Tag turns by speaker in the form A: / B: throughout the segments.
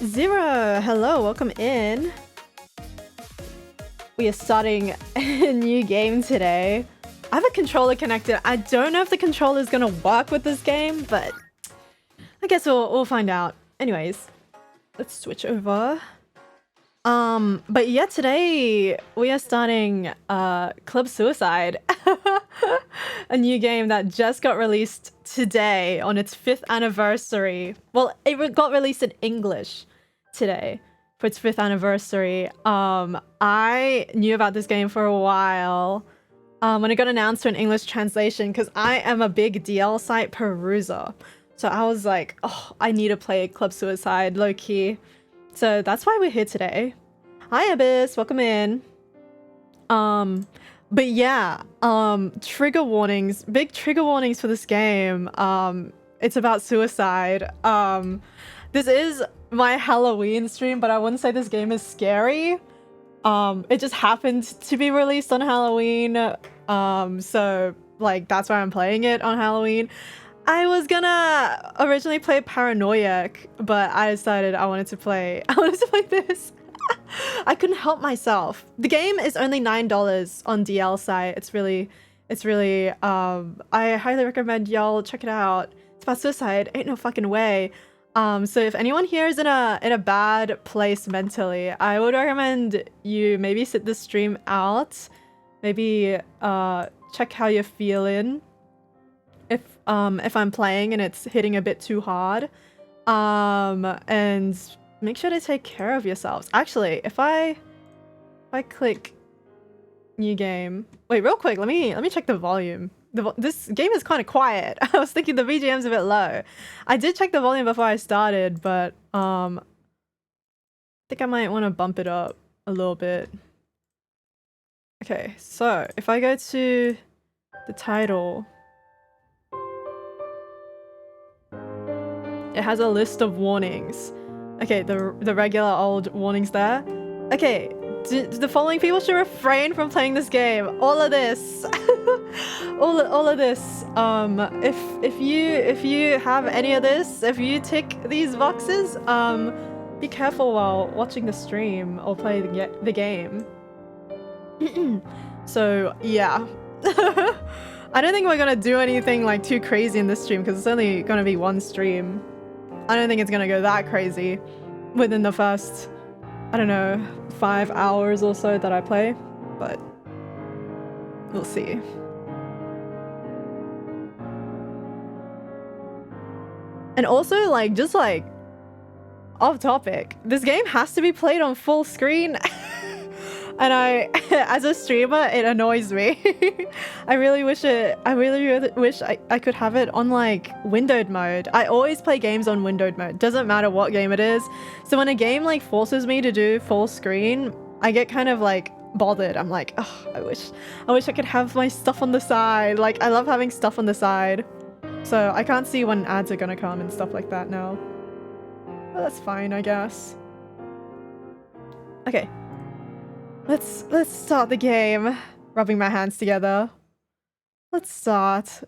A: Zero, hello, welcome in. We are starting a new game today. I have a controller connected. I don't know if the controller is gonna work with this game, but I guess we'll find out. Anyways, let's switch over. But yeah, today we are starting Club Suicide, a new game that just got released today on its 5th anniversary. Well, it got released in English today for its 5th anniversary. I knew about this game for a while when it got announced to an English translation because I am a big DL site peruser. So I was like, oh, I need to play Club Suicide low-key. So that's why we're here today. Hi Abyss, welcome in. But yeah, trigger warnings, big trigger warnings for this game. It's about suicide. This is my Halloween stream, but I wouldn't say this game is scary. It just happened to be released on Halloween. So like that's why I'm playing it on Halloween. I was gonna originally play Paranoiac, but I decided I wanted to play this. I couldn't help myself. The game is only $9 on DL site. It's really, I highly recommend y'all check it out. It's about suicide, ain't no fucking way. So if anyone here is in a bad place mentally, I would recommend you maybe sit the stream out. Maybe check how you're feeling. If I'm playing and it's hitting a bit too hard. And make sure to take care of yourselves. Actually, if I click new game. Wait, real quick, let me check the volume. This game is kind of quiet. I was thinking the BGM's a bit low. I did check the volume before I started, but I think I might want to bump it up a little bit. Okay, so if I go to the title, it has a list of warnings. Okay, the regular old warnings there. Okay, the following people should refrain from playing this game. All of this, all of this. If you have any of this, if you tick these boxes, be careful while watching the stream or play the game. So yeah. I don't think we're gonna do anything like too crazy in this stream because it's only gonna be one stream. I don't think it's gonna go that crazy within the first, I don't know, 5 hours or so that I play, but we'll see. And also, like, just like off topic, this game has to be played on full screen. And as a streamer, it annoys me. I really wish I could have it on like windowed mode. I always play games on windowed mode. Doesn't matter what game it is. So when a game like forces me to do full screen, I get kind of like bothered. I'm like, oh, I wish I could have my stuff on the side. Like I love having stuff on the side. So I can't see when ads are gonna come and stuff like that now. But that's fine, I guess. Okay. Let's start the game. Rubbing my hands together. Let's start.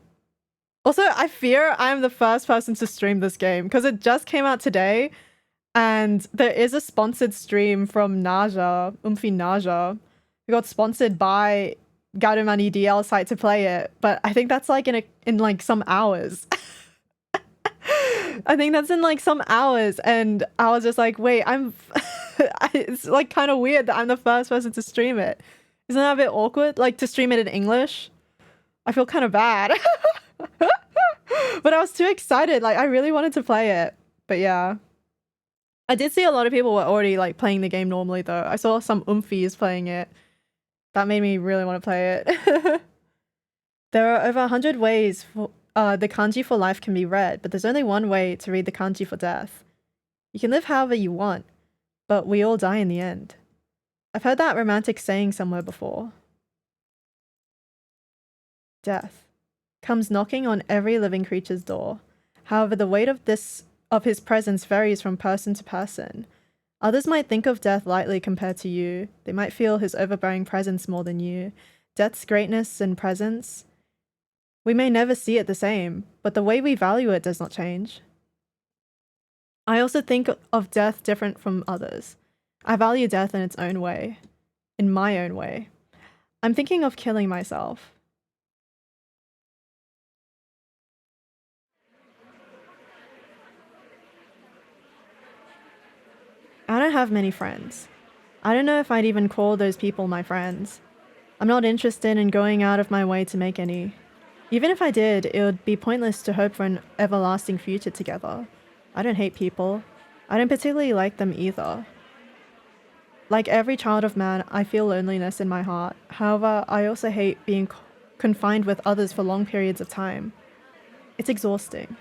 A: Also, I fear I'm the first person to stream this game because it just came out today and there is a sponsored stream from Naja, Umphi Naja, who got sponsored by Garumani DL site to play it, but I think that's like in like some hours. I think that's in like some hours and I was just like, wait, it's like kind of weird that I'm the first person to stream it. Isn't that a bit awkward? Like to stream it in English? I feel kind of bad. But I was too excited. Like I really wanted to play it. But yeah. I did see a lot of people were already like playing the game normally though. I saw some Umphis playing it. That made me really want to play it. There are over 100 ways for the kanji for life can be read, but there's only one way to read the kanji for death. You can live however you want, but we all die in the end. I've heard that romantic saying somewhere before. Death comes knocking on every living creature's door. However, the weight of his presence varies from person to person. Others might think of death lightly compared to you. They might feel his overbearing presence more than you. Death's greatness and presence, we may never see it the same, but the way we value it does not change. I also think of death different from others. I value death in its own way. In my own way. I'm thinking of killing myself. I don't have many friends. I don't know if I'd even call those people my friends. I'm not interested in going out of my way to make any. Even if I did, it would be pointless to hope for an everlasting future together. I don't hate people. I don't particularly like them either. Like every child of man, I feel loneliness in my heart. However, I also hate being confined with others for long periods of time. It's exhausting.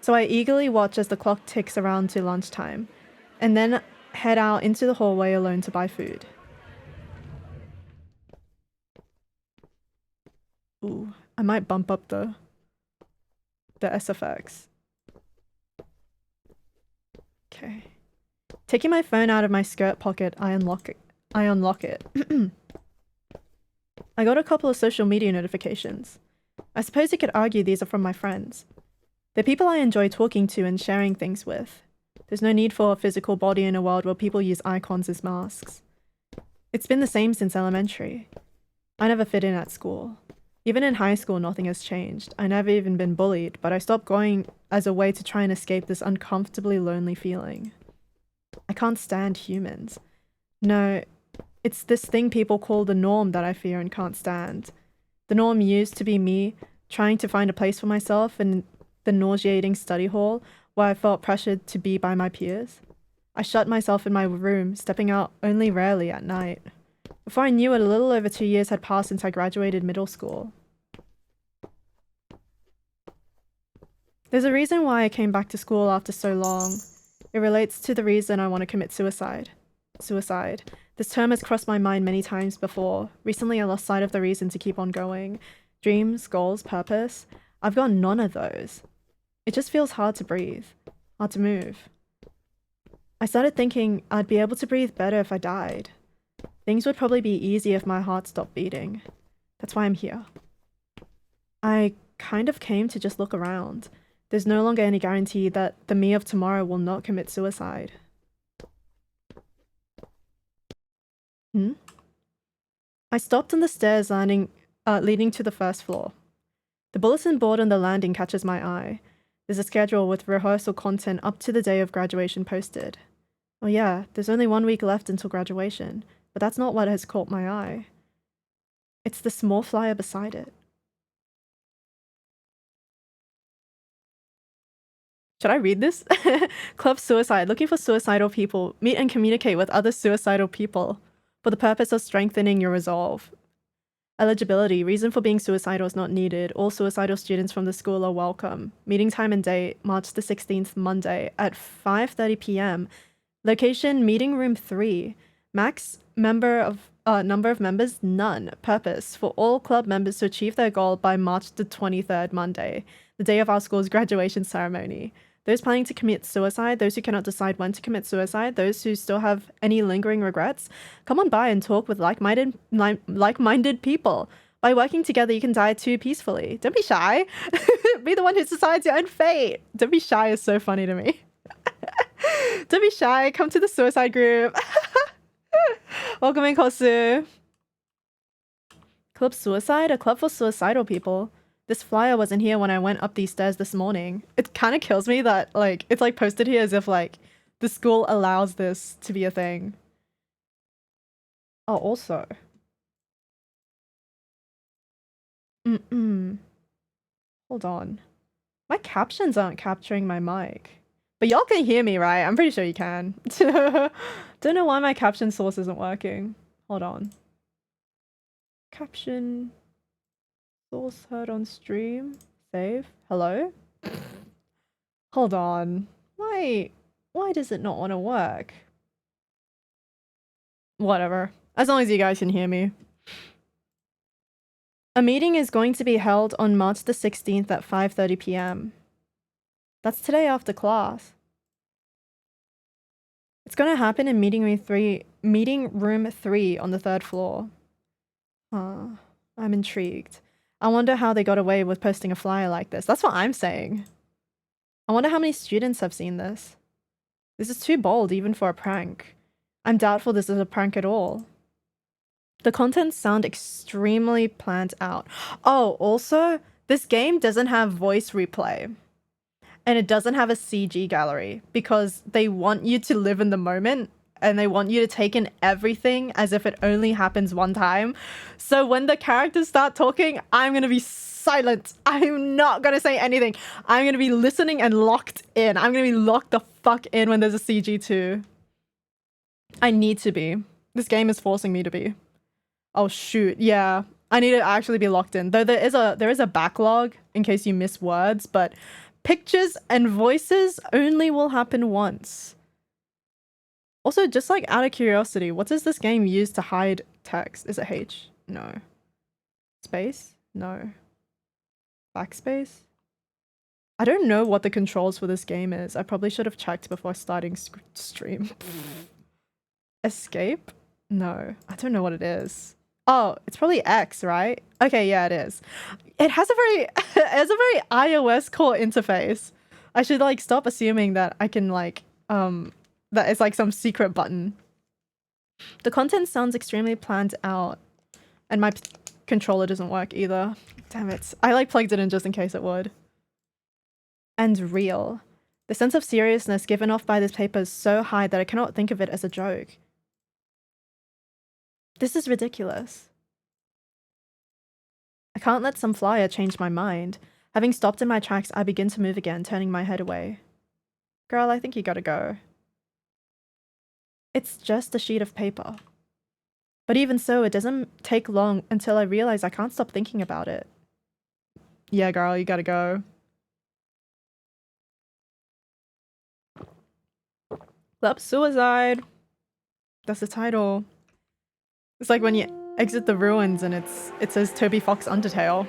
A: So I eagerly watch as the clock ticks around to lunchtime, and then head out into the hallway alone to buy food. Ooh, I might bump up the SFX. Okay. Taking my phone out of my skirt pocket, I unlock it. I got a couple of social media notifications. I suppose you could argue these are from my friends. They're people I enjoy talking to and sharing things with. There's no need for a physical body in a world where people use icons as masks. It's been the same since elementary. I never fit in at school. Even in high school, nothing has changed. I never even been bullied, but I stopped going as a way to try and escape this uncomfortably lonely feeling. I can't stand humans. No, it's this thing people call the norm that I fear and can't stand. The norm used to be me trying to find a place for myself in the nauseating study hall where I felt pressured to be by my peers. I shut myself in my room, stepping out only rarely at night. Before I knew it, a little over 2 years had passed since I graduated middle school. There's a reason why I came back to school after so long. It relates to the reason I want to commit suicide. Suicide. This term has crossed my mind many times before. Recently I lost sight of the reason to keep on going. Dreams, goals, purpose. I've got none of those. It just feels hard to breathe. Hard to move. I started thinking I'd be able to breathe better if I died. Things would probably be easier if my heart stopped beating. That's why I'm here. I kind of came to just look around. There's no longer any guarantee that the me of tomorrow will not commit suicide. I stopped on the stairs leading to the first floor. The bulletin board on the landing catches my eye. There's a schedule with rehearsal content up to the day of graduation posted. Oh yeah, there's only 1 week left until graduation, but that's not what has caught my eye. It's the small flyer beside it. Should I read this? Club Suicide, looking for suicidal people. Meet and communicate with other suicidal people for the purpose of strengthening your resolve. Eligibility, reason for being suicidal is not needed. All suicidal students from the school are welcome. Meeting time and date, March the 16th, Monday at 5:30 p.m. Location, meeting room 3. Max number of members, none. Purpose, for all club members to achieve their goal by March the 23rd, Monday, the day of our school's graduation ceremony. Those planning to commit suicide, those who cannot decide when to commit suicide, those who still have any lingering regrets, come on by and talk with like-minded people. By working together, you can die too peacefully. Don't be shy. Be the one who decides your own fate. Don't be shy is so funny to me. Don't be shy. Come to the suicide group. Welcome in, Kosu. Club Suicide? A club for suicidal people. This flyer wasn't here when I went up these stairs this morning. It kind of kills me that, like, it's, like, posted here as if, like, the school allows this to be a thing. Oh, also. Hold on. My captions aren't capturing my mic. But y'all can hear me, right? I'm pretty sure you can. Don't know why my caption source isn't working. Hold on. Caption... source heard on stream. Save. Hello? Hold on. Why does it not want to work? Whatever. As long as you guys can hear me. A meeting is going to be held on March the 16th at 5:30 p.m. That's today after class. It's going to happen in meeting room 3 on the 3rd floor. I'm intrigued. I wonder how they got away with posting a flyer like this. That's what I'm saying. I wonder how many students have seen this. This is too bold even for a prank. I'm doubtful this is a prank at all. The contents sound extremely planned out. Oh, also, this game doesn't have voice replay. And it doesn't have a CG gallery because they want you to live in the moment and they want you to take in everything as if it only happens one time. So when the characters start talking, I'm gonna be silent. I'm not gonna say anything. I'm gonna be listening and locked in. I'm gonna be locked the fuck in when there's a CG too. I need to be. This game is forcing me to be. Oh shoot, yeah. I need to actually be locked in. Though there is a backlog in case you miss words, but pictures and voices only will happen once. Also, just like out of curiosity, what does this game use to hide text? Is it H? No. Space? No. Backspace? I don't know what the controls for this game is. I probably should have checked before starting stream. Escape? No. I don't know what it is. Oh, it's probably X, right? Okay, yeah, it is. It has a very iOS core interface. I should like stop assuming that I can like that it's like some secret button. The content sounds extremely planned out, and my controller doesn't work either. Damn it. I like plugged it in just in case it would. And real. The sense of seriousness given off by this paper is so high that I cannot think of it as a joke. This is ridiculous. I can't let some flyer change my mind. Having stopped in my tracks, I begin to move again, turning my head away. Girl, I think you gotta go. It's just a sheet of paper. But even so, it doesn't take long until I realize I can't stop thinking about it. Yeah, girl, you gotta go. Club Suicide. That's the title. It's like when you exit the ruins and it says Toby Fox Undertale.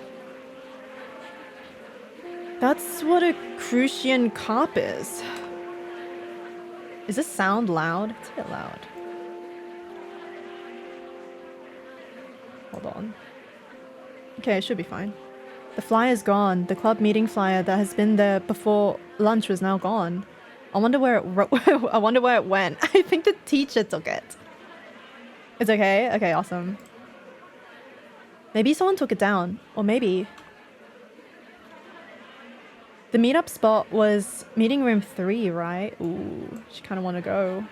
A: That's what a Crucian carp is. Is this sound loud? It's a bit loud. Hold on. Okay, it should be fine. The flyer's gone. The club meeting flyer that has been there before lunch was now gone. I wonder where it went. I think the teacher took it. It's okay? Okay, awesome. Maybe someone took it down. Or maybe... The meetup spot was meeting room 3, right? Ooh, she kind of want to go.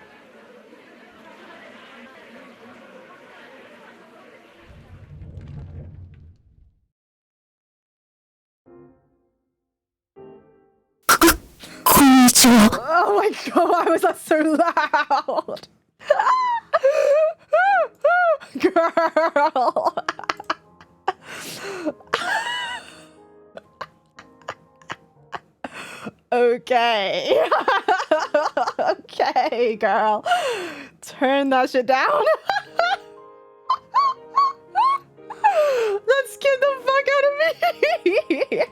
A: Oh my god, why was that so loud? Girl. Okay. Okay, girl. Turn that shit down. That scared the fuck out of me.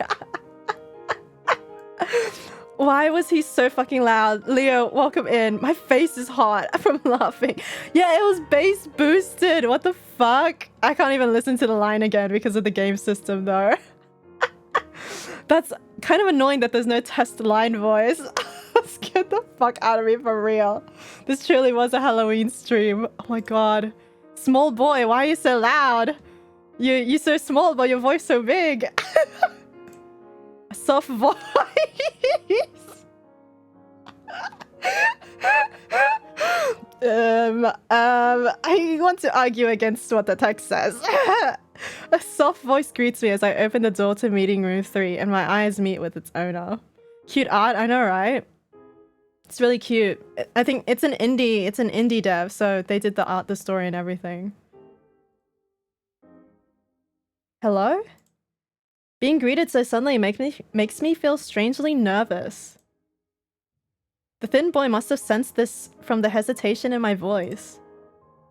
A: Why was he so fucking loud? Leo, welcome in. My face is hot from laughing. Yeah, it was bass boosted. What the fuck? I can't even listen to the line again because of the game system though. That's kind of annoying that there's no test line voice. Scared the fuck out of me for real. This truly was a Halloween stream. Oh my god. Small boy, why are you so loud? You're so small, but your voice so big. A soft voice. I want to argue against what the text says. A soft voice greets me as I open the door to meeting room 3 and my eyes meet with its owner. Cute art, I know, right? It's really cute. I think it's an indie dev, so they did the art, the story, and everything. Hello? Being greeted so suddenly makes me feel strangely nervous. The thin boy must have sensed this from the hesitation in my voice.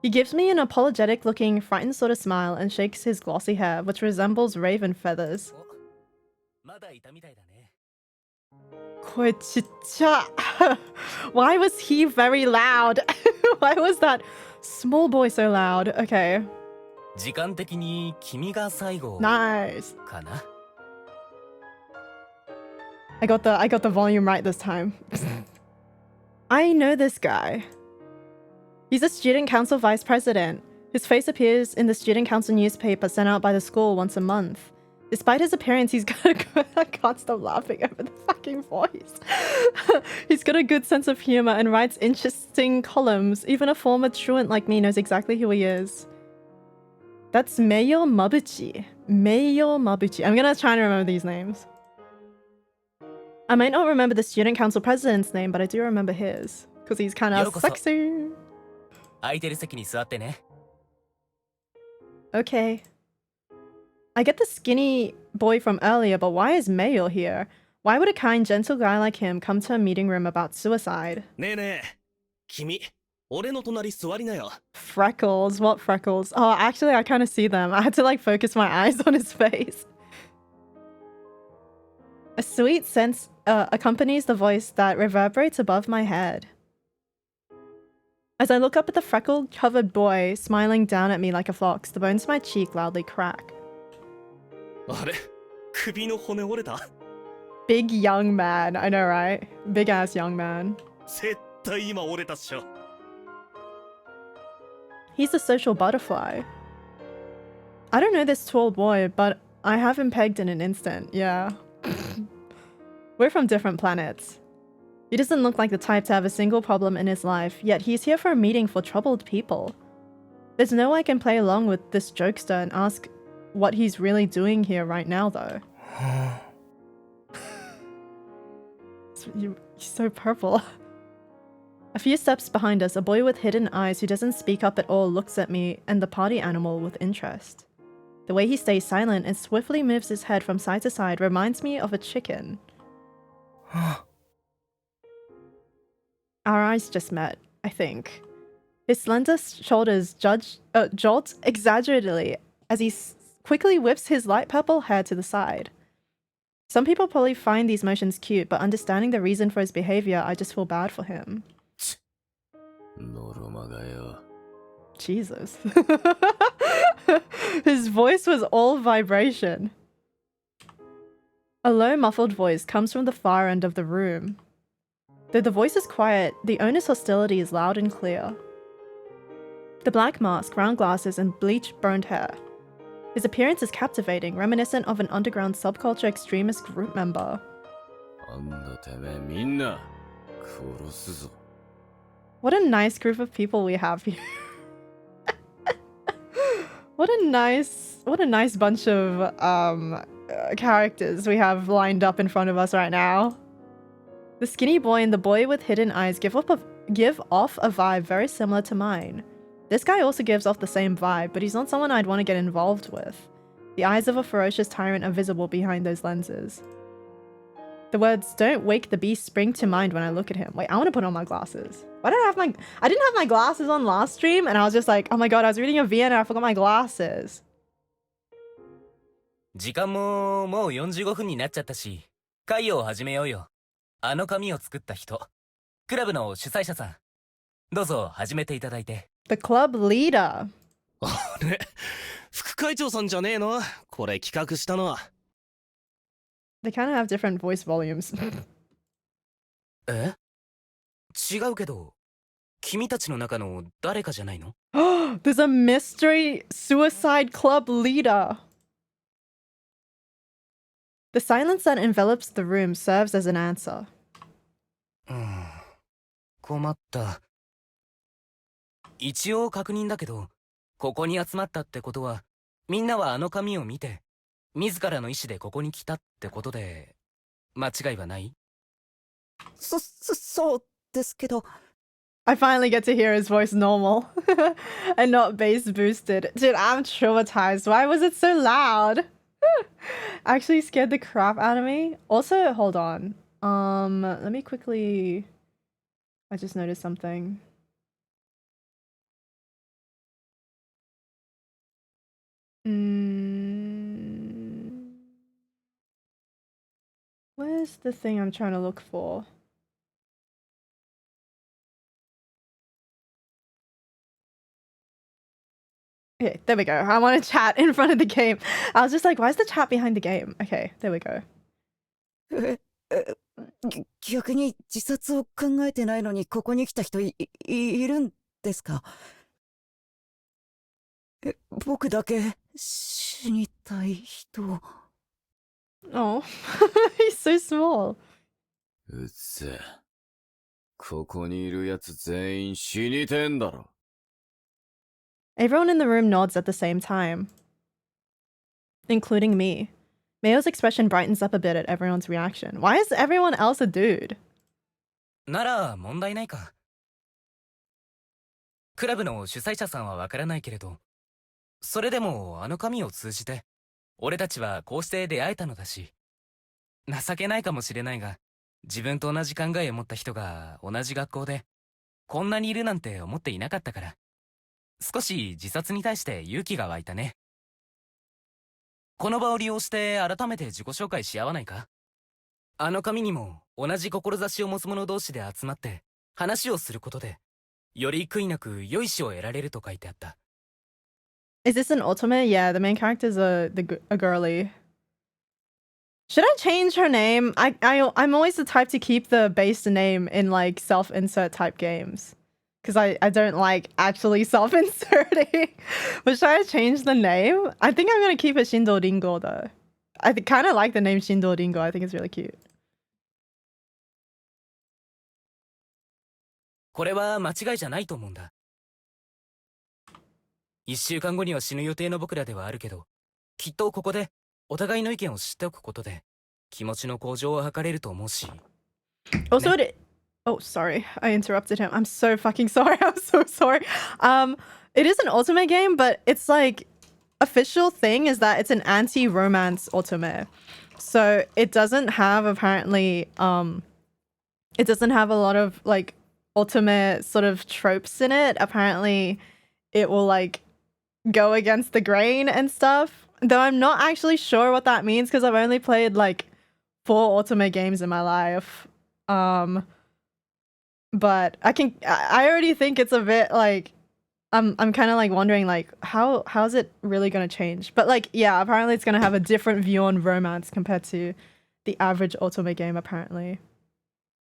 A: He gives me an apologetic-looking, frightened sort of smile and shakes his glossy hair, which resembles raven feathers. Why was he very loud? Why was that small boy so loud? Okay. Nice. I got the volume right this time. I know this guy. He's a student council vice president. His face appears in the student council newspaper sent out by the school once a month. Despite his appearance, he's got a good... I can't stop laughing over the fucking voice. He's got a good sense of humor and writes interesting columns. Even a former truant like me knows exactly who he is. That's Meiyo Mabuchi. Meiyo Mabuchi. I'm gonna try and remember these names. I might not remember the student council president's name, but I do remember his. Because he's kind of sexy. Okay. I get the skinny boy from earlier, but why is Mayo here? Why would a kind, gentle guy like him come to a meeting room about suicide? Freckles? What freckles? Oh, actually, I kind of see them. I had to like focus my eyes on his face. A sweet sense accompanies the voice that reverberates above my head. As I look up at the freckled-covered boy smiling down at me like a fox, the bones of my cheek loudly crack. Big young man, I know, right? Big ass young man. He's a social butterfly. I don't know this tall boy, but I have him pegged in an instant, yeah. We're from different planets. He doesn't look like the type to have a single problem in his life, yet he's here for a meeting for troubled people. There's no way I can play along with this jokester and ask what he's really doing here right now, though. You're so purple. A few steps behind us, a boy with hidden eyes who doesn't speak up at all looks at me and the party animal with interest. The way he stays silent and swiftly moves his head from side to side reminds me of a chicken. Our eyes just met, I think. His slender shoulders jolt exaggeratedly as he quickly whips his light purple hair to the side. Some people probably find these motions cute, but understanding the reason for his behavior, I just feel bad for him. Jesus. His voice was all vibration. A low, muffled voice comes from the far end of the room. Though the voice is quiet, the owner's hostility is loud and clear. The black mask, round glasses, and bleached burned hair. His appearance is captivating, reminiscent of an underground subculture extremist group member. What a nice group of people we have here. What a nice bunch of characters we have lined up in front of us right now. The skinny boy and the boy with hidden eyes give off a vibe very similar to mine. This guy also gives off the same vibe, but he's not someone I'd want to get involved with. The eyes of a ferocious tyrant are visible behind those lenses. The words "don't wake the beast" spring to mind when I look at him. Wait, I want to put on my glasses. Why did I didn't have my glasses on last stream, and I was just like, oh my god, I was reading a VN and I forgot my glasses.
B: 時間ももう45分になっちゃったし、会を始めようよ。あの紙を作った人、クラブの主催者さん。どうぞ始めていただいて。
A: The club leader.
C: あれ、副会長さんじゃねえの？これ企画したのは。
A: They kind of have different voice volumes.
B: え？違うけど、君たちの中の誰かじゃないの？
A: There's a mystery suicide club leader. The silence that envelops the room serves as an answer.
B: 困った。一応確認だけど、ここに集まったってことは、みんなはあの紙を見て、自らの意思でここに来たってことで、間違いはない？
C: そうですけど。
A: I finally get to hear his voice normal and not bass boosted. Dude, I'm traumatized. Why was it so loud? Actually scared the crap out of me. Also, hold on. Let me quickly... I just noticed something. Where's the thing I'm trying to look for? Okay, there we go. I want to chat in front of the game. I was just like, why is the chat behind the game? Okay, there we go.
D: 逆に自殺を考えてないのにここに来た人いるんですか？僕だけ死にたい人。
A: Oh, he's so small.
E: うっせ。ここにいるやつ全員死にてんだろ。
A: Everyone in the room nods at the same time, including me. Mayo's expression brightens up a bit at everyone's reaction. Why is everyone else a dude?
B: なら問題ないか。クラブの主催者さんはわからないけれど、それでもあの紙を通じて俺たちはこうして出会えたのだし、情けないかもしれないが、自分と同じ考えを持った人が同じ学校でこんなにいるなんて思っていなかったから、少し自殺に対して勇気が湧いたね。この場を利用して改めて自己紹介し合わないか？あの紙にも同じ志を持つ者同士で集まって話をすることで、より悔いなく良い死を得られると書いてあった。
A: Is this an ultimate? Yeah, the main character's a girly. Should I change her name? I'm always the type to keep the base name in like self-insert type games. Because I don't like actually self-inserting. But should I change the name? I think I'm going to keep it Shindo Ringo though. I kind of like the name Shindo Ringo. I think it's really cute.
B: これは間違いじゃないと思うんだ。1週間後には死ぬ予定の僕らではあるけど、きっとここでお互いの意見を知っておくことで気持ちの向上を図れると思うし。
A: Also, oh, sorry, I interrupted him. I'm so fucking sorry. I'm so sorry. It is an ultimate game, but it's like official thing is that it's an anti-romance ultimate. So it doesn't have apparently it doesn't have a lot of like ultimate sort of tropes in it. Apparently it will like go against the grain and stuff. Though I'm not actually sure what that means because I've only played like 4 ultimate games in my life. But I already think it's a bit like I'm kind of like wondering like how's it really going to change? But like yeah, apparently it's going to have a different view on romance compared to the average ultimate game apparently.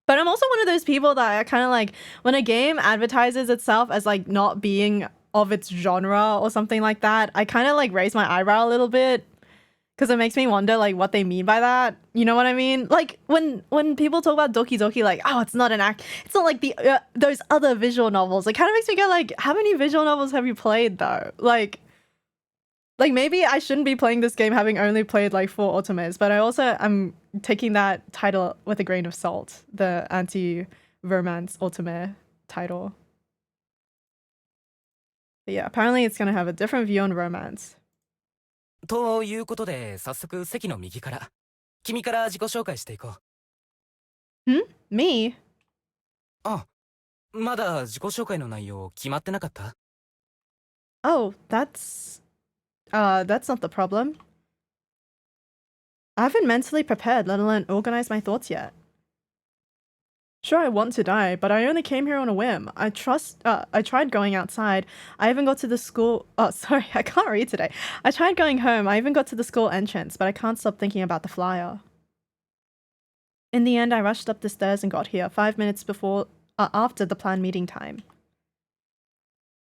A: But I'm also one of those people that I kind of like when a game advertises itself as like not being of its genre or something like that, I kind of like raise my eyebrow a little bit because it makes me wonder like what they mean by that. You know what I mean? Like when people talk about Doki Doki, like oh it's not an act, it's not like the those other visual novels. It kind of makes me go like how many visual novels have you played though? Like maybe I shouldn't be playing this game having only played like 4 ultimates, but I also am taking that title with a grain of salt, the anti-romance ultimate title. But yeah, apparently it's gonna have a different view on romance.
B: ということで早速席の右から君から自己紹介していこう。
A: Me?
B: あ、まだ自己紹介の内容決まってなかった？
A: Oh, that's not the problem. I haven't mentally prepared, let alone organized my thoughts yet. Sure, I want to die, but I only came here on a whim. I tried going outside. I even got to the school. Oh, sorry, I can't read today. I tried going home. I even got to the school entrance, but I can't stop thinking about the flyer. In the end, I rushed up the stairs and got here 5 minutes after the planned meeting time.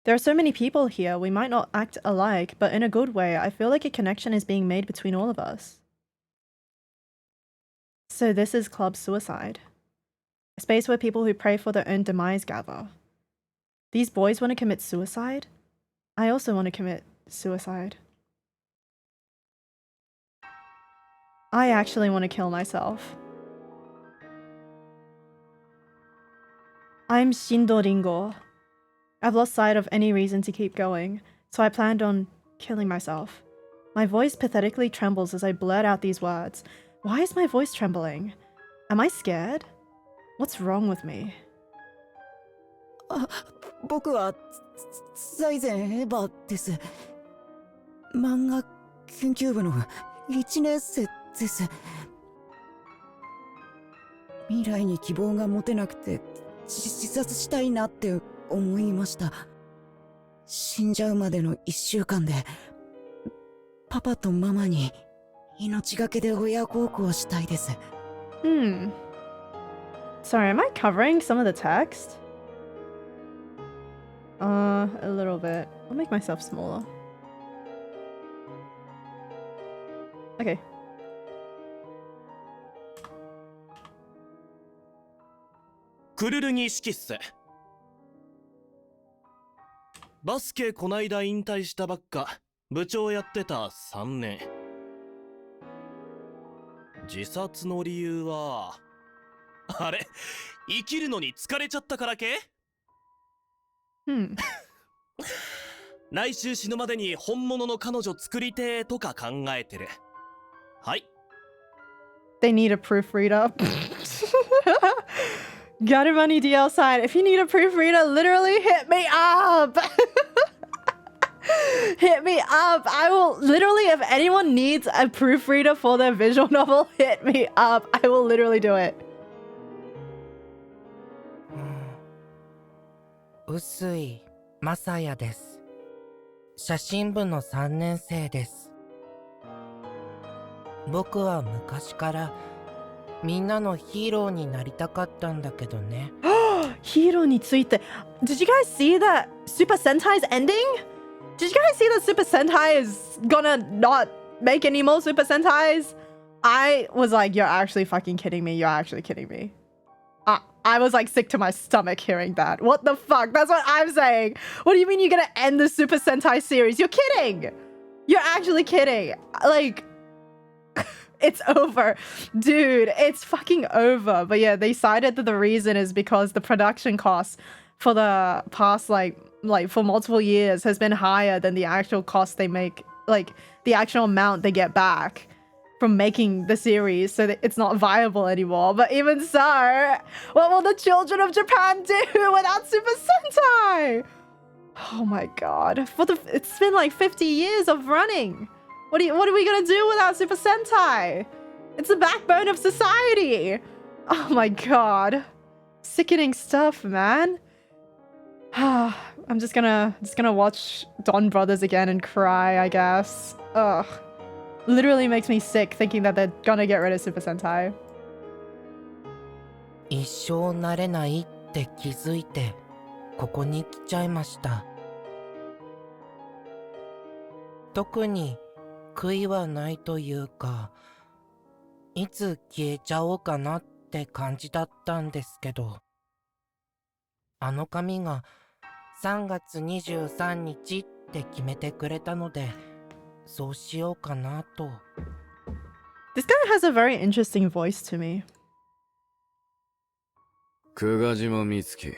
A: There are so many people here, we might not act alike, but in a good way, I feel like a connection is being made between all of us. So this is Club Suicide. A space where people who pray for their own demise gather. These boys want to commit suicide? I also want to commit suicide. I actually want to kill myself. I'm Shindo Ringo. I've lost sight of any reason to keep going, so I planned on killing myself. My voice pathetically trembles as I blurt out these words. Why is my voice trembling? Am I scared? What's wrong with me?
D: 僕は財前エヴァです。漫画研究部の1年生です。未来に希望が持てなくて自殺したいなって思いました。死んじゃうまでの1週間でパパとママに命がけで親孝行したいです。
A: Sorry, am I covering some of the text? A little bit. I'll make myself smaller. Okay.
C: クルルギ式っす。バスケこないだ引退したばっか、部長やってた3年。自殺の理由は、あれ、生きるのに疲れちゃったからけ？来週死ぬまでに本物の彼女作りてーとか考えてる。はい。
A: They need a proofreader. Garamani DL side. If you need a proofreader, literally hit me up. Hit me up. I will literally, if anyone needs a proofreader for their visual novel, hit me up. I will literally do it.
F: 臼井正也です。写真部の3年生です。僕は昔からみんなのヒーローになりたかったんだけどね。
A: Heroについて. Did you guys see that Super Sentai's ending? Did you guys see that Super Sentai is gonna not make any more Super Sentais? I was like, you're actually fucking kidding me. You're actually kidding me. I was like sick to my stomach hearing that. What the fuck? That's what I'm saying. What do you mean you're gonna end the Super Sentai series? You're kidding. You're actually kidding. Like, it's over. Dude, it's fucking over. But yeah, they cited that the reason is because the production costs for the past, like for multiple years has been higher than the actual cost they make, like the actual amount they get back from making the series, so that it's not viable anymore. But even so, what will the children of Japan do without Super Sentai? Oh my god. It's been like 50 years of running. What are we gonna do without Super Sentai? It's the backbone of society. Oh my god. Sickening stuff, man. I'm just gonna watch Don Brothers again and cry, I guess. Ugh. Literally makes me sick thinking that they're gonna get rid of Super Sentai.
F: 一生慣れないって気づいてここに来ちゃいました。特に悔いはないというか、いつ消えちゃおうかなって感じだったんですけど、あの紙が3月23日って決めてくれたので、そうしようかなと。
A: This guy has a very interesting voice to me.
E: 久我島美月。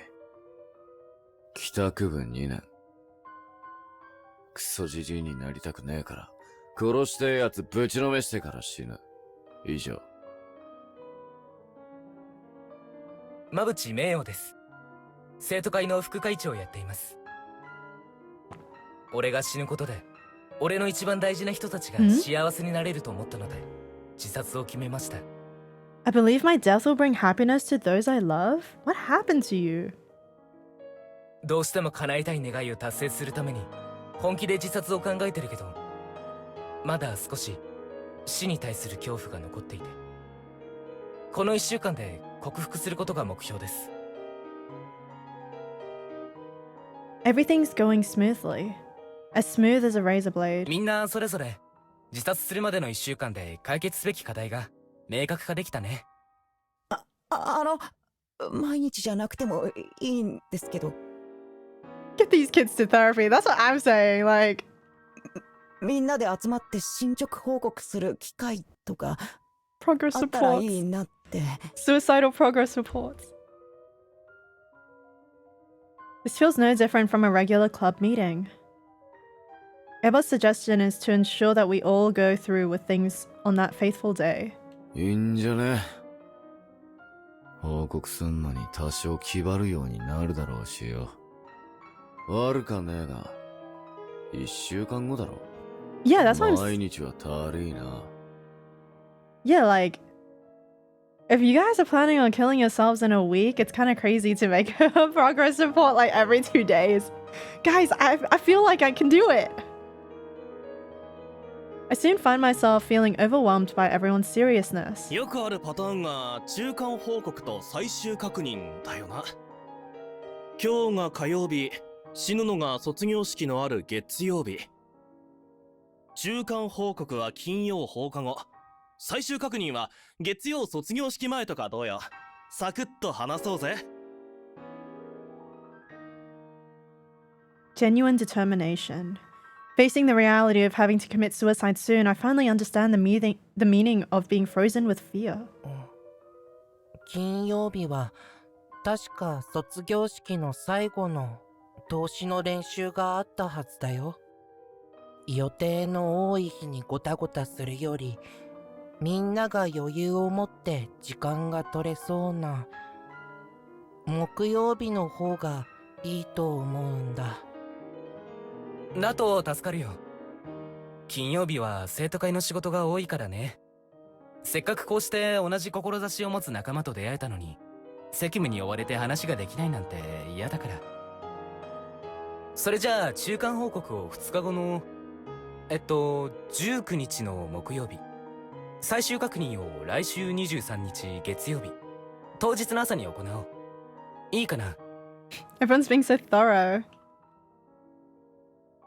E: 帰宅部2年。クソじじいになりたくねえから、殺してえやつぶちのめしてから死ぬ。以上。
B: 馬淵名誉です。生徒会の副会長をやっています。俺が死ぬことで、俺の一番大事な人たちが幸せになれると思ったので、自殺を決めました。
A: I believe my death will bring happiness to those I love? What happened to you?
B: どうしても叶えたい願いを達成するために、本気で自殺を考えてるけど、まだ少し死に対する恐怖が残っていて、この1週間で克服することが目標です。
A: Everything's going smoothly. As smooth as a razor blade.
B: みんなそれぞれ自殺するまでの1週間で解決すべき課題が明確化できたね。
D: 毎日じゃなくてもいいんですけど。
A: Get these kids to therapy. That's what I'm saying. Like,
D: みんなで集まって進捗報告する機会とか
A: progress
D: あったらいい
A: reports.
D: なって。
A: Suicidal progress reports. This feels no different from a regular club meeting. Eba's suggestion is to ensure that we all go through with things on that faithful day.
E: いいんじゃね。報告すんのに多少気張るようになるだろうしよ。悪かねえが、1週間後だろ。
A: Yeah, that's what I'm
E: 毎日はたるいな。
A: Yeah, like, if you guys are planning on killing yourselves in a week, it's kind of crazy to make a progress report like every 2 days. Guys, I feel like I can do it. I soon find myself feeling overwhelmed by everyone's seriousness.
C: よくあるパターンが中間報告と最終確認だよな。今日が火曜日、死ぬのが卒業式のある月曜日。中間報告は金曜放課後。最終確認は月曜卒業式前とかどうよ。サクッと話そうぜ。
A: Genuine determination. Facing the reality of having to commit suicide soon, I finally understand the meaning of being frozen with fear.
F: 金曜日は確か卒業式の最後の投資の練習があったはずだよ。予定の多い日にごたごたするより、みんなが余裕を持って時間が取れそうな木曜日の方がいいと思うんだ。
B: だと助かるよ。金曜日は生徒会の仕事が多いからね。せっかくこうして同じ志を持つ仲間と出会えたのに、責務に追われて話ができないなんて嫌だから。それじゃあ中間報告を2日後の19日の木曜日、最終確認を来週23日月曜日、当日の朝に行おう。いいかな？
A: Everyone's being so thorough.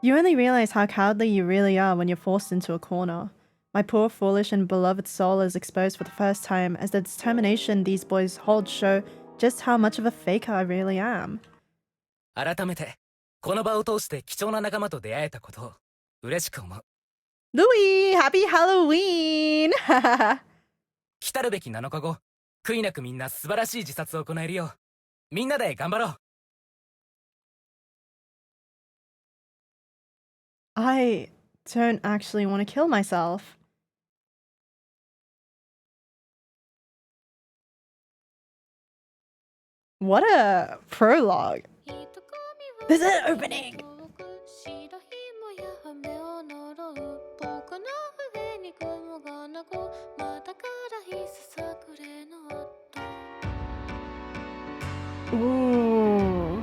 A: You only realize how cowardly you really are when you're forced into a corner. My poor, foolish, and beloved soul is exposed for the first time as the determination these boys hold show just how much of a faker I really am.
B: 改めてこの場を通して貴重な仲間と出会えたことを嬉しく思う。
A: Louis, happy Halloween!
B: 来たるべき7日後、悔いなくみんな素晴らしい自殺を行えるよう、みんなで頑張ろう。
A: I don't actually want to kill myself. What a prologue. This is an opening. Ooh.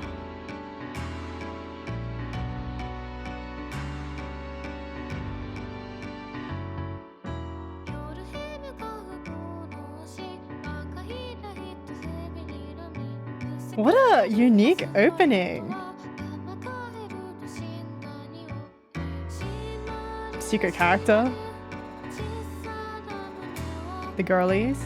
A: What a unique opening. Secret character. The girlies.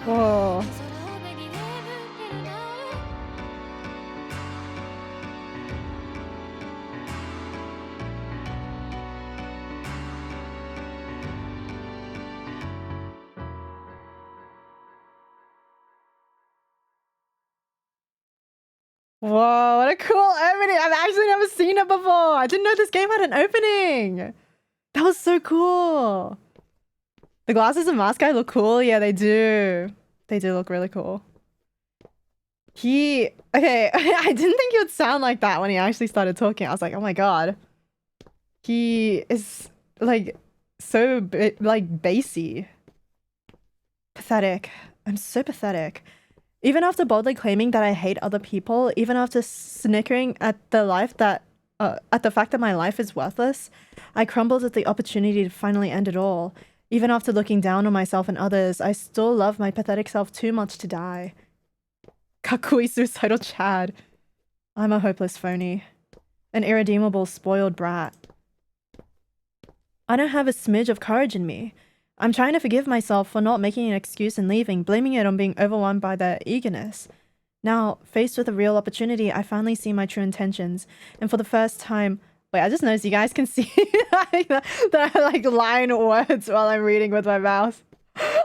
A: Whoa. Whoa, what a cool opening. I've actually never seen it before. I didn't know this game had an opening. That was so cool. The glasses and mask guy look cool. Yeah, they do. They do look really cool. Okay, I didn't think he would sound like that when he actually started talking. I was like, oh my god. He is like so like bassy. Pathetic. I'm so pathetic. Even after boldly claiming that I hate other people, even after snickering at the fact that my life is worthless, I crumbled at the opportunity to finally end it all. Even after looking down on myself and others, I still love my pathetic self too much to die. Kakui suicidal Chad. I'm a hopeless phony. An irredeemable spoiled brat. I don't have a smidge of courage in me. I'm trying to forgive myself for not making an excuse and leaving, blaming it on being overwhelmed by their eagerness. Now, faced with a real opportunity, I finally see my true intentions, and for the first time... Wait, I just noticed you guys can see that I like line words while I'm reading with my mouse.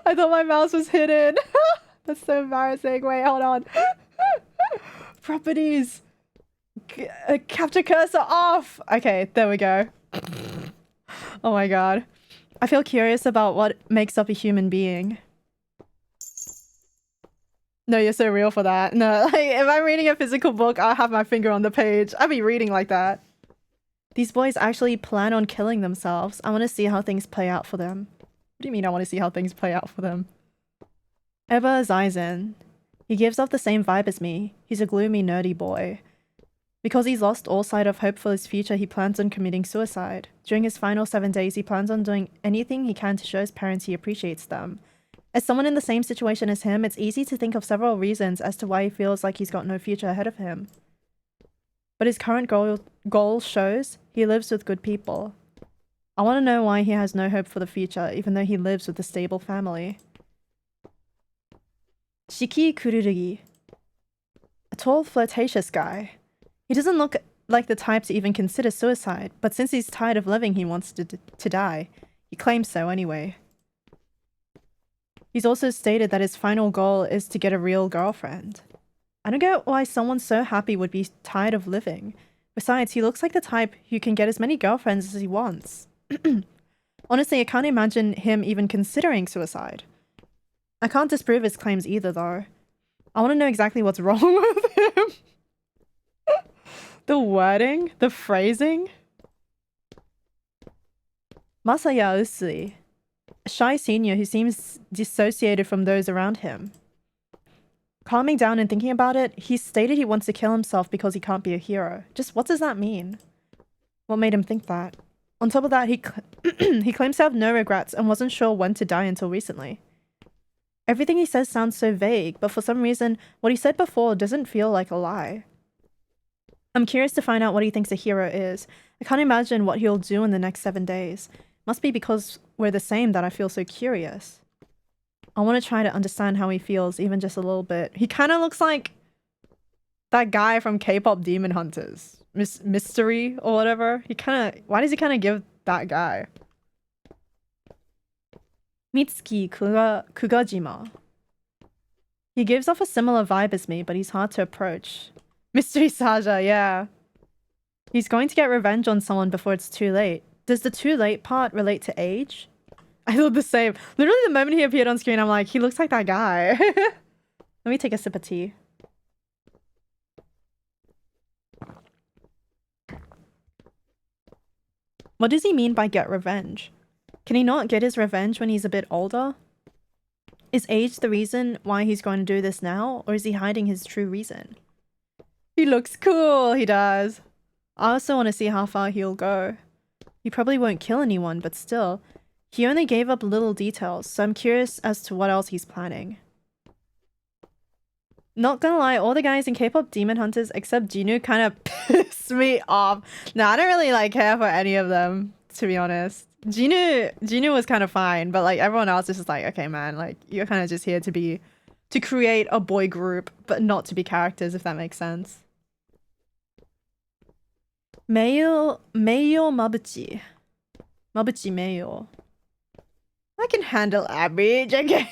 A: I thought my mouse was hidden. That's so embarrassing. Wait, hold on. Properties. Capture cursor off. Okay, there we go. Oh my god. I feel curious about what makes up a human being. No, you're so real for that. No, like, if I'm reading a physical book, I'll have my finger on the page. I'll be reading like that. These boys actually plan on killing themselves. I want to see how things play out for them. What do you mean I want to see how things play out for them? Eba Zaizen. He gives off the same vibe as me. He's a gloomy, nerdy boy. Because he's lost all sight of hope for his future, he plans on committing suicide. During his final 7 days, he plans on doing anything he can to show his parents he appreciates them. As someone in the same situation as him, it's easy to think of several reasons as to why he feels like he's got no future ahead of him. But his current goal shows he lives with good people. I want to know why he has no hope for the future, even though he lives with a stable family. Shiki Kururugi. A tall, flirtatious guy. He doesn't look like the type to even consider suicide, but since he's tired of living, he wants to die. He claims so anyway. He's also stated that his final goal is to get a real girlfriend. I don't get why someone so happy would be tired of living. Besides, he looks like the type who can get as many girlfriends as he wants. Honestly, I can't imagine him even considering suicide. I can't disprove his claims either, though. I want to know exactly what's wrong with him. The wording? The phrasing? Masaya Usui. A shy senior who seems dissociated from those around him. Calming down and thinking about it, he stated he wants to kill himself because he can't be a hero. Just what does that mean? What made him think that? On top of that, he claims to have no regrets and wasn't sure when to die until recently. Everything he says sounds so vague, but for some reason, what he said before doesn't feel like a lie. I'm curious to find out what he thinks a hero is. I can't imagine what he'll do in the next 7 days. Must be because we're the same that I feel so curious. I want to try to understand how he feels, even just a little bit. He kind of looks like that guy from K-pop Demon Hunters. Mystery or whatever. Why does he kind of give that guy? Mitsuki Kugajima. He gives off a similar vibe as me, but he's hard to approach. Mystery Saja, yeah. He's going to get revenge on someone before it's too late. Does the too late part relate to age? I thought the same. Literally the moment he appeared on screen, I'm like, he looks like that guy. Let me take a sip of tea. What does he mean by get revenge? Can he not get his revenge when he's a bit older? Is age the reason why he's going to do this now, or is he hiding his true reason? He looks cool, he does. I also want to see how far he'll go. He probably won't kill anyone, but still. He only gave up little details, so I'm curious as to what else he's planning. Not gonna lie, all the guys in K-pop Demon Hunters except Jinu kind of piss me off. No, I don't really care for any of them, to be honest. Jinu was kind of fine, but everyone else is just okay, man, you're kind of just here to create a boy group, but not to be characters, if that makes sense. Meiyo Mabuchi. Mabuchi Meiyo. I can handle Abby, JK.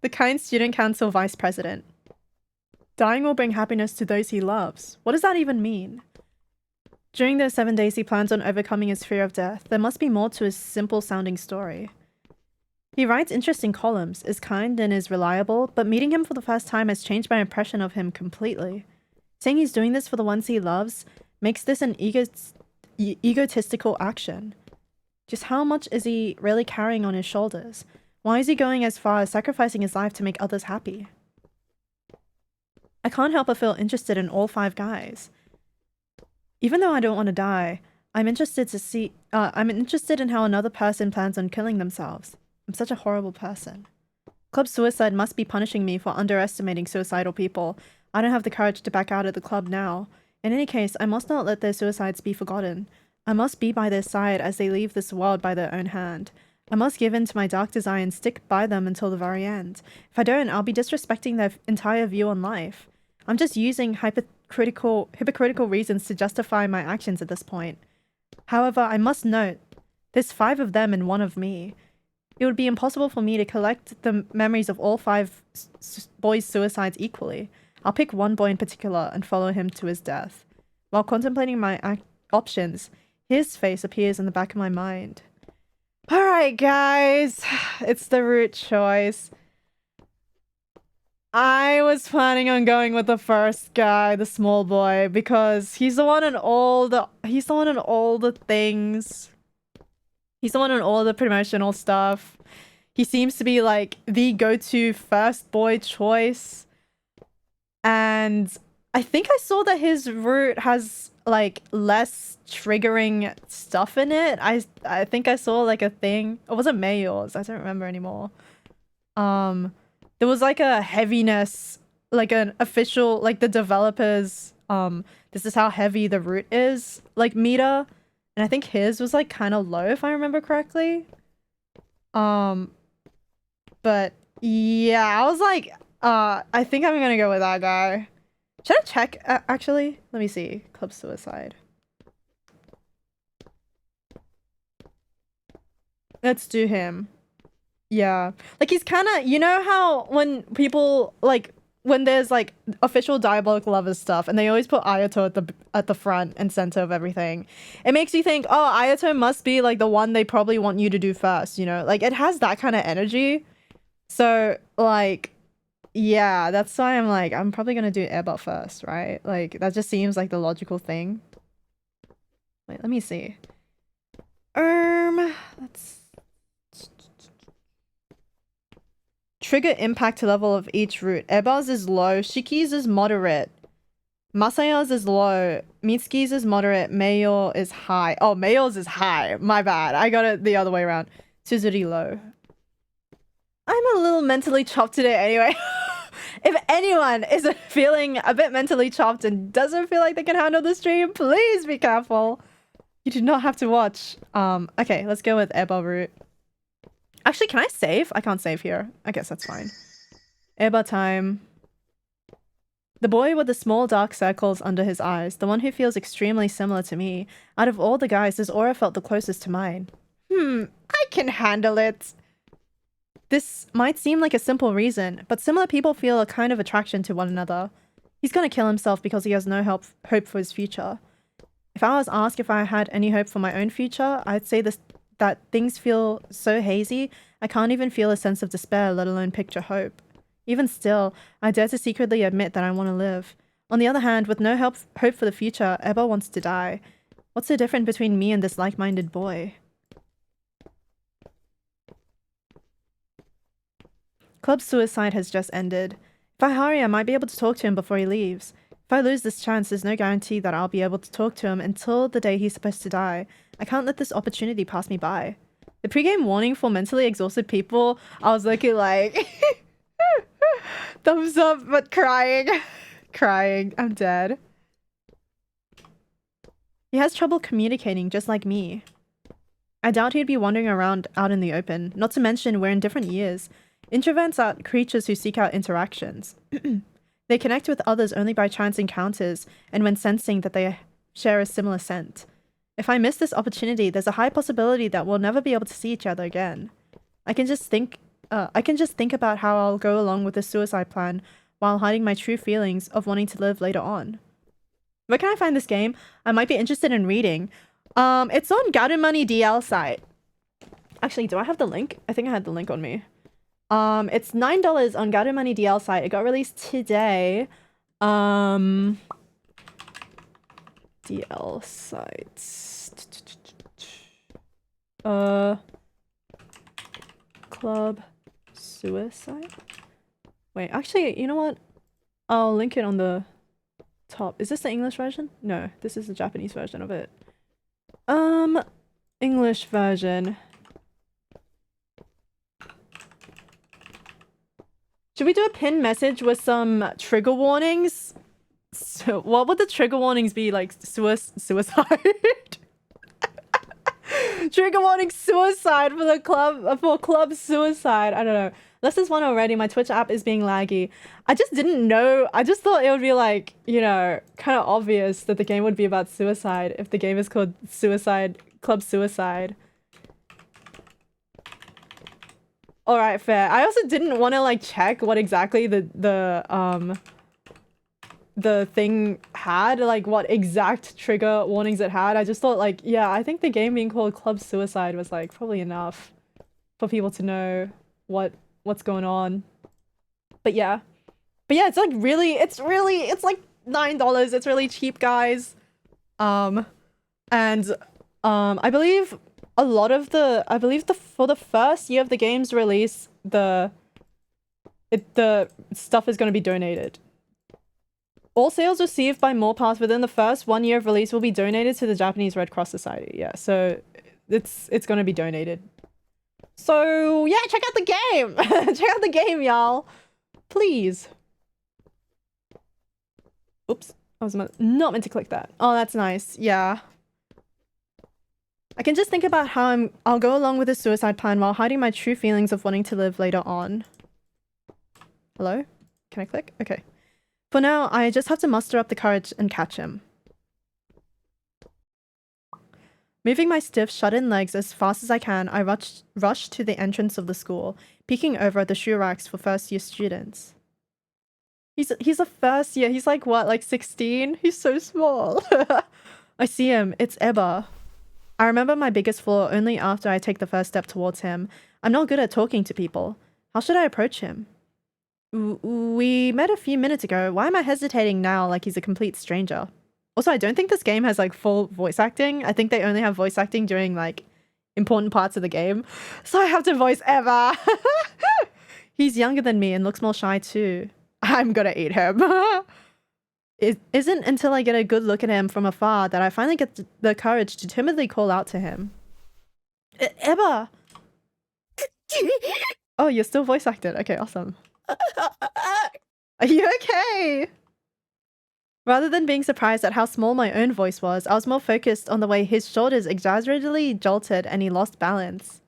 A: The kind student council vice president. Dying will bring happiness to those he loves. What does that even mean? During those 7 days, he plans on overcoming his fear of death. There must be more to his simple-sounding story. He writes interesting columns, is kind and is reliable, but meeting him for the first time has changed my impression of him completely. Saying he's doing this for the ones he loves makes this an egotistical action. Just how much is he really carrying on his shoulders? Why is he going as far as sacrificing his life to make others happy? I can't help but feel interested in all 5 guys. Even though I don't want to die, I'm interested in how another person plans on killing themselves. I'm such a horrible person. Club suicide must be punishing me for underestimating suicidal people. I don't have the courage to back out of the club now. In any case, I must not let their suicides be forgotten. I must be by their side as they leave this world by their own hand. I must give in to my dark desire and stick by them until the very end. If I don't, I'll be disrespecting their entire view on life. I'm just using hypocritical reasons to justify my actions at this point. However, I must note, there's 5 of them and 1 of me. It would be impossible for me to collect the memories of all 5 boys' suicides equally. I'll pick one boy in particular and follow him to his death. While contemplating my options, his face appears in the back of my mind. Alright guys, it's the root choice. I was planning on going with the first guy, the small boy, because he's the one in all the things. He's the one in all the promotional stuff. He seems to be like the go-to first boy choice. And I think I saw that his route has like less triggering stuff in it. I think I saw like a thing. Or was it Mayor's? I don't remember anymore. There was like a heaviness, like an official, like the developers, this is how heavy the route is, like meter. And I think his was like kind of low if I remember correctly. But yeah, I was like, I think I'm gonna go with that guy. Should I check, actually? Let me see. Club Suicide. Let's do him. Yeah. Like, he's kind of, you know how when people, like, when there's, like, official Diabolic Lovers stuff, and they always put Ayato at the front and center of everything, it makes you think, oh, Ayato must be, like, the one they probably want you to do first, you know? Like, it has that kind of energy. So, like, yeah, that's why I'm like, I'm probably gonna do Airbot first, right? Like, that just seems like the logical thing. Wait, let me see. Let's... Trigger impact level of each route. Eba's is low, Shiki's is moderate, Masaya's is low, Mitsuki's is moderate, Mayo is high. Oh, Mayo's is high. My bad. I got it the other way around. Tsuzuri low. I'm a little mentally chopped today anyway. If anyone is feeling a bit mentally chopped and doesn't feel like they can handle the stream, please be careful. You do not have to watch. Okay, let's go with Eba route. Actually, can I save? I can't save here. I guess that's fine. Eba time. The boy with the small dark circles under his eyes, the one who feels extremely similar to me. Out of all the guys, his aura felt the closest to mine. I can handle it. This might seem like a simple reason, but similar people feel a kind of attraction to one another. He's gonna kill himself because he has no hope for his future. If I was asked if I had any hope for my own future, I'd say that things feel so hazy, I can't even feel a sense of despair, let alone picture hope. Even still, I dare to secretly admit that I want to live. On the other hand, with no hope for the future, Eba wants to die. What's so different between me and this like-minded boy? Club Suicide has just ended. If I hurry, I might be able to talk to him before he leaves. If I lose this chance, there's no guarantee that I'll be able to talk to him until the day he's supposed to die. I can't let this opportunity pass me by. The pregame warning for mentally exhausted people, I was looking like... thumbs up, but crying. Crying. I'm dead. He has trouble communicating, just like me. I doubt he'd be wandering around out in the open, not to mention we're in different years. Introverts are creatures who seek out interactions. They connect with others only by chance encounters and when sensing that they share a similar scent. If I miss this opportunity, there's a high possibility that we'll never be able to see each other again. I can just think about how I'll go along with the suicide plan while hiding my true feelings of wanting to live later on. Where can I find this game? I might be interested in reading. It's on Garumani DL site. Actually, do I have the link? I think I had the link on me. It's $9 on Garumani DL site. It got released today. DL sites. Club Suicide? Wait, actually, you know what? I'll link it on the top. Is this the English version? No, this is the Japanese version of it. English version. Should we do a pinned message with some trigger warnings? So, what would the trigger warnings be? Like suicide? Trigger warning suicide for the club suicide. I don't know. This is one already. My Twitch app is being laggy. I just didn't know. I just thought it would be like, you know, kind of obvious that the game would be about suicide if the game is called Club Suicide. Alright, fair. I also didn't want to like check what exactly the thing had, like what exact trigger warnings it had. I just thought like, yeah, I think the game being called Club Suicide was like probably enough for people to know what's going on. But yeah, But yeah, it's like it's like $9. It's really cheap, guys. And I believe a lot of for the first year of the game's release, the stuff is going to be donated. All sales received by Morepath within the first 1 year of release will be donated to the Japanese Red Cross Society. Yeah, so it's going to be donated. So yeah, check out the game. Check out the game, y'all. Please. Oops, I was not meant to click that. Oh, that's nice. Yeah. I can just think about how I'll go along with a suicide plan while hiding my true feelings of wanting to live later on. Hello? Can I click? Okay. For now, I just have to muster up the courage and catch him. Moving my stiff, shut-in legs as fast as I can, I rush to the entrance of the school, peeking over at the shoe racks for first-year students. He's a first year. He's like, what, like 16? He's so small. I see him. It's Eba. I remember my biggest flaw only after I take the first step towards him. I'm not good at talking to people. How should I approach him? We met a few minutes ago. Why am I hesitating now like he's a complete stranger? Also, I don't think this game has like full voice acting. I think they only have voice acting during like important parts of the game. So I have to voice Eba. He's younger than me and looks more shy too. I'm gonna eat him. It isn't until I get a good look at him from afar that I finally get the courage to timidly call out to him. Eba! Oh, you're still voice acted. Okay, awesome. Are you okay? Rather than being surprised at how small my own voice was, I was more focused on the way his shoulders exaggeratedly jolted and he lost balance.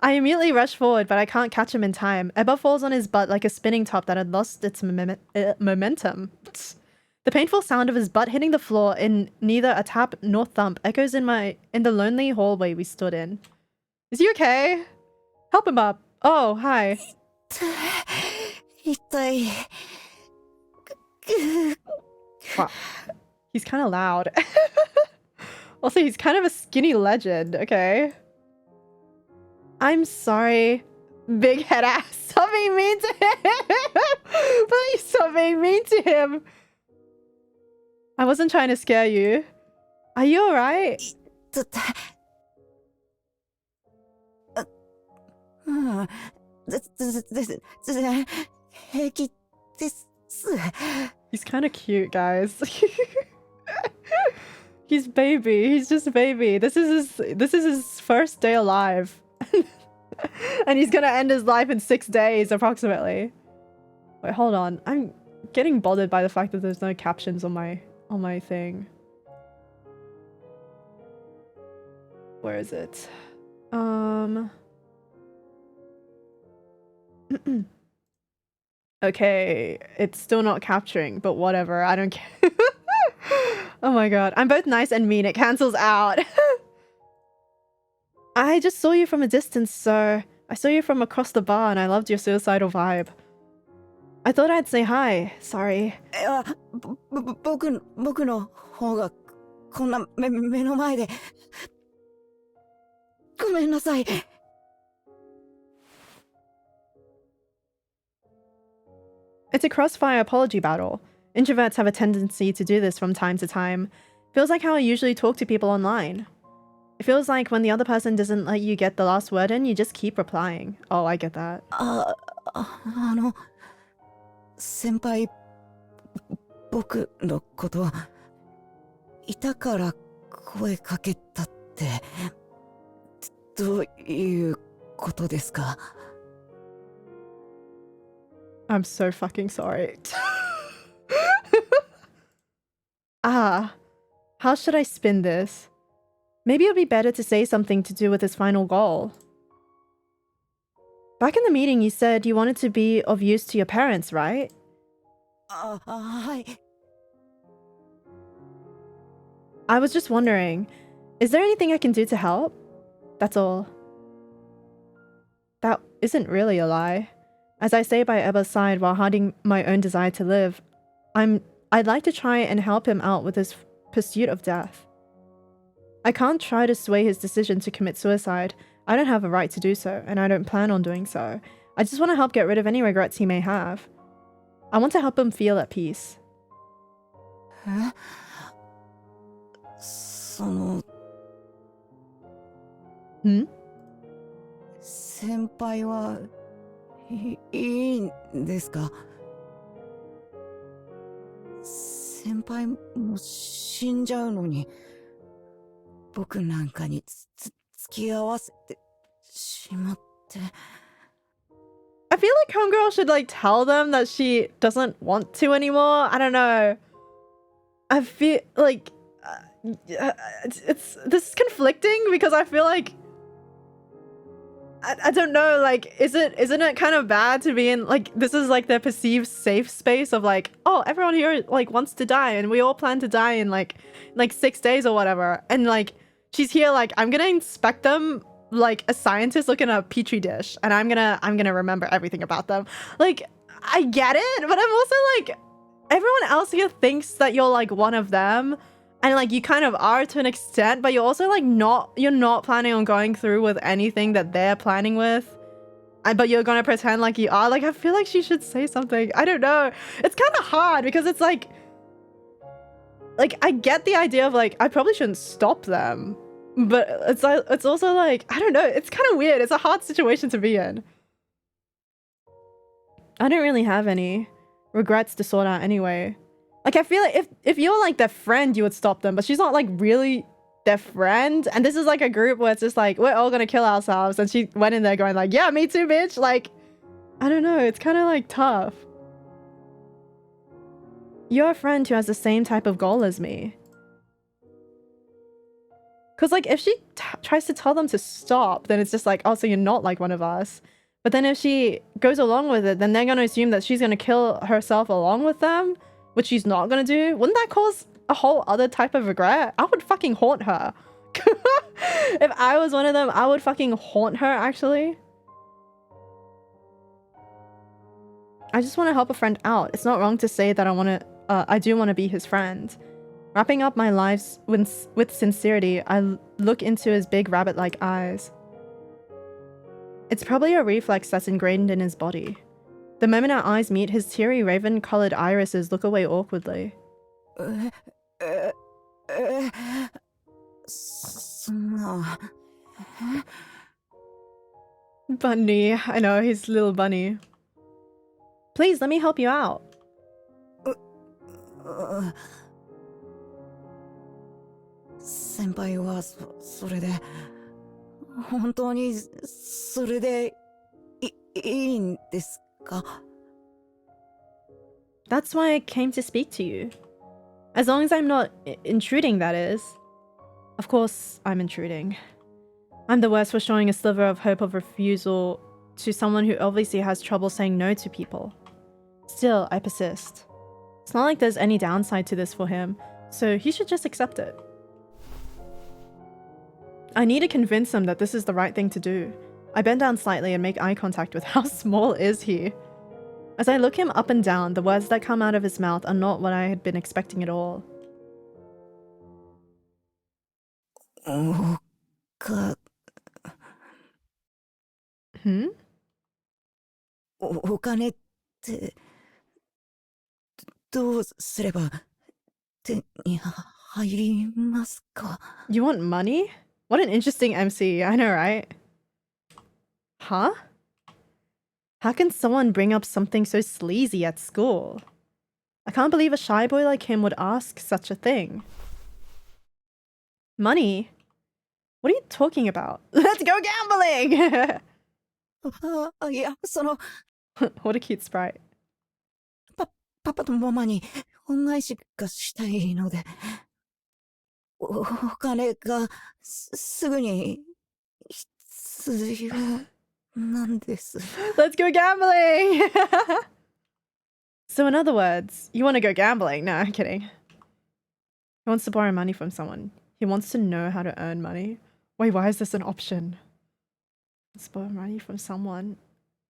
A: I immediately rush forward, but I can't catch him in time. Eba falls on his butt like a spinning top that had lost its momentum. The painful sound of his butt hitting the floor in neither a tap nor thump echoes in the lonely hallway we stood in. Is he okay? Help him up. Oh, hi. Wow. He's kind of loud. Also, he's kind of a skinny legend, okay? I'm sorry, big head ass. Stop being mean to him. Please stop being mean to him. I wasn't trying to scare you. Are you alright? He's kind of cute, guys. He's baby. He's just baby. This is his first day alive. And he's gonna end his life in 6 days, approximately. Wait, hold on. I'm getting bothered by the fact that there's no captions on my thing. Where is it? Okay, it's still not capturing, but whatever. I don't care. Oh my god. I'm both nice and mean. It cancels out. I just saw you from a distance, so I saw you from across the bar and I loved your suicidal vibe. I thought I'd say hi. Sorry.
D: 僕の方がこんな目の前でごめんなさい。
A: It's a crossfire apology battle. Introverts have a tendency to do this from time to time. Feels like how I usually talk to people online. It feels like when the other person doesn't let you get the last word in, you just keep replying. Oh, I get that.
D: 先輩、僕のこといたから声かけたってどういうことですか?
A: I'm so fucking sorry. How should I spin this? Maybe it would be better to say something to do with his final goal. Back in the meeting, you said you wanted to be of use to your parents, right?
D: はい。
A: I was just wondering, is there anything I can do to help? That's all. That isn't really a lie. As I stay by Eba's side while hiding my own desire to live, I'd like to try and help him out with his pursuit of death. I can't try to sway his decision to commit suicide. I don't have a right to do so, and I don't plan on doing so. I just want to help get rid of any regrets he may have. I want to help him feel at peace.
D: えその
A: Hmm?
D: 先輩はいいんですか？先輩も死んじゃうのに僕なんかに付き合わせてしまって。
A: I feel like Homegirl should like tell them that she doesn't want to anymore. I don't know. I feel like it's this is conflicting because I feel like I don't know, like isn't it kind of bad to be in like this is like their perceived safe space of like, oh, everyone here like wants to die and we all plan to die in like 6 days or whatever, and like she's here like, I'm gonna inspect them like a scientist looking at a petri dish, and I'm gonna remember everything about them. Like, I get it, but I'm also like, everyone else here thinks that you're like one of them, and like you kind of are to an extent, but you're also like you're not planning on going through with anything that they're planning with, but you're gonna pretend like you are. Like, I feel like she should say something. I don't know, it's kind of hard because it's like I get the idea of like I probably shouldn't stop them, but it's also like, I don't know, it's kind of weird. It's a hard situation to be in. I don't really have any regrets to sort out anyway. Like, I feel like if you're like their friend, you would stop them, but she's not like really their friend, and this is like a group where it's just like, we're all gonna kill ourselves, and she went in there going like, yeah, me too, bitch. Like, I don't know, it's kind of like tough. You're a friend who has the same type of goal as me. Because like if she tries to tell them to stop, then it's just like, oh, so you're not like one of us. But then if she goes along with it, then they're going to assume that she's going to kill herself along with them, which she's not going to do. Wouldn't that cause a whole other type of regret? I would fucking haunt her. If I was one of them, I would fucking haunt her, actually. I just want to help a friend out. It's not wrong to say that I do want to be his friend. Wrapping up my lives with sincerity, I look into his big rabbit-like eyes. It's probably a reflex that's ingrained in his body. The moment our eyes meet, his teary raven-colored irises look away awkwardly.
D: そんな。
A: Bunny, I know, he's little bunny. Please, let me help you out.
D: 先輩はそれで本当にそれでいいんですか?
A: That's why I came to speak to you. As long as I'm not intruding, that is. Of course, I'm intruding. I'm the worst for showing a sliver of hope of refusal to someone who obviously has trouble saying no to people. Still, I persist. It's not like there's any downside to this for him, so he should just accept it. I need to convince him that this is the right thing to do. I bend down slightly and make eye contact with how small is he. As I look him up and down, the words that come out of his mouth are not what I had been expecting at all.
D: お金ってどうすれば手に入りますか?
A: You want money? What an interesting MC, I know, right? Huh? How can someone bring up something so sleazy at school? I can't believe a shy boy like him would ask such a thing. Money? What are you talking about? Let's go gambling!
D: いや、
A: What a cute sprite.
D: パパとママに恩返しがしたいので、お金がすぐに必要なんです。
A: Let's go gambling! So in other words, you want to go gambling? No, I'm kidding. He wants to borrow money from someone. He wants to know how to earn money. Wait, why is this an option? Let's borrow money from someone.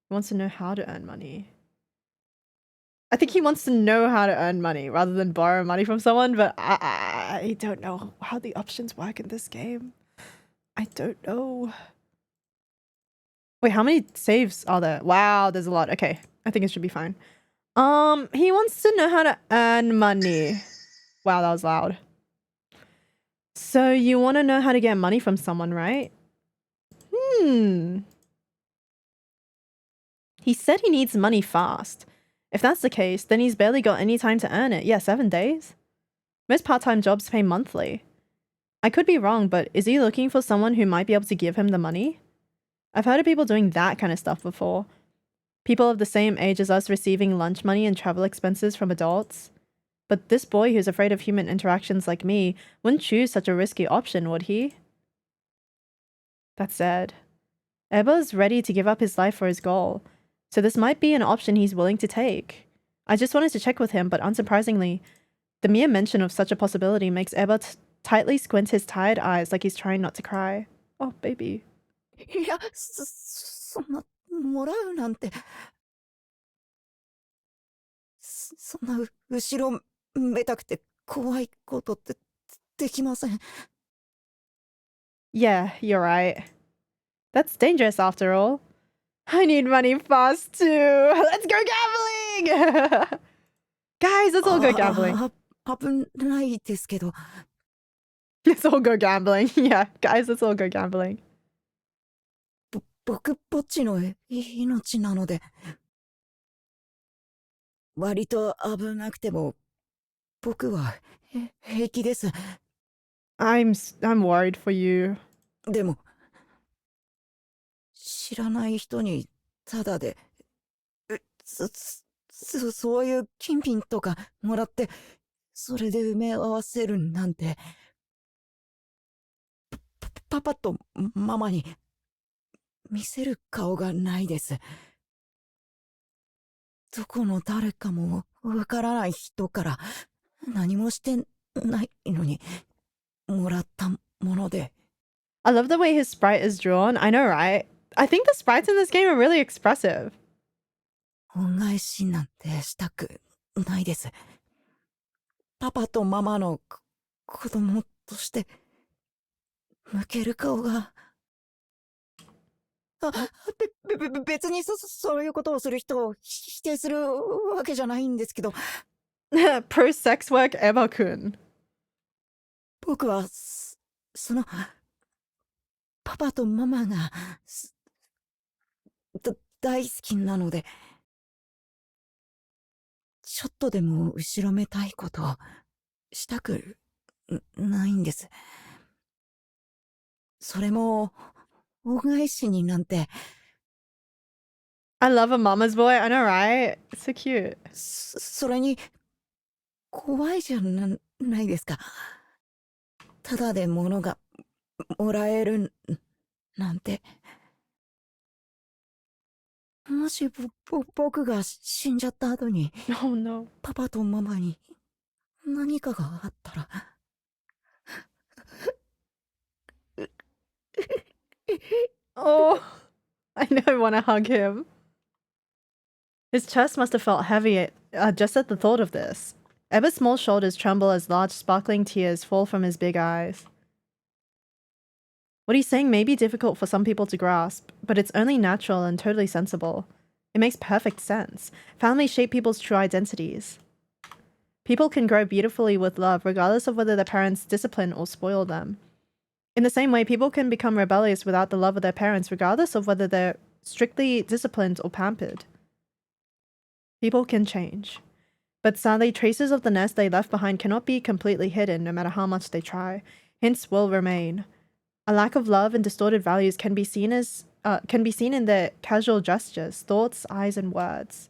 A: He wants to know how to earn money. I think he wants to know how to earn money rather than borrow money from someone, but I don't know how the options work in this game. I don't know. Wait, how many saves are there? Wow, there's a lot. Okay, I think it should be fine. He wants to know how to earn money. Wow, that was loud. So you want to know how to get money from someone, right? He said he needs money fast. If that's the case, then he's barely got any time to earn it. Yeah, 7 days. Most part-time jobs pay monthly. I could be wrong, but is he looking for someone who might be able to give him the money? I've heard of people doing that kind of stuff before. People of the same age as us receiving lunch money and travel expenses from adults. But this boy who's afraid of human interactions like me wouldn't choose such a risky option, would he? That's sad. Eba's ready to give up his life for his goal, so this might be an option he's willing to take. I just wanted to check with him, but unsurprisingly, the mere mention of such a possibility makes Eba tightly squint his tired eyes like he's trying not to cry. Oh, baby.
D: いや、そんな、もらうなんて。そんな後ろめたくて怖いことってできません。
A: Yeah, you're right. That's dangerous after all. I need money fast too. Let's go gambling! Guys, let's all go gambling.
D: 危ないですけど。
A: Let's all go gambling. Yeah, guys, let's all go gambling.
D: 僕ぼっちの命なので。割と危なくても、僕は平気です。
A: I'm worried for you.
D: でも、知らない人にタダで、そういう金品とかもらって、それで埋め合わせるなんて、パパとママに見せる顔がないです。どこの誰かもわからない人から何もしてないのにもらったもので。
A: I love the way his sprite is drawn. I know, right? I think the sprites in this game are really expressive.
D: 恩返しなんてしたくないです。パパとママの子供として向ける顔が。別にそういうことをする人を否定するわけじゃないんですけど。
A: Pro sex work Eba-kun.
D: 僕はそのパパとママが大好きなので、ちょっとでも後ろめたいことをしたくないんです。それも恩返しになんて。
A: I love a mama's boy. I know, right? It's so cute.
D: それに怖いじゃないですか。ただで物がもらえるなんて。もし僕が死んじゃった後に、
A: Oh no.
D: パパとママに何かがあったら。
A: Oh, I know I want to hug him. His chest must have felt heavy just at the thought of this. Eba's small shoulders tremble as large sparkling tears fall from his big eyes. What he's saying may be difficult for some people to grasp, but it's only natural and totally sensible. It makes perfect sense. Families shape people's true identities. People can grow beautifully with love regardless of whether their parents discipline or spoil them. In the same way, people can become rebellious without the love of their parents regardless of whether they're strictly disciplined or pampered. People can change. But sadly, traces of the nest they left behind cannot be completely hidden no matter how much they try. Hints will remain. A lack of love and distorted values can be seen in their casual gestures, thoughts, eyes, and words.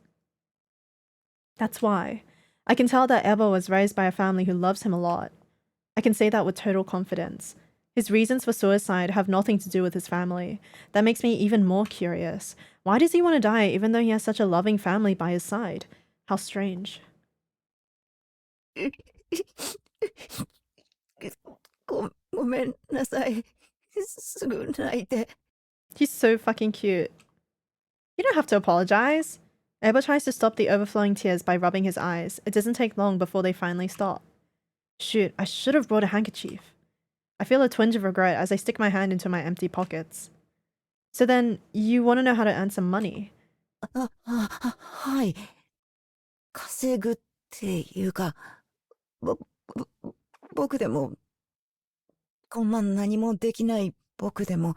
A: That's why I can tell that Eba was raised by a family who loves him a lot. I can say that with total confidence. His reasons for suicide have nothing to do with his family. That makes me even more curious. Why does he want to die even though he has such a loving family by his side? How strange.
D: ごめんなさい。すぐ泣いて。
A: He's so fucking cute. You don't have to apologize. Eba tries to stop the overflowing tears by rubbing his eyes. It doesn't take long before they finally stop. Shoot, I should have brought a handkerchief. I feel a twinge of regret as I stick my hand into my empty pockets. So then you want to know how to earn some money.
D: はい。稼ぐっていうか、ぼ、僕でも、こんな何もできない僕でも、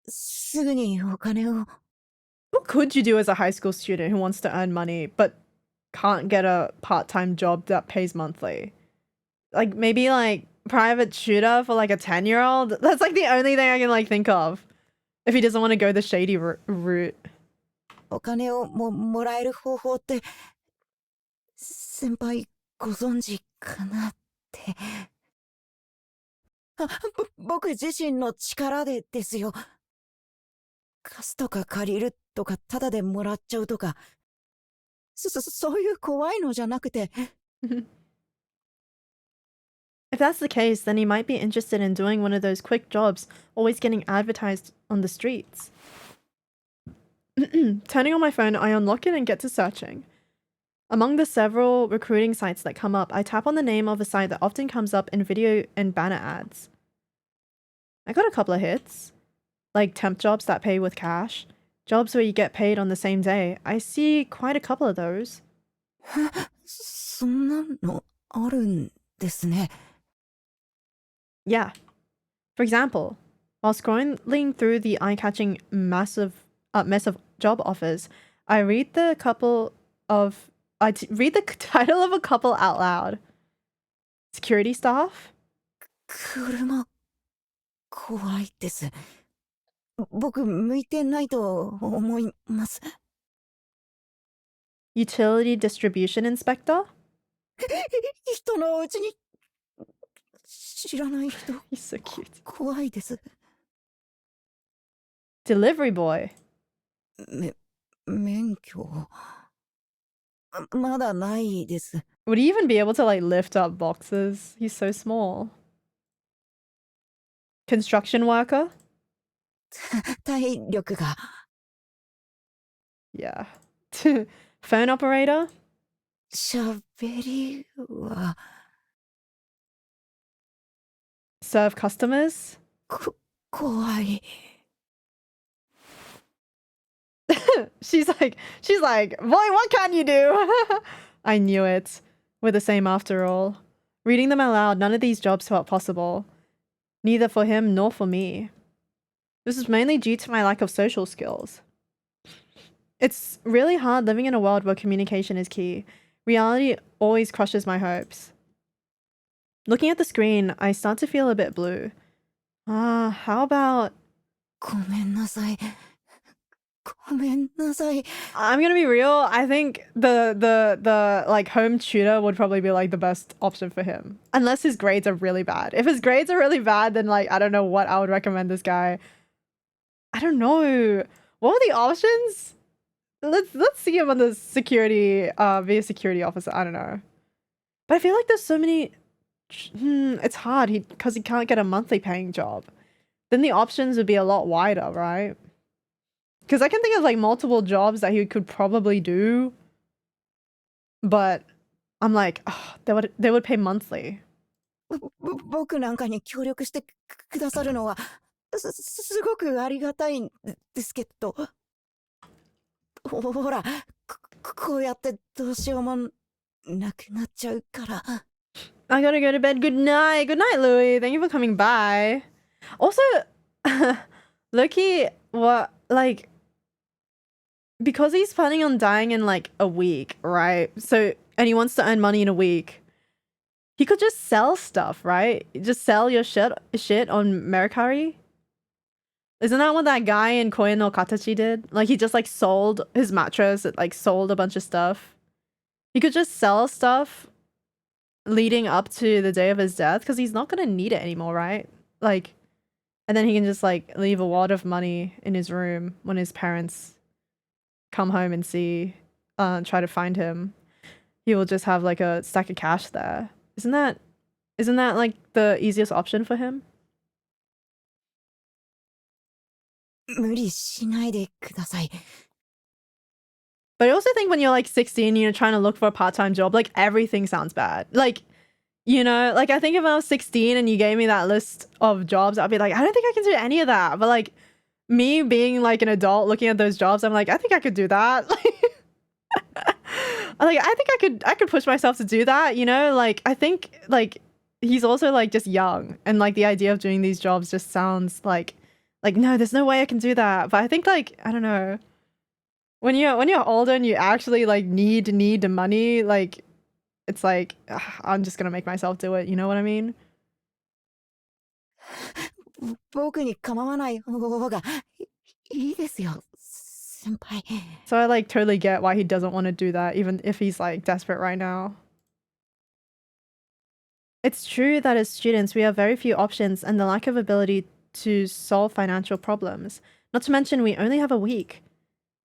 D: すぐにお金を。
A: What could you do as a high school student who wants to earn money but can't get a part-time job that pays monthly? Like maybe like private tutor for like a 10-year-old? That's like the only thing I can like think of. If he doesn't want to go the shady route.
D: お金をもらえる方法って、先輩ご存知かなって。僕自身の力でですよ。貸すとか借りるとかタダでもらっちゃうとか、そういう怖いのじゃなくて。
A: If that's the case, then he might be interested in doing one of those quick jobs always getting advertised on the streets. Turning on my phone, I unlock it and get to searching. Among the several recruiting sites that come up, I tap on the name of a site that often comes up in video and banner ads. I got a couple of hits, like temp jobs that pay with cash, jobs where you get paid on the same day. I see quite a couple of those.
D: そんなのあるんですね。
A: Yeah. For example, while scrolling through the eye-catching mess of job offers, I read the title of a couple out loud. Security staff?
D: 車、怖いです。僕、向いてないと思います。
A: Utility distribution inspector?
D: 人のうちに知らない人
A: He's so cute.
D: 怖いです。
A: Delivery boy?
D: 免許まだないです。
A: Would he even be able to like lift up boxes? He's so small. Construction worker?
D: 体力が。
A: Yeah. Phone operator?
D: 喋りは。
A: Serve customers?
D: 怖い。
A: She's like, boy, what can you do? I knew it. We're the same after all. Reading them out loud, none of these jobs felt possible. Neither for him nor for me. This is mainly due to my lack of social skills. It's really hard living in a world where communication is key. Reality always crushes my hopes. Looking at the screen, I start to feel a bit blue. How about...
D: ごめんなさい。ごめんなさい。
A: I'm gonna be real. I think the like home tutor would probably be like the best option for him, unless his grades are really bad. If his grades are really bad, then like I don't know what I would recommend this guy. I don't know. What were the options? Let's see him on the security be a security officer. I don't know, but I feel like there's so many. It's hard because he can't get a monthly paying job. Then the options would be a lot wider, right? Because I can think of like multiple jobs that he could probably do, but I'm like, oh, they would pay monthly.
D: 僕なんかに協力してくださるのはすごくありがたいんですけど、ほら、こうやってどうしようもなくなっちゃうから。
A: I gotta go to bed. Good night, Louis. Thank you for coming by. Also, Loki, what like? Because he's planning on dying in like a week, right? So, and he wants to earn money in a week. He could just sell stuff, right? Just sell your shit on Mercari. Isn't that what that guy in Koen no Katachi did? Like he just like sold his mattress, like sold a bunch of stuff. He could just sell stuff leading up to the day of his death because he's not gonna need it anymore, right? Like, and then he can just like leave a wad of money in his room when his parents come home and see, try to find him. He will just have like a stack of cash there. Isn't that like the easiest option for him?
D: 無理しないでください。
A: But I also think when you're like 16 and you're trying to look for a part-time job, like everything sounds bad. Like, you know, like I think if I was 16 and you gave me that list of jobs, I'd be like, I don't think I can do any of that. But like me being like an adult looking at those jobs, I'm like, I think I could do that. Like I think I could push myself to do that, you know? Like I think like he's also like just young, and like the idea of doing these jobs just sounds like no, there's no way I can do that. But I think like I don't know. When you're older and you actually like need the money, like it's like I'm just gonna make myself do it, you know what I mean?
D: 僕に構わない方がいいですよ、先輩。
A: So I like totally get why he doesn't want to do that, even if he's like desperate right now. It's true that as students we have very few options and the lack of ability to solve financial problems. Not to mention we only have a week.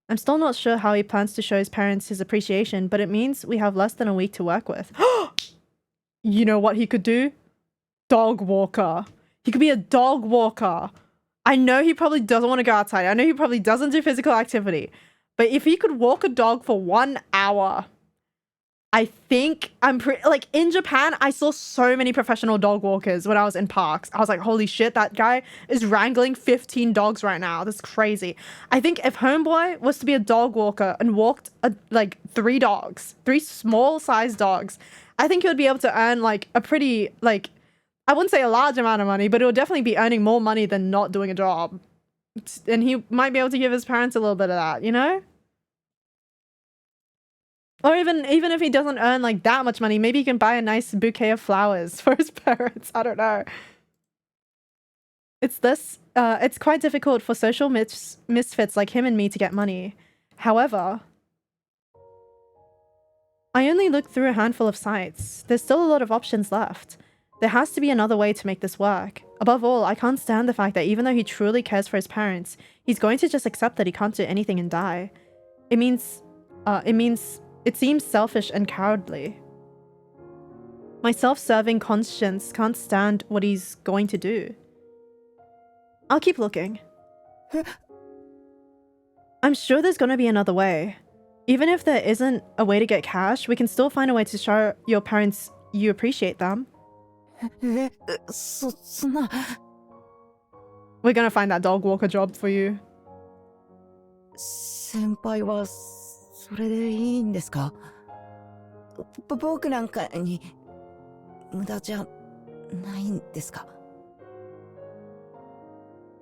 A: I'm still not sure how he plans to show his parents his appreciation, but it means we have less than a week to work with. You know what he could do? Dog walker. He could be a dog walker. I know he probably doesn't want to go outside. I know he probably doesn't do physical activity. But if he could walk a dog for 1 hour, I think I'm pretty like in Japan, I saw so many professional dog walkers when I was in parks. I was like, holy shit, that guy is wrangling 15 dogs right now. That's crazy. I think if Homeboy was to be a dog walker and walked like 3 dogs, 3 small sized dogs, I think he would be able to earn like a pretty like I wouldn't say a large amount of money, but it would definitely be earning more money than not doing a job. And he might be able to give his parents a little bit of that, you know? Or even if he doesn't earn like that much money, maybe he can buy a nice bouquet of flowers for his parents. I don't know. It's quite difficult for social misfits like him and me to get money. However, I only looked through a handful of sites. There's still a lot of options left. There has to be another way to make this work. Above all, I can't stand the fact that even though he truly cares for his parents, he's going to just accept that he can't do anything and die. It seems selfish and cowardly. My self-serving conscience can't stand what he's going to do. I'll keep looking. I'm sure there's gonna be another way. Even if there isn't a way to get cash, we can still find a way to show your parents you appreciate them.
D: そんな
A: We're gonna find that dog walker job for you.
D: 先輩はそれでいいんですか？僕なんかに無駄じゃないんですか？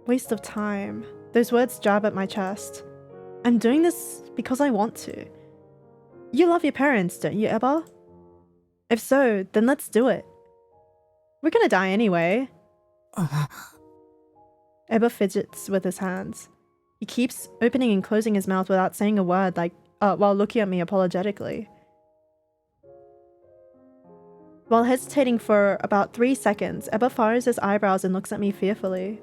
A: Waste of time. Those words jab at my chest. I'm doing this because I want to. You love your parents, don't you, Eba? If so, then let's do it. We're gonna die anyway. Eba fidgets with his hands. He keeps opening and closing his mouth without saying a word, like while looking at me apologetically. While hesitating for about 3 seconds, Eba furrows his eyebrows and looks at me fearfully.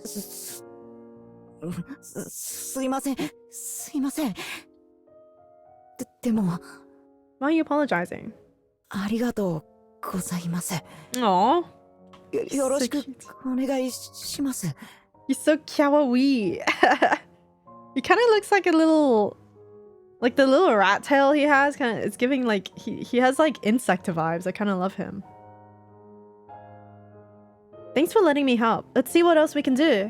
D: すいません、すいません。でも
A: Why are you apologizing?
D: ありがとうございます。
A: Aww.
D: よろしくお願いします。
A: He's so kawaii. He kind of looks like a little... Like the little rat tail he has, it's giving like... He has like insecta vibes. I kind of love him. Thanks for letting me help. Let's see what else we can do.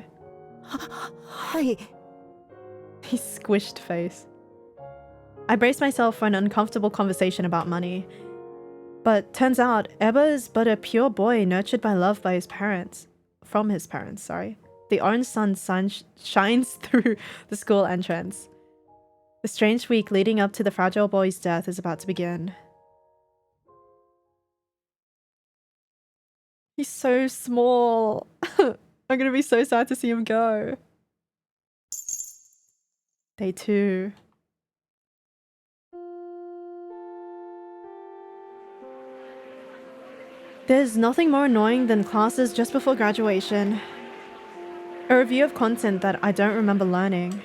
D: はい。
A: His squished face. I braced myself for an uncomfortable conversation about money. But turns out, Eba is but a pure boy nurtured by love by his parents. From his parents, sorry. The orange sun shines through the school entrance. The strange week leading up to the fragile boy's death is about to begin. He's so small. I'm gonna be so sad to see him go. Day 2. There's nothing more annoying than classes just before graduation. A review of content that I don't remember learning.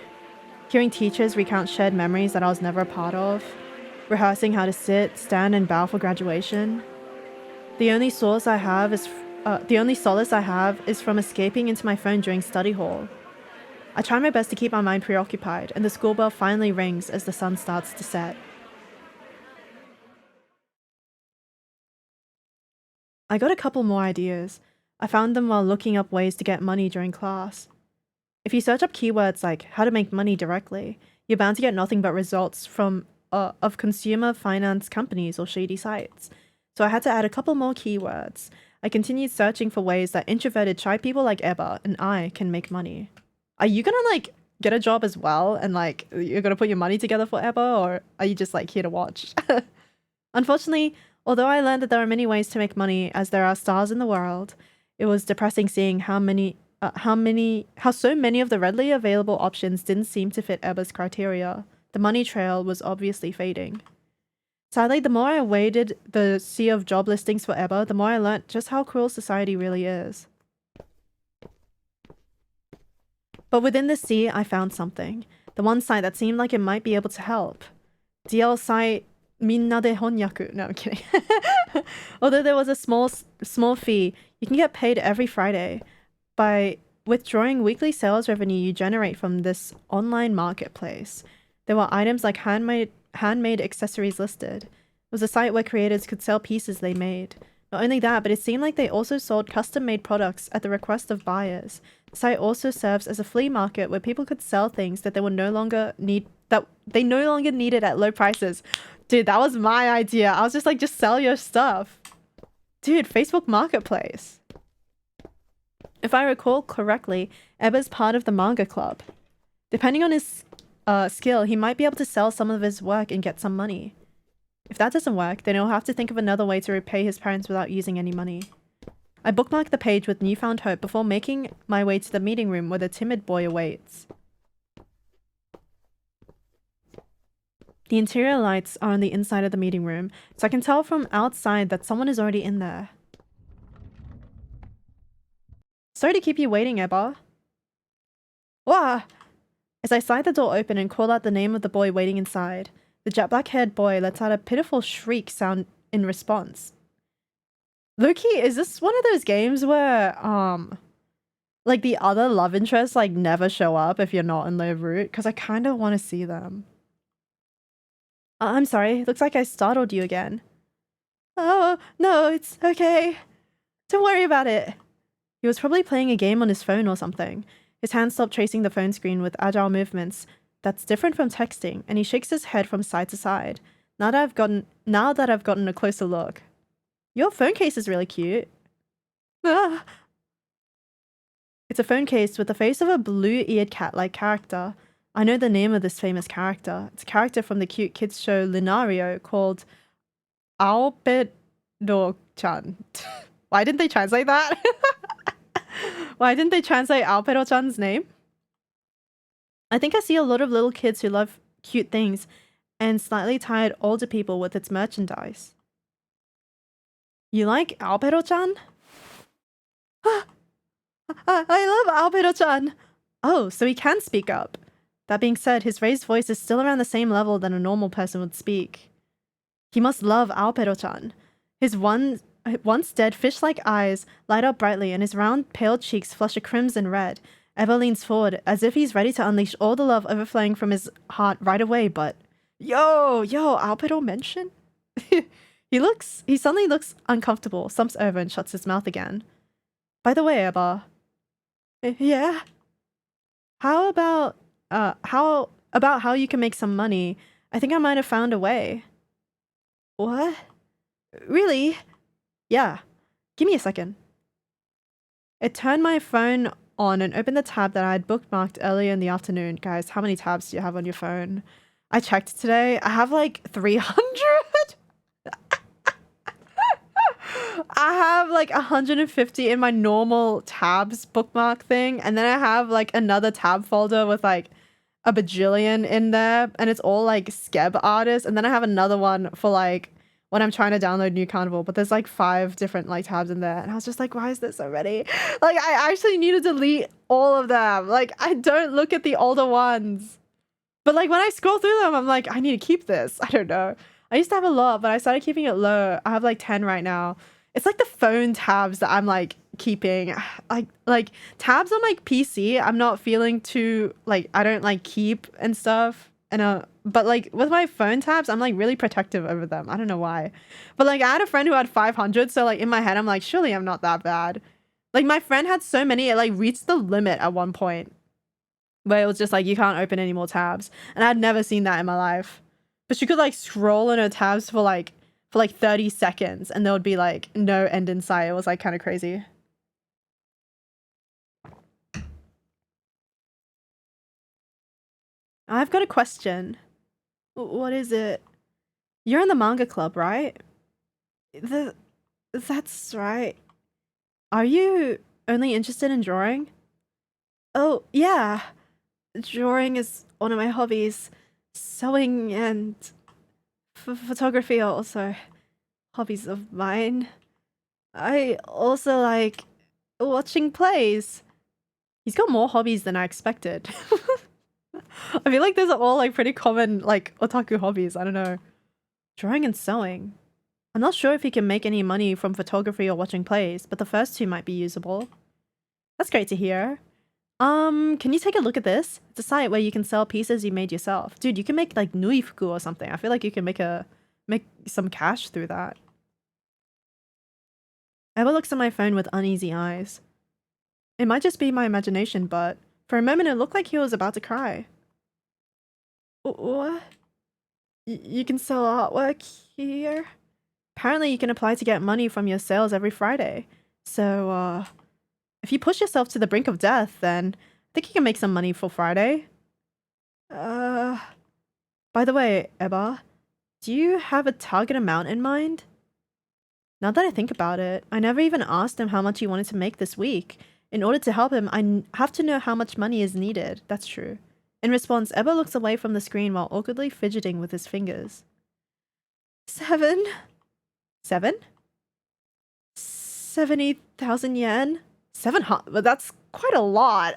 A: Hearing teachers recount shared memories that I was never a part of. Rehearsing how to sit, stand, and bow for graduation. The only solace I have is from escaping into my phone during study hall. I try my best to keep my mind preoccupied, and the school bell finally rings as the sun starts to set. I got a couple more ideas. I found them while looking up ways to get money during class. If you search up keywords like how to make money directly, you're bound to get nothing but results from of consumer finance companies or shady sites. So I had to add a couple more keywords. I continued searching for ways that introverted shy people like Eba and I can make money. Are you gonna like get a job as well and like you're gonna put your money together for Eba, or are you just like here to watch? Unfortunately, although I learned that there are many ways to make money as there are stars in the world, it was depressing seeing how so many of the readily available options didn't seem to fit Eba's criteria. The money trail was obviously fading. Sadly, the more I waded the sea of job listings for Eba, the more I learnt just how cruel society really is. But within the sea, I found something. The one site that seemed like it might be able to help. DL site Minna de Honyaku. No, I'm kidding. Although there was a small fee, you can get paid every Friday by withdrawing weekly sales revenue you generate from this online marketplace. There were items like handmade accessories listed. It was a site where creators could sell pieces they made. Not only that, but it seemed like they also sold custom-made products at the request of buyers. The site also serves as a flea market where people could sell things that they no longer needed at low prices. Dude, that was my idea. I was just like, just sell your stuff. Dude, Facebook Marketplace. If I recall correctly, Eba's part of the manga club. Depending on his skill, he might be able to sell some of his work and get some money. If that doesn't work, then he'll have to think of another way to repay his parents without using any money. I bookmarked the page with newfound hope before making my way to the meeting room where the timid boy awaits. The interior lights are on the inside of the meeting room, so I can tell from outside that someone is already in there. Sorry to keep you waiting, Eba. Wah! As I slide the door open and call out the name of the boy waiting inside, the jet black-haired boy lets out a pitiful shriek sound in response. Loki, is this one of those games where, like the other love interests like never show up if you're not in their route? Because I kind of want to see them. I'm sorry, looks like I startled you again. Oh, no, it's okay. Don't worry about it. He was probably playing a game on his phone or something. His hand stopped tracing the phone screen with agile movements that's different from texting, and he shakes his head from side to side. Now that I've gotten a closer look. Your phone case is really cute. Ah. It's a phone case with the face of a blue-eared cat-like character. I know the name of this famous character. It's a character from the cute kids show Lunario called Aopedo-chan. Why didn't they translate that? Why didn't they translate Aopedo-chan's name? I think I see a lot of little kids who love cute things and slightly tired older people with its merchandise. You like Aopedo-chan? I love Aopedo-chan! Oh, so he can speak up. That being said, his raised voice is still around the same level than a normal person would speak. He must love Aopedo-chan. His once dead fish-like eyes light up brightly and his round, pale cheeks flush a crimson red. Eba leans forward as if he's ready to unleash all the love overflowing from his heart right away, but... Yo, Aopedo mention? He suddenly looks uncomfortable, stumps over and shuts his mouth again. By the way, Eba. Yeah? How about how you can make some money? I think I might have found a way. What? Really? Yeah. Give me a second. It turned my phone on and opened the tab that I had bookmarked earlier in the afternoon. Guys, how many tabs do you have on your phone? I checked today. I have like 300. I have like 150 in my normal tabs bookmark thing. And then I have like another tab folder with like a bajillion in there. And it's all like Skeb artists. And then I have another one for like when I'm trying to download New Carnival. But there's like 5 different like tabs in there. And I was just like, why is there so many? Like I actually need to delete all of them. Like I don't look at the older ones. But like when I scroll through them, I'm like, I need to keep this. I don't know. I used to have a lot, but I started keeping it low. I have like 10 right now. It's like the phone tabs that I'm like keeping. Like tabs on like PC, I'm not feeling too like I don't like keep and stuff. And but like with my phone tabs, I'm like really protective over them. I don't know why. But like I had a friend who had 500, so like in my head I'm like, surely I'm not that bad. Like my friend had so many, it like reached the limit at one point. where it was just like, you can't open any more tabs. And I'd never seen that in my life. But she could like scroll in her tabs for like 30 seconds and there would be like no end in sight. It was like kind of crazy. I've got a question. What is it? You're in the manga club, right? That's right. Are you only interested in drawing? Oh, yeah. Drawing is one of my hobbies. Sewing and photography are also hobbies of mine. I also like watching plays. He's got more hobbies than I expected. I feel like those are all like pretty common like otaku hobbies. I don't know. Drawing and sewing. I'm not sure if he can make any money from photography or watching plays, but the first two might be usable. That's great to hear. Can you take a look at this? It's a site where you can sell pieces you made yourself. Dude, you can make like nuifuku or something. I feel like you can make some cash through that. Eva looks at my phone with uneasy eyes. It might just be my imagination, but for a moment it looked like he was about to cry. What? You can sell artwork here? Apparently you can apply to get money from your sales every Friday. So, if you push yourself to the brink of death, then I think you can make some money for Friday. By the way, Eba, do you have a target amount in mind? Now that I think about it, I never even asked him how much he wanted to make this week. In order to help him, I have to know how much money is needed. That's true. In response, Eba looks away from the screen while awkwardly fidgeting with his fingers. 7? 70,000 yen? 700? But that's quite a lot.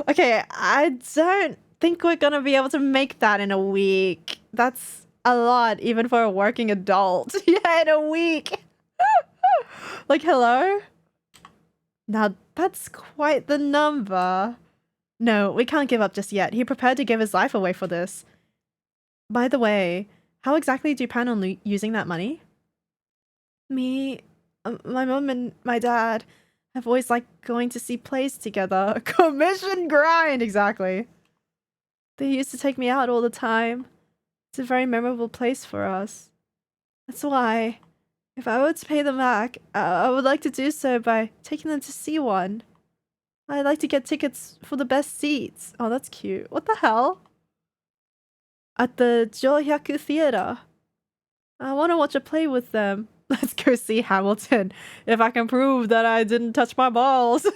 A: Okay, I don't think we're gonna be able to make that in a week. That's a lot, even for a working adult. Yeah, in a week. Like, hello? Now, that's quite the number. No, we can't give up just yet. He prepared to give his life away for this. By the way, how exactly do you plan on using that money? Me, my mom and my dad have always liked going to see plays together. Commission grind, exactly. They used to take me out all the time. It's a very memorable place for us. That's why, if I were to pay them back, I would like to do so by taking them to see one. I'd like to get tickets for the best seats. Oh, that's cute. What the hell? At the Johyaku Theater. I want to watch a play with them. Let's go see Hamilton. If I can prove that I didn't touch my balls.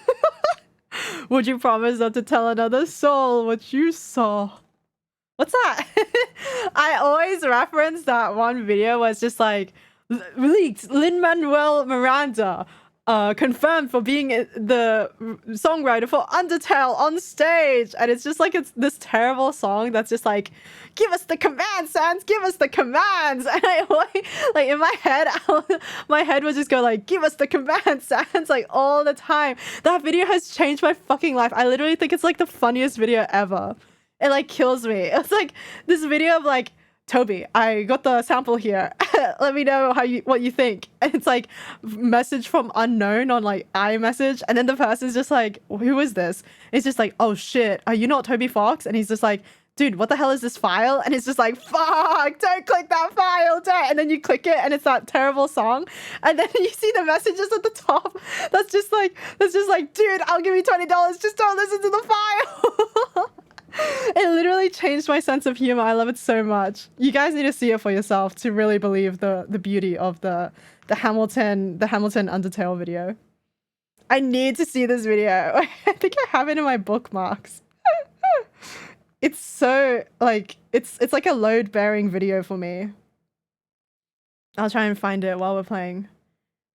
A: Would you promise not to tell another soul what you saw? What's that? I always reference that one video where it's just like, leaked, Lin-Manuel Miranda confirmed for being the songwriter for Undertale on stage. And it's just like, it's this terrible song that's just like, give us the commands, Sans, give us the commands. And I like in my head, my head would just go like, give us the commands, Sans, like all the time. That video has changed my fucking life. I literally think it's like the funniest video ever. It like kills me. It's like this video of like, Toby, I got the sample here. Let me know what you think. And it's like message from unknown on like iMessage, and then the person's just like, who is this? It's just like, oh shit, are you not Toby Fox? And he's just like, dude, what the hell is this file? And it's just like, fuck, don't click that file, don't. And then you click it and it's that terrible song. And then you see the messages at the top. That's just like, dude, I'll give you $20. Just don't listen to the file. It literally changed my sense of humor. I love it so much. You guys need to see it for yourself to really believe the beauty of the Hamilton Undertale video. I need to see this video. I think I have it in my bookmarks. It's so like it's like a load-bearing video for me. I'll try and find it while we're playing.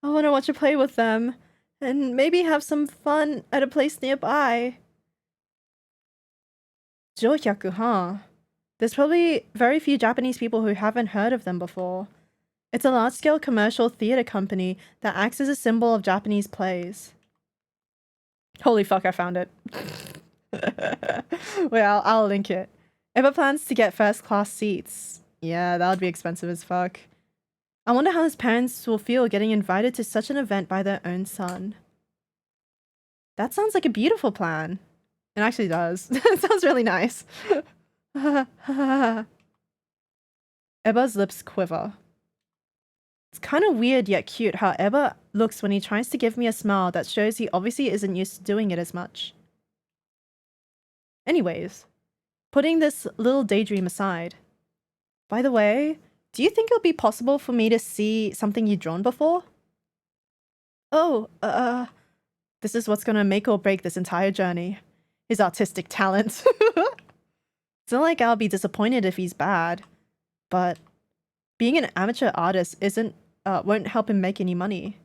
A: I want to watch a play with them and maybe have some fun at a place nearby. Johyaku, huh? There's probably very few Japanese people who haven't heard of them before. It's a large-scale commercial theater company that acts as a symbol of Japanese plays. Holy fuck, I found it. Wait, I'll link it. Eva plans to get first-class seats. Yeah, that would be expensive as fuck. I wonder how his parents will feel getting invited to such an event by their own son. That sounds like a beautiful plan. It actually does. It sounds really nice. Eba's lips quiver. It's kind of weird yet cute how Eba looks when he tries to give me a smile that shows he obviously isn't used to doing it as much. Anyways, putting this little daydream aside. By the way, do you think it'll be possible for me to see something you've drawn before? Oh, this is what's gonna make or break this entire journey. His artistic talent. It's not like I'll be disappointed if he's bad, but being an amateur artist won't help him make any money.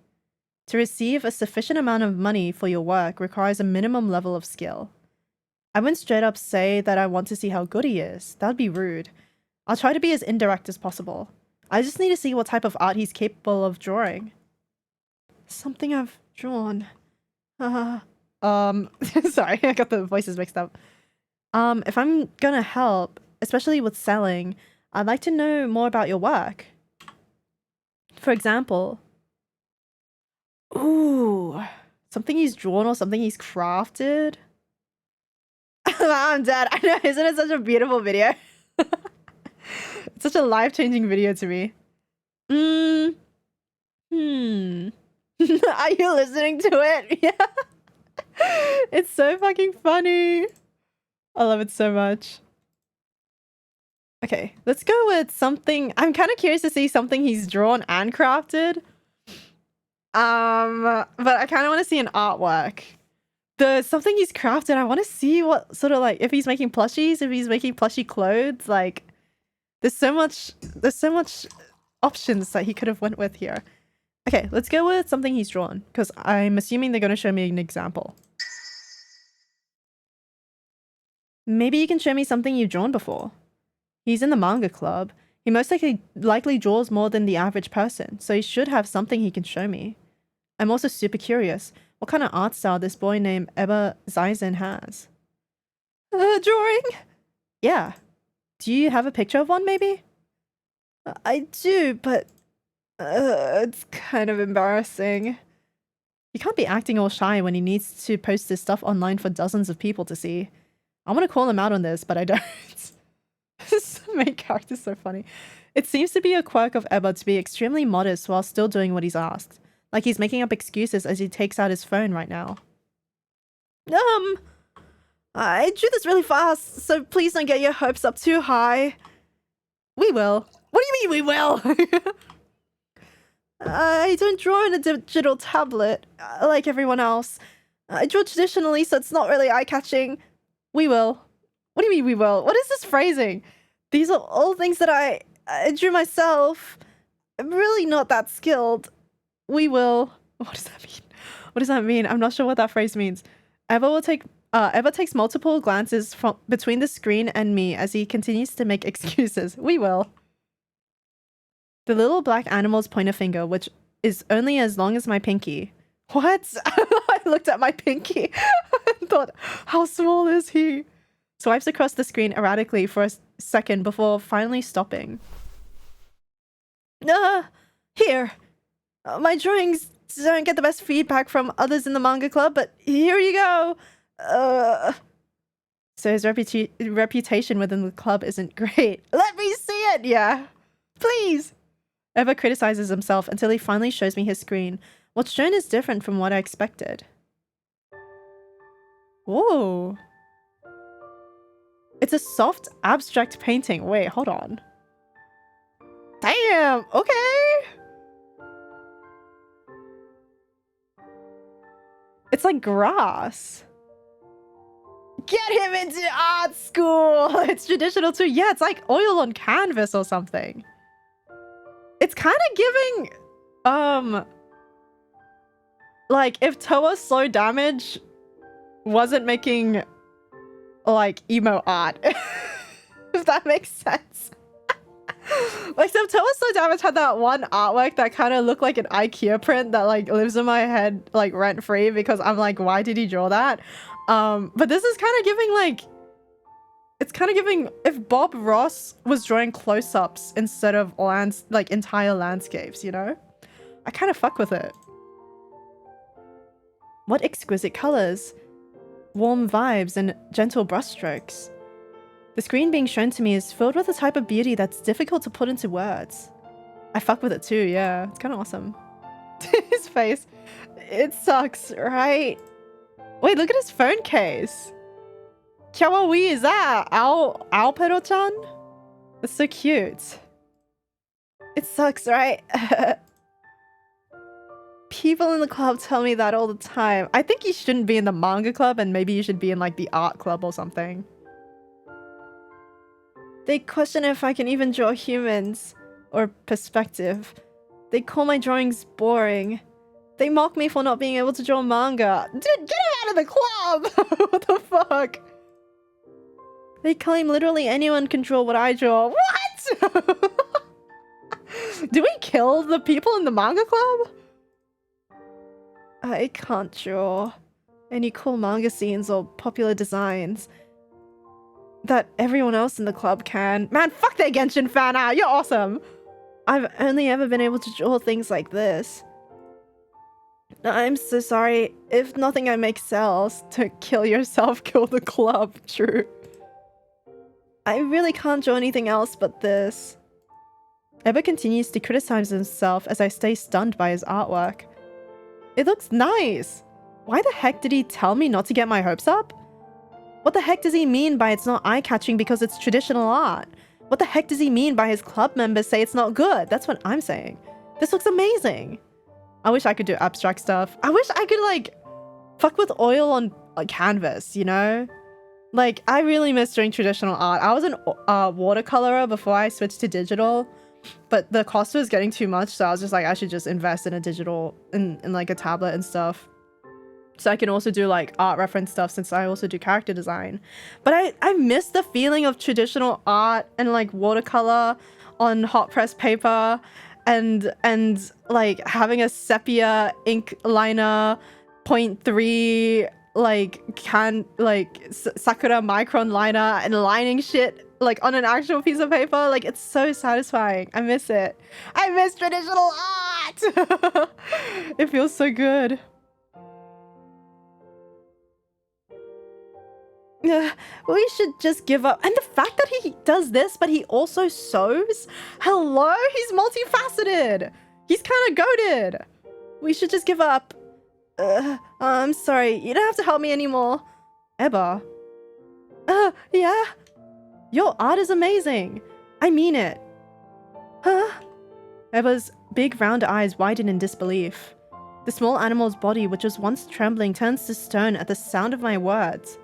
A: To receive a sufficient amount of money for your work requires a minimum level of skill. I wouldn't straight up say that I want to see how good he is. That'd be rude. I'll try to be as indirect as possible. I just need to see what type of art he's capable of drawing. Something I've drawn. Sorry, I got the voices mixed up. If I'm gonna help, especially with selling, I'd like to know more about your work. For example, ooh, something he's drawn or something he's crafted. I'm dead. I know, isn't it such a beautiful video? It's such a life-changing video to me. Are you listening to it? Yeah. It's so fucking funny. I love it so much. Okay, let's go with something. I'm kind of curious to see something he's drawn and crafted. But I kind of want to see an artwork. The something he's crafted, I want to see what sort of like, if he's making plushies, if he's making plushie clothes, like there's so much options that he could have went with here. Okay, let's go with something he's drawn because I'm assuming they're going to show me an example. Maybe you can show me something you've drawn before. He's in the manga club. He most likely draws more than the average person, so he should have something he can show me. I'm also super curious what kind of art style this boy named Eba Zaizen has. Drawing? Yeah. Do you have a picture of one, maybe? I do, but it's kind of embarrassing. He can't be acting all shy when he needs to post his stuff online for dozens of people to see. I want to call him out on this, but I don't. This main character's so funny. It seems to be a quirk of Eba to be extremely modest while still doing what he's asked. Like he's making up excuses as he takes out his phone right now. I drew this really fast, so please don't get your hopes up too high. We will. What do you mean we will? I don't draw in a digital tablet like everyone else. I draw traditionally, so it's not really eye-catching. We will. What do you mean we will? What is this phrasing? These are all things that I drew myself. I'm really not that skilled. We will. What does that mean? What does that mean? I'm not sure what that phrase means. Eba takes multiple glances from between the screen and me as he continues to make excuses. We will. The little black animals point a finger, which is only as long as my pinky. What? I looked at my pinky and thought, how small is he? Swipes across the screen erratically for a second before finally stopping. Here. My drawings don't get the best feedback from others in the manga club, but here you go. So his reputation within the club isn't great. Let me see it, yeah. Please. Eba criticizes himself until he finally shows me his screen. What's shown is different from what I expected. Whoa. It's a soft, abstract painting. Wait, hold on. Damn, okay. It's like grass. Get him into art school. It's traditional too. Yeah, it's like oil on canvas or something. It's kind of giving, like if Toa Slow Damage wasn't making like emo art, if that makes sense. Like so Toa Slow Damage had that one artwork that kind of looked like an IKEA print that like lives in my head like rent free because I'm like, why did he draw that? But this is kind of giving like, it's kind of giving if Bob Ross was drawing close-ups instead of like entire landscapes, you know? I kind of fuck with it. What exquisite colors. warm vibes and gentle brushstrokes. The screen being shown to me is filled with a type of beauty that's difficult to put into words. I fuck with it too, yeah. It's kind of awesome. His face. It sucks, right? Wait, look at his phone case. Kawaii, is that Alpero-chan? That's so cute. It sucks, right? People in the club tell me that all the time. I think you shouldn't be in the manga club and maybe you should be in like the art club or something. They question if I can even draw humans or perspective. They call my drawings boring. They mock me for not being able to draw manga. Dude, get him out of the club! What the fuck? They claim literally anyone can draw what I draw. What? Do we kill the people in the manga club? I can't draw any cool manga scenes or popular designs that everyone else in the club can. Man, fuck that Genshin fan out. You're awesome. I've only ever been able to draw things like this. I'm so sorry. If nothing I make sells, to kill yourself, kill the club. True. I really can't draw anything else but this. Eba continues to criticize himself as I stay stunned by his artwork. It looks nice. Why the heck did he tell me not to get my hopes up? What the heck does he mean by it's not eye-catching because it's traditional art? What the heck does he mean by his club members say it's not good? That's what I'm saying. This looks amazing. I wish I could do abstract stuff. I wish I could, like, fuck with oil on canvas, you know? Like, I really miss doing traditional art. I was an watercolorer before I switched to digital, but the cost was getting too much, so I was just like, I should just invest in a digital, in like a tablet and stuff. So I can also do like art reference stuff since I also do character design. But I miss the feeling of traditional art and like watercolor on hot press paper and like having a sepia ink liner 0.3 like Sakura micron liner and lining shit like on an actual piece of paper. Like, it's so satisfying. I miss it. I miss traditional art. It feels so good. We should just give up. And the fact that he does this, but he also sews? Hello? He's multifaceted. He's kind of goated. We should just give up. I'm sorry. You don't have to help me anymore. Eba. Yeah? Your art is amazing. I mean it. Huh? Eba's big round eyes widen in disbelief. The small animal's body, which was once trembling, turns to stone at the sound of my words.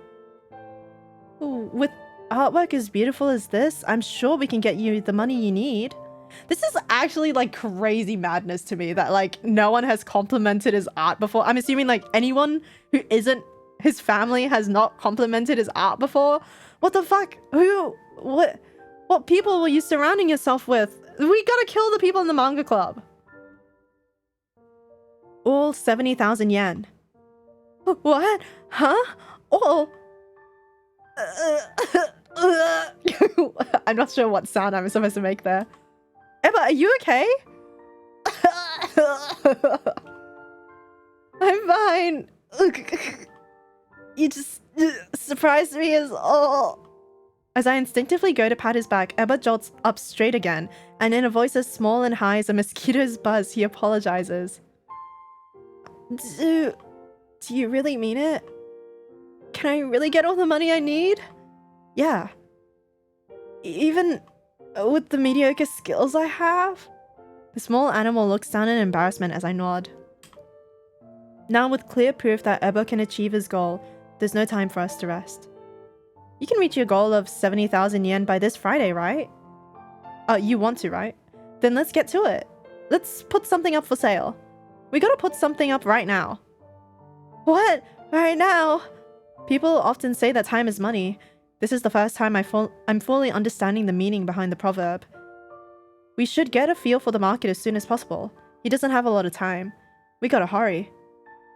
A: With artwork as beautiful as this, I'm sure we can get you the money you need. This is actually like crazy madness to me that like no one has complimented his art before. I'm assuming like anyone who isn't his family has not complimented his art before. What the fuck? What people were you surrounding yourself with? We gotta kill the people in the manga club. All 70,000 yen. What? Huh? All? I'm not sure what sound I'm supposed to make there. Eba, are you okay? I'm fine. You just surprised me as all. As I instinctively go to pat his back, Eba jolts up straight again, and in a voice as small and high as a mosquito's buzz, he apologizes. Do you really mean it? Can I really get all the money I need? Yeah. Even with the mediocre skills I have? The small animal looks down in embarrassment as I nod. Now with clear proof that Eba can achieve his goal, there's no time for us to rest. You can reach your goal of 70,000 yen by this Friday, right? You want to, right? Then let's get to it. Let's put something up for sale. We gotta put something up right now. What? Right now? People often say that time is money. This is the first time I'm fully understanding the meaning behind the proverb. We should get a feel for the market as soon as possible. He doesn't have a lot of time. We gotta hurry.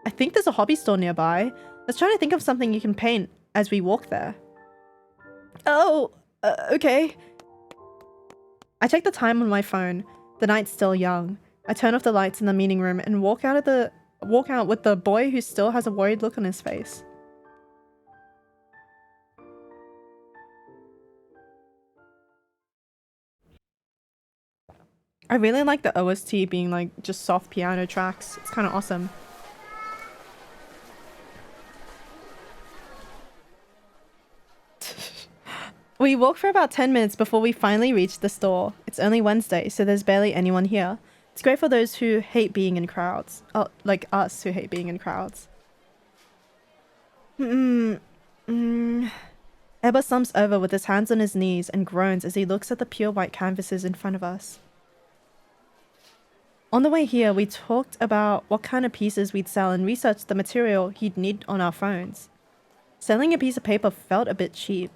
A: I think there's a hobby store nearby. Let's try to think of something you can paint as we walk there. Oh, okay. I check the time on my phone. The night's still young. I turn off the lights in the meeting room and walk out with the boy who still has a worried look on his face. I really like the OST being like just soft piano tracks. It's kind of awesome. We walked for about 10 minutes before we finally reached the store. It's only Wednesday, so there's barely anyone here. It's great for those who hate being in crowds. Oh, like us who hate being in crowds. Ebba slumps over with his hands on his knees and groans as he looks at the pure white canvases in front of us. On the way here, we talked about what kind of pieces we'd sell and researched the material he'd need on our phones. Selling a piece of paper felt a bit cheap.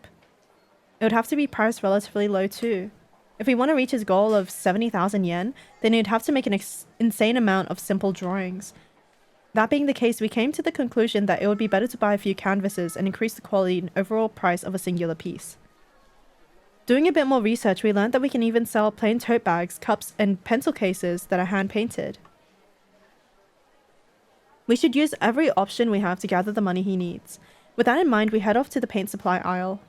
A: It would have to be priced relatively low too. If we want to reach his goal of 70,000 yen, then he'd have to make an insane amount of simple drawings. That being the case, we came to the conclusion that it would be better to buy a few canvases and increase the quality and overall price of a singular piece. Doing a bit more research, we learned that we can even sell plain tote bags, cups, and pencil cases that are hand-painted. We should use every option we have to gather the money he needs. With that in mind, we head off to the paint supply aisle.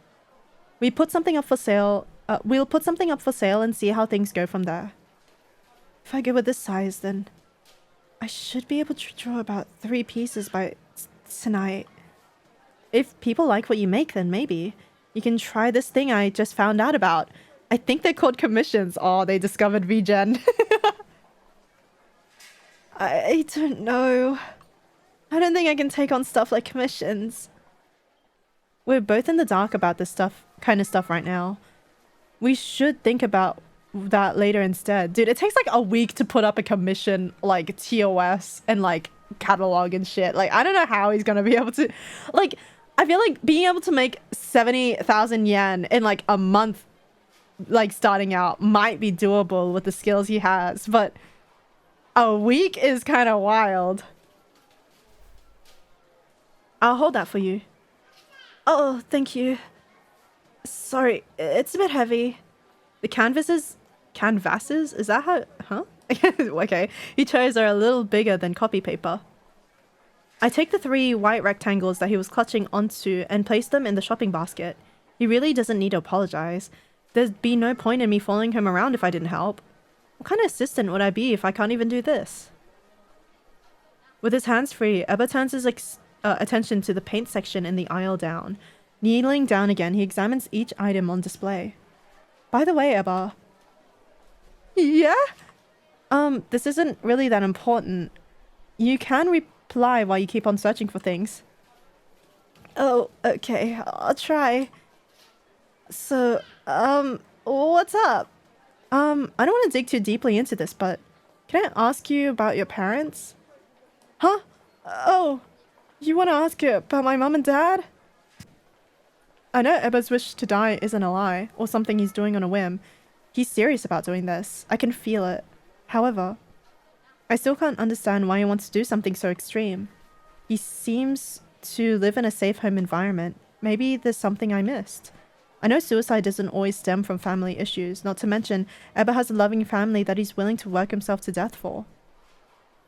A: We'll put something up for sale and see how things go from there. If I go with this size, then I should be able to draw about 3 pieces by tonight. If people like what you make, then maybe you can try this thing I just found out about. I think they're called commissions. Oh, they discovered VGen. I don't know. I don't think I can take on stuff like commissions. We're both in the dark about this kind of stuff right now. We should think about that later instead. Dude, it takes like a week to put up a commission, like TOS and like catalog and shit. Like, I don't know how he's gonna be able to, like, I feel like being able to make 70,000 yen in like a month, like starting out, might be doable with the skills he has, but a week is kind of wild. I'll hold that for you. Oh, thank you. Sorry, it's a bit heavy. The canvases, is that how, huh? Okay, he chose are a little bigger than copy paper. I take the 3 white rectangles that he was clutching onto and place them in the shopping basket. He really doesn't need to apologize. There'd be no point in me following him around if I didn't help. What kind of assistant would I be if I can't even do this? With his hands free, Ebba turns his attention to the paint section in the aisle down. Kneeling down again, he examines each item on display. By the way, Ebba. Yeah? This isn't really that important. You can reply while you keep on searching for things. Oh, okay. I'll try. So, what's up? I don't want to dig too deeply into this, but can I ask you about your parents? Huh? Oh, you want to ask about my mom and dad? I know Ebba's wish to die isn't a lie, or something he's doing on a whim. He's serious about doing this. I can feel it. However, I still can't understand why he wants to do something so extreme. He seems to live in a safe home environment. Maybe there's something I missed. I know suicide doesn't always stem from family issues, not to mention Ebba has a loving family that he's willing to work himself to death for.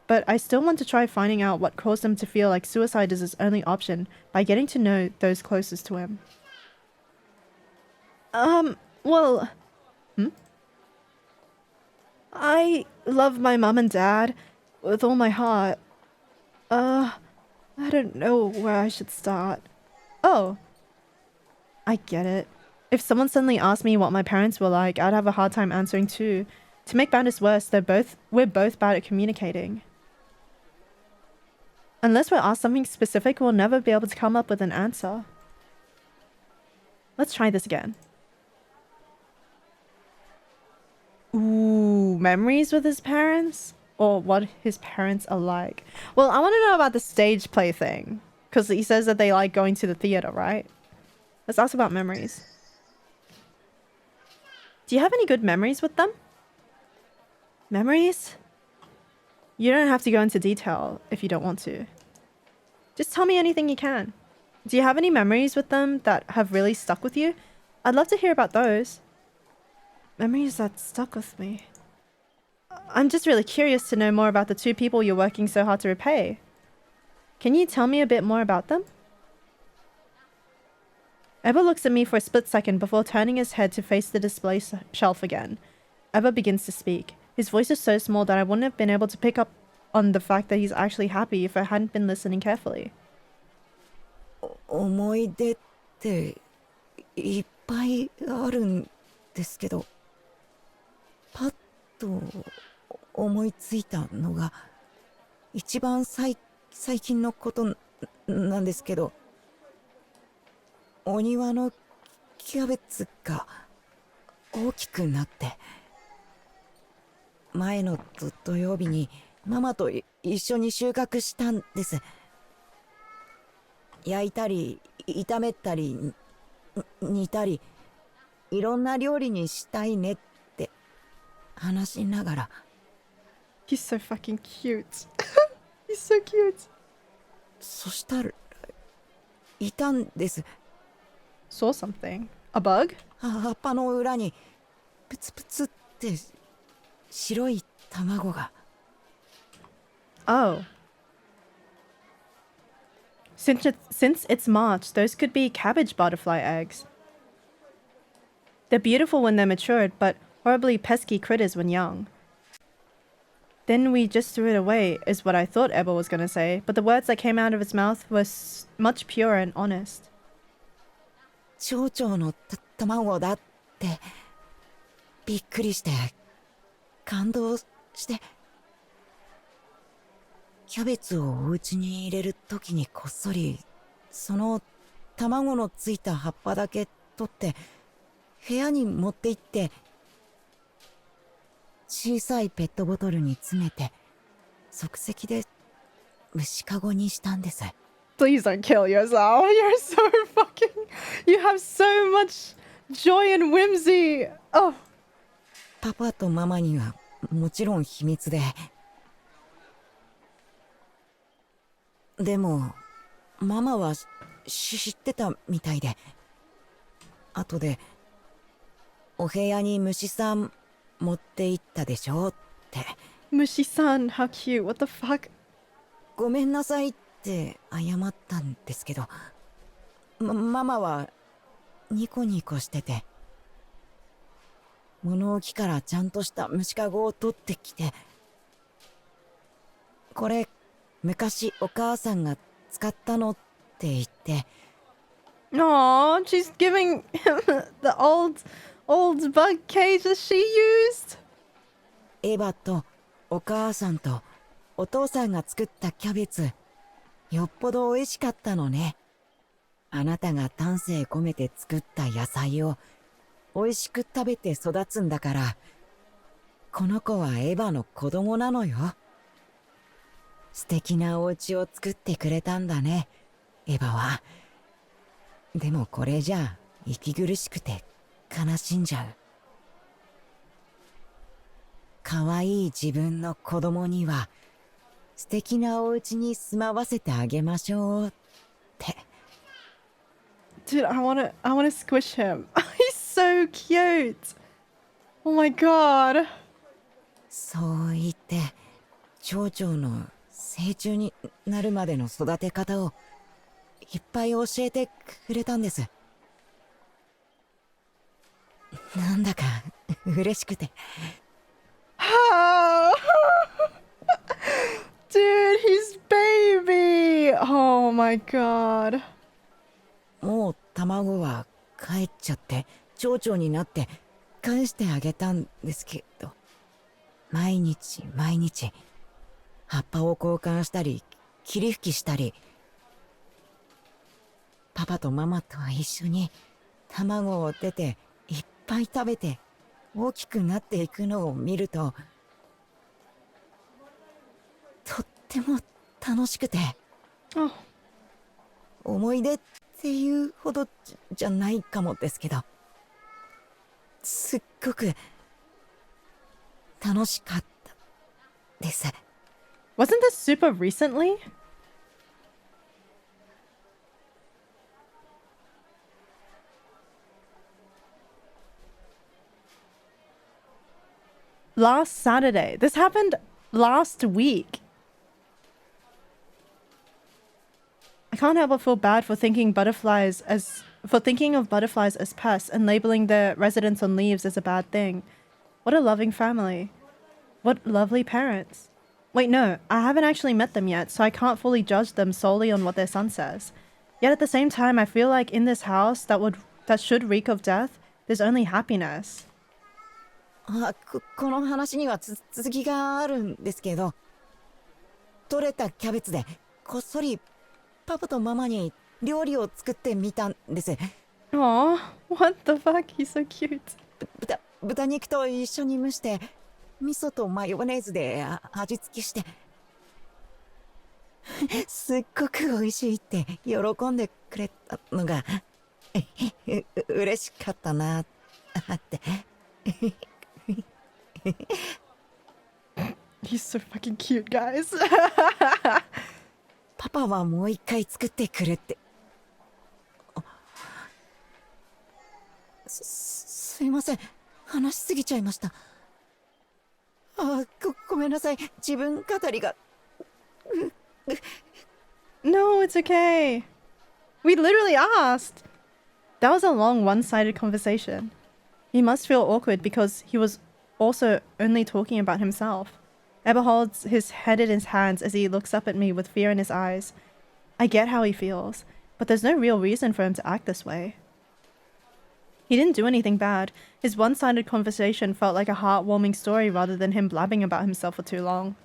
A: But I still want to try finding out what caused him to feel like suicide is his only option by getting to know those closest to him. Well... I love my mom and dad with all my heart. I don't know where I should start. Oh. I get it. If someone suddenly asked me what my parents were like, I'd have a hard time answering too. To make matters worse, we're both bad at communicating. Unless we're asked something specific, we'll never be able to come up with an answer. Let's try this again. Ooh, memories with his parents? Or what his parents are like. Well, I want to know about the stage play thing. Because he says that they like going to the theater, right? Let's ask about memories. Do you have any good memories with them? Memories? You don't have to go into detail if you don't want to. Just tell me anything you can. Do you have any memories with them that have really stuck with you? I'd love to hear about those. Memories that stuck with me. I'm just really curious to know more about the 2 people you're working so hard to repay. Can you tell me a bit more about them? Ebba looks at me for a split second before turning his head to face the display shelf again. Ebba begins to speak. His voice is so small that I wouldn't have been able to pick up on the fact that he's actually happy if I hadn't been listening carefully.
D: 思い出っていっぱいあるんですけど、パッと思いついたのが一番最近のことなんですけど、お庭のキャベツが大きくなって、前の土曜日にママと一緒に収穫したんです。焼いたり炒めたり煮たり、いろんな料理にしたいねって話しながら。
A: He's so fucking cute. He's so cute.
D: そしたらいたんです。
A: Saw something. A bug?
D: 葉っぱの裏にプツプツって白い卵が。
A: Oh. Since it's March, those could be cabbage butterfly eggs. They're beautiful when they're matured, but horribly pesky critters when young. Then we just threw it away, is what I thought Ebba was gonna say, but the words that came out of its mouth were much purer and honest.
D: 蝶々の卵だってびっくりして感動して、キャベツをお家に入れるときにこっそりその卵のついた葉っぱだけ取って部屋に持って行って、小さいペットボトルに詰めて即席で虫かごにしたんです。
A: Please don't kill yourself. You're so fucking... You have so much joy and whimsy. Oh.
D: パパとママにはもちろん秘密で、でもママは知ってたみたいで、後でお部屋に虫さん持って行ったでしょって。
A: Mushi-san, how cute. What the fuck?
D: ごめんなさいって謝ったんですけど、ママはニコニコしてて、物置からちゃんとした虫かごを取ってきて、これ昔お母さんが使ったのって言って、
A: Aww, she's giving him the old bug cage that she used.
D: エヴァとお母さんとお父さんが作ったキャベツ、よっぽど美味しかったのね。あなたが丹精込めて作った野菜を美味しく食べて育つんだから、この子はエヴァの子供なのよ。素敵なお家を作ってくれたんだね、エヴァは。でもこれじゃ息苦しくて悲しんじゃう。可愛い自分の子供には素敵なお家に住まわせてあげましょうって。
A: Dude, I wanna squish him. He's so cute. Oh my god.
D: そう言って蝶々の成虫になるまでの育て方をいっぱい教えてくれたんです。なんだか嬉しくて。
A: Dude, he's baby. Oh my god.
D: もう卵は帰っちゃって蝶々になって返してあげたんですけど、毎日葉っぱを交換したり霧吹きしたり、パパとママと一緒に卵を出ていっぱい食べて大きくなっていくのを見ると、とっても楽しくて。
A: Oh.
D: 思い出っていうほどじゃないかもですけど、すっごく楽しかったです。
A: Wasn't this super recently? Last Saturday. This happened last week. I can't help but feel bad for thinking of butterflies as pests and labeling their residence on leaves as a bad thing. What a loving family. What lovely parents. Wait, no, I haven't actually met them yet, so I can't fully judge them solely on what their son says. Yet at the same time, I feel like in this house that should reek of death, there's only happiness.
D: この話には続きがあるんですけど、取れたキャベツでこっそりパパとママに料理を作ってみたんです。
A: Aw, what the fuck? He's so cute.
D: 豚肉と一緒に蒸して味噌とマヨネーズで味付けしてすっごく美味しいって喜んでくれたのが嬉しかったなって。
A: He's so fucking cute, guys.
D: パパはもう一回作ってくれって。すいません、話しすぎちゃいました。ごめんなさい、自分語りが。
A: No, it's okay. We literally asked. That was a long one-sided conversation. He must feel awkward because he was also only talking about himself. Eber holds his head in his hands as he looks up at me with fear in his eyes. I get how he feels, but there's no real reason for him to act this way. He didn't do anything bad. His one-sided conversation felt like a heartwarming story rather than him blabbing about himself for too long.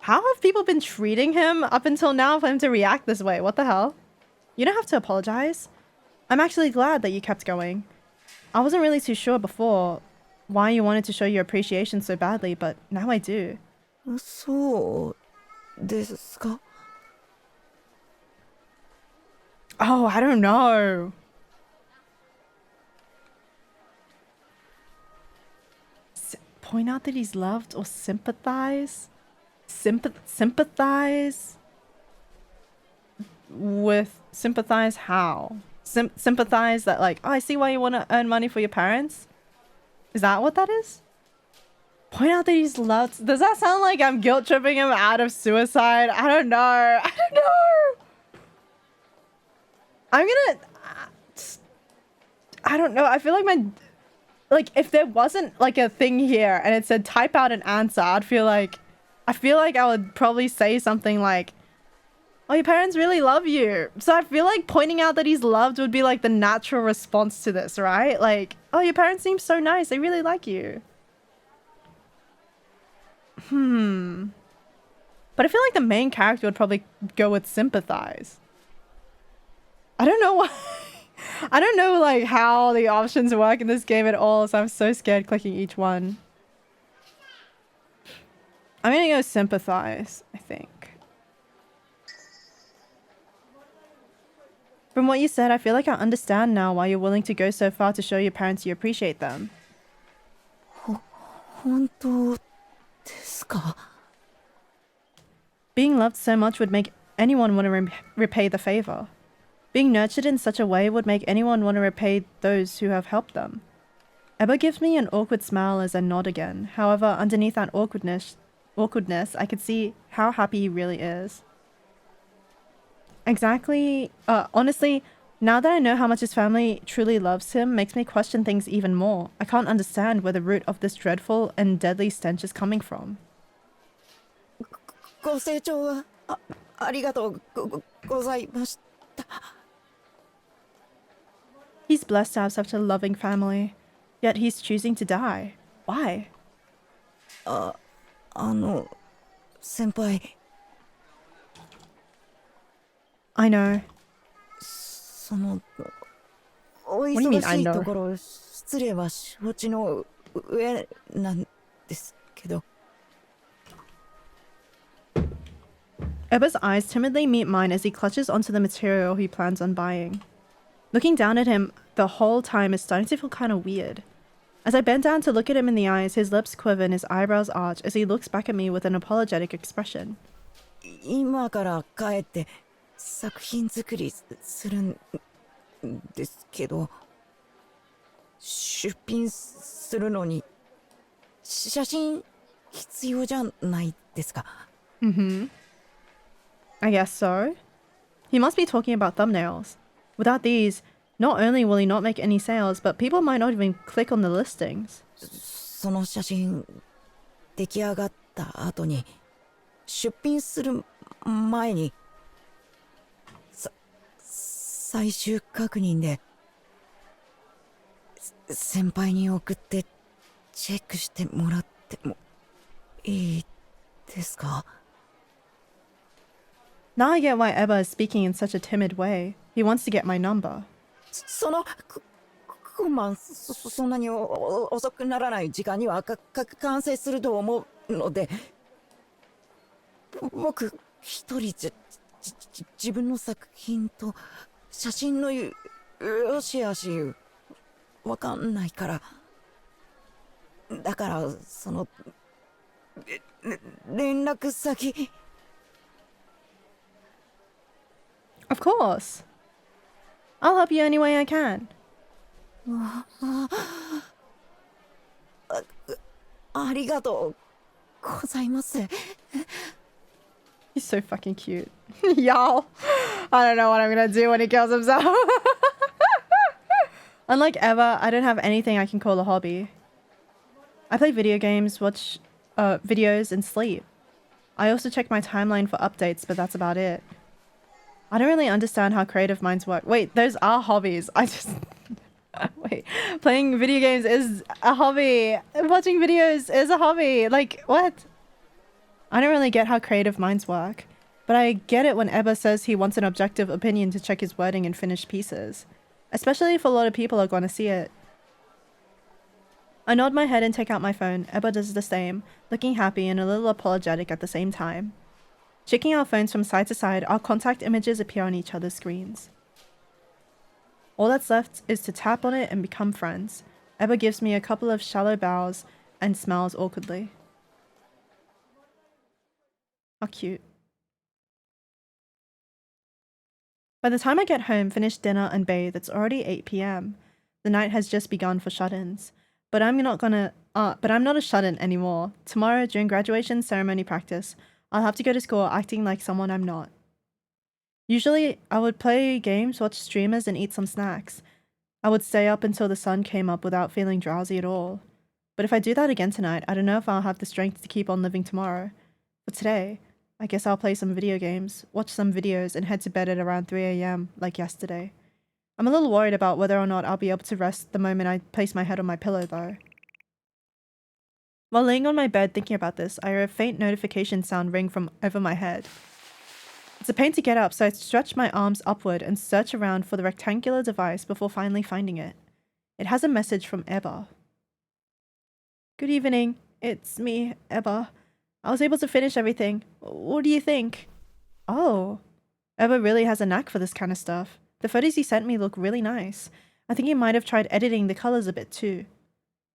A: How have people been treating him up until now for him to react this way? What the hell? You don't have to apologize. I'm actually glad that you kept going. I wasn't really too sure before why you wanted to show your appreciation so badly, but now I do.
D: そうですか?
A: Oh, I don't know. Point out that he's loved or sympathize? Sympathize? With sympathize how? Sympathize that like, oh, I see why you want to earn money for your parents? Is that what that is? Point out that he's loved. Does that sound like I'm guilt tripping him out of suicide? I don't know. I don't know. I'm gonna... I don't know. I feel like my... Like, if there wasn't, like, a thing here and it said type out an answer, I'd feel like... I feel like I would probably say something like, oh, your parents really love you. So I feel like pointing out that he's loved would be, like, the natural response to this, right? Like, oh, your parents seem so nice. They really like you. But I feel like the main character would probably go with sympathize. I don't know why. I don't know like how the options work in this game at all, so I'm so scared clicking each one. I'm gonna go sympathize, I think. From what you said, I feel like I understand now why you're willing to go so far to show your parents you appreciate them.
D: 本当ですか?
A: Being loved so much would make anyone want to repay the favor. Being nurtured in such a way would make anyone want to repay those who have helped them. Eber gives me an awkward smile as I nod again. However, underneath that awkwardness, I could see how happy he really is. Exactly. Honestly, now that I know how much his family truly loves him, makes me question things even more. I can't understand where the root of this dreadful and deadly stench is coming from.
D: ご清聴はありがとうございました。
A: He's blessed to have such a loving family, yet he's choosing to die. Why?
D: 先輩。
A: I know.
D: その、お
A: What do you mean,
D: 忙
A: I
D: しい
A: know?
D: ところ失礼は承知の上なんですけど。
A: Eber's eyes timidly meet mine as he clutches onto the material he plans on buying. Looking down at him the whole time is starting to feel kind of weird. As I bend down to look at him in the eyes, his lips quiver and his eyebrows arch as he looks back at me with an apologetic expression.
D: 今から帰って作品作りするんですけど、出品するのに写真必要じゃないですか。
A: I guess so. He must be talking about thumbnails. Without these, not only will he not make any sales, but people might not even click on the listings.
D: その写真出来上がった後に出品する前に最終確認で先輩に送ってチェックしてもらってもいいですか？
A: Now I get why Eba is speaking in such a timid way. He wants to get my number.
D: その今晩そんなに遅くならない時間には完成すると思うので、僕一人自分の作品と写真のよしあしわかんないから、だからその連絡先。
A: Of course. I'll help you any way I can.
D: ありがとうございます。
A: He's so fucking cute. Y'all, I don't know what I'm gonna do when he kills himself. Unlike Eva, I don't have anything I can call a hobby. I play video games, watch videos, and sleep. I also check my timeline for updates, but that's about it. I don't really understand how creative minds work. Wait, those are hobbies. I just... Wait, playing video games is a hobby. Watching videos is a hobby. Like, what? I don't really get how creative minds work, but I get it when Eba says he wants an objective opinion to check his wording and finished pieces. Especially if a lot of people are going to see it. I nod my head and take out my phone. Eba does the same, looking happy and a little apologetic at the same time. Shaking our phones from side to side, our contact images appear on each other's screens. All that's left is to tap on it and become friends. Eba gives me a couple of shallow bows and smiles awkwardly. How cute. By the time I get home, finish dinner and bathe, it's already 8 p.m. The night has just begun for shut-ins. But I'm not a shut-in anymore. Tomorrow, during graduation ceremony practice, I'll have to go to school acting like someone I'm not. Usually, I would play games, watch streamers, and eat some snacks. I would stay up until the sun came up without feeling drowsy at all. But if I do that again tonight, I don't know if I'll have the strength to keep on living tomorrow. But today, I guess I'll play some video games, watch some videos, and head to bed at around 3 a.m. like yesterday. I'm a little worried about whether or not I'll be able to rest the moment I place my head on my pillow, though. While laying on my bed thinking about this, I hear a faint notification sound ring from over my head. It's a pain to get up, so I stretch my arms upward and search around for the rectangular device before finally finding it. It has a message from Eba. Good evening. It's me, Eba. I was able to finish everything. What do you think? Oh. Eba really has a knack for this kind of stuff. The photos he sent me look really nice. I think he might have tried editing the colors a bit too.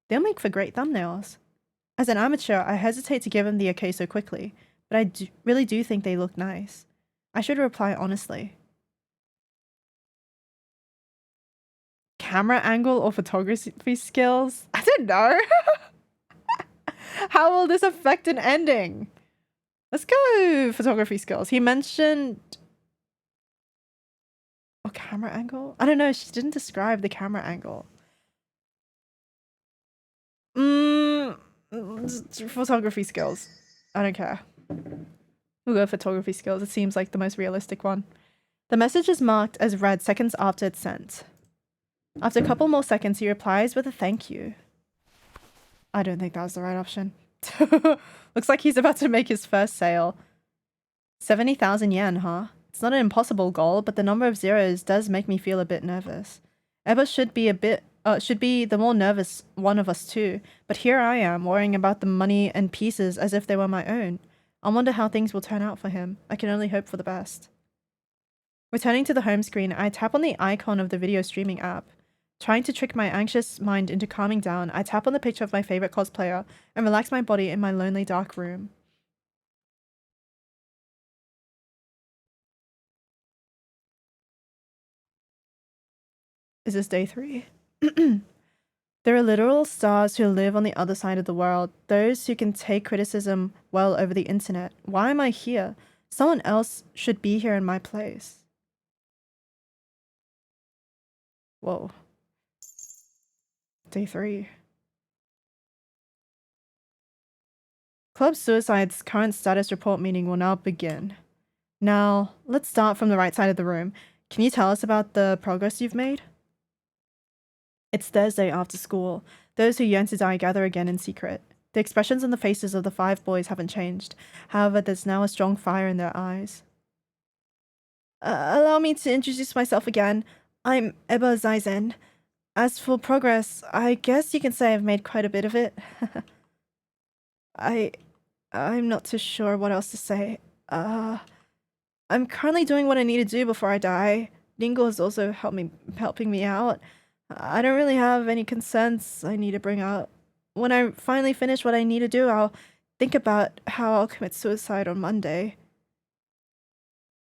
A: They'll make for great thumbnails. As an amateur, I hesitate to give him the okay so quickly, but I really do think they look nice. I should reply honestly. Camera angle or photography skills? I don't know. How will this affect an ending? Let's go photography skills. He mentioned... Oh, camera angle? I don't know. She didn't describe the camera angle. Photography skills. I don't care. We'll go photography skills. It seems like the most realistic one. The message is marked as read seconds after it's sent. After a couple more seconds, he replies with a thank you. I don't think that was the right option. Looks like he's about to make his first sale. 70,000 yen, huh? It's not an impossible goal, but the number of zeros does make me feel a bit nervous. Eba should be the more nervous one of us too, but here I am worrying about the money and pieces as if they were my own. I wonder how things will turn out for him. I can only hope for the best. Returning to the home screen, I tap on the icon of the video streaming app. Trying to trick my anxious mind into calming down, I tap on the picture of my favorite cosplayer and relax my body in my lonely dark room. Is this day 3? There are literal stars who live on the other side of the world, those who can take criticism well over the internet. Why am I here? Someone else should be here in my place. Whoa. Day 3. Club Suicide's current status report meeting will now begin. Now, let's start from the right side of the room. Can you tell us about the progress you've made? It's Thursday after school. Those who yearn to die gather again in secret. The expressions on the faces of the 5 boys haven't changed. However, there's now a strong fire in their eyes. Allow me to introduce myself again. I'm Eba Zaizen. As for progress, I guess you can say I've made quite a bit of it. I'm not too sure what else to say. I'm currently doing what I need to do before I die. Dingle is also helping me out. I don't really have any concerns I need to bring up. When I finally finish what I need to do, I'll think about how I'll commit suicide on Monday.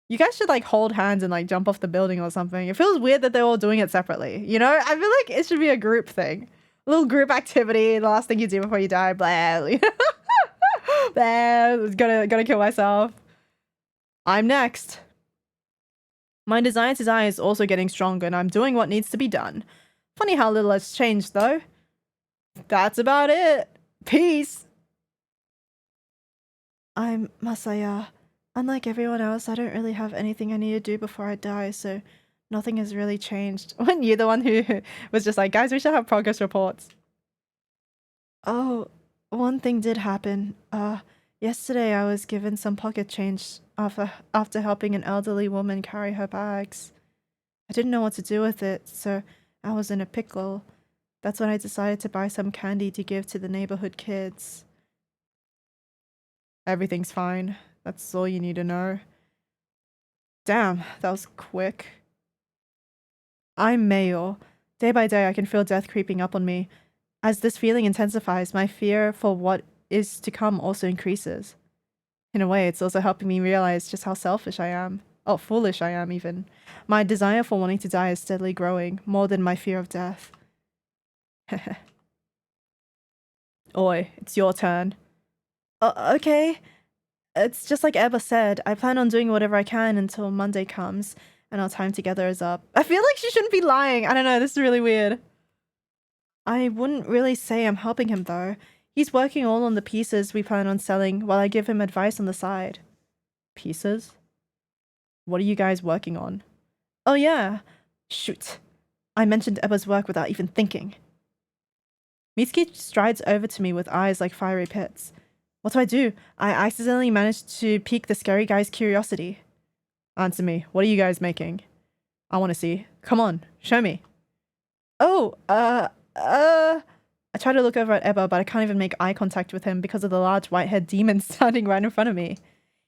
A: You guys should like hold hands and like jump off the building or something. It feels weird that they're all doing it separately. You know, I feel like it should be a group thing. A little group activity. The last thing you do before you die. Blah. Blah. Gotta kill myself. I'm next. My desire to die is also getting stronger and I'm doing what needs to be done. Funny how little has changed though. That's about it. Peace. I'm Masaya. Unlike everyone else, I don't really have anything I need to do before I die, so nothing has really changed. Weren't you the one who was just like, guys, we should have progress reports? Oh, one thing did happen. Yesterday I was given some pocket change after helping an elderly woman carry her bags. I didn't know what to do with it, so I was in a pickle. That's when I decided to buy some candy to give to the neighborhood kids. Everything's fine. That's all you need to know. Damn, that was quick. I'm Mayo. Day by day I can feel death creeping up on me. As this feeling intensifies, my fear for what is to come also increases. In a way, it's also helping me realize just how selfish I am. Oh, foolish I am even. My desire for wanting to die is steadily growing, more than my fear of death. Oi, it's your turn. Okay. It's just like Eba said, I plan on doing whatever I can until Monday comes and our time together is up. I feel like she shouldn't be lying. I don't know, this is really weird. I wouldn't really say I'm helping him though. He's working all on the pieces we plan on selling while I give him advice on the side. Pieces? What are you guys working on? Oh yeah. Shoot. I mentioned Eba's work without even thinking. Mitsuki strides over to me with eyes like fiery pits. What do? I accidentally managed to pique the scary guy's curiosity. Answer me. What are you guys making? I want to see. Come on, show me. Oh, I try to look over at Eba, but I can't even make eye contact with him because of the large white-haired demon standing right in front of me.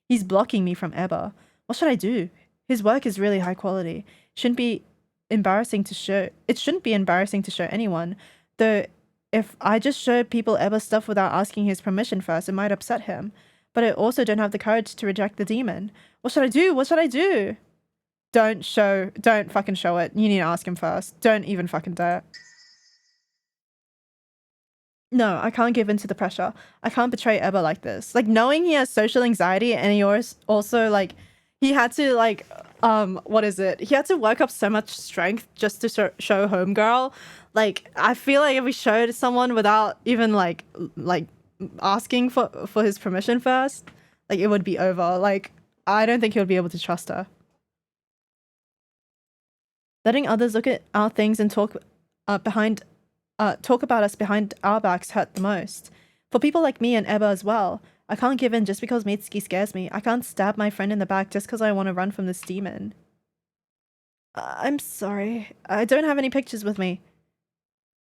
A: He's blocking me from Eba. What should I do? His work is really high quality. It shouldn't be embarrassing to show anyone, though. If I just show people Eba's stuff without asking his permission first, it might upset him. But I also don't have the courage to reject the demon. What should I do? What should I do? Don't fucking show it. You need to ask him first. Don't even fucking do it. No, I can't give in to the pressure. I can't betray Eba like this. Like, knowing he has social anxiety and he also, like, he had to, like, what is it? He had to work up so much strength just to show Homegirl. Like, I feel like if we showed someone without even, like asking for his permission first, like, it would be over. Like, I don't think he would be able to trust her. Letting others look at our things and talk about us behind our backs hurt the most. For people like me and Eba as well, I can't give in just because Mitsuki scares me. I can't stab my friend in the back just because I want to run from this demon. I'm sorry. I don't have any pictures with me.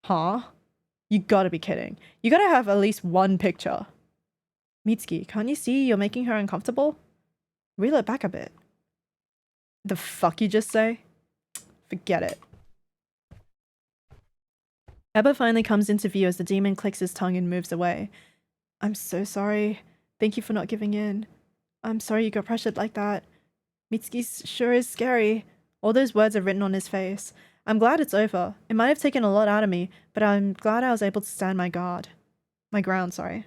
A: Huh? You gotta be kidding. You gotta have at least one picture. Mitsuki, can't you see you're making her uncomfortable? Reel it back a bit. The fuck you just say? Forget it. Eba finally comes into view as the demon clicks his tongue and moves away. I'm so sorry. Thank you for not giving in. I'm sorry you got pressured like that. Mitsuki sure is scary. All those words are written on his face. I'm glad it's over. It might have taken a lot out of me, but I'm glad I was able to stand my ground, sorry.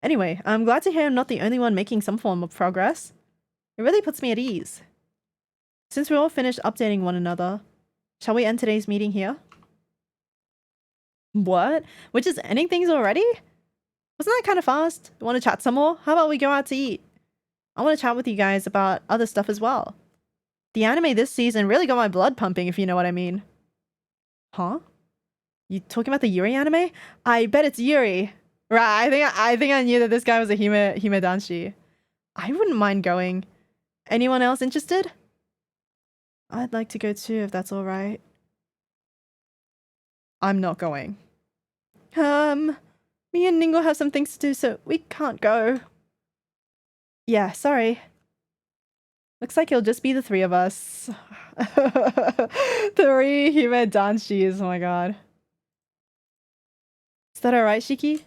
A: Anyway, I'm glad to hear I'm not the only one making some form of progress. It really puts me at ease. Since we're all finished updating one another, shall we end today's meeting here? What? We're just ending things already? Wasn't that kind of fast? Want to chat some more? How about we go out to eat? I want to chat with you guys about other stuff as well. The anime this season really got my blood pumping, if you know what I mean. Huh? You talking about the Yuri anime? I bet it's Yuri. Right, I think I knew that this guy was a Hime Danshi. I wouldn't mind going. Anyone else interested? I'd like to go too, if that's all right. I'm not going. Me and Ningle have some things to do, so we can't go. Yeah, sorry. Looks like it'll just be the three of us. 3 Hime Danshis, oh my god. Is that alright, Shiki?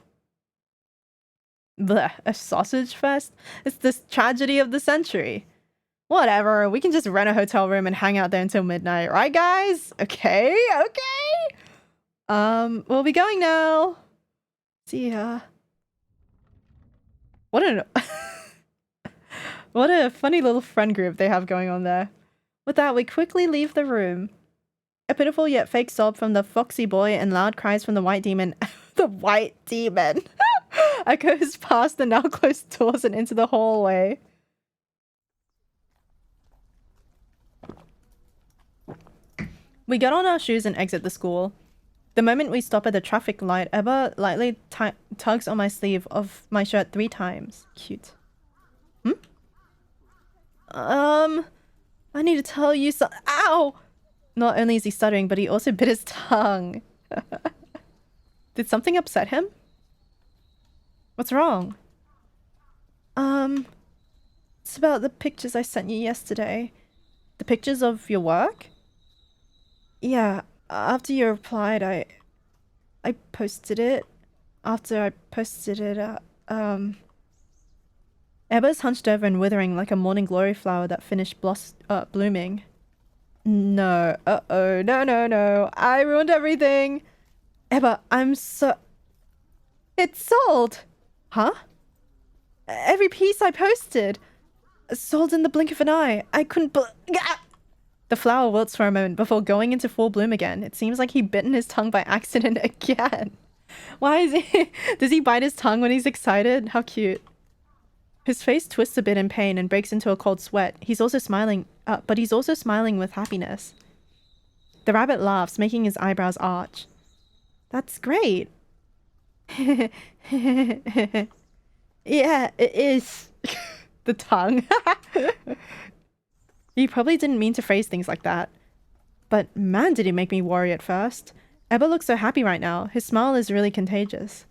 A: Bleh, a sausage fest? It's this tragedy of the century. Whatever, we can just rent a hotel room and hang out there until midnight, right guys? Okay, okay. We'll be going now. See ya. What a funny little friend group they have going on there. With that, we quickly leave the room. A pitiful yet fake sob from the foxy boy and loud cries from the white demon. The white demon echoes past the now closed doors and into the hallway. We get on our shoes and exit the school. The moment we stop at the traffic light, Eba lightly tugs on my sleeve of my shirt 3 times. Cute. I need to tell you so- Ow! Not only is he stuttering, but he also bit his tongue. Did something upset him? What's wrong? It's about the pictures I sent you yesterday. The pictures of your work? Yeah, after you replied, I posted it. After I posted it, Eba's hunched over and withering like a morning glory flower that finished blooming. No, no, I ruined everything. Eba, It's sold! Huh? Every piece I posted. Sold in the blink of an eye. I couldn't The flower wilts for a moment before going into full bloom again. It seems like he bitten his tongue by accident again. Why is he... Does he bite his tongue when he's excited? How cute. His face twists a bit in pain and breaks into a cold sweat. He's also smiling, but he's also smiling with happiness. The rabbit laughs, making his eyebrows arch. That's great. Yeah, it is. The tongue. You probably didn't mean to phrase things like that. But man, did he make me worry at first. Eba looks so happy right now. His smile is really contagious.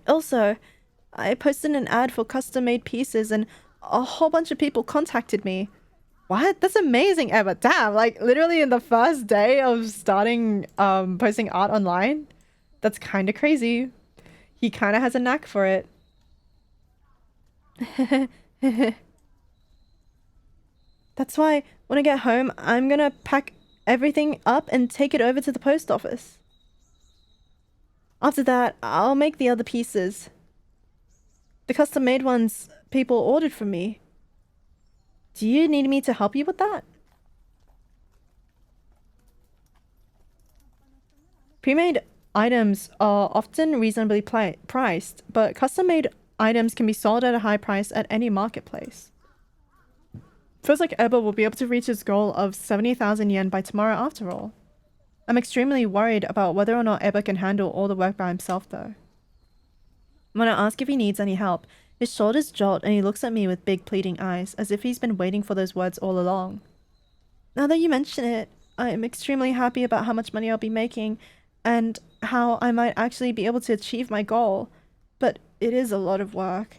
A: Also, I posted an ad for custom-made pieces and a whole bunch of people contacted me. What? That's amazing, Eba. Damn, like literally in the first day of starting posting art online? That's kind of crazy. He kind of has a knack for it. That's why when I get home, I'm gonna pack everything up and take it over to the post office. After that, I'll make the other pieces. The custom-made ones people ordered from me. Do you need me to help you with that? Pre-made items are often reasonably priced, but custom-made items can be sold at a high price at any marketplace. Feels like Eba will be able to reach his goal of 70,000 yen by tomorrow after all. I'm extremely worried about whether or not Eba can handle all the work by himself though. When I ask if he needs any help, his shoulders jolt and he looks at me with big pleading eyes, as if he's been waiting for those words all along. Now that you mention it, I am extremely happy about how much money I'll be making, and how I might actually be able to achieve my goal. But it is a lot of work.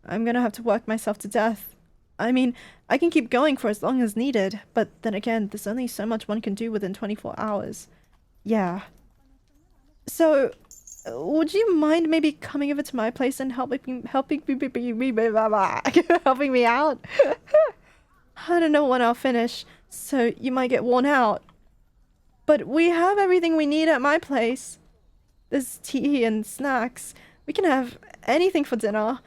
A: I'm gonna have to work myself to death. I mean, I can keep going for as long as needed, but then again, there's only so much one can do within 24 hours. Yeah. So, would you mind maybe coming over to my place and helping me out? I don't know when I'll finish, so you might get worn out. But we have everything we need at my place. There's tea and snacks. We can have anything for dinner.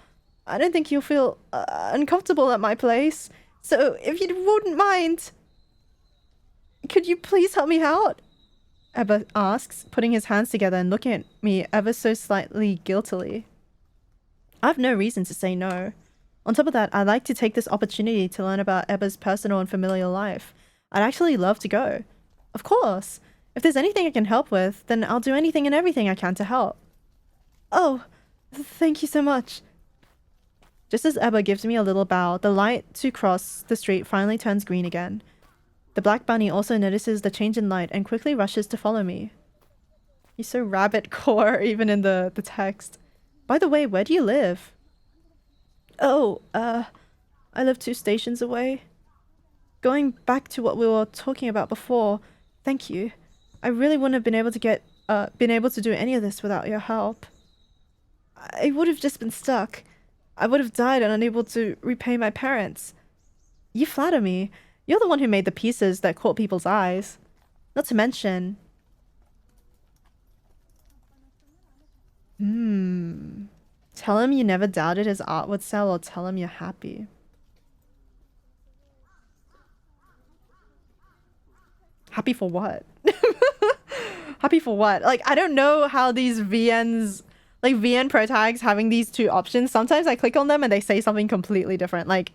A: I don't think you'll feel uncomfortable at my place. So if you wouldn't mind, could you please help me out? Eba asks, putting his hands together and looking at me ever so slightly guiltily. I have no reason to say no. On top of that, I'd like to take this opportunity to learn about Ebba's personal and familial life. I'd actually love to go. Of course. If there's anything I can help with, then I'll do anything and everything I can to help. Oh, thank you so much. Just as Ebba gives me a little bow, the light to cross the street finally turns green again. The black bunny also notices the change in light and quickly rushes to follow me. He's so rabbit-core even in the text. By the way, where do you live? Oh, I live 2 stations away. Going back to what we were talking about before, thank you. I really wouldn't have been able to do any of this without your help. I would have just been stuck. I would have died and unable to repay my parents. You flatter me. You're the one who made the pieces that caught people's eyes. Not to mention... Tell him you never doubted his art would sell, or tell him you're happy. Happy for what? Happy for what? Like, I don't know how these VNs... Like, VN Pro tags having these 2 options, sometimes I click on them and they say something completely different. Like,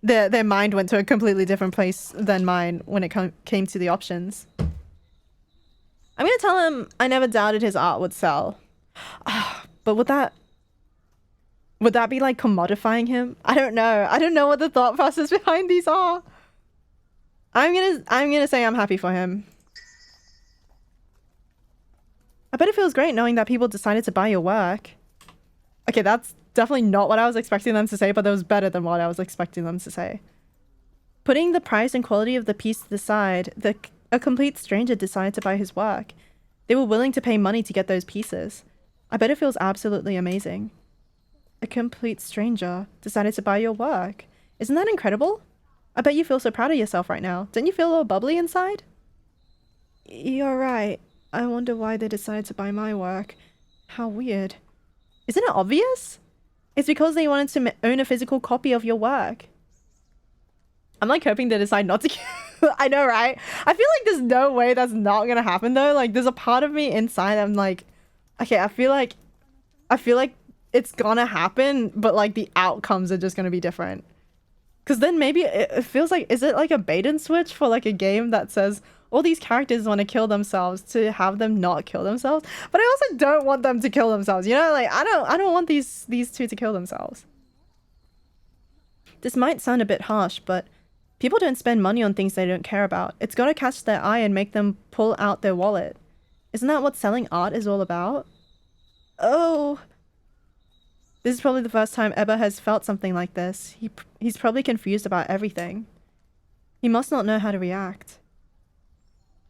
A: their mind went to a completely different place than mine when it came to the options. I'm gonna tell him I never doubted his art would sell. But would that be like commodifying him? I don't know. I don't know what the thought process behind these are. I'm gonna say I'm happy for him. I bet it feels great knowing that people decided to buy your work. Okay, that's definitely not what I was expecting them to say, but that was better than what I was expecting them to say. Putting the price and quality of the piece to the side, a complete stranger decided to buy his work. They were willing to pay money to get those pieces. I bet it feels absolutely amazing. A complete stranger decided to buy your work. Isn't that incredible? I bet you feel so proud of yourself right now. Don't you feel a little bubbly inside? You're right. I wonder why they decided to buy my work. How weird. Isn't it obvious? It's because they wanted to own a physical copy of your work. I'm like hoping they decide not to. I know, right? I feel like there's no way that's not gonna happen though. Like, there's a part of me inside I'm like, okay, I feel like it's gonna happen, but like the outcomes are just gonna be different. Because then maybe it feels like, is it like a bait and switch for like a game that says all these characters want to kill themselves to have them not kill themselves? But I also don't want them to kill themselves, you know? Like, I don't want these 2 to kill themselves. This might sound a bit harsh, but people don't spend money on things they don't care about. It's gotta catch their eye and make them pull out their wallet. Isn't that what selling art is all about? Oh... This is probably the first time Ebba has felt something like this. He's probably confused about everything. He must not know how to react.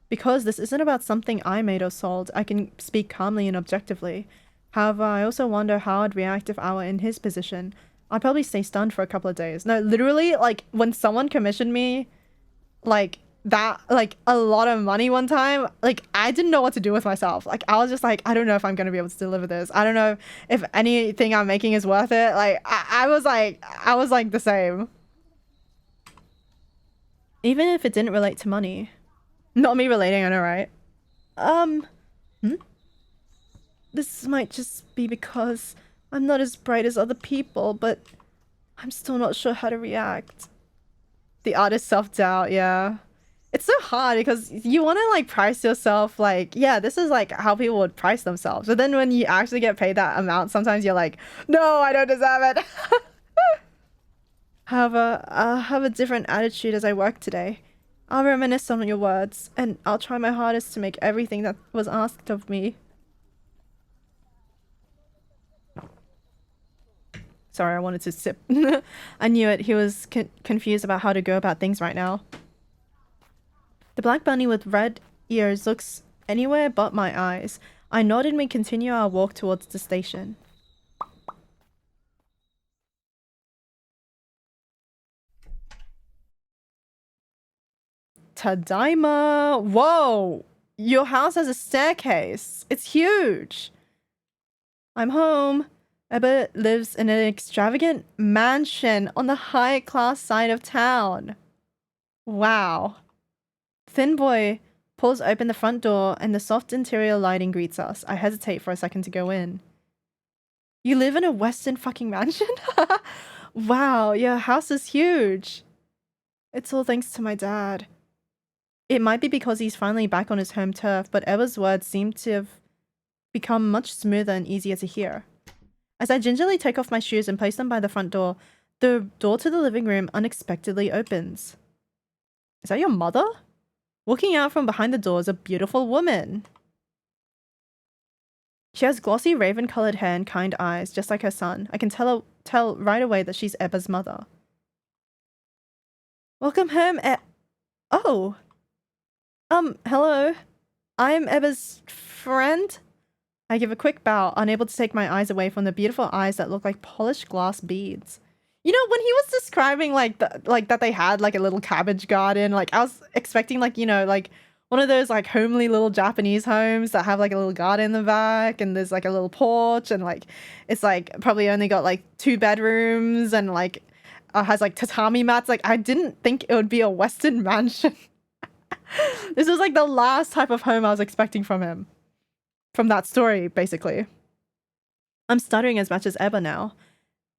A: Because this isn't about something I made or sold, I can speak calmly and objectively. However, I also wonder how I'd react if I were in his position. I'd probably stay stunned for a couple of days. No, literally, like, when someone commissioned me, like, that, like, a lot of money one time, like, I didn't know what to do with myself. Like, I was just like, I don't know if I'm gonna be able to deliver this. I don't know if anything I'm making is worth it. Like, I was like the same. Even if it didn't relate to money. Not me relating, I know, right? This might just be because I'm not as bright as other people, but I'm still not sure how to react. The artist self-doubt, yeah. It's so hard because you want to like price yourself like, yeah, this is like how people would price themselves. But then when you actually get paid that amount, sometimes you're like, no, I don't deserve it. However, I'll have a different attitude as I work today. I'll reminisce on your words, and I'll try my hardest to make everything that was asked of me. Sorry, I wanted to sip. I knew it. He was confused about how to go about things right now. The black bunny with red ears looks anywhere but my eyes. I nod and we continue our walk towards the station. Tadaima! Whoa! Your house has a staircase. It's huge. I'm home. Ebba lives in an extravagant mansion on the high-class side of town. Wow. Thin boy pulls open the front door and the soft interior lighting greets us. I hesitate for a second to go in. You live in a Western fucking mansion? Wow, your house is huge. It's all thanks to my dad. It might be because he's finally back on his home turf, but Eva's words seem to have become much smoother and easier to hear. As I gingerly take off my shoes and place them by the front door, the door to the living room unexpectedly opens. Is that your mother? Walking out from behind the door is a beautiful woman. She has glossy raven-colored hair and kind eyes, just like her son. I can tell right away that she's Eba's mother. Welcome home, Oh. Hello. I'm Eba's friend. I give a quick bow, unable to take my eyes away from the beautiful eyes that look like polished glass beads. You know, when he was describing like that they had like a little cabbage garden, like I was expecting like, you know, like one of those like homely little Japanese homes that have like a little garden in the back and there's like a little porch and like it's like probably only got like 2 bedrooms and like has like tatami mats. Like I didn't think it would be a Western mansion. This was like the last type of home I was expecting from him. From that story, basically. I'm stuttering as much as Eba now.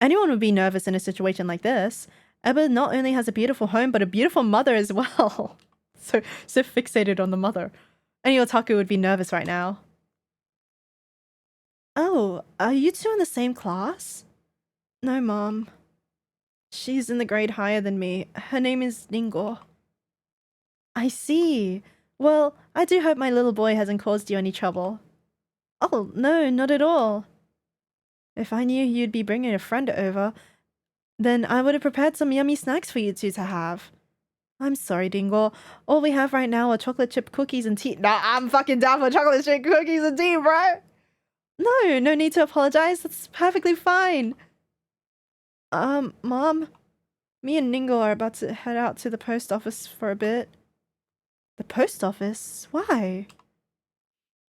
A: Anyone would be nervous in a situation like this. Eba not only has a beautiful home, but a beautiful mother as well. So fixated on the mother. Any otaku would be nervous right now. Oh, are you two in the same class? No, Mom. She's in the grade higher than me. Her name is Ningo. I see. Well, I do hope my little boy hasn't caused you any trouble. Oh, no, not at all. If I knew you'd be bringing a friend over, then I would have prepared some yummy snacks for you two to have. I'm sorry, Dingle. All we have right now are chocolate chip cookies and tea. Nah, I'm fucking down for chocolate chip cookies and tea, bro. No need to apologize. That's perfectly fine. Mom, me and Ningo are about to head out to the post office for a bit. The post office? Why?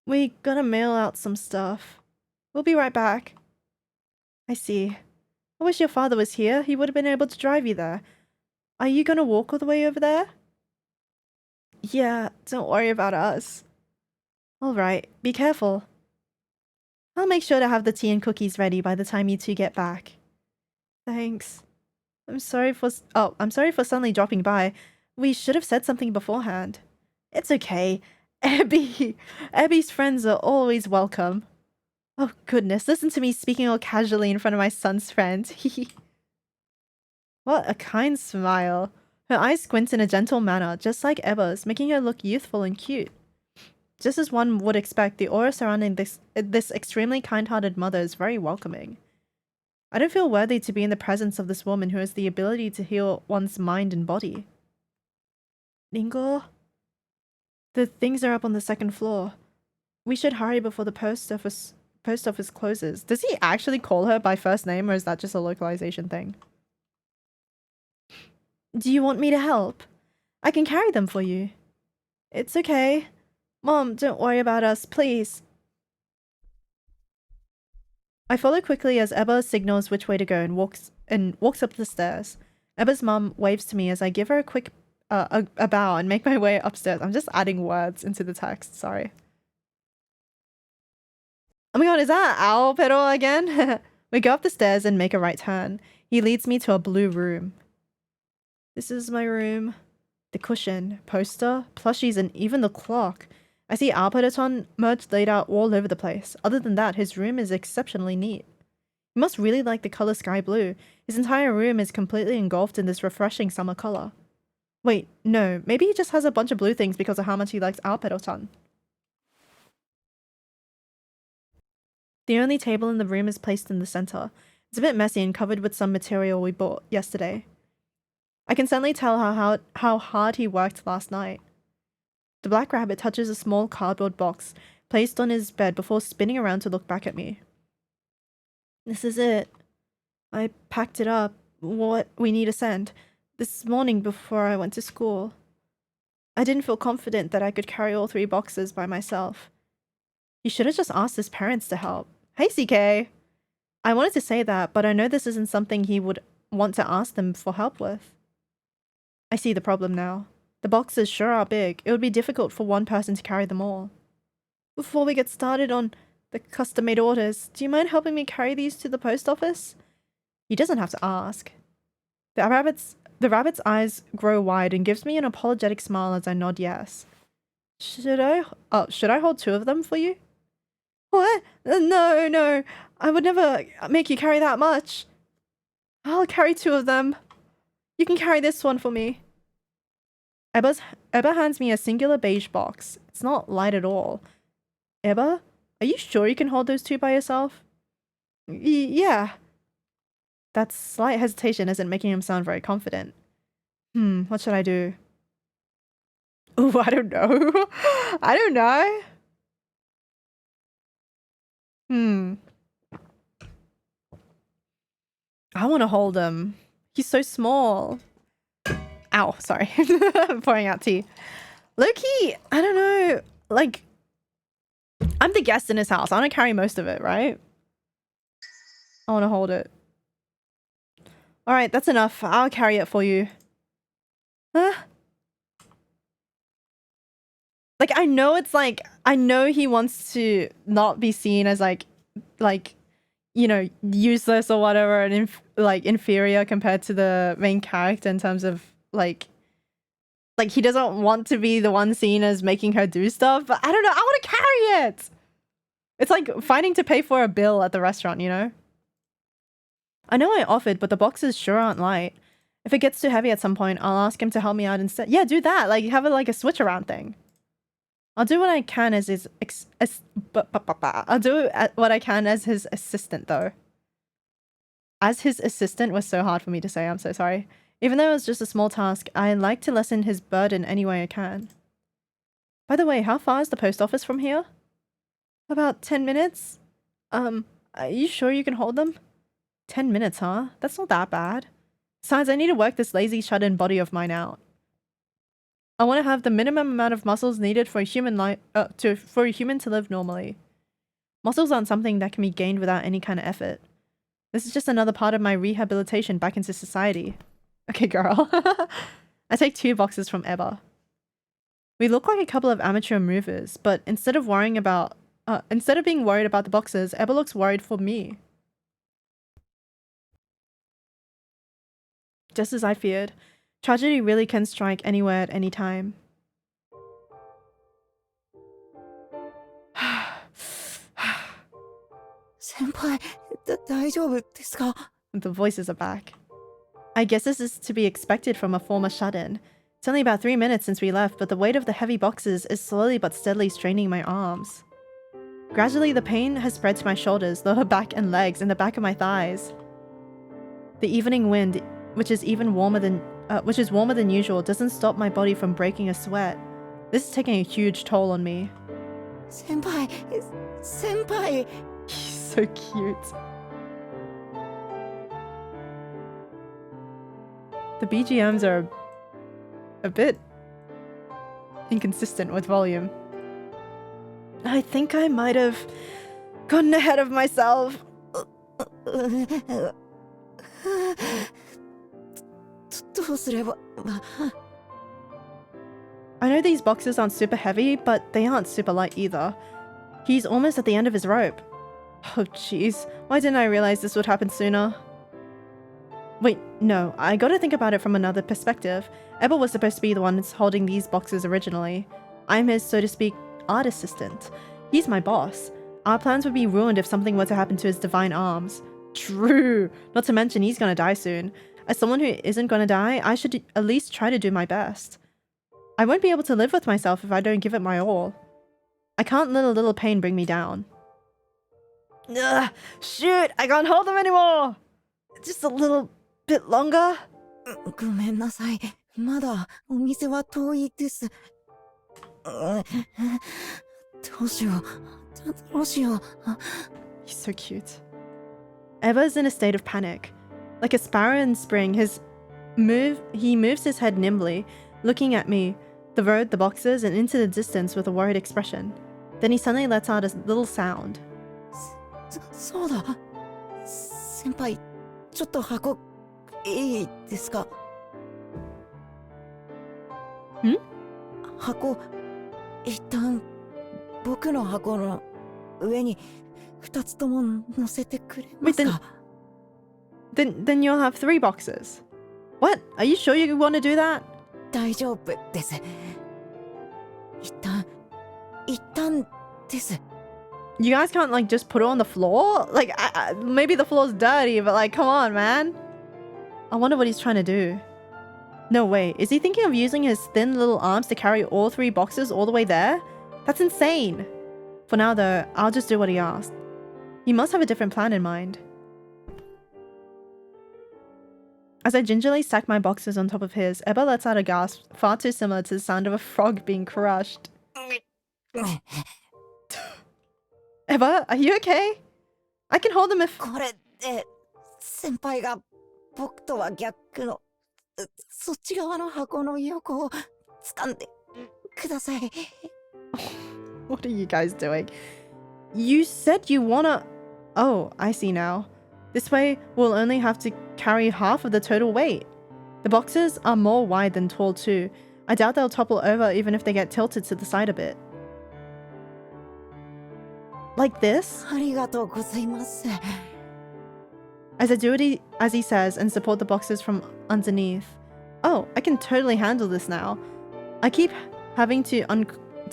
A: We gotta mail out some stuff. We'll be right back. I see. I wish your father was here. He would have been able to drive you there. Are you gonna walk all the way over there? Yeah, don't worry about us. Alright, be careful. I'll make sure to have the tea and cookies ready by the time you two get back. Thanks. I'm sorry for suddenly dropping by. We should have said something beforehand. It's okay. Abby's friends are always welcome. Oh goodness, listen to me speaking all casually in front of my son's friend. What a kind smile. Her eyes squint in a gentle manner, just like Eba's, making her look youthful and cute. Just as one would expect, the aura surrounding this extremely kind-hearted mother is very welcoming. I don't feel worthy to be in the presence of this woman who has the ability to heal one's mind and body. Ningo? The things are up on the 2nd floor. We should hurry before the post office closes. Does he actually call her by first name or is that just a localization thing? Do you want me to help? I can carry them for you. It's okay. Mom, don't worry about us, please. I follow quickly as Eba signals which way to go and walks up the stairs. Eba's mom waves to me as I give her a quick a bow and make my way upstairs. I'm just adding words into the text, sorry. Oh my god, is that Owl Pedal again? We go up the stairs and make a right turn. He leads me to a blue room. This is my room. The cushion, poster, plushies, and even the clock. I see Alpedoton merch laid out all over the place. Other than that, his room is exceptionally neat. He must really like the color sky blue. His entire room is completely engulfed in this refreshing summer color. Wait, no, maybe he just has a bunch of blue things because of how much he likes Alpedoton. The only table in the room is placed in the center. It's a bit messy and covered with some material we bought yesterday. I can suddenly tell how hard he worked last night. The black rabbit touches a small cardboard box placed on his bed before spinning around to look back at me. This is it. I packed it up, what we need to send, this morning before I went to school. I didn't feel confident that I could carry all 3 boxes by myself. You should have just asked his parents to help. Hey, CK! I wanted to say that, but I know this isn't something he would want to ask them for help with. I see the problem now. The boxes sure are big. It would be difficult for one person to carry them all. Before we get started on The custom-made orders. Do you mind helping me carry these to the post office? He doesn't have to ask. The rabbit's eyes grow wide and gives me an apologetic smile as I nod yes. Should I hold 2 of them for you? What? No. I would never make you carry that much. I'll carry 2 of them. You can carry this one for me. Eba hands me a singular beige box. It's not light at all. Eba, are you sure you can hold those 2 by yourself? Yeah. That slight hesitation isn't making him sound very confident. What should I do? Oh, I don't know. I don't know. I want to hold him. He's so small. Ow, sorry. I'm pouring out tea. Low-key, I don't know. Like, I'm the guest in his house. I want to carry most of it, right? I want to hold it. All right, that's enough. I'll carry it for you. Huh? Like, I know it's like, I know he wants to not be seen as like, you know, useless or whatever, and inferior compared to the main character in terms of like he doesn't want to be the one seen as making her do stuff, but I don't know, I want to carry it. It's like fighting to pay for a bill at the restaurant, you know? I know I offered, but the boxes sure aren't light. If it gets too heavy at some point, I'll ask him to help me out instead. Yeah, do that. Like, have a switch around thing. I'll do what I can as his what I can as his assistant, though. As his assistant was so hard for me to say. I'm so sorry. Even though it was just a small task, I like to lessen his burden any way I can. By the way, how far is the post office from here? About 10 minutes? Are you sure you can hold them? 10 minutes, huh? That's not that bad. Besides, I need to work this lazy shut-in body of mine out. I want to have the minimum amount of muscles needed for a human to live normally. Muscles aren't something that can be gained without any kind of effort. This is just another part of my rehabilitation back into society. Okay, girl. I take 2 boxes from Eba. We look like a couple of amateur movers, but instead of being worried about the boxes, Eba looks worried for me. Just as I feared, tragedy really can strike anywhere at any time.
D: Senpai, 大丈夫ですか?
A: The voices are back. I guess this is to be expected from a former shut-in. It's only about 3 minutes since we left, but the weight of the heavy boxes is slowly but steadily straining my arms. Gradually, the pain has spread to my shoulders, lower back and legs, and the back of my thighs. The evening wind, which is warmer than usual, doesn't stop my body from breaking a sweat. This is taking a huge toll on me.
D: Senpai!
A: He's so cute. The BGMs are a bit inconsistent with volume. I think I might have gotten ahead of myself. I know these boxes aren't super heavy, but they aren't super light either. He's almost at the end of his rope. Oh jeez, why didn't I realize this would happen sooner? Wait, no, I gotta think about it from another perspective. Eba was supposed to be the one that's holding these boxes originally. I'm his, so to speak, art assistant. He's my boss. Our plans would be ruined if something were to happen to his divine arms. True, not to mention he's gonna die soon. As someone who isn't gonna die, I should at least try to do my best. I won't be able to live with myself if I don't give it my all. I can't let a little pain bring me down. Ugh, shoot, I can't hold them anymore! Just a little bit longer?
D: ごめんなさい。まだお店は遠いです。どうしよう。
A: He's so cute. Eva's in a state of panic. Like a sparrow in spring, he moves his head nimbly, looking at me, the road, the boxes, and into the distance with a worried expression. Then he suddenly lets out a little sound.
D: そうだ。先輩、ちょっと箱、いいですか？
A: ん？
D: 箱、一旦、僕の箱の上に2つとも乗せてくれますか？
A: Then you'll have 3 boxes. What? Are you sure you want to do that?
D: 大丈夫です。一旦です。
A: You guys can't like just put it on the floor? Like, maybe the floor's dirty, but like, come on, man. I wonder what he's trying to do. No way. Is he thinking of using his thin little arms to carry all 3 boxes all the way there? That's insane. For now, though, I'll just do what he asked. He must have a different plan in mind. As I gingerly stack my boxes on top of his, Eba lets out a gasp far too similar to the sound of a frog being crushed. Eba, are you okay? I can hold them if...
D: これで先輩が僕とは逆のそっち側の箱の横を掴んでください。
A: What are you guys doing? You said you wanna... Oh, I see now. This way, we'll only have to carry half of the total weight. The boxes are more wide than tall too. I doubt they'll topple over even if they get tilted to the side a bit. Like this?
D: ありがとうございます。
A: As I do it as he says and support the boxes from underneath. Oh, I can totally handle this now. I keep having to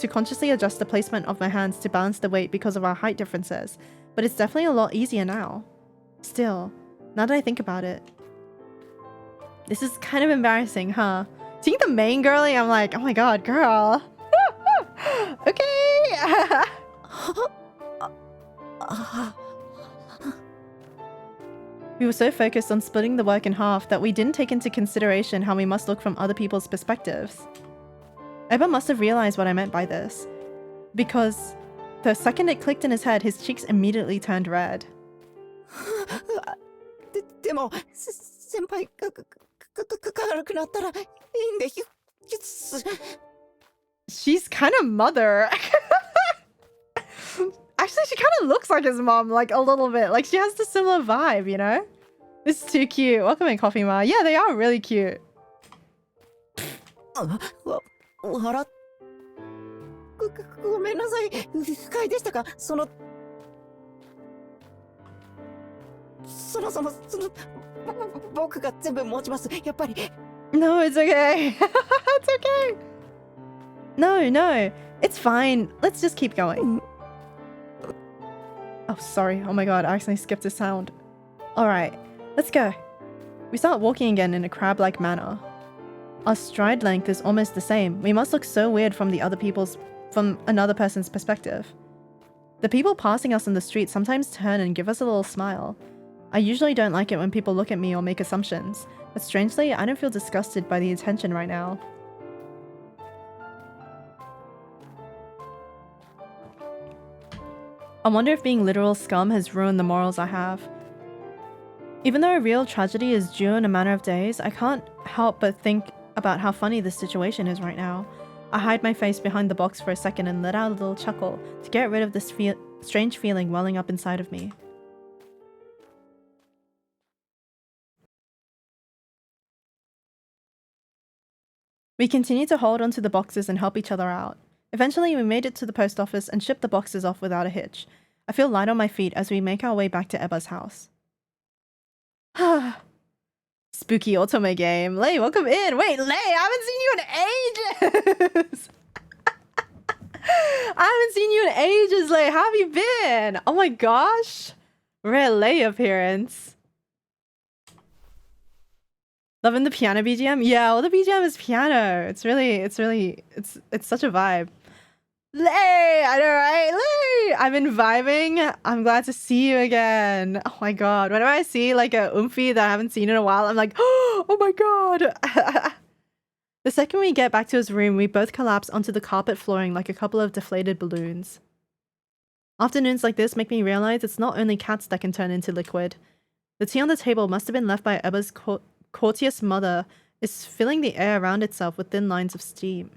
A: consciously adjust the placement of my hands to balance the weight because of our height differences, but it's definitely a lot easier now. Still, now that I think about it, this is kind of embarrassing, huh? Seeing the main girlie, I'm like, oh my god, girl. Okay. We were so focused on splitting the work in half that we didn't take into consideration how we must look from other people's perspectives. Eba must have realized what I meant by this, because the second it clicked in his head, his cheeks immediately turned red.
D: でも先輩が軽くなったらいいんで
A: She's kind of mother. Actually, she kind of looks like his mom, like a little bit. Like she has the similar vibe, you know? It's too cute. Welcome in, Coffee Ma. Yeah, they are really cute.
D: 笑っごめんなさい。不快でしたか？僕が全部持ちます。やっぱり。
A: No, it's okay. It's okay. No, it's fine. Let's just keep going. Oh, sorry. Oh my god, I accidentally skipped a sound. Alright, let's go. We start walking again in a crab-like manner. Our stride length is almost the same. We must look so weird from another person's perspective. The people passing us in the street sometimes turn and give us a little smile. I usually don't like it when people look at me or make assumptions, but strangely, I don't feel disgusted by the attention right now. I wonder if being literal scum has ruined the morals I have. Even though a real tragedy is due in a matter of days, I can't help but think about how funny this situation is right now. I hide my face behind the box for a second and let out a little chuckle to get rid of this strange feeling welling up inside of me. We continue to hold onto the boxes and help each other out. Eventually, we made it to the post office and shipped the boxes off without a hitch. I feel light on my feet as we make our way back to Eba's house. Spooky Otome game. Lei, welcome in. Wait, Lei, I haven't seen you in ages. I haven't seen you in ages, Lei. How have you been? Oh my gosh. Rare Lei appearance. Loving the piano BGM? Yeah, well, the BGM is piano. It's such a vibe. Lei, I know, right? Lei, I've been vibing. I'm glad to see you again. Oh my god. Whenever I see like a Oomphy that I haven't seen in a while, I'm like, oh my god. The second we get back to his room, we both collapse onto the carpet flooring like a couple of deflated balloons. Afternoons like this make me realize it's not only cats that can turn into liquid. The tea on the table must have been left by Eba's courteous mother is filling the air around itself with thin lines of steam.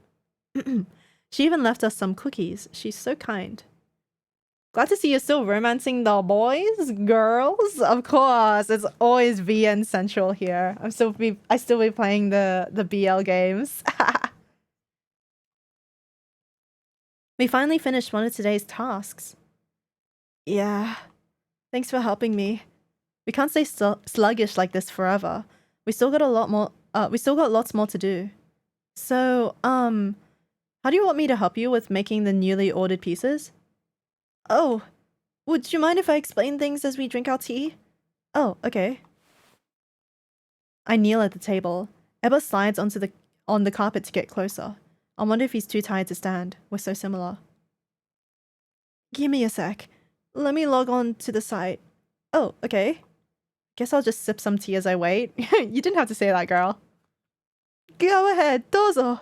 A: She even left us some cookies. She's so kind. Glad to see you're still romancing the boys, girls. Of course, it's always VN Central here. I still be playing the BL games. We finally finished one of today's tasks. Yeah. Thanks for helping me. We can't stay sluggish like this forever. We still got lots more to do. So, how do you want me to help you with making the newly ordered pieces? Oh, would you mind if I explain things as we drink our tea? Oh, okay. I kneel at the table. Eba slides on the carpet to get closer. I wonder if he's too tired to stand. We're so similar. Give me a sec. Let me log on to the site. Oh, okay. Guess I'll just sip some tea as I wait. You didn't have to say that, girl. Go ahead, dozo.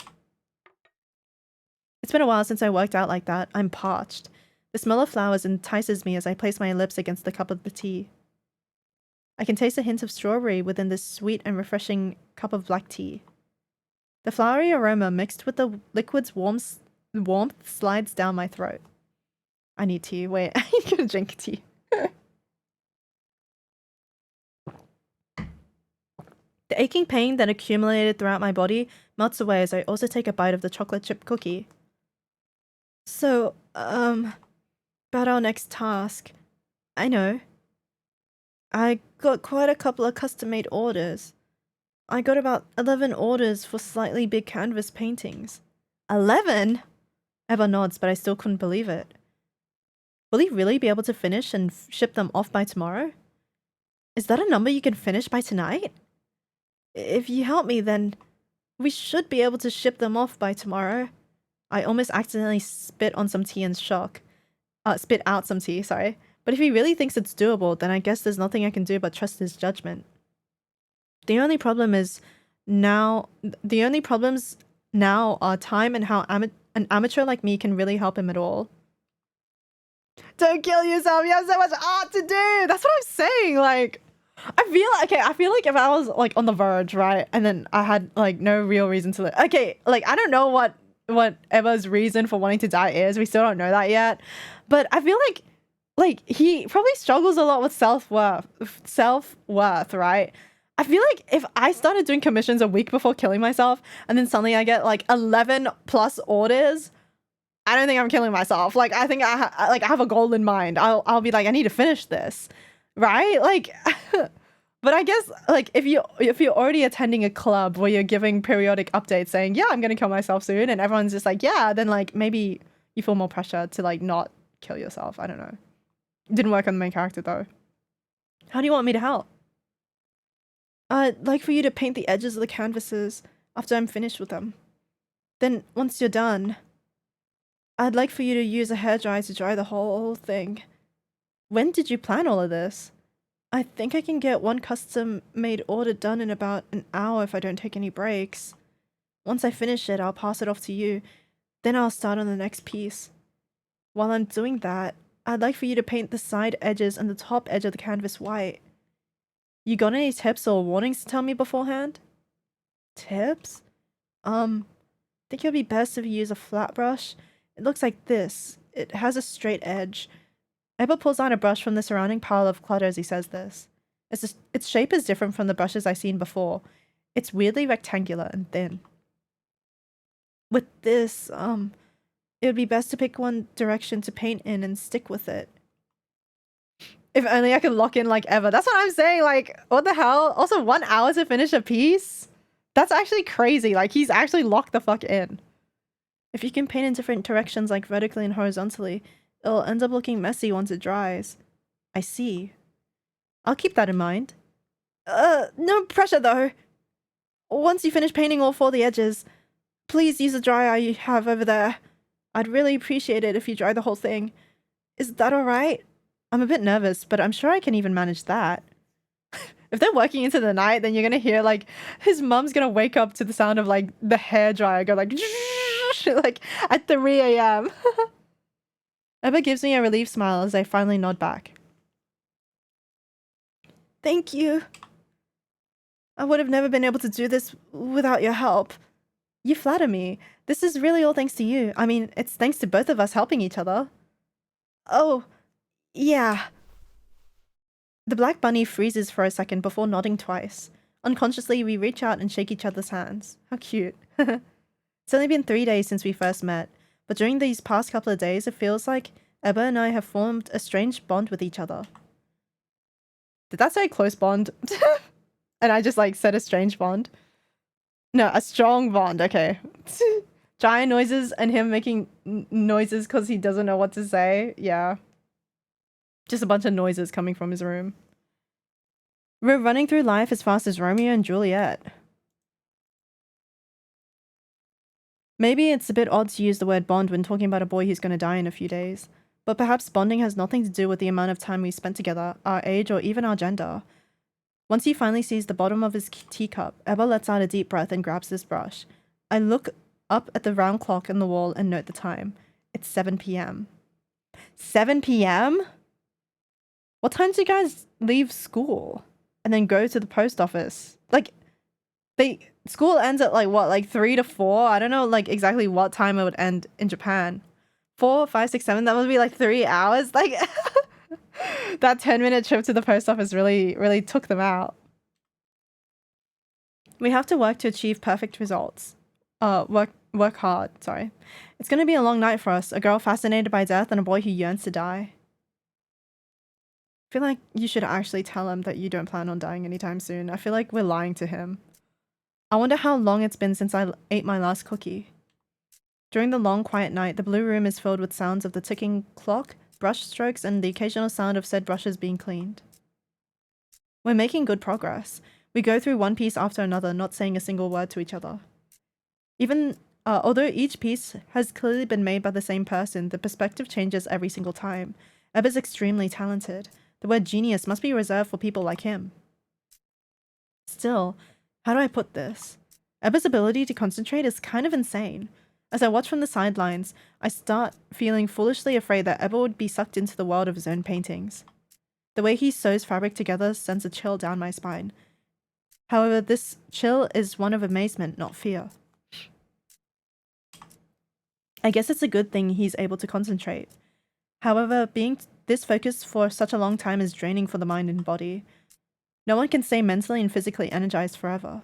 A: It's been a while since I worked out like that. I'm parched. The smell of flowers entices me as I place my lips against the cup of the tea. I can taste a hint of strawberry within this sweet and refreshing cup of black tea. The flowery aroma mixed with the liquid's warmth slides down my throat. I need tea. Wait, I'm gonna drink tea. The aching pain that accumulated throughout my body melts away as I also take a bite of the chocolate chip cookie. So, about our next task. I know. I got quite a couple of custom-made orders. I got about 11 orders for slightly big canvas paintings. 11? Eba nods, but I still couldn't believe it. Will he really be able to finish and ship them off by tomorrow? Is that a number you can finish by tonight? If you help me, then we should be able to ship them off by tomorrow. I almost accidentally spit on some tea in shock. Spit out some tea, sorry. But if he really thinks it's doable, then I guess there's nothing I can do but trust his judgment. The only problems now are time and how an amateur like me can really help him at all. Don't kill yourself, you have so much art to do! That's what I'm saying, like... I feel like if I was, like, on the verge, right, and then I had, like, no real reason to live... Okay, like, I don't know what Eba's reason for wanting to die is. We still don't know that yet. But I feel like, he probably struggles a lot with self-worth, right? I feel like if I started doing commissions a week before killing myself, and then suddenly I get, like, 11 plus orders... I don't think I'm killing myself. Like, I think I have a goal in mind. I'll be like, I need to finish this. Right? Like, but I guess, like, if you're already attending a club where you're giving periodic updates saying, yeah, I'm gonna kill myself soon, and everyone's just like, yeah, then, like, maybe you feel more pressure to, like, not kill yourself. I don't know. It didn't work on the main character, though. How do you want me to help? I'd like for you to paint the edges of the canvases after I'm finished with them. Then, once you're done, I'd like for you to use a hairdryer to dry the whole thing. When did you plan all of this? I think I can get one custom-made order done in about an hour if I don't take any breaks. Once I finish it, I'll pass it off to you. Then I'll start on the next piece. While I'm doing that, I'd like for you to paint the side edges and the top edge of the canvas white. You got any tips or warnings to tell me beforehand? Tips? Think it would be best if you use a flat brush. It looks like this. It has a straight edge. Eba pulls out a brush from the surrounding pile of clutter as he says this. Its shape is different from the brushes I've seen before. It's weirdly rectangular and thin. With this, it would be best to pick one direction to paint in and stick with it. If only I could lock in like Eba. That's what I'm saying, like, what the hell? Also, 1 hour to finish a piece? That's actually crazy. Like, he's actually locked the fuck in. If you can paint in different directions, like vertically and horizontally, it'll end up looking messy once it dries. I see. I'll keep that in mind. No pressure though. Once you finish painting all 4 of the edges, please use the dryer you have over there. I'd really appreciate it if you dry the whole thing. Is that alright? I'm a bit nervous, but I'm sure I can even manage that. If they're working into the night, then you're gonna hear, like, his mum's gonna wake up to the sound of, like, the hairdryer go, like, like, at 3 a.m. Eba gives me a relieved smile as I finally nod back. Thank you. I would have never been able to do this without your help. You flatter me. This is really all thanks to you. I mean, it's thanks to both of us helping each other. Oh, yeah. The black bunny freezes for a second before nodding twice. Unconsciously, we reach out and shake each other's hands. How cute. It's only been 3 days since we first met, but during these past couple of days, it feels like Eba and I have formed a strange bond with each other. Did that say close bond? And I just like said a strange bond. No, a strong bond. Okay. Giant noises and him making noises because he doesn't know what to say. Yeah. Just a bunch of noises coming from his room. We're running through life as fast as Romeo and Juliet. Maybe it's a bit odd to use the word bond when talking about a boy who's going to die in a few days. But perhaps bonding has nothing to do with the amount of time we spent together, our age, or even our gender. Once he finally sees the bottom of his teacup, Eba lets out a deep breath and grabs his brush. I look up at the round clock on the wall and note the time. It's 7 p.m. 7 p.m.? What time do you guys leave school? And then go to the post office? Like, school ends at like what, like 3 to 4? I don't know like exactly what time it would end in Japan. 4, 5, 6, 7, that would be like 3 hours. Like that 10-minute trip to the post office really took them out. We have to work to achieve perfect results. Work hard, sorry. It's gonna be a long night for us, a girl fascinated by death and a boy who yearns to die. I feel like you should actually tell him that you don't plan on dying anytime soon. I feel like we're lying to him. I wonder how long it's been since I ate my last cookie. During the long, quiet night, the blue room is filled with sounds of the ticking clock, brush strokes, and the occasional sound of said brushes being cleaned. We're making good progress. We go through one piece after another, not saying a single word to each other. Although each piece has clearly been made by the same person, the perspective changes every single time. Eba's extremely talented. The word genius must be reserved for people like him. Still, how do I put this? Eba's ability to concentrate is kind of insane. As I watch from the sidelines, I start feeling foolishly afraid that Eba would be sucked into the world of his own paintings. The way he sews fabric together sends a chill down my spine. However, this chill is one of amazement, not fear. I guess it's a good thing he's able to concentrate. However, being this focused for such a long time is draining for the mind and body. No one can stay mentally and physically energized forever.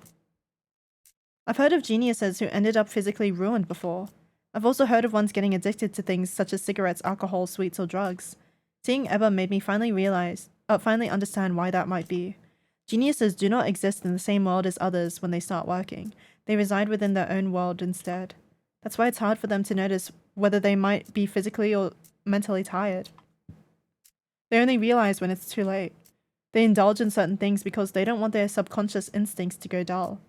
A: I've heard of geniuses who ended up physically ruined before. I've also heard of ones getting addicted to things such as cigarettes, alcohol, sweets, or drugs. Seeing Eba made me finally understand why that might be. Geniuses do not exist in the same world as others when they start working. They reside within their own world instead. That's why it's hard for them to notice whether they might be physically or mentally tired. They only realize when it's too late. They indulge in certain things because they don't want their subconscious instincts to go dull.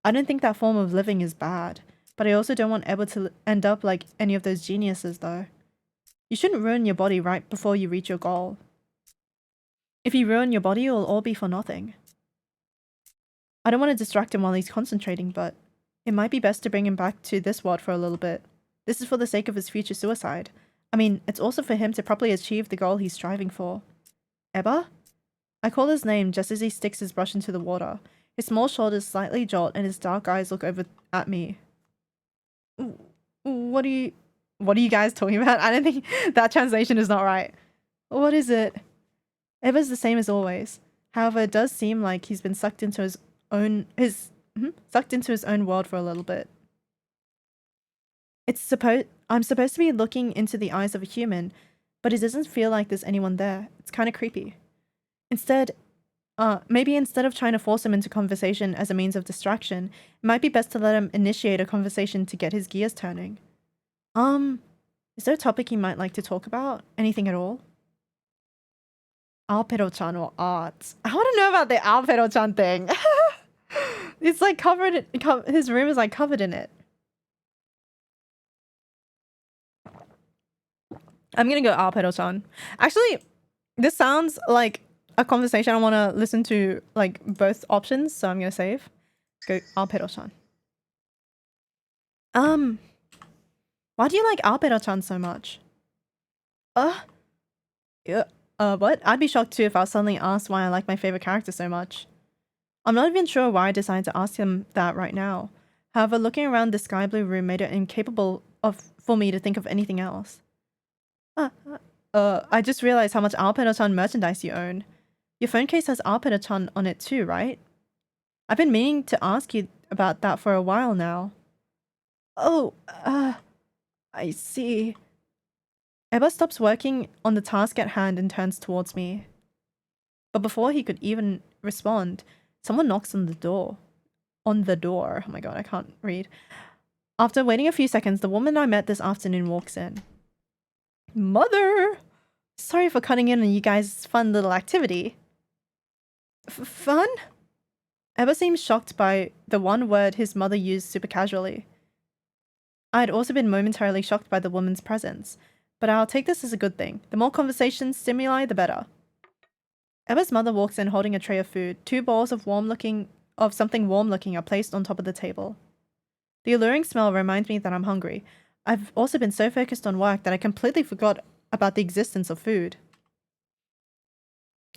A: I don't think that form of living is bad, but I also don't want Eba to end up like any of those geniuses though. You shouldn't ruin your body right before you reach your goal. If you ruin your body, it will all be for nothing. I don't want to distract him while he's concentrating, but it might be best to bring him back to this world for a little bit. This is for the sake of his future suicide. I mean, it's also for him to properly achieve the goal he's striving for. Eba? I call his name just as he sticks his brush into the water. His small shoulders slightly jolt and his dark eyes look over at me. What are you guys talking about? I don't think that translation is not right. What is it? Eba's the same as always. However, it does seem like he's been sucked into his own world for a little bit. I'm supposed to be looking into the eyes of a human, but it doesn't feel like there's anyone there. It's kind of creepy. Maybe instead of trying to force him into conversation as a means of distraction, it might be best to let him initiate a conversation to get his gears turning. Is there a topic he might like to talk about? Anything at all? Alpero-chan or art? I want to know about the Alpero-chan thing. It's like his room is like covered in it. I'm gonna go Alpero-chan. Actually, this sounds like a conversation I want to listen to, like both options, so I'm gonna save. Go Alpero-chan. Why do you like Alpero-chan so much? What? I'd be shocked too if I was suddenly asked why I like my favorite character so much. I'm not even sure why I decided to ask him that right now. However, looking around the sky blue room made it incapable for me to think of anything else. I just realized how much Alpero-chan merchandise you own. Your phone case has Alpero-chan on it too, right? I've been meaning to ask you about that for a while now. I see. Eba stops working on the task at hand and turns towards me. But before he could even respond, someone knocks on the door. On the door. Oh my god, I can't read. After waiting a few seconds, the woman I met this afternoon walks in. Mother! Sorry for cutting in on you guys' fun little activity. Fun? Eba seems shocked by the one word his mother used super casually. I had also been momentarily shocked by the woman's presence, but I'll take this as a good thing. The more conversation stimuli, the better. Eba's mother walks in holding a tray of food. 2 bowls of something warm-looking are placed on top of the table. The alluring smell reminds me that I'm hungry. I've also been so focused on work that I completely forgot about the existence of food.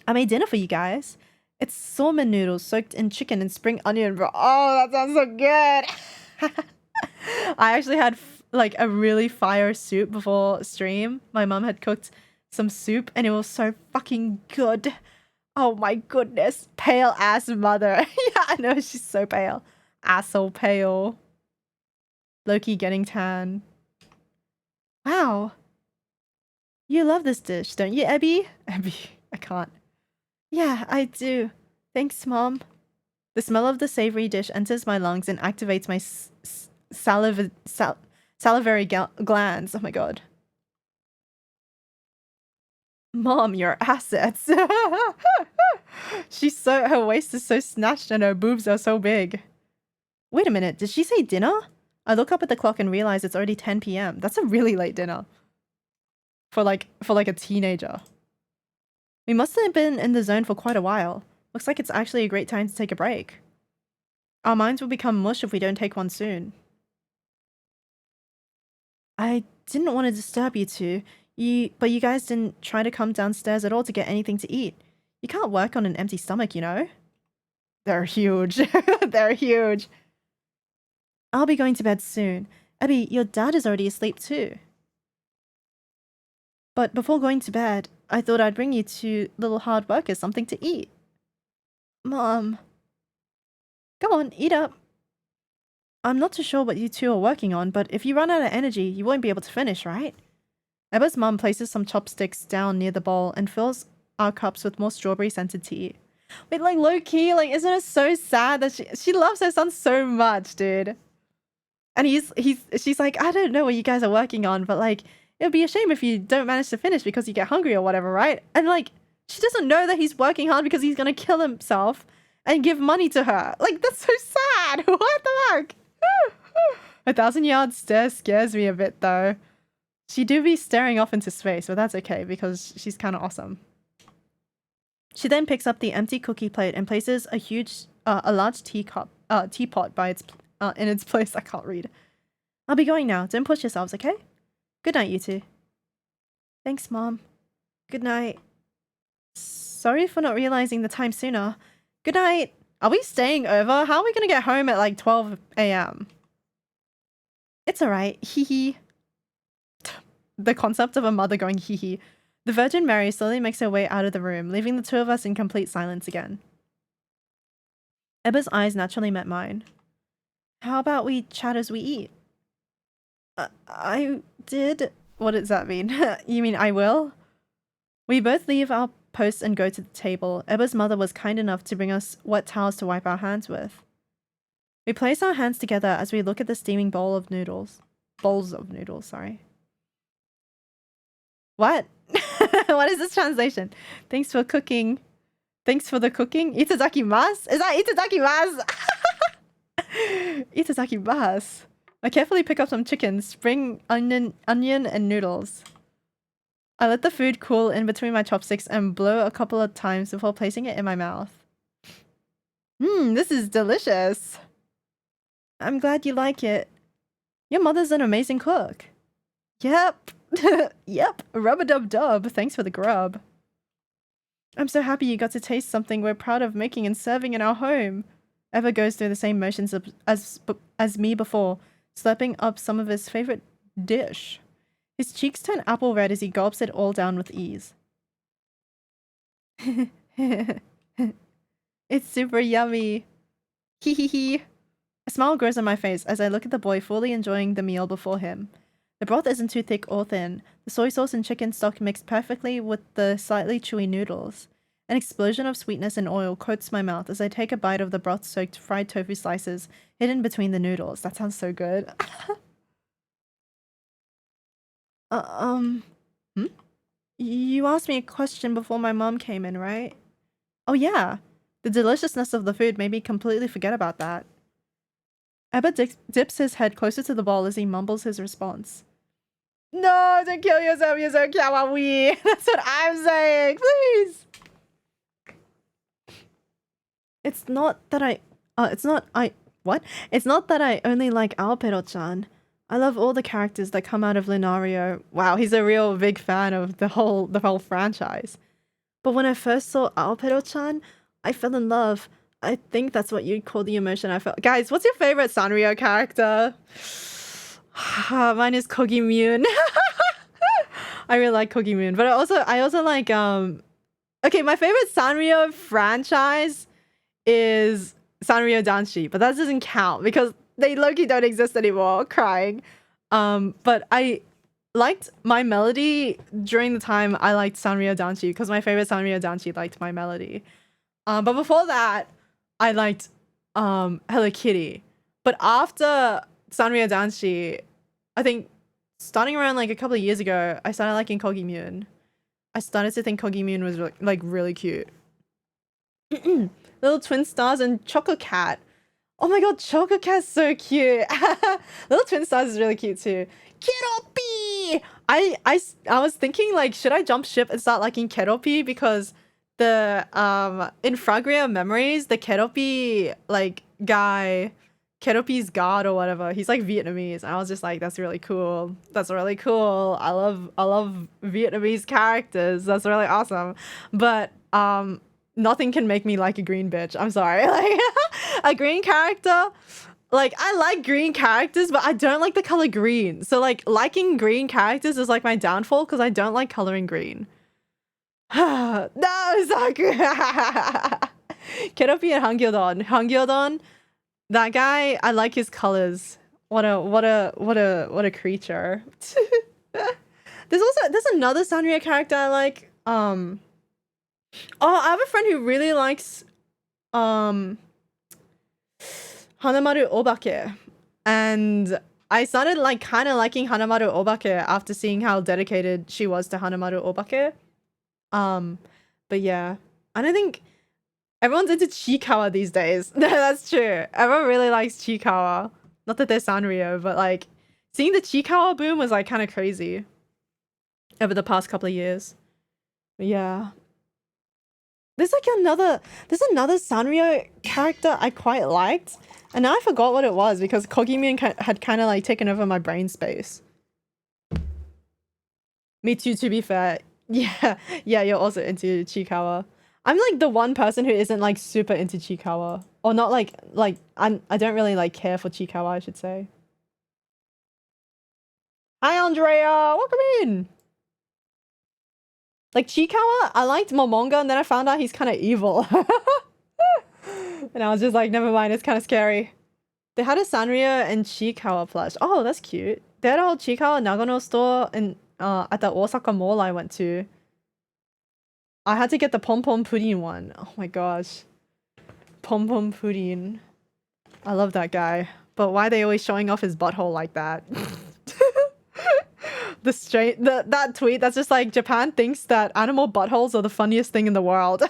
A: I made dinner for you guys. It's salmon noodles soaked in chicken and spring onion broth. Oh, that sounds so good. I actually had like a really fire soup before stream. My mum had cooked some soup and it was so fucking good. Oh my goodness. Pale ass mother. Yeah, I know, she's so pale. Asshole pale. Loki getting tan. Wow. You love this dish, don't you, Abby? Abby, I can't. Yeah, I do. Thanks, Mom. The smell of the savory dish enters my lungs and activates my salivary glands. Oh my god. Mom, your assets. Her waist is so snatched and her boobs are so big. Wait a minute, did she say dinner? I look up at the clock and realize it's already 10 p.m. That's a really late dinner. For like a teenager. We must have been in the zone for quite a while. Looks like it's actually a great time to take a break. Our minds will become mush if we don't take one soon. I didn't want to disturb you two, but you guys didn't try to come downstairs at all to get anything to eat. You can't work on an empty stomach, you know? They're huge. They're huge. I'll be going to bed soon. Abby, your dad is already asleep too. But before going to bed, I thought I'd bring you two little hard workers something to eat. Mom. Go on, eat up. I'm not too sure what you two are working on, but if you run out of energy, you won't be able to finish, right? Eba's mum places some chopsticks down near the bowl and fills our cups with more strawberry-scented tea. Wait, like, low-key, like, isn't it so sad that she loves her son so much, dude? And she's like, I don't know what you guys are working on, but, like, it would be a shame if you don't manage to finish because you get hungry or whatever, right? And, like, she doesn't know that he's working hard because he's gonna kill himself and give money to her. Like, that's so sad. What the fuck? 1,000-yard stare scares me a bit, though. She do be staring off into space, but that's okay because she's kind of awesome. She then picks up the empty cookie plate and places a large teapot by in its place. I can't read. I'll be going now. Don't push yourselves, okay? Good night, you two. Thanks, Mom. Good night. Sorry for not realizing the time sooner. Good night. Are we staying over? How are we gonna get home at like 12 a.m.? It's alright. Hee hee. The concept of a mother going hee hee. The Virgin Mary slowly makes her way out of the room, leaving the two of us in complete silence again. Eba's eyes naturally met mine. How about we chat as we eat? I did... What does that mean? You mean I will? We both leave our posts and go to the table. Eba's mother was kind enough to bring us wet towels to wipe our hands with. We place our hands together as we look at the steaming bowl of noodles. Bowls of noodles, sorry. What? What is this translation? Thanks for cooking. Thanks for the cooking? Itadakimasu? Is that itadakimasu? Itadakimasu. I carefully pick up some chicken, spring onion, and noodles. I let the food cool in between my chopsticks and blow a couple of times before placing it in my mouth. This is delicious. I'm glad you like it. Your mother's an amazing cook. Yep. Yep. Rub-a-dub-dub. Thanks for the grub. I'm so happy you got to taste something we're proud of making and serving in our home. Eva goes through the same motions as me before, slurping up some of his favorite dish. His cheeks turn apple red as he gulps it all down with ease. It's super yummy. Hee hee hee. A smile grows on my face as I look at the boy fully enjoying the meal before him. The broth isn't too thick or thin. The soy sauce and chicken stock mixed perfectly with the slightly chewy noodles. An explosion of sweetness and oil coats my mouth as I take a bite of the broth-soaked fried tofu slices hidden between the noodles. That sounds so good. You asked me a question before my mom came in, right? Oh yeah. The deliciousness of the food made me completely forget about that. Ebba dips his head closer to the bowl as he mumbles his response. No, don't kill yourself, you're so kawaii. That's what I'm saying, please. It's not that I only like Aopero-chan. I love all the characters that come out of Lunario. Wow, he's a real big fan of the whole franchise. But when I first saw Aopero-chan, I fell in love. I think that's what you'd call the emotion I felt. Guys, what's your favorite Sanrio character? Mine is Kogimune. I really like Kogimune, but I also like okay, my favorite Sanrio franchise is Sanrio Danshi, but that doesn't count because they low-key don't exist anymore. Crying. But I liked My Melody during the time I liked Sanrio Danshi because my favorite Sanrio Danshi liked My Melody. But before that, I liked Hello Kitty. But after Sanrio Danshi, I think starting around like a couple of years ago, I started liking Kogimune. I started to think Kogimune was like really cute. Little twin stars and Choco Cat. Oh my god, Choco Cat's so cute. Little twin stars is really cute too. Keropi! I was thinking like, should I jump ship and start liking Keropi because the in Fragria Memories, the Keropi like guy, Keropi's god or whatever, he's like Vietnamese. And I was just like, that's really cool. That's really cool. I love Vietnamese characters. That's really awesome. But nothing can make me like a green bitch. I'm sorry. Like a green character, like I like green characters, but I don't like the color green. So like liking green characters is like my downfall because I don't like coloring green. No, Saku. Keropi and Hangyodon. Hangyodon, that guy, I like his colors. What a creature. There's another Sanrio character I like. Oh, I have a friend who really likes Hanamaru Obake. And I started like kind of liking Hanamaru Obake after seeing how dedicated she was to Hanamaru Obake. But yeah, I don't think everyone's into Chikawa these days. That's true. Everyone really likes Chikawa. Not that they're Sanrio, but like seeing the Chikawa boom was like kind of crazy over the past couple of years. But yeah. There's another Sanrio character I quite liked, and now I forgot what it was because Kogimune had kind of like taken over my brain space. Me too, to be fair. Yeah, you're also into Chikawa. I'm like the one person who isn't like super into Chikawa, or not like I don't really like care for Chikawa, I should say. Hi Andrea, welcome in. Like Chikawa, I liked Momonga and then I found out he's kind of evil. And I was just like, never mind, it's kind of scary. They had a Sanrio and Chikawa plush. Oh, that's cute. They had a whole Chikawa Nagano store in, at the Osaka Mall I went to. I had to get the Pom Pom Pudding one. Oh my gosh. Pom Pom Pudding. I love that guy. But why are they always showing off his butthole like that? That tweet that's just like, Japan thinks that animal buttholes are the funniest thing in the world.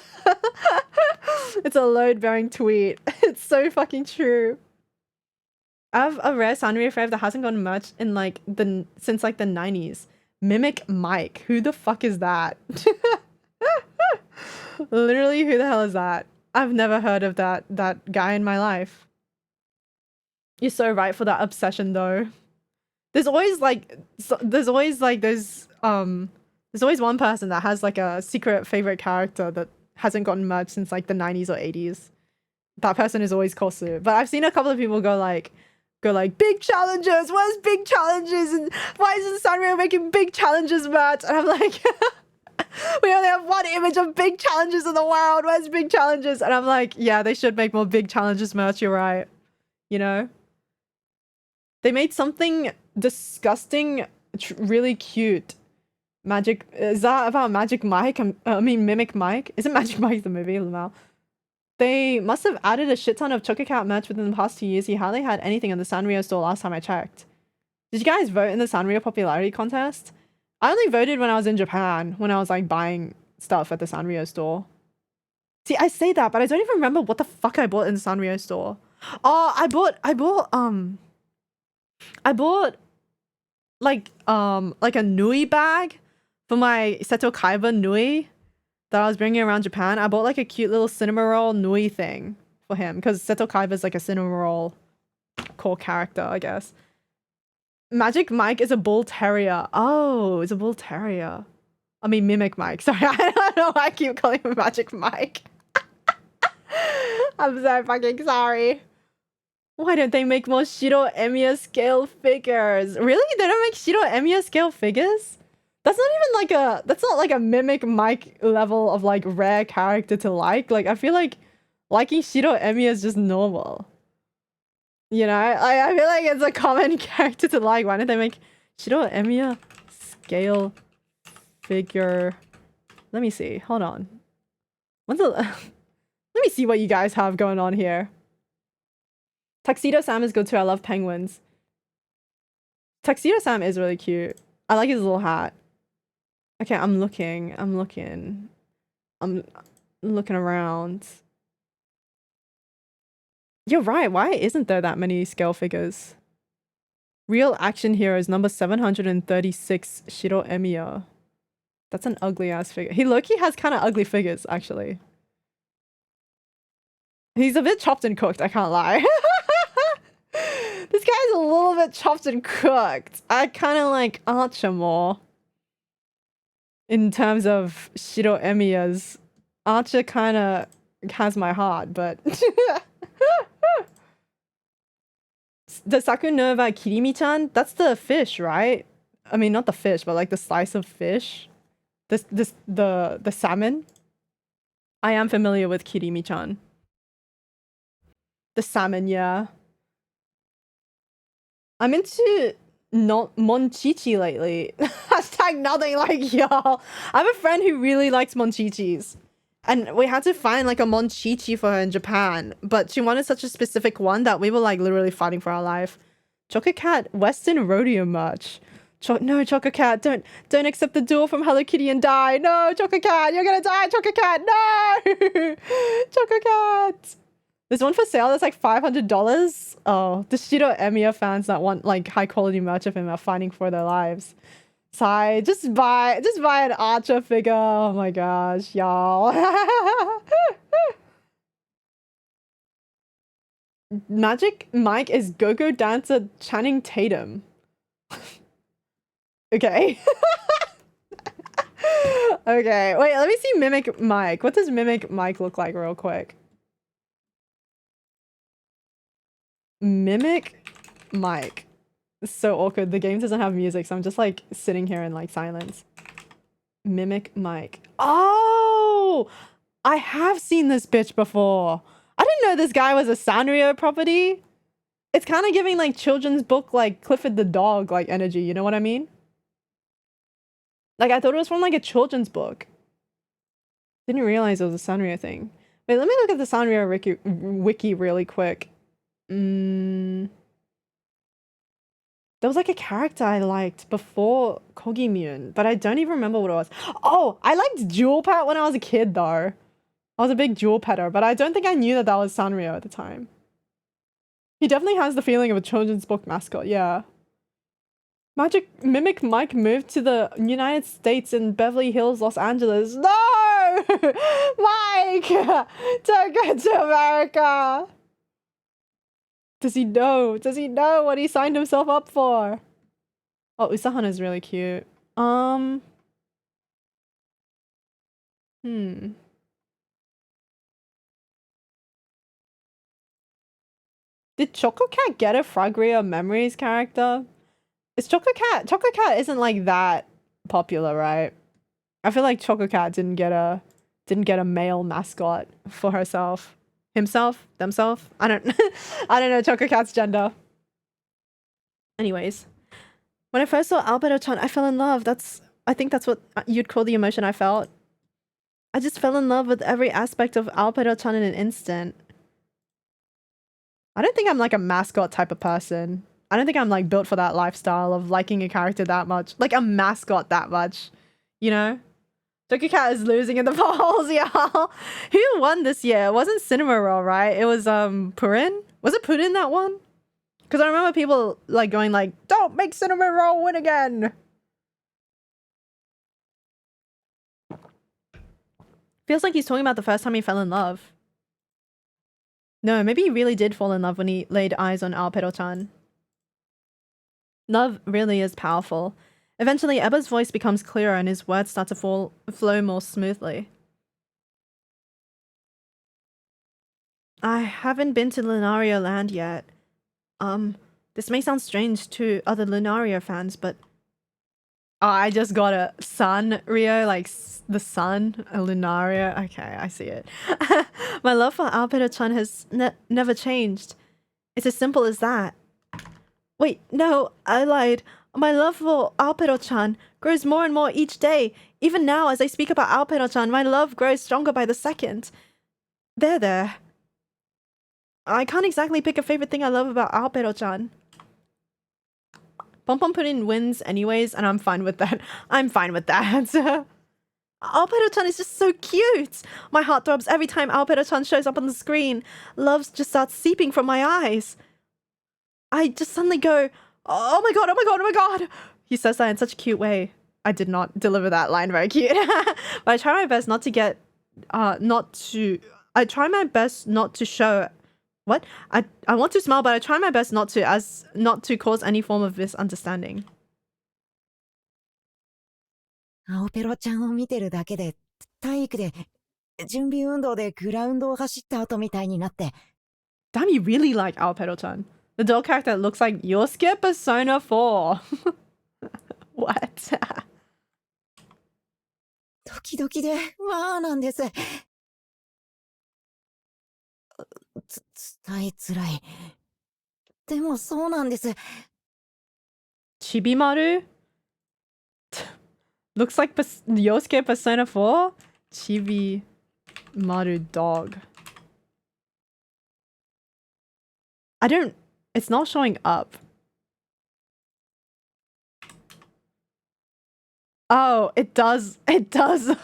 A: It's a load-bearing tweet. It's so fucking true. I have a rare Sanrio fave that hasn't gotten merch in like since like the 90s. Mimic Mike. Who the fuck is that? Literally, who the hell is that? I've never heard of that guy in my life. You're so right for that obsession though. There's always one person that has like a secret favorite character that hasn't gotten merch since like the 90s or 80s. That person is always Kosu. But I've seen a couple of people go like big challenges. Where's big challenges? And why isn't Sanrio making big challenges merch? And I'm like, we only have one image of big challenges in the world. Where's big challenges? And I'm like, yeah, they should make more big challenges merch. You're right. You know? They made something disgusting really cute. Magic, is that about Magic Mike? I mean Mimic Mike? Isn't Magic Mike the movie, Lamau? They must have added a shit ton of Chococat merch within the past 2 years. He hardly had anything on the Sanrio store last time I checked. Did you guys vote in the Sanrio popularity contest? I only voted when I was in Japan, when I was like buying stuff at the Sanrio store. See, I say that, but I don't even remember what the fuck I bought in the Sanrio store. Oh, I bought like a Nui bag for my Seto Kaiba Nui that I was bringing around Japan. I bought like a cute little Cinnamoroll Nui thing for him because Seto Kaiba is like a Cinnamoroll core character, I guess. Magic Mike is a bull terrier. Oh, it's a bull terrier. I mean Mimic Mike. Sorry, I don't know why I keep calling him Magic Mike. I'm so fucking sorry. Why don't they make more Shiro Emiya scale figures? Really? They don't make Shiro Emiya scale figures? That's not even like a... That's not like a Mimic Mike level of like rare character to like. Like, I feel like liking Shiro Emiya is just normal. You know? I feel like it's a common character to like. Why don't they make Shiro Emiya scale figure? Let me see. Hold on. When's the... Let me see what you guys have going on here. Tuxedo Sam is good too. I love penguins. Tuxedo Sam is really cute. I like his little hat. Okay, I'm looking around. You're right. Why isn't there that many scale figures? Real Action Heroes number 736 Shiro Emiya. That's an ugly ass figure. He low-key has kind of ugly figures, actually. He's a bit chopped and cooked, I can't lie. This guy's a little bit chopped and cooked. I kind of like Archer more. In terms of Shiro Emiya's. Archer kind of has my heart, but... The Sakunova Kirimi-chan? That's the fish, right? I mean, not the fish, but like the slice of fish. The salmon. I am familiar with Kirimi-chan. The salmon, yeah. I'm into Monchichi lately. Hashtag nothing like y'all. I have a friend who really likes Monchichis. And we had to find like a Monchichi for her in Japan. But she wanted such a specific one that we were like literally fighting for our life. Chococat Western Rodeo merch. No, Chococat, don't accept the duel from Hello Kitty and die. No, Chococat, you're gonna die, Chococat, no! Chococat! There's one for sale that's like $500. Oh, the Shiro Emiya fans that want like high quality merch of him are fighting for their lives. Sigh, just buy an Archer figure. Oh my gosh, y'all. Magic Mike is go-go dancer Channing Tatum. Okay. Okay, wait, let me see Mimic Mike. What does Mimic Mike look like real quick? Mimic Mike. It's so awkward. The game doesn't have music, so I'm just like sitting here in like silence. Mimic Mike. Oh! I have seen this bitch before. I didn't know this guy was a Sanrio property. It's kind of giving like children's book like Clifford the Dog like energy, you know what I mean? Like I thought it was from like a children's book. Didn't realize it was a Sanrio thing. Wait, let me look at the Sanrio wiki really quick. There was like a character I liked before Kogimune, but I don't even remember what it was. Oh, I liked Jewel Pet when I was a kid though. I was a big Jewel Petter, but I don't think I knew that that was Sanrio at the time. He definitely has the feeling of a children's book mascot, yeah. Mimic Mike moved to the United States in Beverly Hills, Los Angeles. No! Mike! Don't go to America! Does he know? Does he know what he signed himself up for? Oh, Usahana is really cute. Did Chococat get a Fragria Memories character? Is Chococat isn't like that popular, right? I feel like Chococat didn't get a male mascot for herself. Himself? Themself? I don't know Chococat's gender. Anyways. When I first saw Albedo-chan, I fell in love. I think that's what you'd call the emotion I felt. I just fell in love with every aspect of Albedo-chan in an instant. I don't think I'm like a mascot type of person. I don't think I'm like built for that lifestyle of liking a character that much. Like a mascot that much. You know? Cat is losing in the polls, y'all. Who won this year? It wasn't Cinema Roll, right? It was Purin? Was it Purin that won? Because I remember people like going like, don't make Cinema Roll win again. Feels like he's talking about the first time he fell in love. No, maybe he really did fall in love when he laid eyes on Albedo-chan. Love really is powerful. Eventually, Eba's voice becomes clearer and his words start to flow more smoothly. I haven't been to Lunario Land yet. This may sound strange to other Lunario fans, but I just got a sun, Rio, like the sun, a Lunario. Okay, I see it. My love for Albedo-chan has never changed. It's as simple as that. Wait, no, I lied. My love for Albedo-chan grows more and more each day. Even now, as I speak about Albedo-chan, my love grows stronger by the second. There. I can't exactly pick a favorite thing I love about Albedo-chan. Pom Pom Pudding wins anyways, and I'm fine with that. I'm fine with that. Albedo-chan is just so cute. My heart throbs every time Albedo-chan shows up on the screen. Love just starts seeping from my eyes. I just suddenly go, oh my god, oh my god, oh my god. He says that in such a cute way. I did not deliver that line very cute. But I try my best not to get, I try my best not to show, what? I want to smile, but I try my best not to cause any form of misunderstanding.
D: 青ペロちゃんを見てるだけで、体育で、準備運動でグラウンドを走った後みたいになって。
A: Damn, you really like Albedo-chan. The dog character looks like Yosuke Persona 4. What?
D: ドキドキで、わーなんです。伝えづらい。でもそうなんです。
A: Chibimaru? Looks like Yosuke Persona 4? Chibimaru dog. It's not showing up. Oh, it does. It does.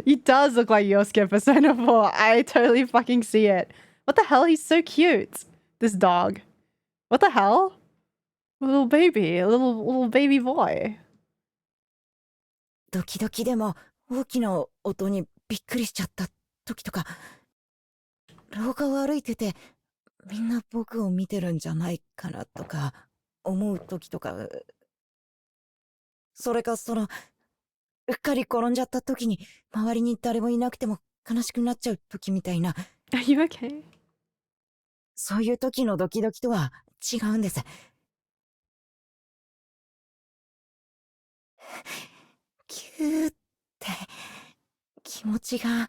A: It does look like Yosuke Persona 4. I totally fucking see it. What the hell? He's so cute. This dog. What the hell? A little baby. A little baby boy.
D: ドキドキでも大きな音にびっくりしちゃった時とか、廊下を歩いててみんな僕を見てるんじゃないかなとか思う時とか、それかうっかり転んじゃった時に周りに誰もいなくても悲しくなっちゃう時みたいな。
A: Are you okay?
D: そういう時のドキドキとは違うんです。キューって気持ちが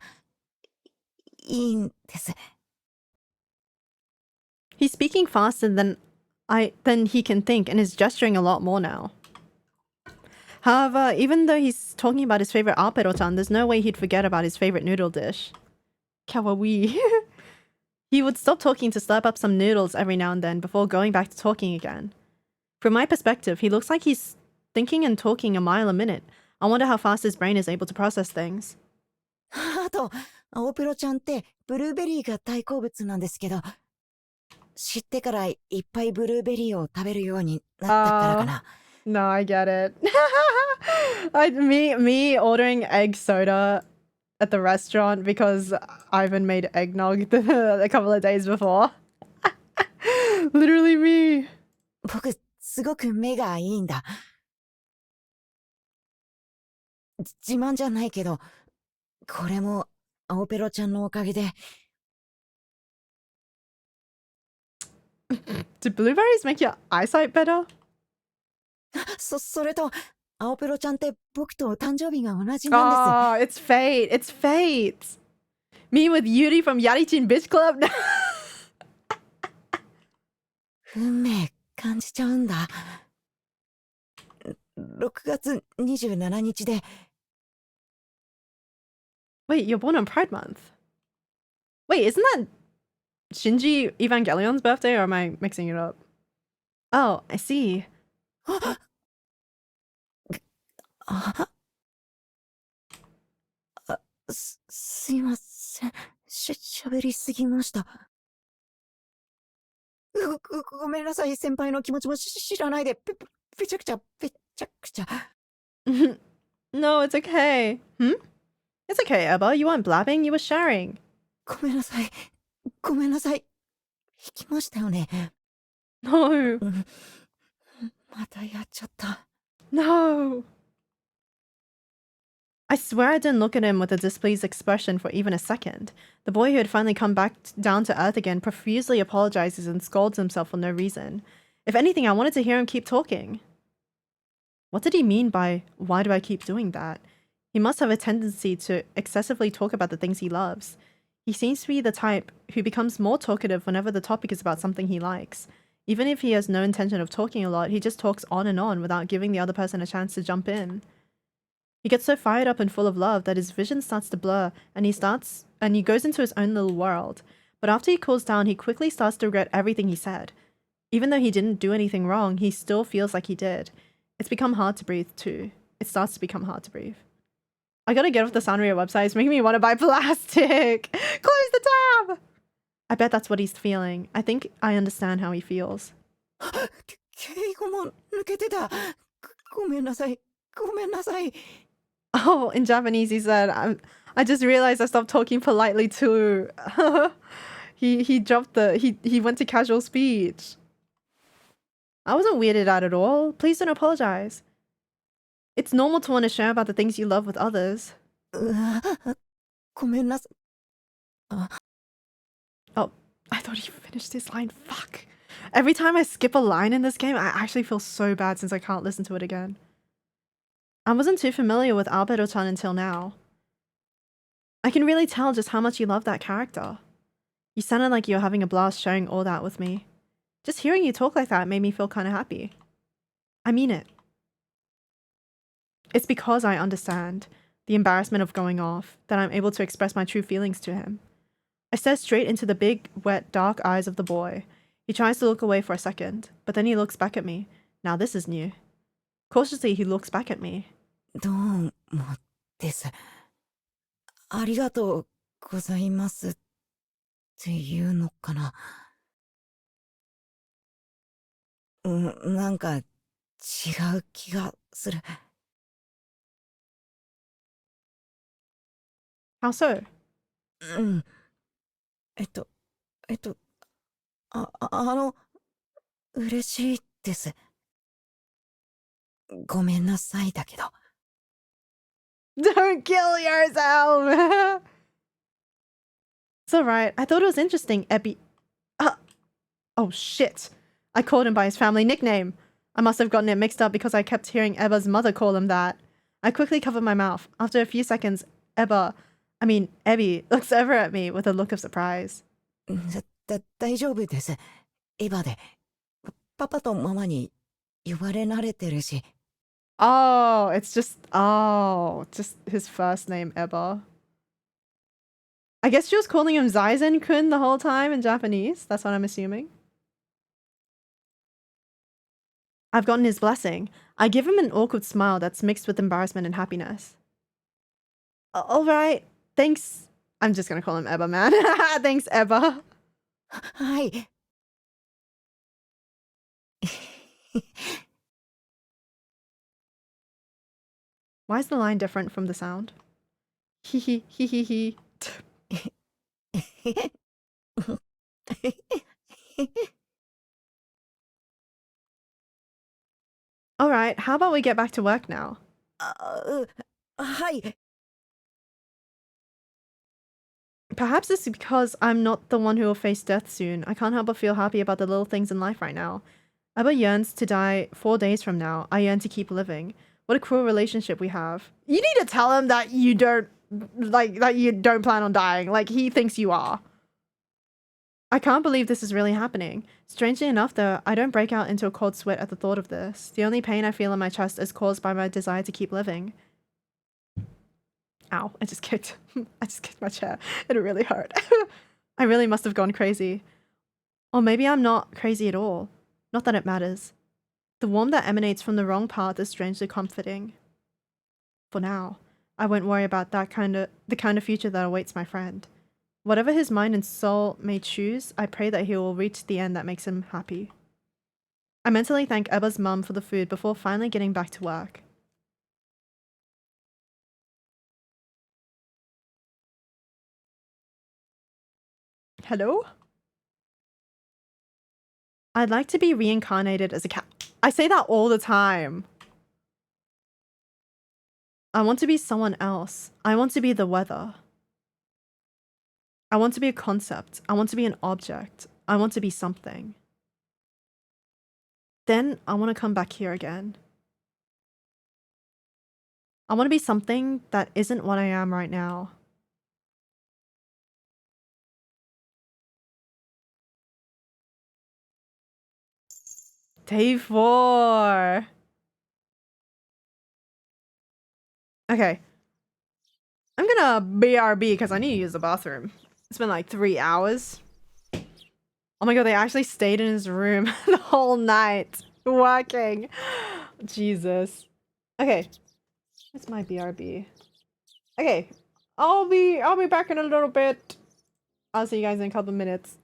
D: いいんです。
A: He's speaking faster than he can think and is gesturing a lot more now. However, even though he's talking about his favorite Albedo-chan, there's no way he'd forget about his favorite noodle dish. Kawaii. He would stop talking to slurp up some noodles every now and then before going back to talking again. From my perspective, he looks like he's thinking and talking a mile a minute. I wonder how fast his brain is able to process things.
D: あと、青ペロちゃんってブルーベリーが大好物なんですけど、知ってからいっぱいブルーベリーを食べるようになったからかな。
A: No, I get it. Me ordering egg soda at the restaurant because Ivan made eggnog a couple of days before. Literally me.
D: 僕、すごく目がいいんだ。自慢じゃないけど、これも青ペロちゃんのおかげで。
A: Do blueberries make your eyesight better?
D: それと、青ペロちゃんって僕と誕生日が同じなんです。
A: Oh, it's fate. It's fate. Me with Yuri from Yarichin Bitch Club.
D: 運命か感じちゃうんだ。6月27日で、
A: Wait, you're born on Pride Month. Wait, isn't that Shinji Evangelion's birthday, or am I mixing it up? Oh, I see.
D: あすいません。喋りすぎました。ごめんなさい、先輩の気持ちも知らないで、ぺちゃくちゃ。
A: No, it's okay. Hmm? It's okay, Ebba. You weren't blabbing, you were sharing.
D: ごめんなさい。引きましたよね。
A: No.
D: またやっちゃった。
A: No. I swear I didn't look at him with a displeased expression for even a second. The boy who had finally come back down to earth again profusely apologizes and scolds himself for no reason. If anything, I wanted to hear him keep talking. What did he mean by, why do I keep doing that? He must have a tendency to excessively talk about the things he loves. He seems to be the type who becomes more talkative whenever the topic is about something he likes. Even if he has no intention of talking a lot, he just talks on and on without giving the other person a chance to jump in. He gets so fired up and full of love that his vision starts to blur and he goes into his own little world. But after he cools down, he quickly starts to regret everything he said. Even though he didn't do anything wrong, he still feels like he did. It's become hard to breathe too. It starts to become hard to breathe. I gotta get off the Sanrio website. It's making me want to buy plastic. Close the tab! I bet that's what he's feeling. I think I understand how he feels.
D: 敬語も抜けてた。ごめんなさい。
A: Oh, in Japanese he said, I just realized I stopped talking politely too. He went to casual speech. I wasn't weirded out at all. Please don't apologize. It's normal to want to share about the things you love with others.
D: ごめんなさい。
A: Oh, I thought he finished his line. Fuck. Every time I skip a line in this game, I actually feel so bad since I can't listen to it again. I wasn't too familiar with Albedo-chan until now. I can really tell just how much you love that character. You sounded like you were having a blast sharing all that with me. Just hearing you talk like that made me feel kind of happy. I mean it. It's because I understand the embarrassment of going off that I'm able to express my true feelings to him. I stare straight into the big, wet, dark eyes of the boy. He tries to look away for a second, but then he looks back at me. Now this is new. Cautiously, he looks back at me.
D: どうもです。ありがとうございますっていうのかな。なんか違う気がする。
A: How so?
D: うん。嬉しいです。ごめんなさいだけど。
A: Don't kill yourself! It's alright. I thought it was interesting, Ebi. Oh shit. I called him by his family nickname. I must have gotten it mixed up because I kept hearing Ebba's mother call him that. I quickly covered my mouth. After a few seconds, Ebi looks over at me with a look of surprise.
D: 大丈夫です。エヴァで。パパとママに呼ばれ慣れてるし。
A: Oh, just his first name, Ebba. I guess she was calling him Zaizen-kun the whole time in Japanese. That's what I'm assuming. I've gotten his blessing. I give him an awkward smile that's mixed with embarrassment and happiness. Alright, thanks. I'm just gonna call him Ebba, man. Thanks, Ebba.
D: はい。
A: Why is the line different from the sound? Hee hee hee hee hee. Alright, how about we get back to work now?
D: はい。
A: Perhaps it's because I'm not the one who will face death soon. I can't help but feel happy about the little things in life right now. Ebba yearns to die 4 days from now. I yearn to keep living. What a cruel relationship we have. You need to tell him that you don't plan on dying. Like, he thinks you are. I can't believe this is really happening. Strangely enough, though, I don't break out into a cold sweat at the thought of this. The only pain I feel in my chest is caused by my desire to keep living. Ow, I just kicked my chair. It really hurt. I really must have gone crazy. Or maybe I'm not crazy at all. Not that it matters. The warmth that emanates from the wrong path is strangely comforting. For now, I won't worry about the kind of future that awaits my friend. Whatever his mind and soul may choose, I pray that he will reach the end that makes him happy. I mentally thank Ebba's mum for the food before finally getting back to work. Hello? I'd like to be reincarnated as a cat. I say that all the time. I want to be someone else. I want to be the weather. I want to be a concept. I want to be an object. I want to be something. Then I want to come back here again. I want to be something that isn't what I am right now. Day 4. Okay. I'm gonna BRB because I need to use the bathroom. It's been like 3 hours. Oh my god, they actually stayed in his room the whole night working. Jesus. Okay. Where's my BRB? Okay. I'll be back in a little bit. I'll see you guys in a couple minutes.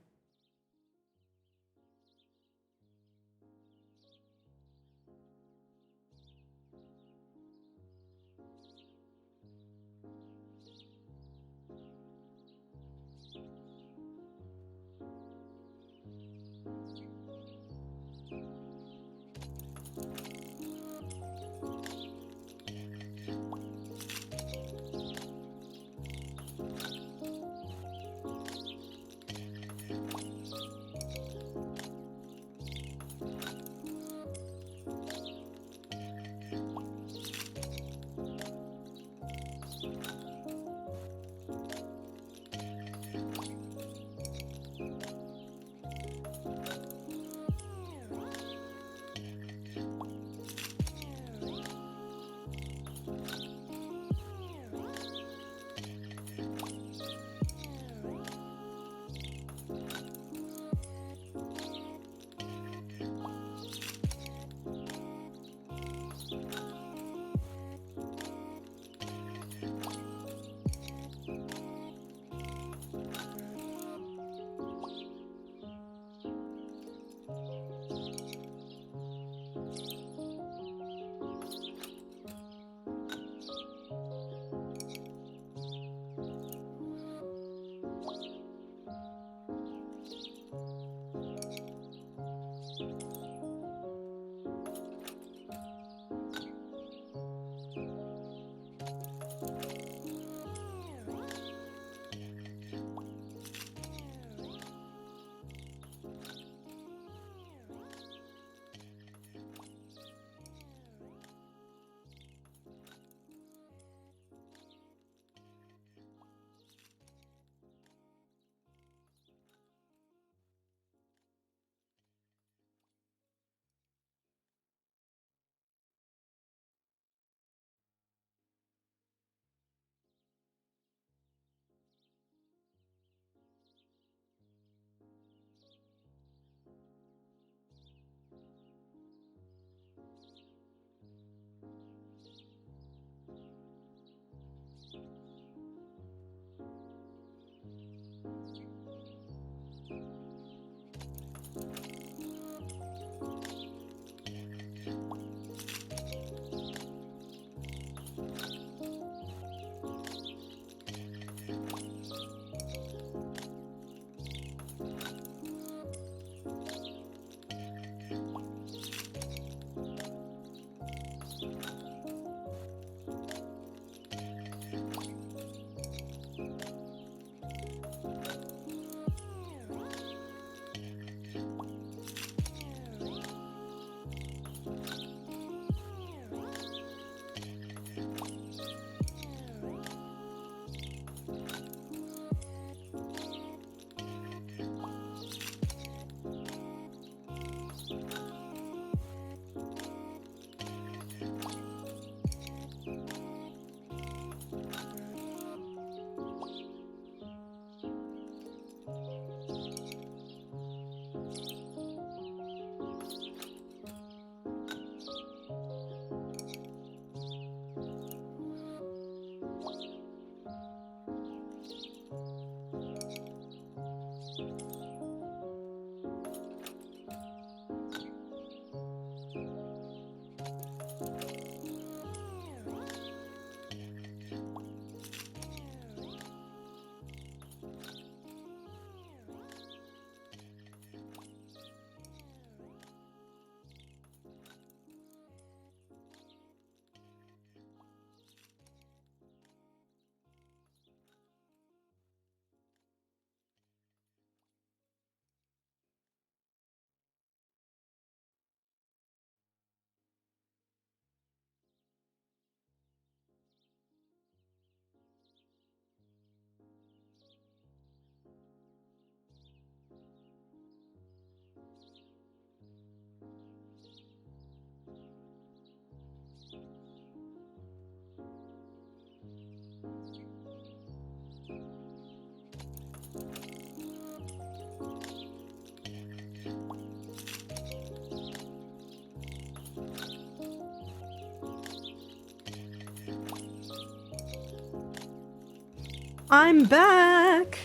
A: I'm back.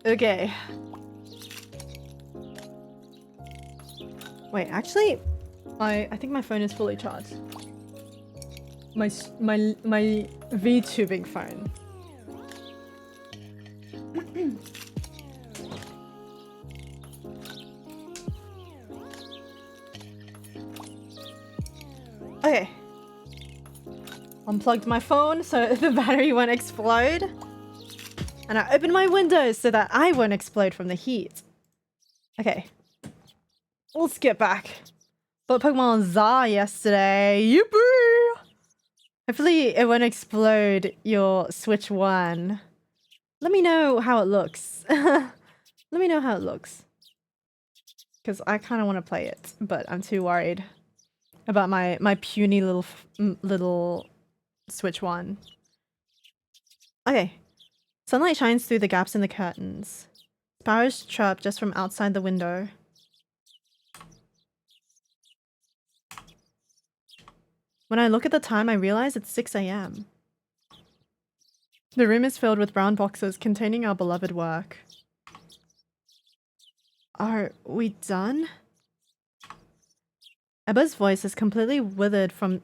A: Okay. Wait, actually, I think my phone is fully charged. My VTubing phone. Okay. Unplugged my phone so the battery won't explode. And I opened my windows so that I won't explode from the heat. Okay. Let's get back. Bought Pokemon Zar yesterday. Yippee! Hopefully it won't explode your Switch 1. Let me know how it looks. Let me know how it looks. Because I kind of want to play it, but I'm too worried about my puny little Switch 1. Okay. Sunlight shines through the gaps in the curtains. Sparrows chirp just from outside the window. When I look at the time, I realize it's 6 a.m. The room is filled with brown boxes containing our beloved work. Are we done? Ebba's voice is completely withered from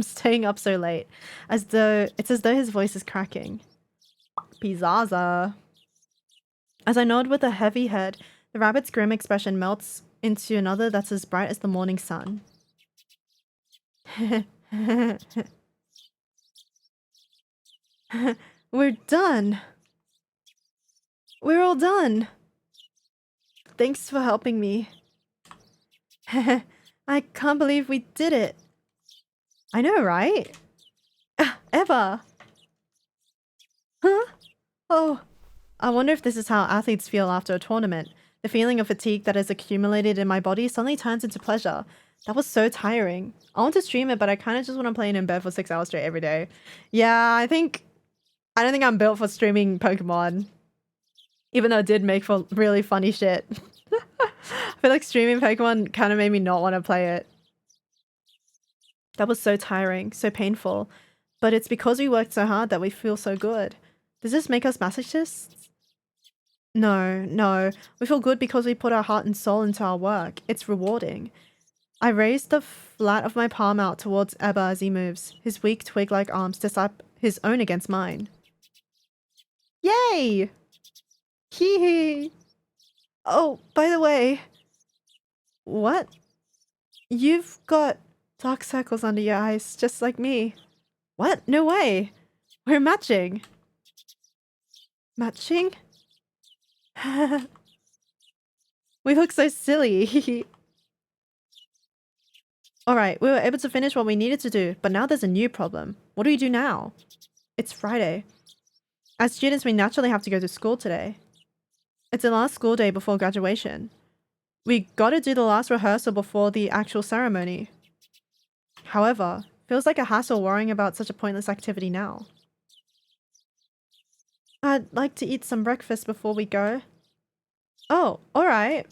A: staying up so late, as though his voice is cracking. Pizaza. As I nod with a heavy head, the rabbit's grim expression melts into another that's as bright as the morning sun. We're done. We're all done. Thanks for helping me. I can't believe we did it. I know, right? Ebba. Huh? Oh, I wonder if this is how athletes feel after a tournament. The feeling of fatigue that has accumulated in my body suddenly turns into pleasure. That was so tiring. I want to stream it, but I kind of just want to play it in bed for 6 hours straight every day. Yeah, I don't think I'm built for streaming Pokemon. Even though it did make for really funny shit. I feel like streaming Pokemon kind of made me not want to play it. That was so tiring, so painful. But it's because we worked so hard that we feel so good. Does this make us masochists? No. We feel good because we put our heart and soul into our work. It's rewarding. I raised the flat of my palm out towards Ebba as he moves, his weak twig-like arms to slap his own against mine. Yay! Hee hee! Oh, by the way... What? You've got dark circles under your eyes, just like me. What? No way! We're matching! Matching? We look so silly. Alright, we were able to finish what we needed to do, but now there's a new problem. What do we do now? It's Friday. As students, we naturally have to go to school today. It's the last school day before graduation. We gotta do the last rehearsal before the actual ceremony. However, feels like a hassle worrying about such a pointless activity now. I'd like to eat some breakfast before we go. Oh, alright.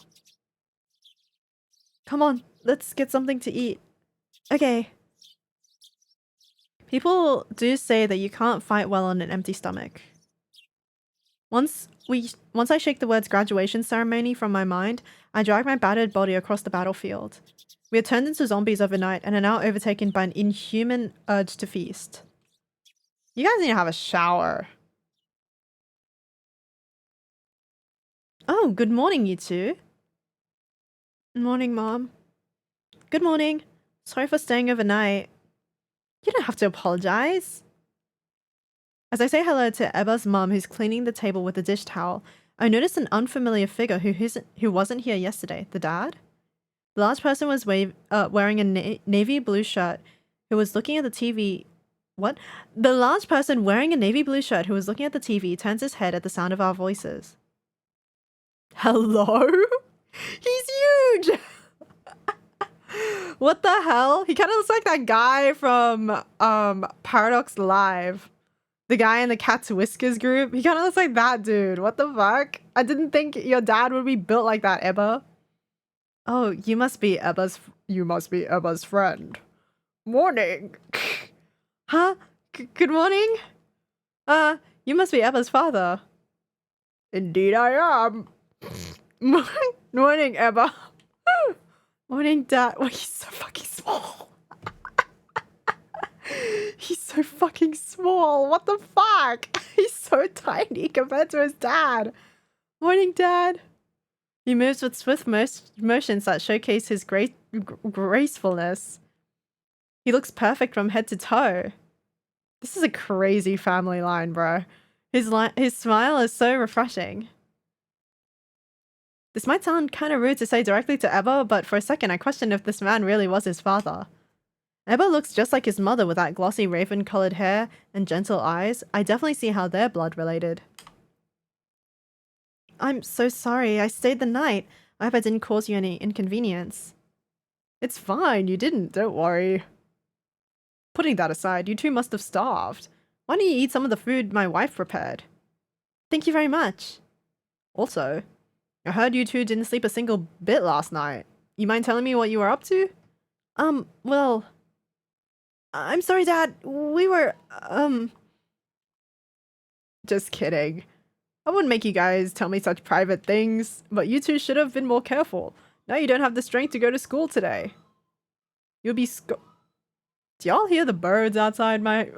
A: Come on, let's get something to eat. Okay. People do say that you can't fight well on an empty stomach. Once I shake the words graduation ceremony from my mind, I drag my battered body across the battlefield. We are turned into zombies overnight and are now overtaken by an inhuman urge to feast. You guys need to have a shower. Oh, good morning, you two. Morning, Mom. Good morning. Sorry for staying overnight. You don't have to apologize. As I say hello to Ebba's mum, who's cleaning the table with a dish towel, I notice an unfamiliar figure who wasn't here yesterday. The dad? The large person was wearing a navy blue shirt who was looking at the TV. What? The large person wearing a navy blue shirt who was looking at the TV turns his head at the sound of our voices. Hello? He's huge! What the hell? He kind of looks like that guy from Paradox Live. The guy in the Cat's Whiskers group. He kind of looks like that dude. What the fuck? I didn't think your dad would be built like that, Ebba. Oh, you must be Ebba's friend. Morning. Huh? Good morning. You must be Eba's father. Indeed I am. Morning, Eba. Morning, Dad. Well, he's so fucking small. He's so fucking small. What the fuck? He's so tiny compared to his dad. Morning, Dad. He moves with swift motions that showcase his gracefulness. He looks perfect from head to toe. This is a crazy family line, bro. His smile is so refreshing. This might sound kind of rude to say directly to Eba, but for a second I questioned if this man really was his father. Eba looks just like his mother with that glossy raven-colored hair and gentle eyes. I definitely see how they're blood-related. I'm so sorry. I stayed the night. I hope I didn't cause you any inconvenience. It's fine. You didn't. Don't worry. Putting that aside, you two must have starved. Why don't you eat some of the food my wife prepared? Thank you very much. Also, I heard you two didn't sleep a single bit last night. You mind telling me what you were up to? Well... I'm sorry, Dad. We were, Just kidding. I wouldn't make you guys tell me such private things, but you two should have been more careful. Now you don't have the strength to go to school today. You'll be Do y'all hear the birds outside my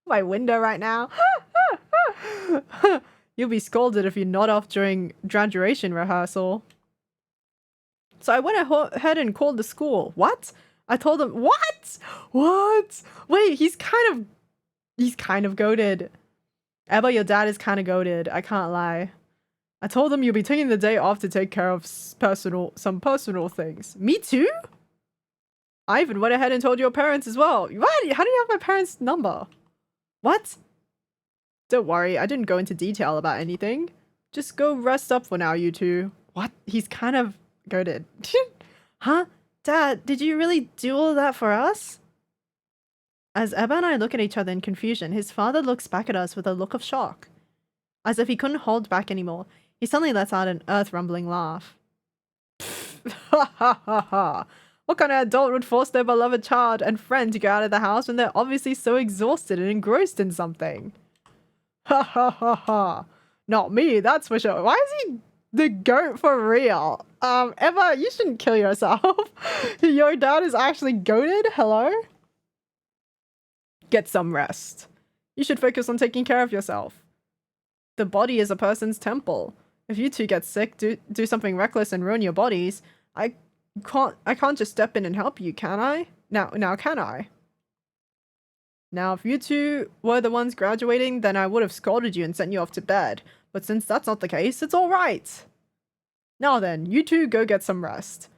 A: my window right now? You'll be scolded if you nod off during graduation rehearsal. So I went ahead and called the school. What? I told him, what? What? Wait, he's kind of goated. Eba, your dad is kind of goated. I can't lie. I told him you'll be taking the day off to take care of some personal things. Me too? I even went ahead and told your parents as well. What? How do you have my parents' number? What? Don't worry, I didn't go into detail about anything. Just go rest up for now, you two. What? He's kind of goated. Huh? Dad, did you really do all that for us? As Eba and I look at each other in confusion, his father looks back at us with a look of shock. As if he couldn't hold back anymore, he suddenly lets out an earth-rumbling laugh. Ha ha ha ha! What kind of adult would force their beloved child and friend to go out of the house when they're obviously so exhausted and engrossed in something? Ha ha ha ha! Not me, that's for sure. Why is he the goat for real? Eba, you shouldn't kill yourself. Your dad is actually goated? Hello? Get some rest. You should focus on taking care of yourself. The body is a person's temple. If you two get sick, do something reckless and ruin your bodies, I can't just step in and help you, can I? Now can I? Now, if you two were the ones graduating, then I would have scolded you and sent you off to bed. But since that's not the case, it's alright. Now then, you two go get some rest.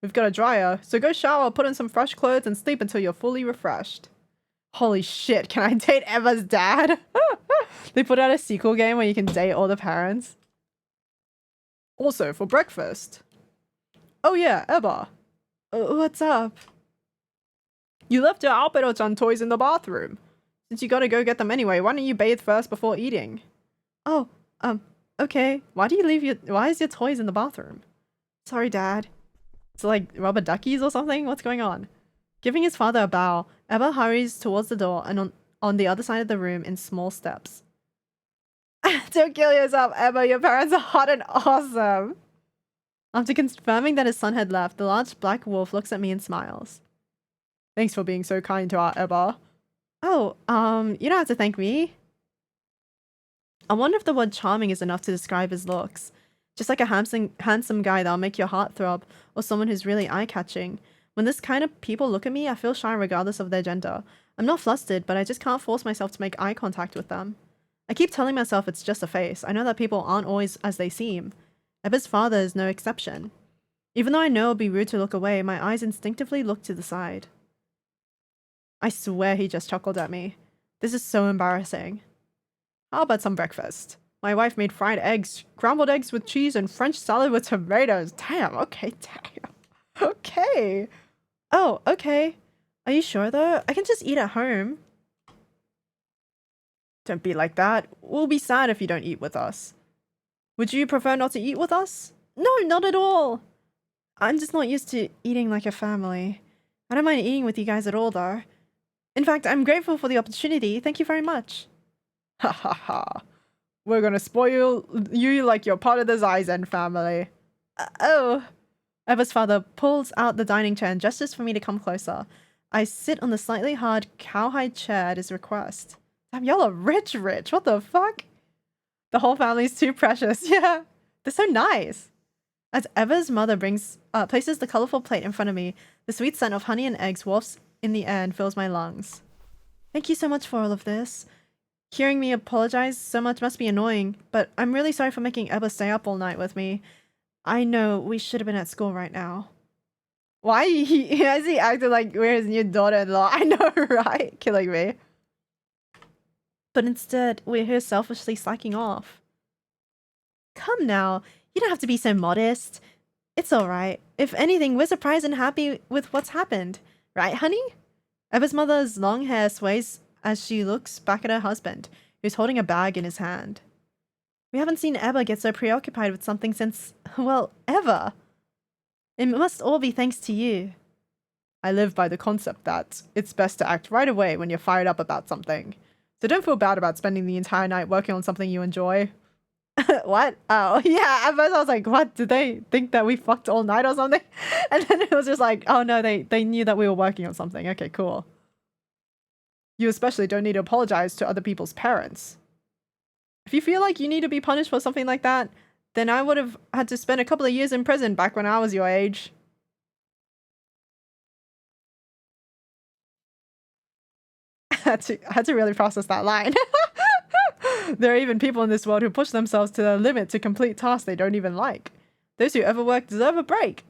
A: We've got a dryer, so go shower, put on some fresh clothes, and sleep until you're fully refreshed. Holy shit, can I date Eba's dad? They put out a sequel game where you can date all the parents. Also, for breakfast. Oh yeah, Eba. What's up? You left your Albedo-chan toys in the bathroom. Since you gotta go get them anyway, why don't you bathe first before eating? Oh, okay. Why is your toys in the bathroom? Sorry, Dad. It's like rubber duckies or something? What's going on? Giving his father a bow, Eba hurries towards the door and on the other side of the room in small steps. Don't kill yourself, Eba. Your parents are hot and awesome. After confirming that his son had left, the large black wolf looks at me and smiles. Thanks for being so kind to our Eba. Oh, you don't have to thank me. I wonder if the word charming is enough to describe his looks. Just like a handsome guy that'll make your heart throb, or someone who's really eye-catching. When this kind of people look at me, I feel shy regardless of their gender. I'm not flustered, but I just can't force myself to make eye contact with them. I keep telling myself it's just a face. I know that people aren't always as they seem. Eba's father is no exception. Even though I know it would be rude to look away, my eyes instinctively look to the side. I swear he just chuckled at me. This is so embarrassing. How about some breakfast? My wife made fried eggs, scrambled eggs with cheese, and French salad with tomatoes. Damn, okay, damn. Okay. Oh, okay. Are you sure though? I can just eat at home. Don't be like that. We'll be sad if you don't eat with us. Would you prefer not to eat with us? No, not at all. I'm just not used to eating like a family. I don't mind eating with you guys at all though. In fact, I'm grateful for the opportunity. Thank you very much. Ha ha ha. We're gonna spoil you like you're part of the Zaizen family. Oh. Eva's father pulls out the dining chair and gestures for me to come closer. I sit on the slightly hard cowhide chair at his request. Damn, y'all are rich. What the fuck? The whole family's too precious. Yeah. They're so nice. As Eva's mother places the colorful plate in front of me, the sweet scent of honey and eggs wafts in the air and fills my lungs. Thank you so much for all of this. Hearing me apologize so much must be annoying, but I'm really sorry for making Eba stay up all night with me. I know we should have been at school right now. Why is he acting like we're his new daughter-in-law? I know, right? Killing me. But instead, we're here selfishly slacking off. Come now, you don't have to be so modest. It's alright. If anything, we're surprised and happy with what's happened. Right, honey? Eva's mother's long hair sways as she looks back at her husband, who's holding a bag in his hand. We haven't seen Eba get so preoccupied with something since, well, ever. It must all be thanks to you. I live by the concept that it's best to act right away when you're fired up about something. So don't feel bad about spending the entire night working on something you enjoy. What? Oh, yeah, at first I was like, what? Did they think that we fucked all night or something? And then it was just like, oh no, they knew that we were working on something. Okay, cool. You especially don't need to apologize to other people's parents. If you feel like you need to be punished for something like that, then I would have had to spend a couple of years in prison back when I was your age. I had to really process that line. There are even people in this world who push themselves to their limit to complete tasks they don't even like. Those who overwork deserve a break.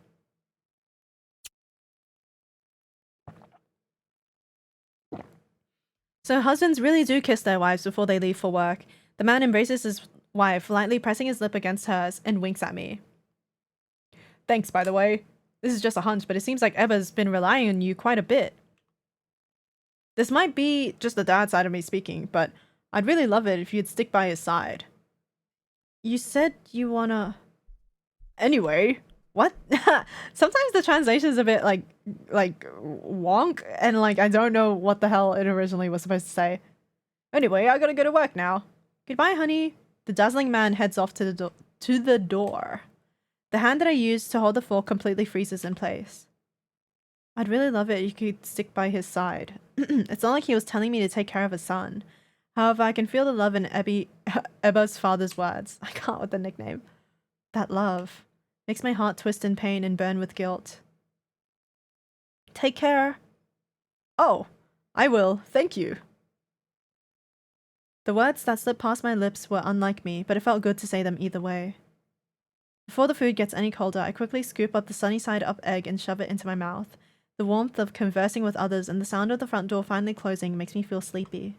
A: So husbands really do kiss their wives before they leave for work. The man embraces his wife, lightly pressing his lip against hers, and winks at me. Thanks, by the way. This is just a hunch, but it seems like Eba's been relying on you quite a bit. This might be just the dad side of me speaking, but I'd really love it if you'd stick by his side. You said you wanna... Anyway, what? Sometimes the translation's a bit like wonk, and like I don't know what the hell it originally was supposed to say. Anyway, I gotta go to work now. Goodbye, honey. The dazzling man heads off to the door. The hand that I used to hold the fork completely freezes in place. I'd really love it if you could stick by his side. It's not like he was telling me to take care of his son. However, I can feel the love in Eba's father's words. I can't with the nickname. That love makes my heart twist in pain and burn with guilt. Take care. Oh, I will. Thank you. The words that slipped past my lips were unlike me, but it felt good to say them either way. Before the food gets any colder, I quickly scoop up the sunny side up egg and shove it into my mouth. The warmth of conversing with others and the sound of the front door finally closing makes me feel sleepy.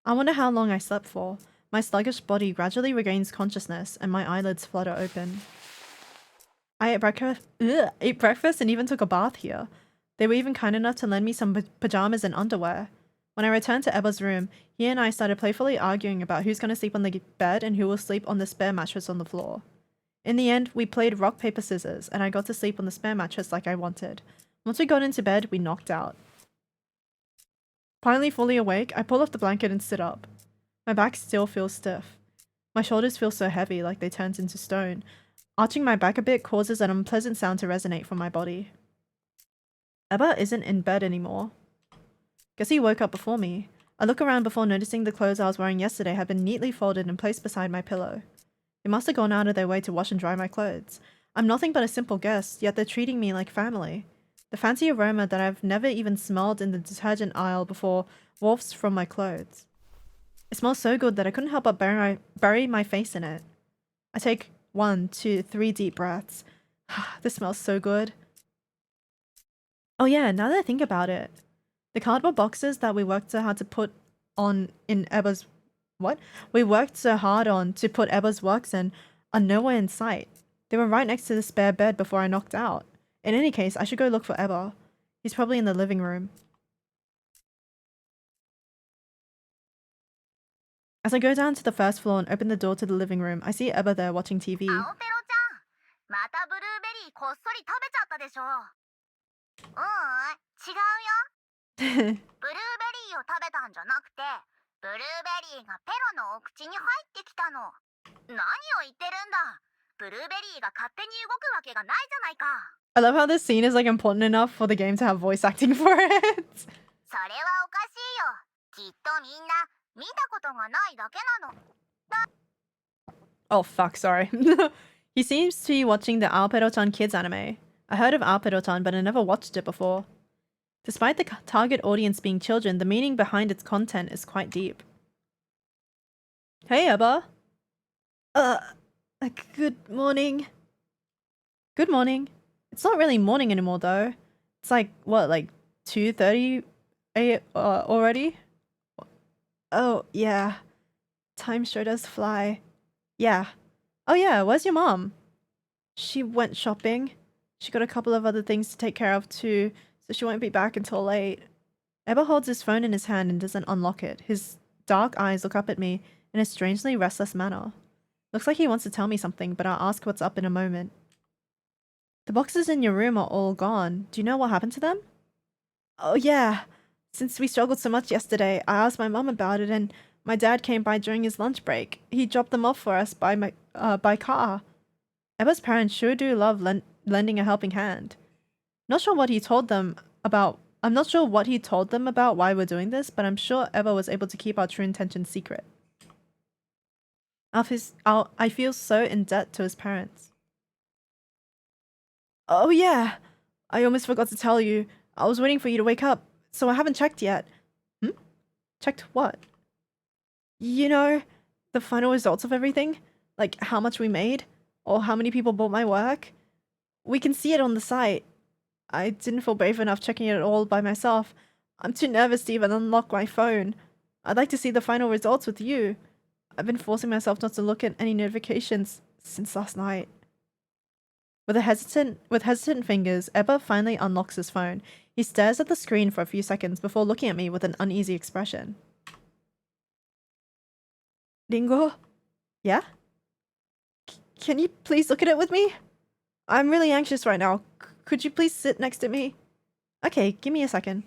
A: I wonder how long I slept for. My sluggish body gradually regains consciousness and my eyelids flutter open. I ate breakfast and even took a bath here. They were even kind enough to lend me some pajamas and underwear. When I returned to Eba's room, he and I started playfully arguing about who's going to sleep on the bed and who will sleep on the spare mattress on the floor. In the end, we played rock, paper, scissors, and I got to sleep on the spare mattress like I wanted. Once we got into bed, we knocked out. Finally fully awake, I pull off the blanket and sit up. My back still feels stiff. My shoulders feel so heavy, like they turned into stone. Arching my back a bit causes an unpleasant sound to resonate from my body. Eba isn't in bed anymore. Guess he woke up before me. I look around before noticing the clothes I was wearing yesterday had been neatly folded and placed beside my pillow. They must have gone out of their way to wash and dry my clothes. I'm nothing but a simple guest, yet they're treating me like family. The fancy aroma that I've never even smelled in the detergent aisle before wafts from my clothes. It smells so good that I couldn't help but bury my face in it. I take 1, 2, 3 deep breaths. This smells so good. Oh yeah, now that I think about it, the cardboard boxes that we worked so hard to put on in Eba's... What? We worked so hard on to put Eba's works in are nowhere in sight. They were right next to the spare bed before I knocked out. In any case, I should go look for Eba. He's probably in the living room. As I go down to the first floor and open the door to the living room, I see Eba there watching TV.
G: 青ペロちゃん、またブルーベリーこっそり食べちゃったでしょ。違うよ。ブルーベリーを食べたんじゃなくて、ブルーベリーがペロのお口に入ってきたの。何を言ってるんだ。ブルーベリーが勝手に動くわけがないじゃないか。
A: I love how this scene is like important enough for the game to have voice acting for it.
G: それはおかしいよ。きっとみんな見たことがないだけなの。
A: Oh fuck, sorry. He seems to be watching the Aopedo-chan kids anime. I heard of Aopedo-chan, but I never watched it before. Despite the target audience being children, the meaning behind its content is quite deep. Hey, Eba. Good morning. Good morning. It's not really morning anymore, though. It's like, what, like 2:30 already? Oh, yeah. Time sure does fly. Yeah. Oh, yeah, where's your mom? She went shopping. She got a couple of other things to take care of, too, so she won't be back until late. Eba holds his phone in his hand and doesn't unlock it. His dark eyes look up at me in a strangely restless manner. Looks like he wants to tell me something, but I'll ask what's up in a moment. The boxes in your room are all gone. Do you know what happened to them? Oh, yeah. Since we struggled so much yesterday, I asked my mum about it, and my dad came by during his lunch break. He dropped them off for us by car. Eba's parents sure do love lending a helping hand. Not sure what he told them about. I'm not sure what he told them about why we're doing this, but I'm sure Eba was able to keep our true intentions secret. I feel so in debt to his parents. Oh yeah, I almost forgot to tell you. I was waiting for you to wake up, so I haven't checked yet. Checked what? You know, the final results of everything? Like how much we made? Or how many people bought my work? We can see it on the site. I didn't feel brave enough checking it all by myself. I'm too nervous to even unlock my phone. I'd like to see the final results with you. I've been forcing myself not to look at any notifications since last night. With hesitant fingers, Eba finally unlocks his phone. He stares at the screen for a few seconds before looking at me with an uneasy expression. Ringo? Yeah? Can you please look at it with me? I'm really anxious right now. Could you please sit next to me? Okay, give me a second.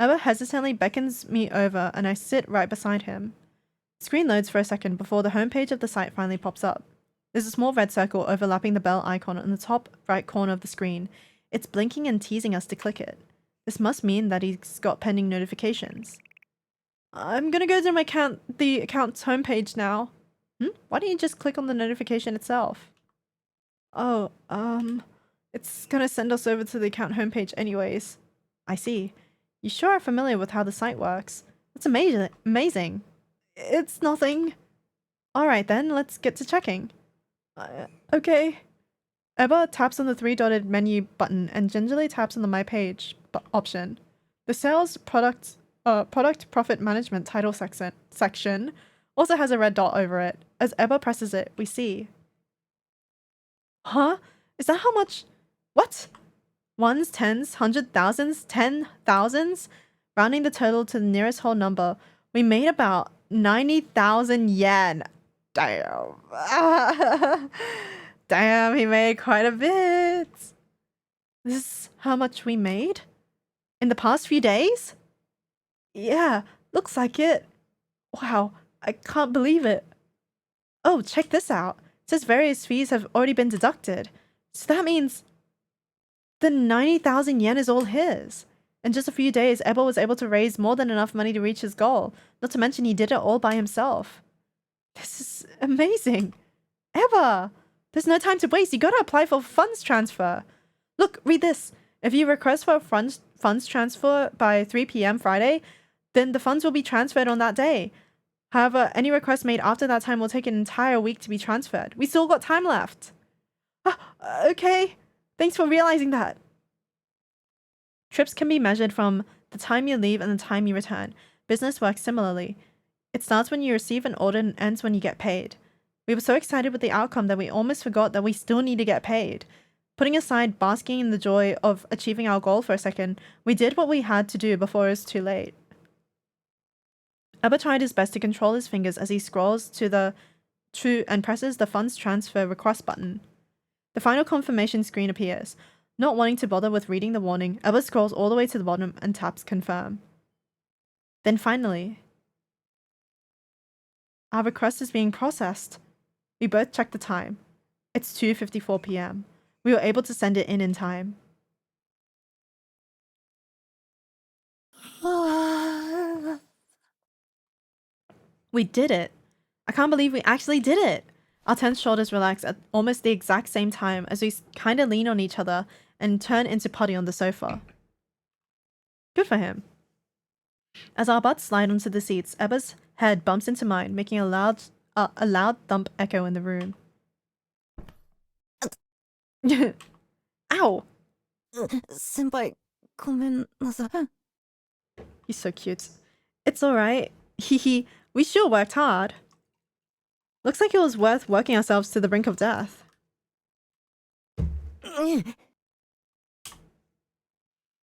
A: Eba hesitantly beckons me over and I sit right beside him. The screen loads for a second before the homepage of the site finally pops up. There's a small red circle overlapping the bell icon on the top right corner of the screen. It's blinking and teasing us to click it. This must mean that he's got pending notifications. I'm gonna go to the account's homepage now. Why don't you just click on the notification itself? Oh, it's gonna send us over to the account homepage anyways. I see. You sure are familiar with how the site works. That's amazing. It's nothing. Alright then, let's get to checking. Okay. Eba taps on the three-dotted menu button and gingerly taps on the My Page option. The sales product profit management title section also has a red dot over it. As Eba presses it, we see. Huh? Is that how much? What? Ones, tens, hundred thousands, 10,000s? Rounding the total to the nearest whole number, we made about 90,000 yen. Damn. Damn, he made quite a bit. This is how much we made? In the past few days? Yeah, looks like it. Wow, I can't believe it. Oh, check this out. It says various fees have already been deducted. So that means the 90,000 yen is all his. In just a few days, Eba was able to raise more than enough money to reach his goal. Not to mention he did it all by himself. This is amazing. Eba! There's no time to waste. You gotta apply for funds transfer. Look, read this. If you request for a funds transfer by 3 p.m. Friday, then the funds will be transferred on that day. However, any request made after that time will take an entire week to be transferred. We still got time left. Okay. Thanks for realizing that. Trips can be measured from the time you leave and the time you return. Business works similarly. It starts when you receive an order and ends when you get paid. We were so excited with the outcome that we almost forgot that we still need to get paid. Putting aside basking in the joy of achieving our goal for a second, we did what we had to do before it was too late. Eba tried his best to control his fingers as he scrolls to and presses the funds transfer request button. The final confirmation screen appears. Not wanting to bother with reading the warning, Eba scrolls all the way to the bottom and taps confirm. Then finally, our request is being processed. We both check the time. It's 2:54 p.m. We were able to send it in time. We did it. I can't believe we actually did it. Our tense shoulders relax at almost the exact same time as we kind of lean on each other and turn into Putty on the sofa. Good for him. As our butts slide onto the seats, Eba's head bumps into mine, making a loud thump echo in the room. Ow!
D: 先輩、ごめんなさい。
A: He's so cute. It's alright. Hehe. We sure worked hard. Looks like it was worth working ourselves to the brink of death.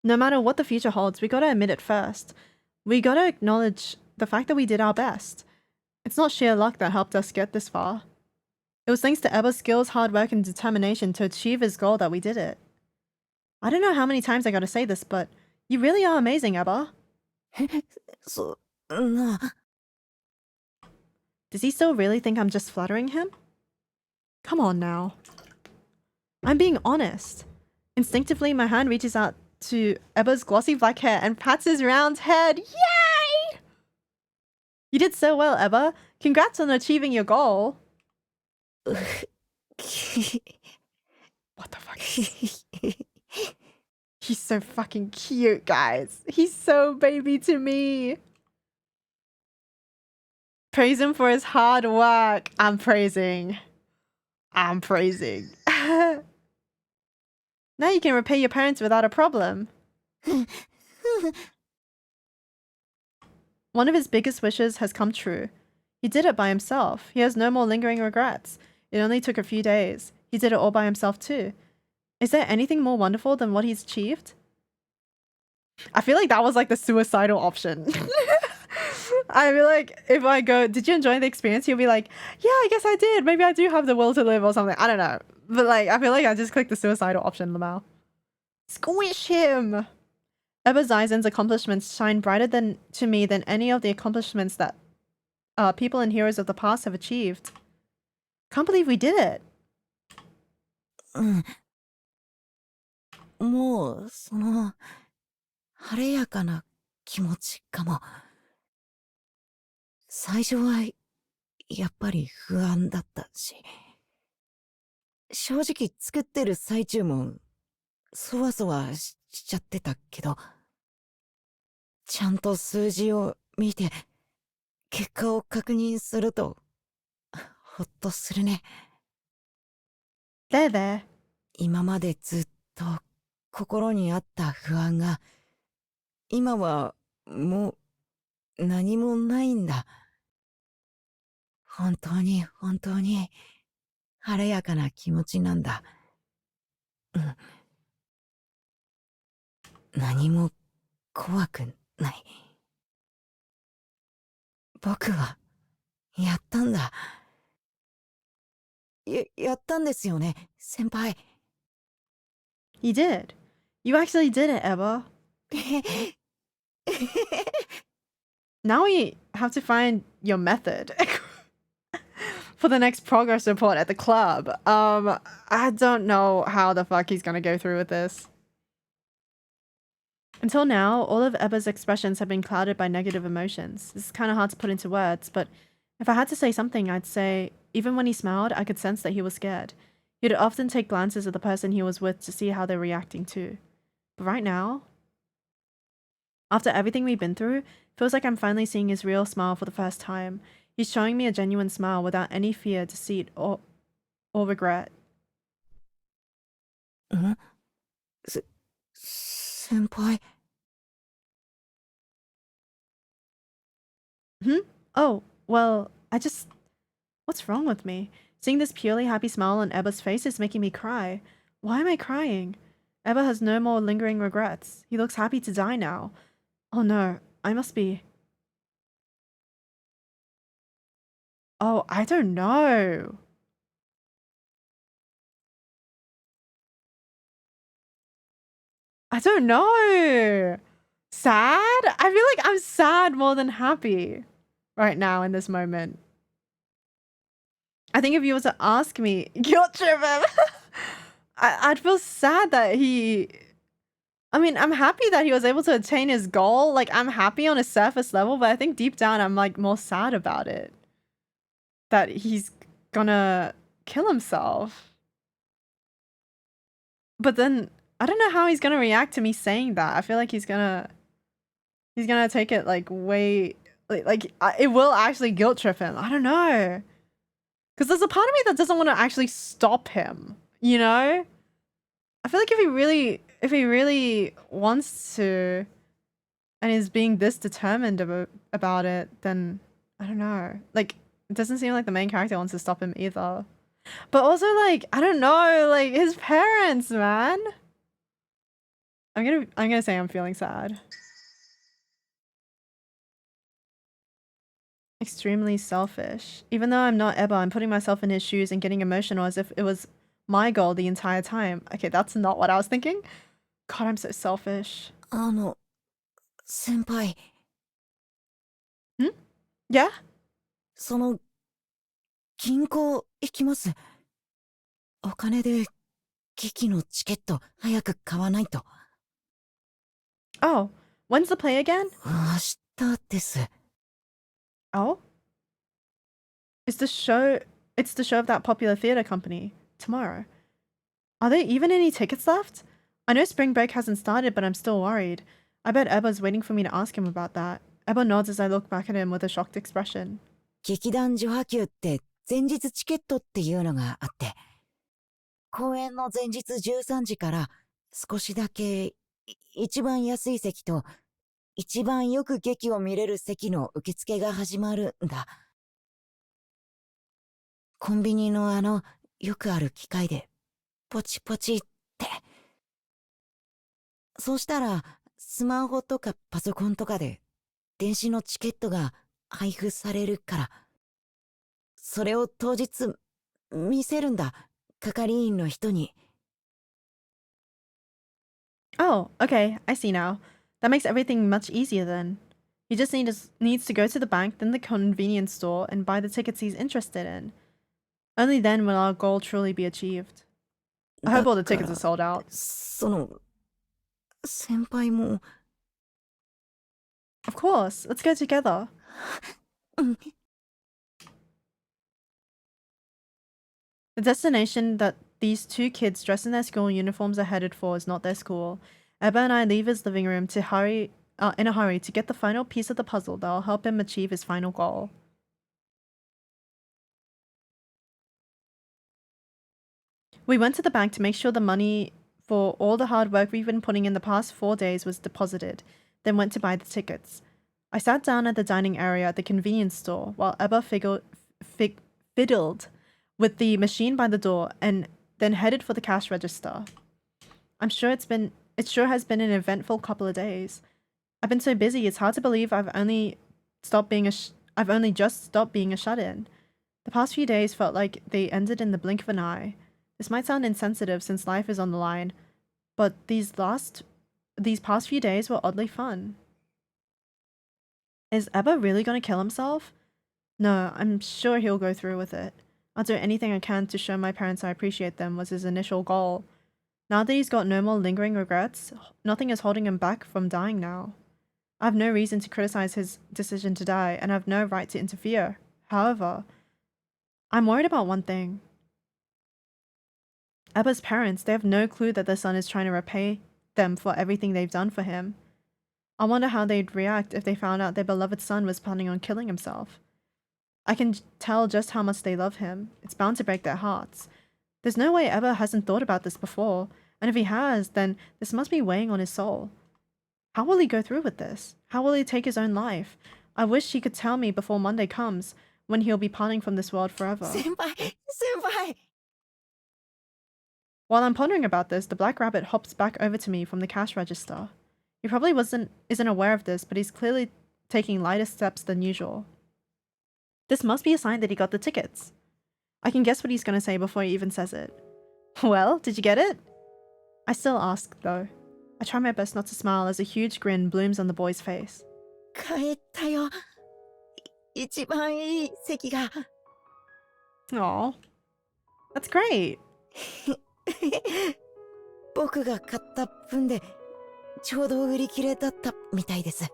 A: No matter what the future holds, we gotta admit it first. We gotta acknowledge the fact that we did our best. It's not sheer luck that helped us get this far. It was thanks to Eba's skills, hard work, and determination to achieve his goal that we did it. I don't know how many times I gotta say this, but you really are amazing, Eba.
D: そんな。
A: Does he still really think I'm just flattering him? Come on now. I'm being honest. Instinctively, my hand reaches out to Eba's glossy black hair and pats his round head. Yay! You did so well, Eba. Congrats on achieving your goal. What the fuck? He's so fucking cute, guys. He's so baby to me. Praise him for his hard work. I'm praising. Now you can repay your parents without a problem. One of his biggest wishes has come true. He did it by himself. He has no more lingering regrets. It only took a few days. He did it all by himself too. Is there anything more wonderful than what he's achieved? I feel like that was like the suicidal option. I feel like if I go, did you enjoy the experience? He'll be like, yeah, I guess I did. Maybe I do have the will to live or something. I don't know. But like, I feel like I just clicked the suicidal option, Lamau. Squish him! Eba Zaizen's accomplishments shine brighter to me than any of the accomplishments that people and heroes of the past have achieved. Can't believe we did it.
D: もう、その、晴れやかな気持ちかも。最初は、やっぱり不安だったし。正直作ってる最中も、そわそわしちゃってたけど、ちゃんと数字を見て、結果を確認すると、ほっとするね。
A: There, there.
D: 今までずっと心にあった不安が、今はもう何もないんだ。本当に晴れやかな気持ちなんだ。うん。何も怖くない。僕はやったんだ。やったんですよね、先輩。
A: He did. You actually did it, Eba. Now we have to find your method for the next progress report at the club. I don't know how the fuck he's gonna go through with this. Until now, all of Eba's expressions have been clouded by negative emotions. This is kind of hard to put into words, but if I had to say something, I'd say even when he smiled, I could sense that he was scared. He'd often take glances at the person he was with to see how they're reacting too. But right now, after everything we've been through, it feels like I'm finally seeing his real smile for the first time. He's showing me a genuine smile without any fear, deceit, or regret.
D: ん？先輩。
A: Oh, well, what's wrong with me? Seeing this purely happy smile on Eba's face is making me cry. Why am I crying? Eba has no more lingering regrets. He looks happy to die now. Oh no, I must be Oh, I don't know. I don't know. Sad? I feel like I'm sad more than happy right now in this moment. I think if you were to ask me, guilt trip him, I'd feel sad that he. I mean, I'm happy that he was able to attain his goal. Like, I'm happy on a surface level, but I think deep down I'm like more sad about it. That he's gonna kill himself. But then I don't know how he's gonna react to me saying that. I feel like he's gonna take it like way it will actually guilt trip him. I don't know. Because there's a part of me that doesn't want to actually stop him, you know? I feel like if he really wants to and is being this determined about it, then I don't know. Like, it doesn't seem like the main character wants to stop him either. But also, like, I don't know, like, his parents, man. I'm gonna say I'm feeling sad. Extremely selfish. Even though I'm not Eba, I'm putting myself in his shoes and getting emotional as if it was my goal the entire time. Okay, that's not what I was thinking. God, I'm so selfish.
D: 先輩。
A: Yeah?
D: その、銀行行きます。お金で、劇のチケット早く買わないと。
A: Oh, when's the play again?
D: 明日です。
A: Oh? It's the show of that popular theater company. Tomorrow. Are there even any tickets left? I know spring break hasn't started, but I'm still worried. I bet Eba's waiting for me to ask him about that. Eba nods as I look back at him with a shocked expression.
D: 劇団受波給って前日チケットっていうのがあって、公演の前日13時から少しだけ一番安い席と一番よく劇を見れる席の受付が始まるんだ。コンビニのよくある機械でポチポチって。そうしたらスマホとかパソコンとかで電子のチケットが配布されるから、それを当日見せるんだ、係員の人に。
A: Oh, okay, I see now. That makes everything much easier then. He just needs to go to the bank, then the convenience store, and buy the tickets he's interested in. Only then will our goal truly be achieved. I hope all the tickets are sold out.
D: その、先輩も。
A: Of course, let's go together. The destination that these two kids dressed in their school uniforms are headed for is not their school. Eba and I leave his living room in a hurry to get the final piece of the puzzle that will help him achieve his final goal. We went to the bank to make sure the money for all the hard work we've been putting in the past 4 days was deposited, then went to buy the tickets. I sat down at the dining area at the convenience store while Eba fiddled with the machine by the door and then headed for the cash register. It sure has been an eventful couple of days. I've been so busy, it's hard to believe I've only just stopped being a shut-in. The past few days felt like they ended in the blink of an eye. This might sound insensitive since life is on the line, but these past few days were oddly fun. Is Eba really gonna kill himself? No, I'm sure he'll go through with it. I'll do anything I can to show my parents I appreciate them was his initial goal. Now that he's got no more lingering regrets, nothing is holding him back from dying now. I have no reason to criticize his decision to die, and I have no right to interfere. However, I'm worried about one thing. Eba's parents, they have no clue that their son is trying to repay them for everything they've done for him. I wonder how they'd react if they found out their beloved son was planning on killing himself. I can tell just how much they love him. It's bound to break their hearts. There's no way Eba hasn't thought about this before, and if he has, then this must be weighing on his soul. How will he go through with this? How will he take his own life? I wish he could tell me before Monday comes, when he'll be parting from this world forever.
D: 先輩。
A: While I'm pondering about this, the Black Rabbit hops back over to me from the cash register. He probably isn't aware of this, but he's clearly taking lighter steps than usual. This must be a sign that he got the tickets. I can guess what he's gonna say before he even says it. Well, did you get it? I still ask, though. I try my best not to smile as a huge grin blooms on the boy's face.
D: 買えたよ。一番いい席が。
A: Aw. That's great.
D: 僕が買った分でちょうど売り切れだったみたいです。よ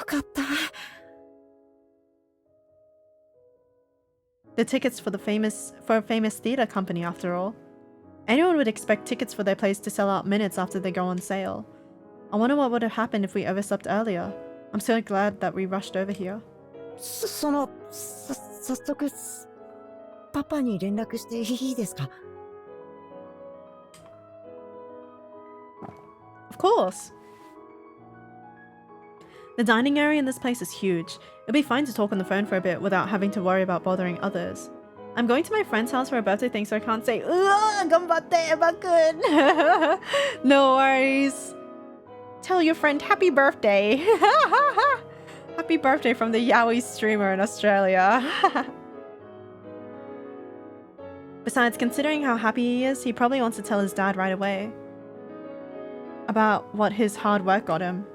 D: かった。
A: The tickets for a famous theater company, after all. Anyone would expect tickets for their plays to sell out minutes after they go on sale. I wonder what would have happened if we overslept earlier. I'm so glad that we rushed over here.
D: 早速パパに連絡していいですか？
A: Of course. The dining area in this place is huge. It'll be fine to talk on the phone for a bit without having to worry about bothering others. I'm going to my friend's house for a birthday thing, so I can't say ganbatte bakun. No worries. Tell your friend happy birthday. Happy birthday from the Yowie streamer in Australia. Besides, considering how happy he is, he probably wants to tell his dad right away about what his hard work got him.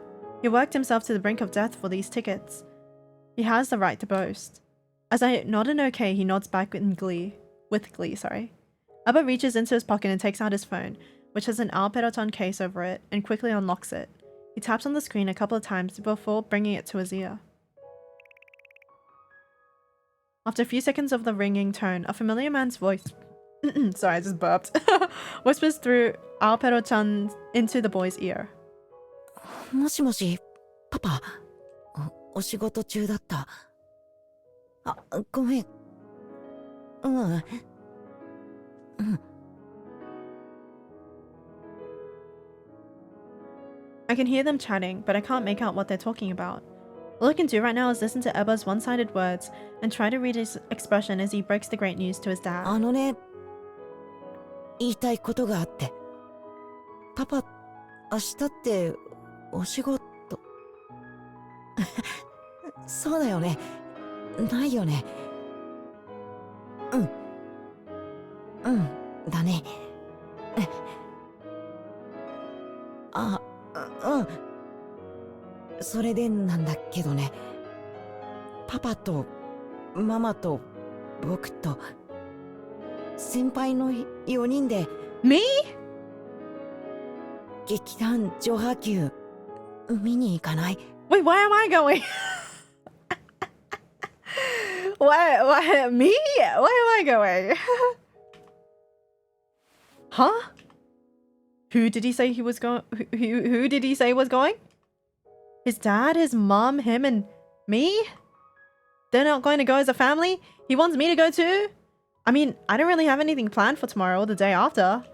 A: He worked himself to the brink of death for these tickets. He has the right to boast. As I nod an okay, he nods back with glee. Abba reaches into his pocket and takes out his phone, which has an Alperoton case over it, and quickly unlocks it. He taps on the screen a couple of times before bringing it to his ear. After a few seconds of the ringing tone, a familiar man's voice sorry, I just burped whispers through Alperoton into the boy's ear.
D: もしもし、パパ。お仕事中だった。あ、ごめん。
A: I can hear them chatting, but I can't make out what they're talking about. All I can do right now is listen to Ebba's one-sided words and try to read his expression as he breaks the great news to his dad.
D: 言いたいことがあって。パパ、明日ってお仕事。そうだよね。ないよね。だね。それでなんだけどね。パパとママと僕と先輩の4人で
A: Me?
D: 劇団女波球見に行かない？
A: Wait, why am I going? Why me? Why am I going? Huh? Who did he say he was going? Who did he say was going? His dad, his mom, him, and me? They're not going to go as a family? He wants me to go too? I mean, I don't really have anything planned for tomorrow or the day after.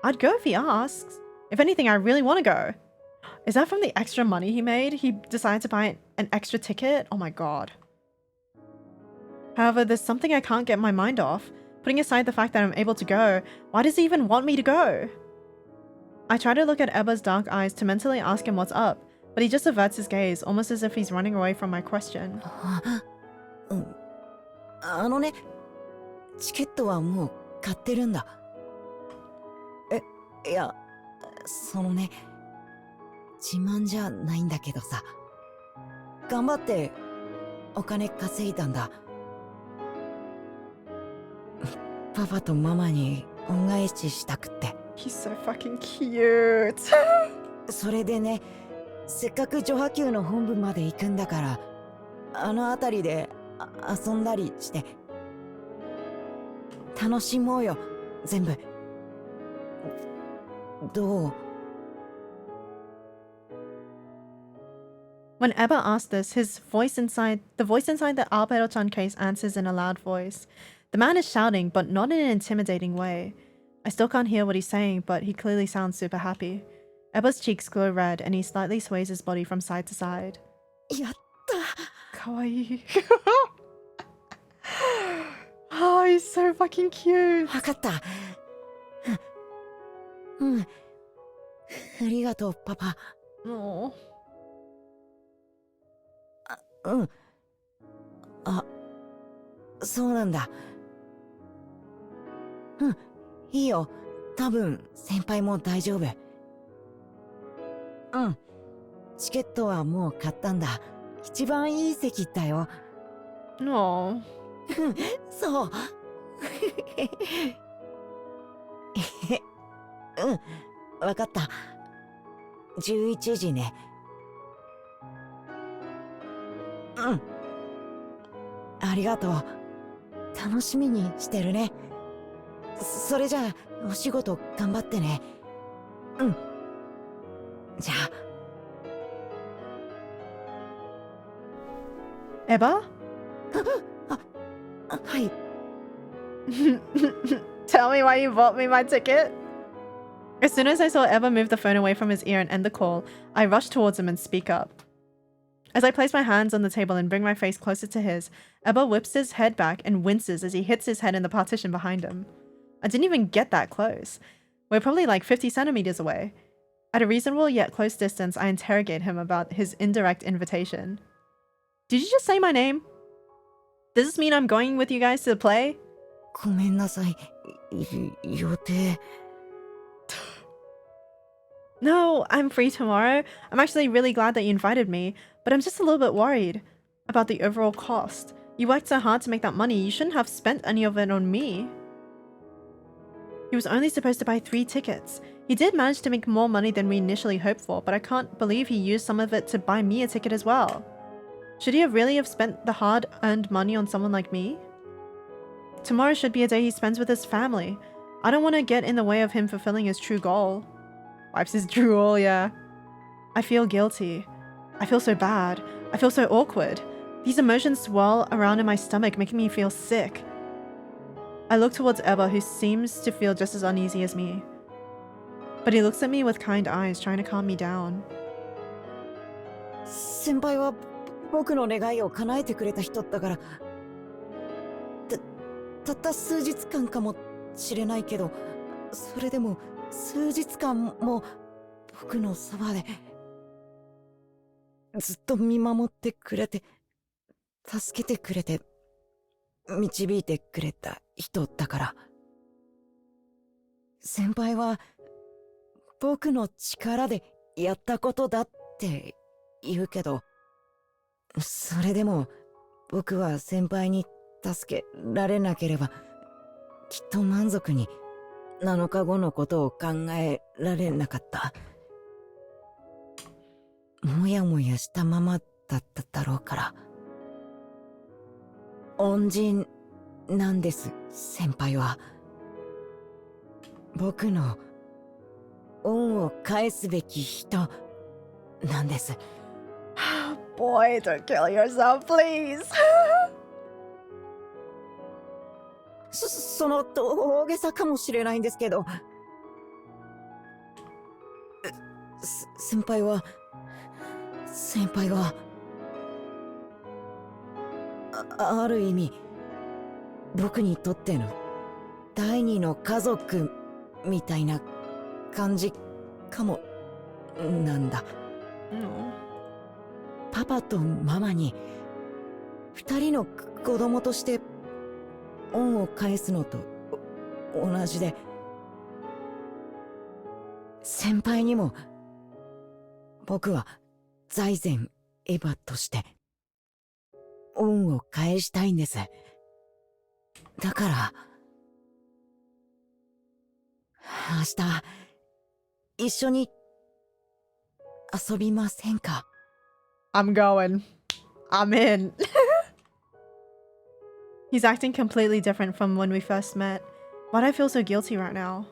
A: I'd go if he asks. If anything, I really want to go. Is that from the extra money he made? He decided to buy an extra ticket? Oh my god. However, there's something I can't get my mind off. Putting aside the fact that I'm able to go, why does he even want me to go? I try to look at Ebba's dark eyes to mentally ask him what's up, but he just averts his gaze, almost as if he's running away from my question.
D: チケットはもう買ってるんだ。いや、そのね、自慢じゃないんだけどさ、頑張ってお金稼いだんだ。パパとママに恩返ししたくって。
A: He's so fucking cute.
D: それでね、せっかく女波球の本部まで行くんだから、あの辺りで遊んだりして。楽しもうよ、全部。どう？
A: When Ebba asked this, the voice inside the Alperoton case answers in a loud voice. The man is shouting, but not in an intimidating way. I still can't hear what he's saying, but he clearly sounds super happy. Ebba's cheeks glow red, and he slightly sways his body from side to side.
D: やった。
A: Kawaii. Oh, he's so fucking cute.
D: わかった。ありがとう、パパ。
A: Oh.
D: そうなんだ。うん、いいよ。多分、先輩も大丈夫。うん。チケットはもう買ったんだ。一番いい席だよ。
A: No.
D: そう。うん、わかった。11時ね。うん。ありがとう。楽しみにしてるね。それじゃあ、お仕事頑張ってね。うん。じゃあ。
A: Eba?
D: はい。
A: Tell me why you bought me my ticket. As soon as I saw Eba move the phone away from his ear and end the call, I rushed towards him and speak up. As I place my hands on the table and bring my face closer to his, Eba whips his head back and winces as he hits his head in the partition behind him. I didn't even get that close. We're probably like 50 centimeters away. At a reasonable yet close distance, I interrogate him about his indirect invitation. Did you just say my name? Does this mean I'm going with you guys to the play?
D: ごめんなさい。予定。
A: No, I'm free tomorrow. I'm actually really glad that you invited me, but I'm just a little bit worried about the overall cost. You worked so hard to make that money, you shouldn't have spent any of it on me. He was only supposed to buy 3 tickets. He did manage to make more money than we initially hoped for, but I can't believe he used some of it to buy me a ticket as well. Should he have really have spent the hard-earned money on someone like me? Tomorrow should be a day he spends with his family. I don't want to get in the way of him fulfilling his true goal. Wipes his drool, yeah. I feel guilty. I feel so bad. I feel so awkward. These emotions swirl around in my stomach, making me feel sick. I look towards Eba, who seems to feel just as uneasy as me. But he looks at me with kind eyes, trying to calm me down.
D: 先輩は僕の願いを叶えてくれた人だから。たった数日間かもしれないけど、それでも数日間も僕のそばでずっと見守ってくれて、助けてくれて、導いてくれた人だから。先輩は僕の力でやったことだって言うけど、それでも僕は先輩に助けられなければきっと満足に7日後のことを考えられなかった。もやもやしたままだっただろうから。恩人なんです、先輩は。僕の恩を返すべき人なんです。
A: Boy, don't kill yourself, please.
D: その大げさかもしれないんですけど、先輩はある意味僕にとっての第二の家族みたいな感じかもなんだ。パパとママに2人の子供として恩を返すのと同じで、先輩にも僕は財前エヴァとして恩を返したいんです。だから明日一緒に遊びませんか？
A: I'm going. I'm in. He's acting completely different from when we first met. Why do I feel so guilty right now?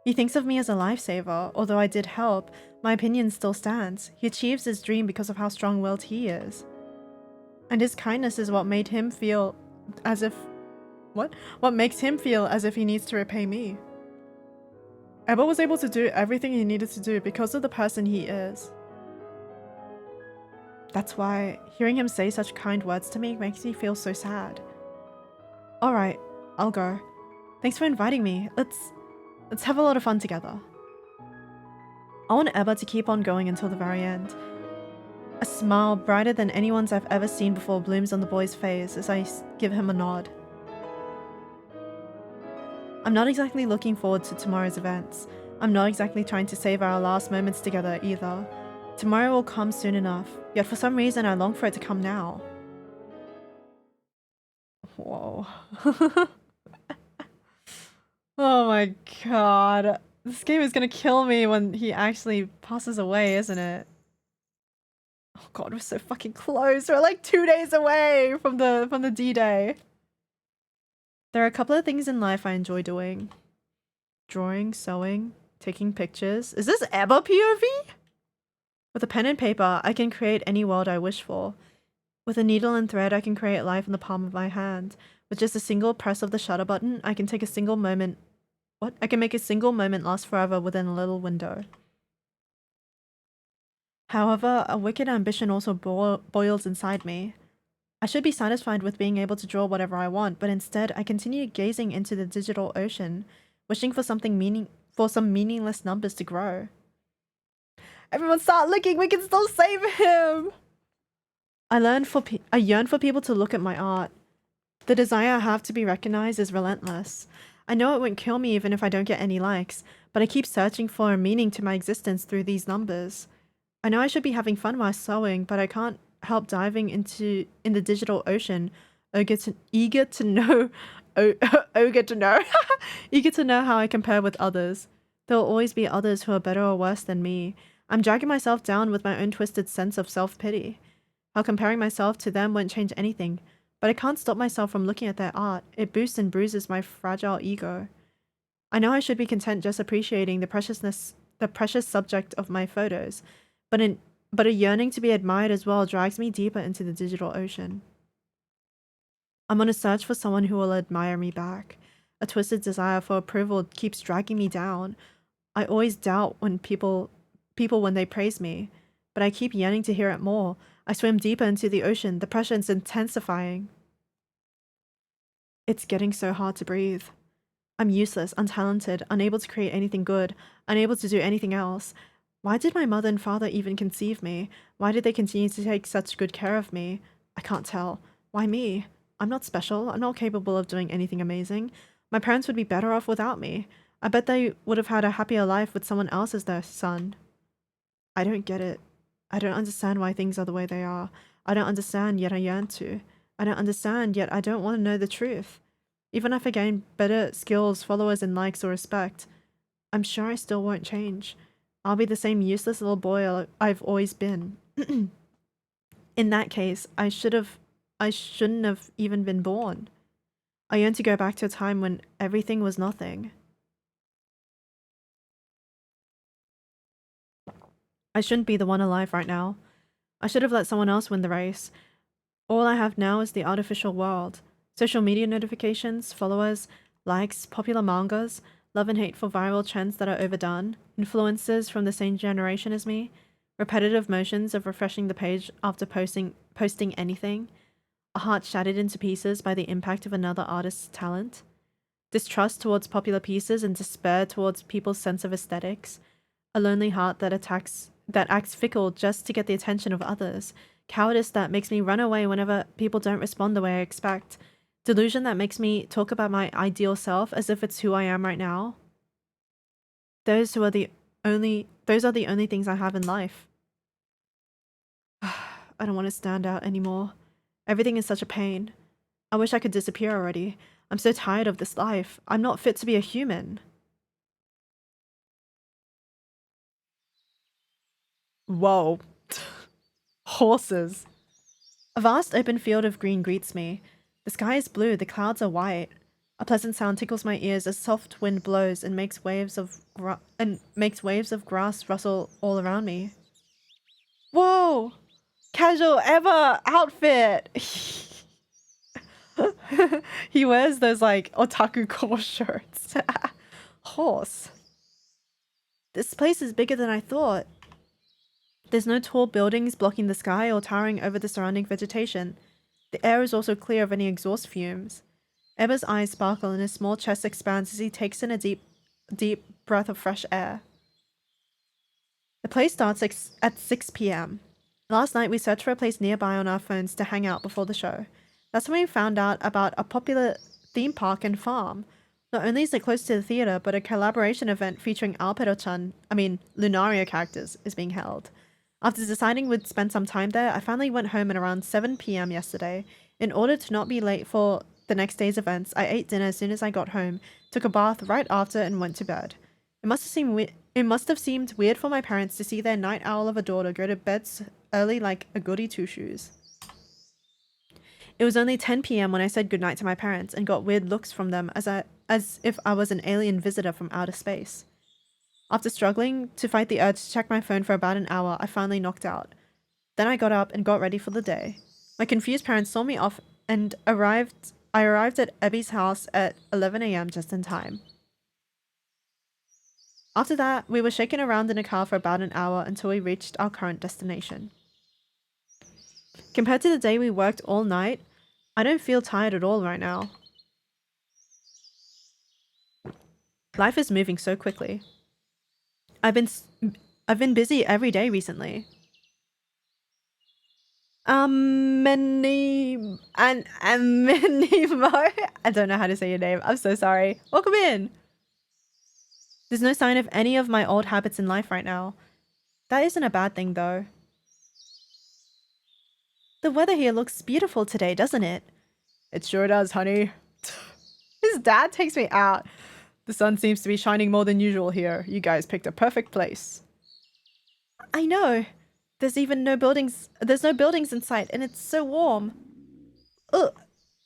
A: He thinks of me as a lifesaver. Although I did help, my opinion still stands. He achieves his dream because of how strong-willed he is. And his kindness is what made him feel as if... What makes him feel as if he needs to repay me. Eba was able to do everything he needed to do because of the person he is. That's why hearing him say such kind words to me makes me feel so sad. Alright, I'll go. Thanks for inviting me. Let's have a lot of fun together. I want Eba to keep on going until the very end. A smile brighter than anyone's I've ever seen before blooms on the boy's face as I give him a nod. I'm not exactly looking forward to tomorrow's events. I'm not exactly trying to save our last moments together either. Tomorrow will come soon enough, yet for some reason I long for it to come now. Whoa. Oh my god. This game is gonna kill me when he actually passes away, isn't it? Oh god, we're so fucking close. We're like 2 days away from the D-Day. There are a couple of things in life I enjoy doing. Drawing, sewing, taking pictures. Is this ever POV? With a pen and paper, I can create any world I wish for. With a needle and thread, I can create life in the palm of my hand. With just a single press of the shutter button, I can take a single moment... What? I can make a single moment last forever within a little window. However, a wicked ambition also boils inside me. I should be satisfied with being able to draw whatever I want, but instead I continue gazing into the digital ocean, wishing for some meaningless numbers to grow. Everyone start looking, we can still save him! I yearn for people to look at my art. The desire I have to be recognized is relentless. I know it won't kill me even if I don't get any likes, but I keep searching for a meaning to my existence through these numbers. I know I should be having fun while sewing, but I can't help diving in the digital ocean, eager to know how I compare with others. There will always be others who are better or worse than me. I'm dragging myself down with my own twisted sense of self-pity. How comparing myself to them won't change anything, but I can't stop myself from looking at their art. It boosts and bruises my fragile ego. I know I should be content just appreciating the precious subject of my photos, but a yearning to be admired as well drags me deeper into the digital ocean. I'm on a search for someone who will admire me back. A twisted desire for approval keeps dragging me down. I always doubt when people when they praise me, but I keep yearning to hear it more. I swim deeper into the ocean, the pressure is intensifying. It's getting so hard to breathe. I'm useless, untalented, unable to create anything good, unable to do anything else. Why did my mother and father even conceive me? Why did they continue to take such good care of me? I can't tell. Why me? I'm not special. I'm not capable of doing anything amazing. My parents would be better off without me. I bet they would have had a happier life with someone else as their son. I don't get it. I don't understand why things are the way they are. I don't understand, yet I yearn to. I don't understand, yet I don't want to know the truth. Even if I gain better skills, followers, and likes or respect, I'm sure I still won't change. I'll be the same useless little boy I've always been. In that case, I shouldn't have even been born. I yearn to go back to a time when everything was nothing. I shouldn't be the one alive right now. I should have let someone else win the race. All I have now is the artificial world. Social media notifications, followers, likes, popular mangas, love and hate for viral trends that are overdone, influencers from the same generation as me, repetitive motions of refreshing the page after posting anything, a heart shattered into pieces by the impact of another artist's talent, distrust towards popular pieces and despair towards people's sense of aesthetics, a lonely heart that acts fickle just to get the attention of others, cowardice that makes me run away whenever people don't respond the way I expect, delusion that makes me talk about my ideal self as if it's who I am right now. Those are the only things I have in life. I don't want to stand out anymore. Everything is such a pain. I wish I could disappear already. I'm so tired of this life. I'm not fit to be a human. Whoa. Horses. A vast open field of green greets me. The sky is blue, the clouds are white. A pleasant sound tickles my ears as soft wind blows and makes waves of grass rustle all around me. Whoa! Casual ever outfit! He wears those like otaku core shirts. Horse. This place is bigger than I thought. There's no tall buildings blocking the sky or towering over the surrounding vegetation. The air is also clear of any exhaust fumes. Eba's eyes sparkle and his small chest expands as he takes in a deep breath of fresh air. The play starts at 6 p.m. Last night we searched for a place nearby on our phones to hang out before the show. That's when we found out about a popular theme park and farm. Not only is it close to the theater, but a collaboration event featuring Lunaria characters is being held. After deciding we'd spend some time there, I finally went home at around 7 p.m. yesterday. In order to not be late for the next day's events, I ate dinner as soon as I got home, took a bath right after, and went to bed. It must have seemed weird for my parents to see their night owl of a daughter go to bed early like a goody two-shoes. It was only 10 p.m. when I said goodnight to my parents and got weird looks from them as if I was an alien visitor from outer space. After struggling to fight the urge to check my phone for about an hour, I finally knocked out. Then I got up and got ready for the day. My confused parents saw me off and I arrived at Abby's house at 11 a.m. just in time. After that, we were shaken around in a car for about an hour until we reached our current destination. Compared to the day we worked all night, I don't feel tired at all right now. Life is moving so quickly. I've been busy every day recently. Many more. I don't know how to say your name. I'm so sorry. Welcome in. There's no sign of any of my old habits in life right now. That isn't a bad thing though. The weather here looks beautiful today, doesn't it? It sure does, honey. His dad takes me out. The sun seems to be shining more than usual here. You guys picked a perfect place. I know. There's no buildings in sight, and it's so warm. Ugh.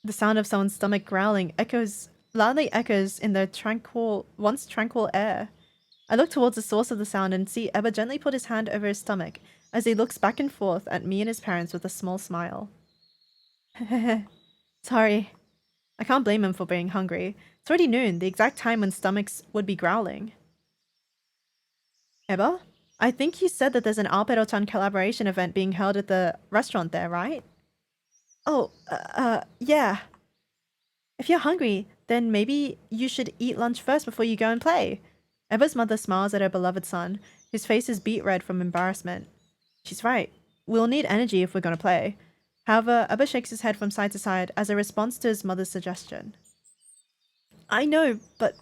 A: The sound of someone's stomach growling loudly echoes in the once tranquil air. I look towards the source of the sound and see Ebba gently put his hand over his stomach as he looks back and forth at me and his parents with a small smile. Sorry. I can't blame him for being hungry. It's already noon, the exact time when stomachs would be growling. Ebba? I think you said that there's an Alpedo-chan collaboration event being held at the restaurant there, right? Oh, yeah. If you're hungry, then maybe you should eat lunch first before you go and play. Ebba's mother smiles at her beloved son, whose face is beet red from embarrassment. She's right. We'll need energy if we're going to play. However, Ebba shakes his head from side to side as a response to his mother's suggestion. I know, but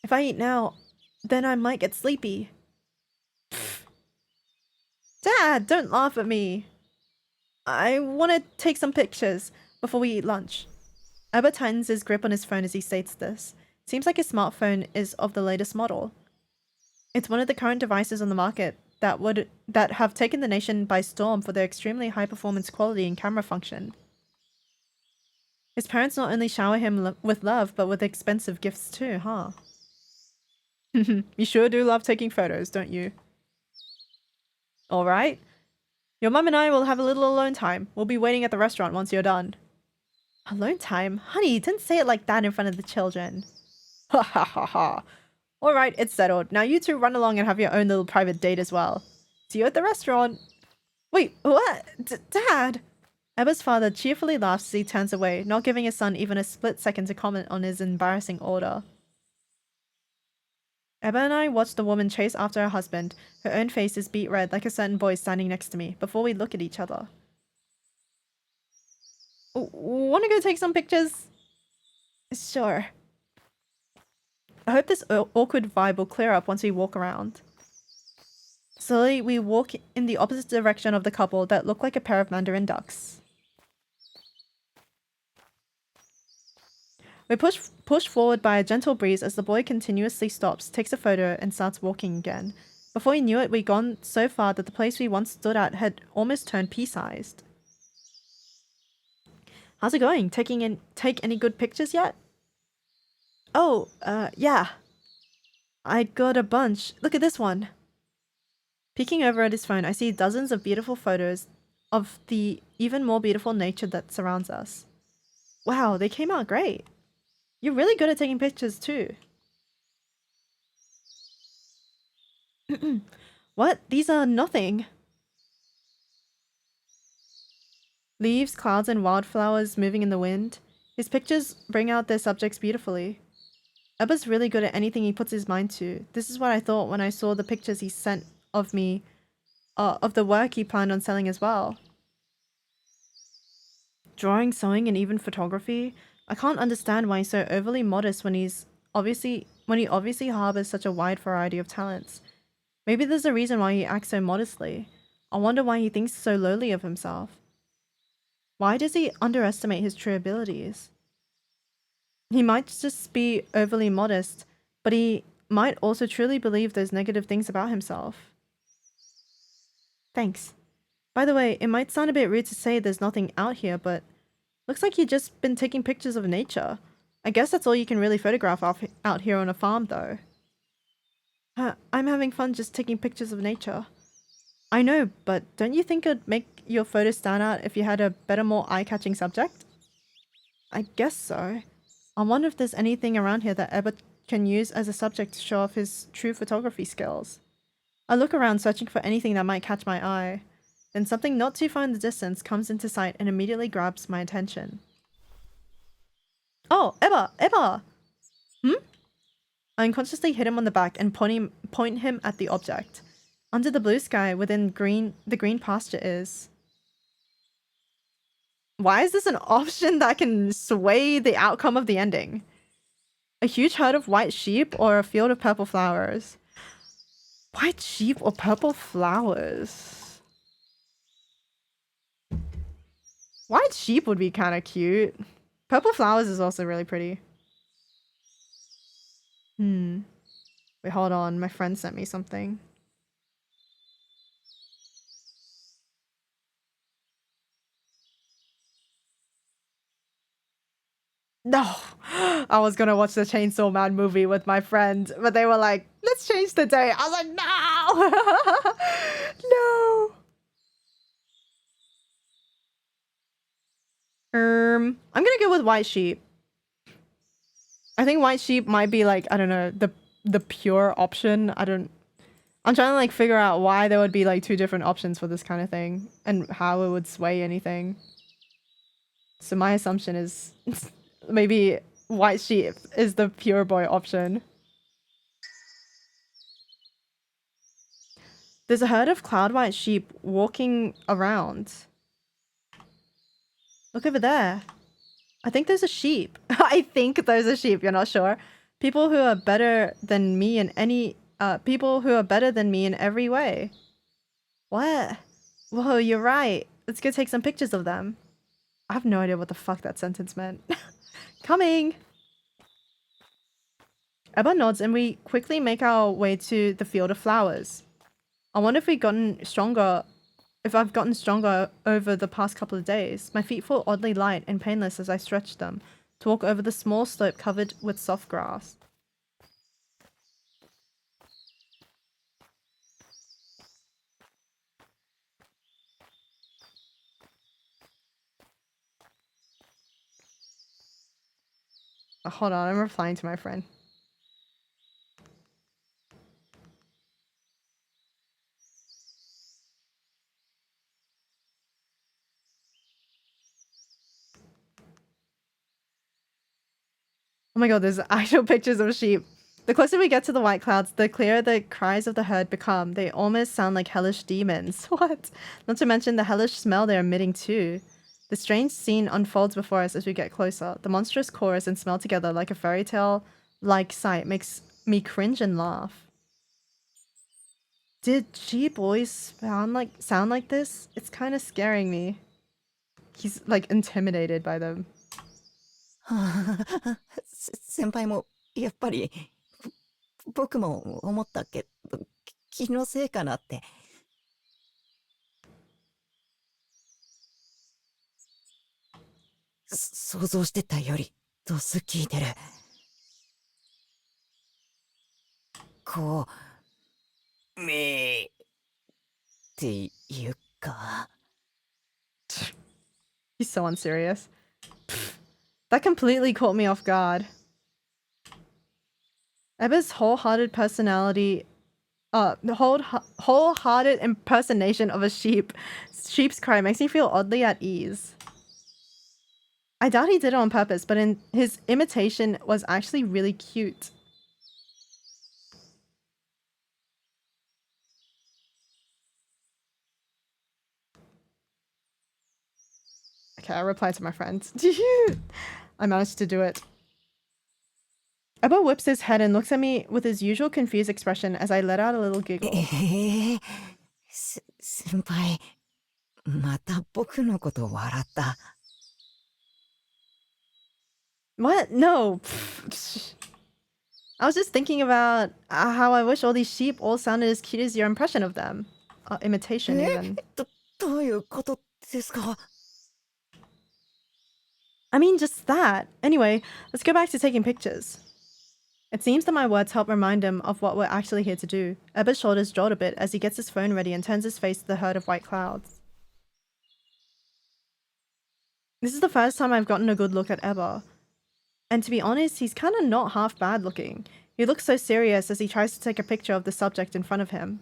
A: if I eat now, then I might get sleepy. Dad, don't laugh at me. I want to take some pictures before we eat lunch. Ebba tightens his grip on his phone as he states this. Seems like his smartphone is of the latest model. It's one of the current devices on the market that have taken the nation by storm for their extremely high performance quality and camera function. His parents not only shower him with love, but with expensive gifts too, huh? You sure do love taking photos, don't you? Alright. Your mum and I will have a little alone time. We'll be waiting at the restaurant once you're done. Alone time? Honey, didn't say it like that in front of the children. Ha ha ha ha. Alright, it's settled. Now you two run along and have your own little private date as well. See you at the restaurant. Wait, what? Dad? Ebba's father cheerfully laughs as he turns away, not giving his son even a split second to comment on his embarrassing order. Ebba and I watch the woman chase after her husband. Her own face is beet red like a certain boy standing next to me, before we look at each other. Wanna go take some pictures? Sure. I hope this awkward vibe will clear up once we walk around. Slowly, we walk in the opposite direction of the couple that look like a pair of mandarin ducks. We push forward by a gentle breeze as the boy continuously stops, takes a photo, and starts walking again. Before we knew it, we'd gone so far that the place we once stood at had almost turned pea-sized. How's it going? Take any good pictures yet? Oh, yeah. I got a bunch. Look at this one. Peeking over at his phone, I see dozens of beautiful photos of the even more beautiful nature that surrounds us. Wow, they came out great. You're really good at taking pictures too. What? These are nothing. Leaves, clouds, and wildflowers moving in the wind. His pictures bring out their subjects beautifully. Ebba's really good at anything he puts his mind to. This is what I thought when I saw the pictures he sent of me of the work he planned on selling as well. Drawing, sewing, and even photography. I can't understand why he's so overly modest when he obviously harbors such a wide variety of talents. Maybe there's a reason why he acts so modestly. I wonder why he thinks so lowly of himself. Why does he underestimate his true abilities? He might just be overly modest, but he might also truly believe those negative things about himself. Thanks. By the way, it might sound a bit rude to say there's nothing out here, but looks like you've just been taking pictures of nature. I guess that's all you can really photograph out here on a farm, though. I'm having fun just taking pictures of nature. I know, but don't you think it'd make your photos stand out if you had a better, more eye-catching subject? I guess so. I wonder if there's anything around here that Ebba can use as a subject to show off his true photography skills. I look around searching for anything that might catch my eye. Then something not too far in the distance comes into sight and immediately grabs my attention. Oh, Ebba! Ebba! I unconsciously hit him on the back and point him at the object. Under the blue sky, within the green pasture is... Why is this an option that can sway the outcome of the ending? A huge herd of white sheep or a field of purple flowers? White sheep or purple flowers? White sheep would be kind of cute. Purple flowers is also really pretty. Wait, hold on. My friend sent me something. No! I was gonna watch the Chainsaw Man movie with my friend, but they were like, let's change the day. I was like, no! No! I'm gonna go with white sheep. I think white sheep might be like, I don't know, the pure option. I'm trying to like figure out why there would be like two different options for this kind of thing and how it would sway anything. So my assumption is maybe white sheep is the pure boy option. There's a herd of cloud white sheep walking around. Look over there. I think those are sheep. I think those are sheep. You're not sure. People who are better than me in every way. What? Whoa, you're right. Let's go take some pictures of them. I have no idea what the fuck that sentence meant. Coming! Ebba nods and we quickly make our way to the field of flowers. I wonder if I've gotten stronger over the past couple of days. My feet feel oddly light and painless as I stretch them to walk over the small slope covered with soft grass. Oh, hold on, I'm replying to my friend. Oh my god, there's actual pictures of sheep. The closer we get to the white clouds, the clearer the cries of the herd become. They almost sound like hellish demons. What? Not to mention the hellish smell they're emitting too. The strange scene unfolds before us as we get closer. The monstrous chorus and smell together like a fairy tale-like sight makes me cringe and laugh. Did sheep always sound like this? It's kind of scaring me. He's like intimidated by them.
D: 先輩もやっぱり僕も思ったけど気のせいかなって想像してたよりドス効いてるこうめーっていうか
A: He's so unserious. That completely caught me off guard. Ebba's wholehearted impersonation of a sheep's cry makes me feel oddly at ease. I doubt he did it on purpose, but his imitation was actually really cute. Okay, I replied to my friend. I managed to do it. Eba whips his head and looks at me with his usual confused expression as I let out a little giggle.
D: 先輩、また僕のこと笑った。
A: What? No. I was just thinking about how I wish all these sheep all sounded as cute as your impression of them. Imitation even.
D: どういうことですか?
A: I mean, just that. Anyway, let's go back to taking pictures. It seems that my words help remind him of what we're actually here to do. Eba's shoulders jolt a bit as he gets his phone ready and turns his face to the herd of white clouds. This is the first time I've gotten a good look at Eba. And to be honest, he's kind of not half bad looking. He looks so serious as he tries to take a picture of the subject in front of him.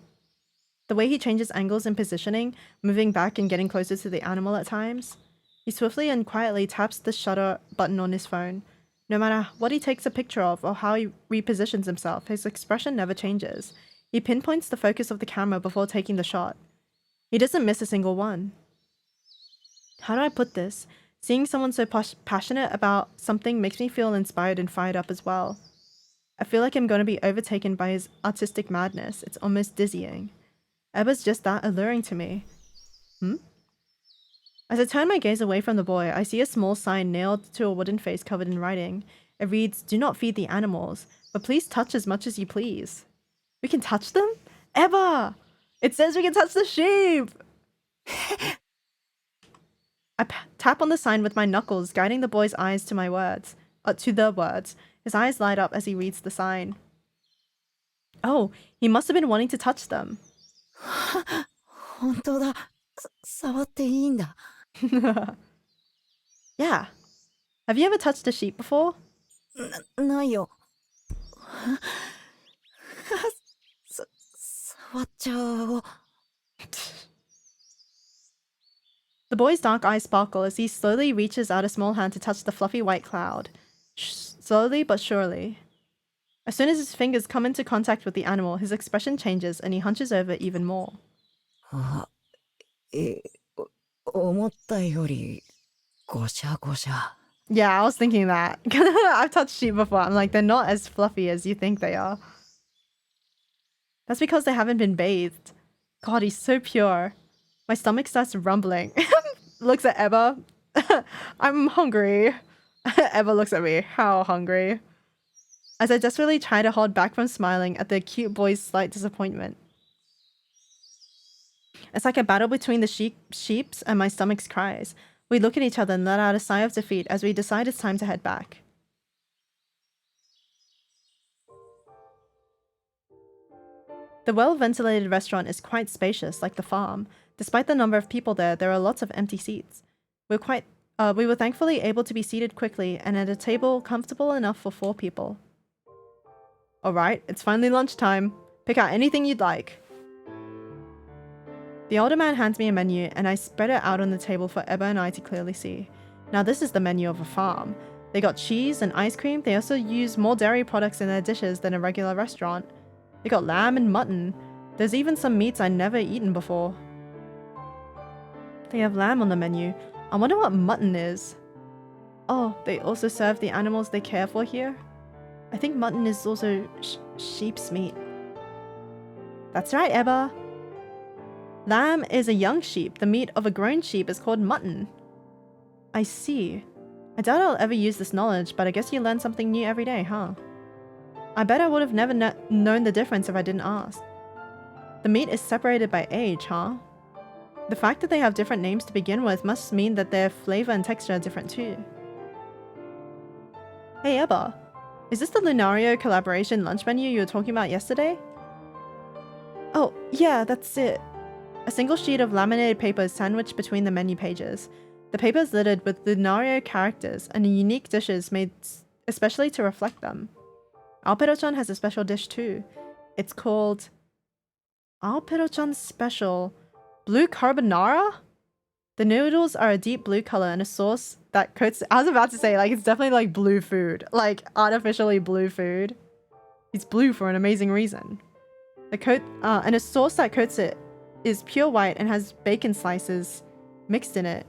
A: The way he changes angles and positioning, moving back and getting closer to the animal at times. He swiftly and quietly taps the shutter button on his phone. No matter what he takes a picture of or how he repositions himself, his expression never changes. He pinpoints the focus of the camera before taking the shot. He doesn't miss a single one. How do I put this? Seeing someone so passionate about something makes me feel inspired and fired up as well. I feel like I'm going to be overtaken by his artistic madness. It's almost dizzying. Eba's just that alluring to me. As I turn my gaze away from the boy, I see a small sign nailed to a wooden face covered in writing. It reads, "Do not feed the animals, but please touch as much as you please." We can touch them? Eba! It says we can touch the sheep! I tap on the sign with my knuckles, guiding the boy's eyes to my words. To the words. His eyes light up as he reads the sign. Oh, he must have been wanting to touch them.
D: 本当だ。触っていいんだ。
A: Yeah. Have you ever touched a sheep before?
D: ないよ。触っちゃおう。
A: The boy's dark eyes sparkle as he slowly reaches out a small hand to touch the fluffy white cloud. Slowly but surely. As soon as his fingers come into contact with the animal, his expression changes and he hunches over even more.
D: 思ったよりごしゃごしゃ。
A: Yeah, I was thinking that. I've touched sheep before. I'm like, they're not as fluffy as you think they are. That's because they haven't been bathed. God, he's so pure. My stomach starts rumbling. Looks at Eba. I'm hungry. Eba looks at me. How hungry? As I desperately try to hold back from smiling at the cute boy's slight disappointment. It's like a battle between the sheeps and my stomach's cries. We look at each other and let out a sigh of defeat as we decide it's time to head back. The well-ventilated restaurant is quite spacious, like the farm. Despite the number of people there are lots of empty seats. We were thankfully able to be seated quickly and at a table comfortable enough for 4 people. Alright, it's finally lunchtime. Pick out anything you'd like. The older man hands me a menu and I spread it out on the table for Eba and I to clearly see. Now this is the menu of a farm. They got cheese and ice cream. They also use more dairy products in their dishes than a regular restaurant. They got lamb and mutton. There's even some meats I'd never eaten before. They have lamb on the menu. I wonder what mutton is. Oh, they also serve the animals they care for here? I think mutton is also sheep's meat. That's right, Eba. Lamb is a young sheep. The meat of a grown sheep is called mutton. I see. I doubt I'll ever use this knowledge, but I guess you learn something new every day, huh? I bet I would have never known the difference if I didn't ask. The meat is separated by age, huh? The fact that they have different names to begin with must mean that their flavor and texture are different too. Hey Eba, is this the Lunario collaboration lunch menu you were talking about yesterday? Oh, yeah, that's it. A single sheet of laminated paper is sandwiched between the menu pages. The paper is littered with Lunario characters and unique dishes made especially to reflect them. Alpedo-chan has a special dish too. It's called Alpedo-chan's Special Blue Carbonara? The noodles are a deep blue color and a sauce that coats— I was about to say, like, it's definitely like blue food. Like, artificially blue food. It's blue for an amazing reason. And a sauce that coats it is pure white and has bacon slices mixed in it.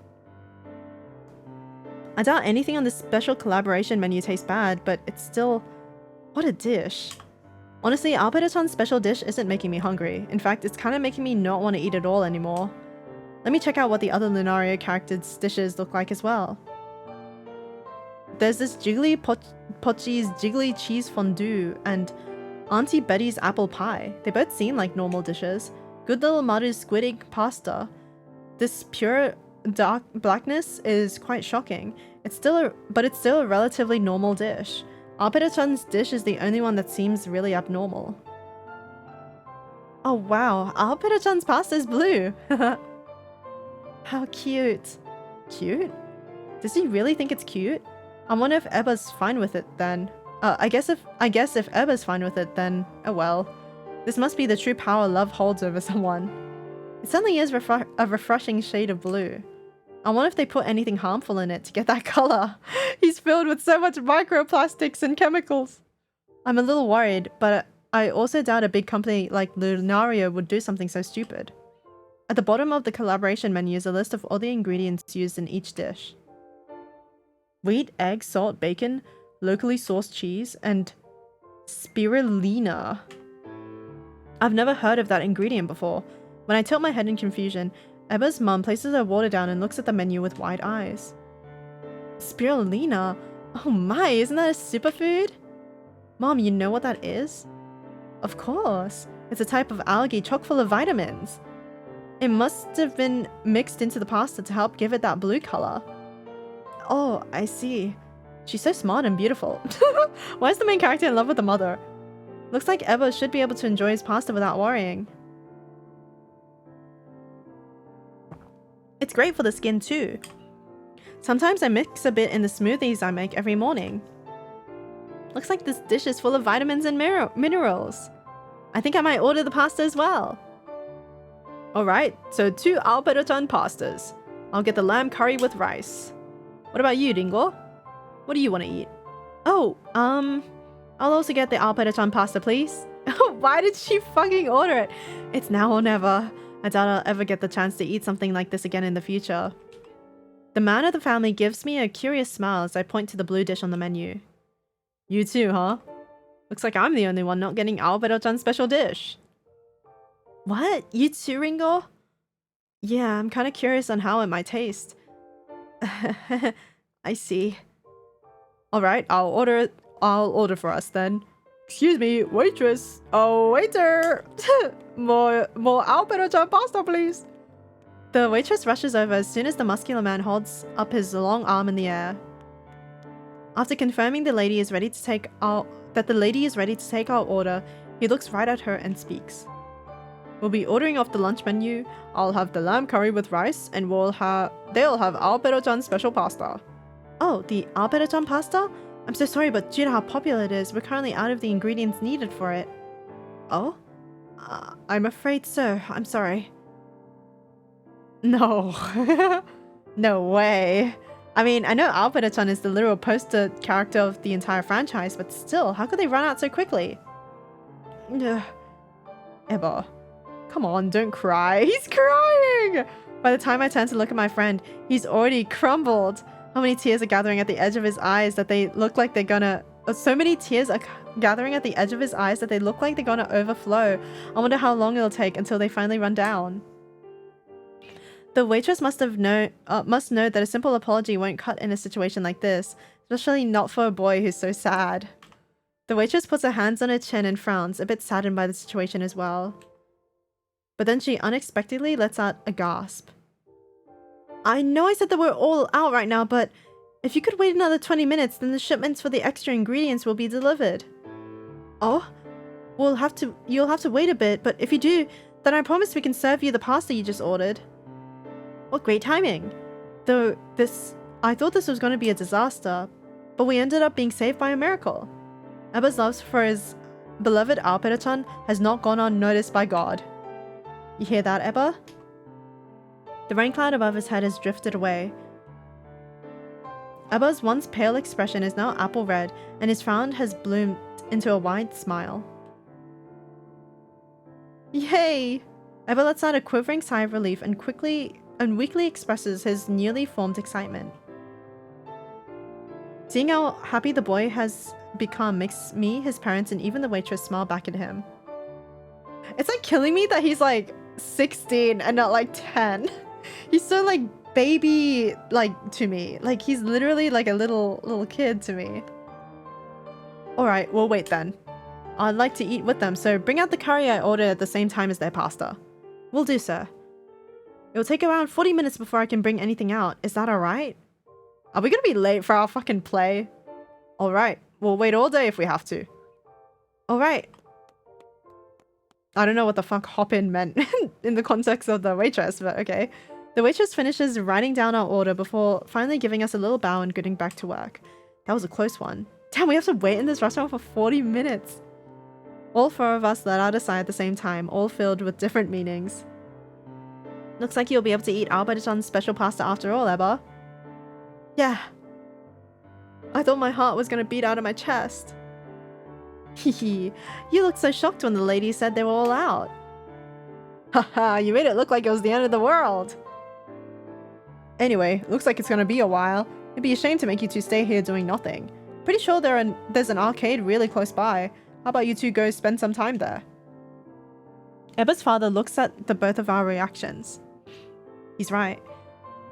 A: I doubt anything on this special collaboration menu tastes bad, but it's still... What a dish. Honestly, Alpedoton's special dish isn't making me hungry. In fact, it's kind of making me not want to eat at all anymore. Let me check out what the other Lunaria characters' dishes look like as well. There's this Jiggly Pochi's Jiggly Cheese Fondue and Auntie Betty's Apple Pie. They both seem like normal dishes. Good Little Maru's Squid Ink Pasta. This pure dark blackness is quite shocking. It's still a relatively normal dish. Alpedoton's dish is the only one that seems really abnormal. Oh wow, Alpedoton's pasta is blue! How cute. Cute? Does he really think it's cute? I wonder if Eba's fine with it then. I guess if Eba's fine with it then, oh well. This must be the true power love holds over someone. It certainly is a refreshing shade of blue. I wonder if they put anything harmful in it to get that color. He's filled with so much microplastics and chemicals. I'm a little worried, but I also doubt a big company like Lunaria would do something so stupid. At the bottom of the collaboration menu is a list of all the ingredients used in each dish. Wheat, egg, salt, bacon, locally sourced cheese, and spirulina. I've never heard of that ingredient before. When I tilt my head in confusion, Eba's mum places her water down and looks at the menu with wide eyes. Spirulina? Oh my, isn't that a superfood? Mom, you know what that is? Of course. It's a type of algae chock full of vitamins. It must have been mixed into the pasta to help give it that blue color. Oh, I see. She's so smart and beautiful. Why is the main character in love with the mother? Looks like Eba should be able to enjoy his pasta without worrying. It's great for the skin too. Sometimes I mix a bit in the smoothies I make every morning. Looks like this dish is full of vitamins and minerals. I think I might order the pasta as well. Alright, so 2 Alpedoton pastas. I'll get the lamb curry with rice. What about you, Dingle? What do you want to eat? Oh, I'll also get the Alpedoton pasta, please. Why did she fucking order it? It's now or never. I doubt I'll ever get the chance to eat something like this again in the future. The man of the family gives me a curious smile as I point to the blue dish on the menu. You too, huh? Looks like I'm the only one not getting Alpedoton's special dish. What? You too, Ringo? Yeah, I'm kind of curious on how it might taste. I see. Alright, I'll order for us then. Excuse me, waitress. Oh, waiter! more Alpedoton pasta, please. The waitress rushes over as soon as the muscular man holds up his long arm in the air. After confirming the lady is ready to take our order, he looks right at her and speaks. We'll be ordering off the lunch menu. I'll have the lamb curry with rice, and they'll have Alpedoton special pasta. Oh, the Alpedoton pasta? I'm so sorry, but due to how popular it is, we're currently out of the ingredients needed for it. Oh? I'm afraid so. I'm sorry. No. No way. I mean, I know Alpedoton is the literal poster character of the entire franchise, but still, how could they run out so quickly? Eba. Come on, don't cry. He's crying! By the time I turn to look at my friend, he's already crumbled. How many tears are gathering at the edge of his eyes that they look like they're gonna... So many tears are gathering at the edge of his eyes that they look like they're gonna overflow. I wonder how long it'll take until they finally run down. The waitress must know that a simple apology won't cut in a situation like this, especially not for a boy who's so sad. The waitress puts her hands on her chin and frowns, a bit saddened by the situation as well. But then she unexpectedly lets out a gasp. I know I said that we're all out right now, but if you could wait another 20 minutes, then the shipments for the extra ingredients will be delivered. Oh? You'll have to wait a bit, but if you do, then I promise we can serve you the pasta you just ordered. What great timing. Though I thought this was going to be a disaster, but we ended up being saved by a miracle. Eba's love for his beloved Alpedoton has not gone unnoticed by God. You hear that, Eba? The rain cloud above his head has drifted away. Eba's once pale expression is now apple red, and his frown has bloomed into a wide smile. Yay! Eba lets out a quivering sigh of relief and weakly expresses his newly formed excitement. Seeing how happy the boy has become makes me, his parents, and even the waitress smile back at him. It's like killing me that he's like 16 and not like 10. He's so like baby like to me. Like he's literally like a little kid to me. Alright, we'll wait then. I'd like to eat with them, so bring out the curry I ordered at the same time as their pasta. Will do, sir. It will take around 40 minutes before I can bring anything out. Is that alright? Are we gonna be late for our fucking play? Alright, we'll wait all day if we have to. Alright. I don't know what the fuck hop in meant in the context of the waitress, but okay. The waitress finishes writing down our order before finally giving us a little bow and getting back to work. That was a close one. Damn, we have to wait in this restaurant for 40 minutes. All four of us let out a sigh at the same time, all filled with different meanings. Looks like you'll be able to eat Arbeiderton's special pasta after all, Ebba. Yeah. I thought my heart was gonna beat out of my chest. Hehe, you looked so shocked when the ladies said they were all out. Haha, you made it look like it was the end of the world. Anyway, looks like it's gonna be a while. It'd be a shame to make you two stay here doing nothing. Pretty sure there's an arcade really close by. How about you two go spend some time there? Ebba's father looks at the both of our reactions. He's right.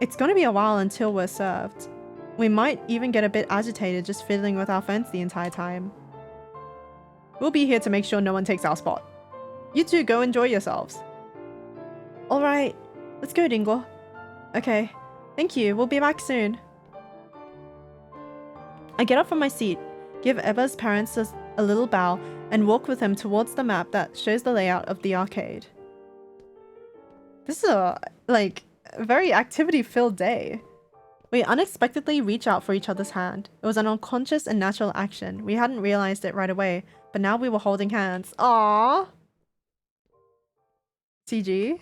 A: It's gonna be a while until we're served. We might even get a bit agitated just fiddling with our phones the entire time. We'll be here to make sure no one takes our spot. You two go enjoy yourselves. Alright, let's go, Dingle. Okay, thank you, we'll be back soon. I get up from my seat, give Ebba's parents a little bow, and walk with him towards the map that shows the layout of the arcade. This is a, like, very activity-filled day. We unexpectedly reach out for each other's hand. It was an unconscious and natural action. We hadn't realized it right away, but now we were holding hands. Aww! CG?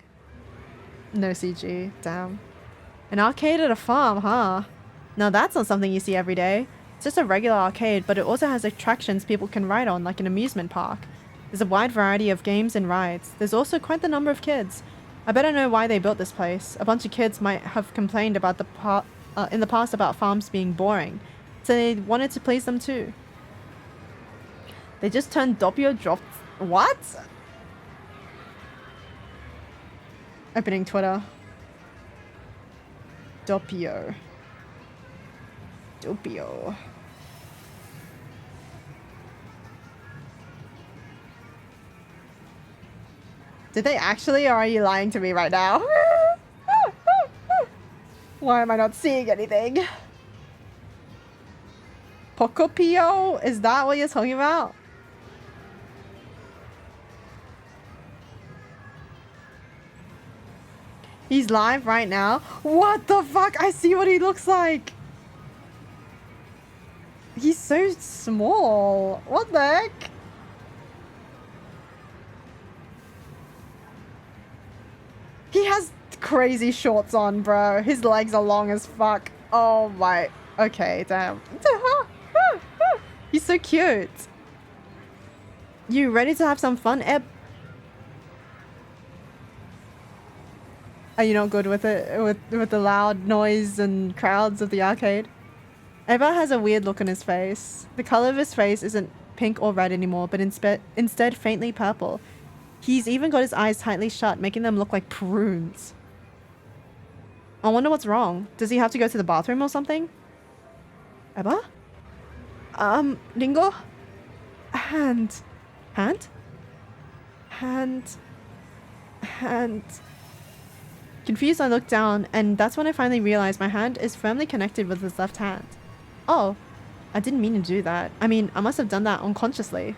A: No CG. Damn. An arcade at a farm, huh? Now that's not something you see every day. It's just a regular arcade, but it also has attractions people can ride on, like an amusement park. There's a wide variety of games and rides. There's also quite the number of kids. I bet I know why they built this place. A bunch of kids might have complained about in the past about farms being boring, so they wanted to please them too. They just turned Doppio dropped. What? Opening Twitter. Doppio. Doppio. Did they actually, or are you lying to me right now? Why am I not seeing anything? Pocopio? Is that what you're talking about? He's live right now? What the fuck? I see what he looks like! He's so small. What the heck? He has crazy shorts on, bro. His legs are long as fuck. Oh my. Okay, damn. He's so cute. You ready to have some fun, Eb? Are you not good with it? With the loud noise and crowds of the arcade? Ebba has a weird look on his face. The color of his face isn't pink or red anymore, but instead faintly purple. He's even got his eyes tightly shut, making them look like prunes. I wonder what's wrong. Does he have to go to the bathroom or something? Ebba? Dingo? Hand. Hand? Hand. Hand. Confused, I look down, and that's when I finally realize my hand is firmly connected with his left hand. Oh, I didn't mean to do that. I mean, I must have done that unconsciously.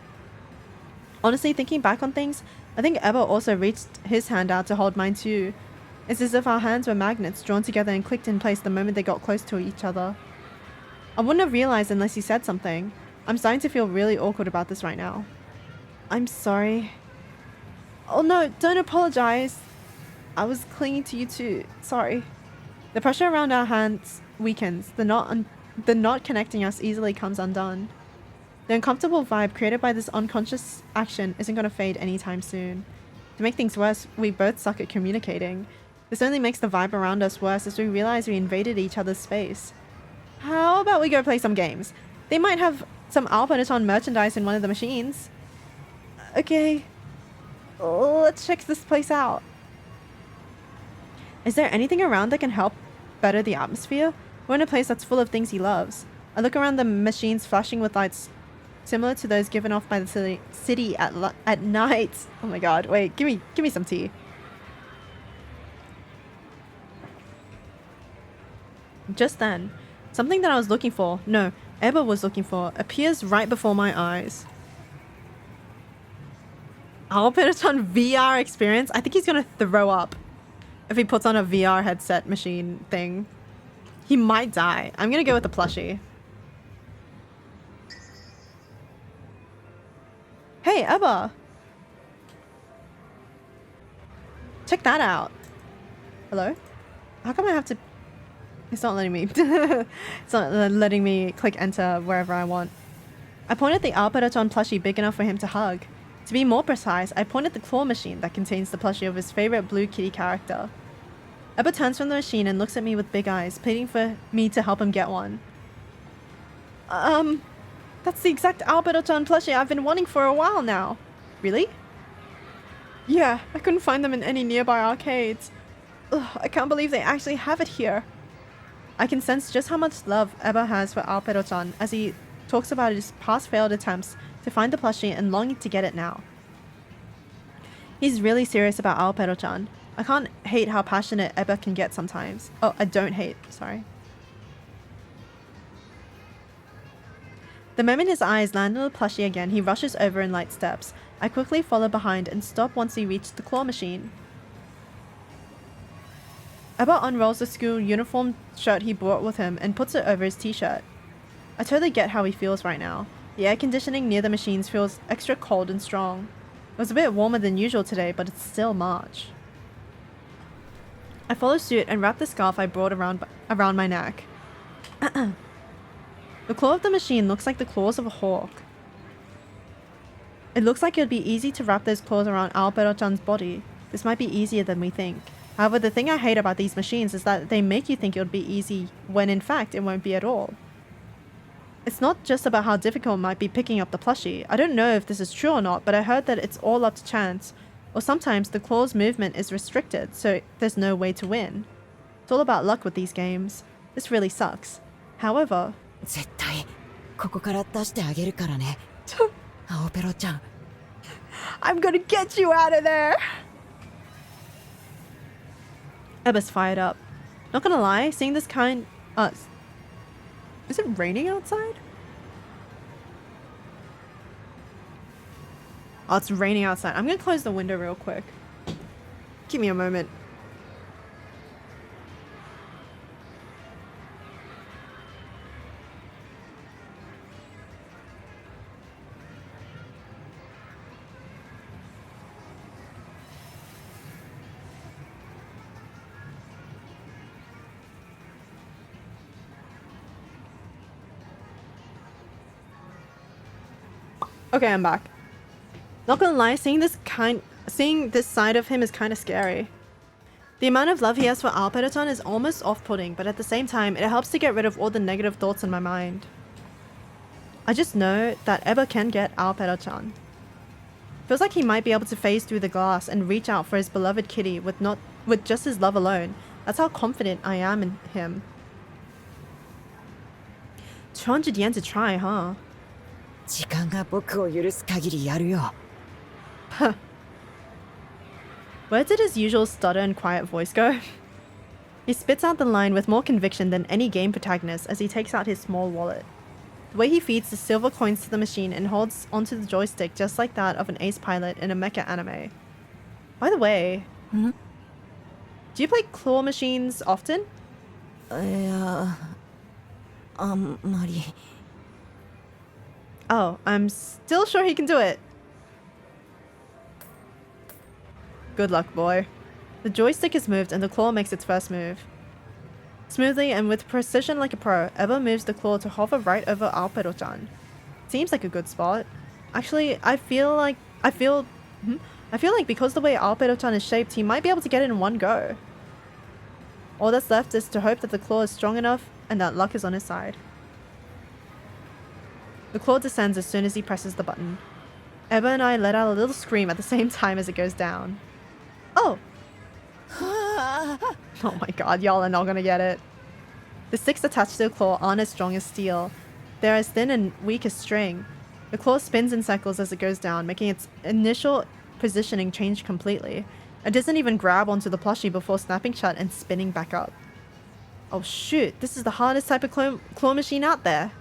A: Honestly, thinking back on things, I think Ebba also reached his hand out to hold mine too. It's as if our hands were magnets drawn together and clicked in place the moment they got close to each other. I wouldn't have realized unless he said something. I'm starting to feel really awkward about this right now. I'm sorry. Oh no, don't apologize. I was clinging to you too. Sorry. The pressure around our hands weakens. The knot connecting us easily comes undone. The uncomfortable vibe created by this unconscious action isn't going to fade anytime soon. To make things worse, we both suck at communicating. This only makes the vibe around us worse as we realize we invaded each other's space. How about we go play some games? They might have some Alpedoton merchandise in one of the machines. Okay. Let's check this place out. Is there anything around that can help better the atmosphere? We're in a place that's full of things he loves. I look around the machines flashing with lights similar to those given off by the city at night. Oh my god, wait, give me some tea. Just then, something that I was looking for, no, Eba was looking for, appears right before my eyes. Alpedoton VR experience? I think he's gonna throw up if he puts on a VR headset machine thing. He might die. I'm gonna go with the plushie. Hey, Eba! Check that out. Hello? How come I have to... It's not letting me... It's not letting me click enter wherever I want. I pointed the Alpedoton plushie big enough for him to hug. To be more precise, I pointed the claw machine that contains the plushie of his favorite blue kitty character. Eba turns from the machine and looks at me with big eyes, pleading for me to help him get one. That's the exact Alpedoton plushie I've been wanting for a while now. Really? Yeah, I couldn't find them in any nearby arcades. Ugh, I can't believe they actually have it here. I can sense just how much love Eba has for Alpedoton as he talks about his past failed attempts to find the plushie and longing to get it now. He's really serious about Alpedoton. I can't hate how passionate Eba can get sometimes. Oh, I don't hate, sorry. The moment his eyes land on the plushie again, he rushes over in light steps. I quickly follow behind and stop once he reaches the claw machine. Eba unrolls the school uniform shirt he brought with him and puts it over his t-shirt. I totally get how he feels right now. The air conditioning near the machines feels extra cold and strong. It was a bit warmer than usual today, but it's still March. I follow suit and wrap the scarf I brought around my neck. The claw of the machine looks like the claws of a hawk. It looks like it would be easy to wrap those claws around Alpedoton's body. This might be easier than we think. However, the thing I hate about these machines is that they make you think it would be easy when in fact it won't be at all. It's not just about how difficult it might be picking up the plushie. I don't know if this is true or not, but I heard that it's all up to chance. Or sometimes the claw's movement is restricted, so there's no way to win. It's all about luck with these games. This really sucks. However...
D: 絶対ここから出してあげるからね青ペロちゃん
A: I'm gonna get you out of there! Eba's fired up. Not gonna lie, seeing this kind... is it raining outside? Oh, it's raining outside. I'm gonna close the window real quick. Give me a moment. Okay, I'm back. Not gonna lie, seeing this side of him is kind of scary. The amount of love he has for Alpedoton is almost off-putting, but at the same time, it helps to get rid of all the negative thoughts in my mind. I just know that Eba can get Alpedoton. Feels like he might be able to phase through the glass and reach out for his beloved kitty with just his love alone. That's how confident I am in him. 200 yen to try, huh?
D: 時間が僕を許す限りやるよ
A: Where did his usual stutter and quiet voice go? He spits out the line with more conviction than any game protagonist as he takes out his small wallet. The way he feeds the silver coins to the machine and holds onto the joystick just like that of an ace pilot in a mecha anime. By the way, do you play claw machines often?
D: いやあんまり
A: Oh, I'm still sure he can do it. Good luck, boy. The joystick is moved and the claw makes its first move. Smoothly and with precision like a pro, Eba moves the claw to hover right over Alpedoton. Seems like a good spot. Actually, I feel like because the way Alpedoton is shaped, he might be able to get it in one go. All that's left is to hope that the claw is strong enough and that luck is on his side. The claw descends as soon as he presses the button. Eba and I let out a little scream at the same time as it goes down. Oh! Oh my god, y'all are not gonna get it. The sticks attached to the claw aren't as strong as steel. They're as thin and weak as string. The claw spins in circles as it goes down, making its initial positioning change completely. It doesn't even grab onto the plushie before snapping shut and spinning back up. Oh shoot, this is the hardest type of claw machine out there.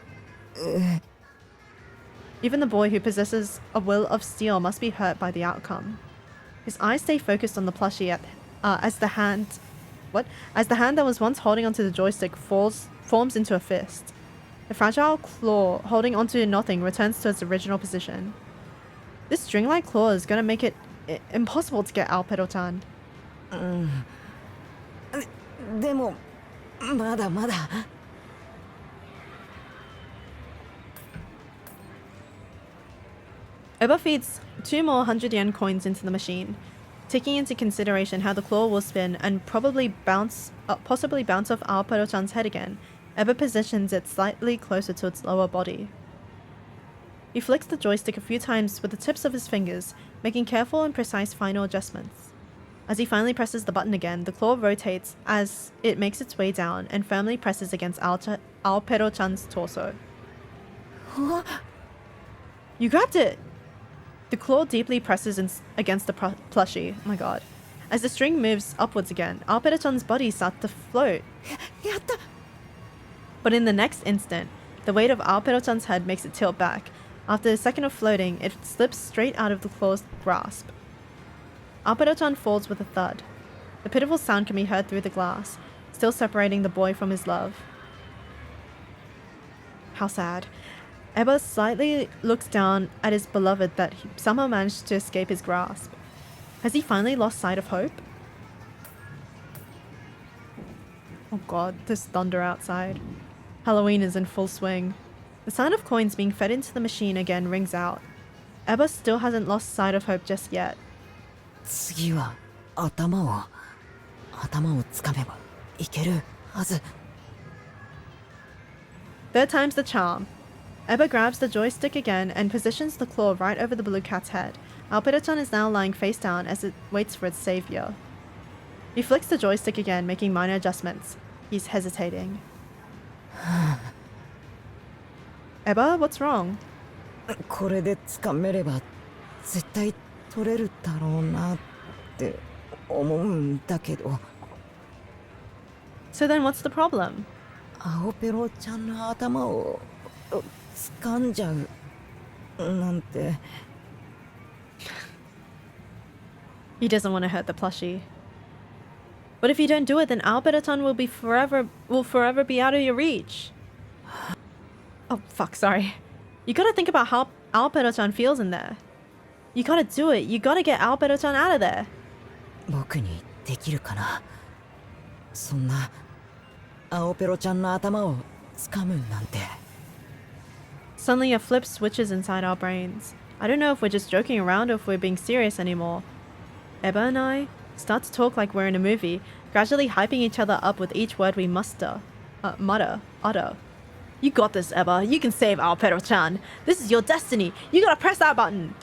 A: Even the boy who possesses a will of steel must be hurt by the outcome. His eyes stay focused on the plushie as the hand that was once holding onto the joystick forms into a fist. The fragile claw holding onto nothing returns to its original position. This string-like claw is gonna make it impossible to get Alpedo-chan.
D: でもまだまだ
A: Eba feeds 2 more 100 yen coins into the machine, taking into consideration how the claw will spin and possibly bounce off Alpedo-chan's head again. Eba positions it slightly closer to its lower body. He flicks the joystick a few times with the tips of his fingers, making careful and precise final adjustments. As he finally presses the button again, the claw rotates as it makes its way down and firmly presses against Alpedo-chan's torso. You grabbed it! The claw deeply presses against the plushie. Oh my god. As the string moves upwards again, Alpedo-chan's body starts to float.
D: やった
A: But in the next instant, the weight of Alpedo-chan's head makes it tilt back. After a second of floating, it slips straight out of the claw's grasp. Alpedo-chan falls with a thud. The pitiful sound can be heard through the glass, still separating the boy from his love. How sad. Eba slightly looks down at his beloved that he somehow managed to escape his grasp. Has he finally lost sight of hope? Oh god, there's thunder outside. Halloween is in full swing. The sound of coins being fed into the machine again rings out. Eba still hasn't lost sight of hope just yet.
D: 次は頭をつかめばいけるはず
A: Third time's the charm. Eba grabs the joystick again and positions the claw right over the blue cat's head. Alpedo-chan is now lying face down as it waits for its savior. He flicks the joystick again, making minor adjustments. He's hesitating. Eba, what's wrong?
D: これでつかめれば絶対取れるだろうなって思うんだけど
A: So then what's the problem?
D: 青ペロちゃんの頭を掴んじゃうなんて
A: He doesn't want to hurt the plushie. But if you don't do it, then Alpedo-chan will forever be out of your reach. Oh fuck, sorry. You gotta think about how Alpedo-chan feels in there. You gotta do it. You gotta get Alpedo-chan out of there.
D: 僕にできるかなそんな青ペロちゃんの頭を掴むなんて
A: Suddenly a flip switches inside our brains. I don't know if we're just joking around or if we're being serious anymore. Eba and I start to talk like we're in a movie, gradually hyping each other up with each word we utter. You got this, Eba. You can save Alpedo-chan. This is your destiny. You gotta press that button.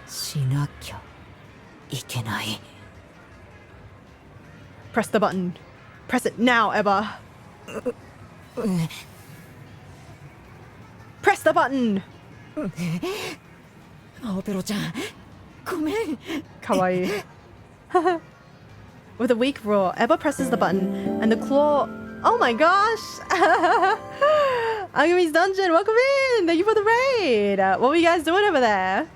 D: しなきゃいけない
A: Press the button. Press it now, Eba. Press the button.
D: 青ペロちゃんごめん
A: Kawaii. With a weak roar, Eba presses the button, and the claw... Oh my gosh! Agumi's Dungeon, welcome in! Thank you for the raid! What were you guys doing over there?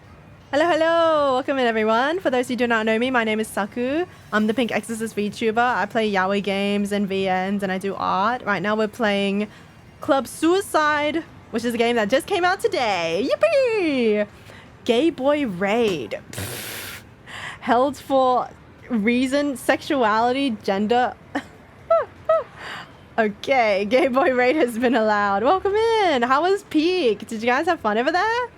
A: Hello, hello! Welcome in, everyone. For those who do not know me, my name is Saku. I'm the Pink Exorcist VTuber. I play yaoi games and VNs, and I do art. Right now we're playing Club Suicide, which is a game that just came out today. Yippee! Gay Boy Raid. Held for reason, sexuality, gender. Okay, Gay Boy Raid has been allowed. Welcome in. How was Peak? Did you guys have fun over there?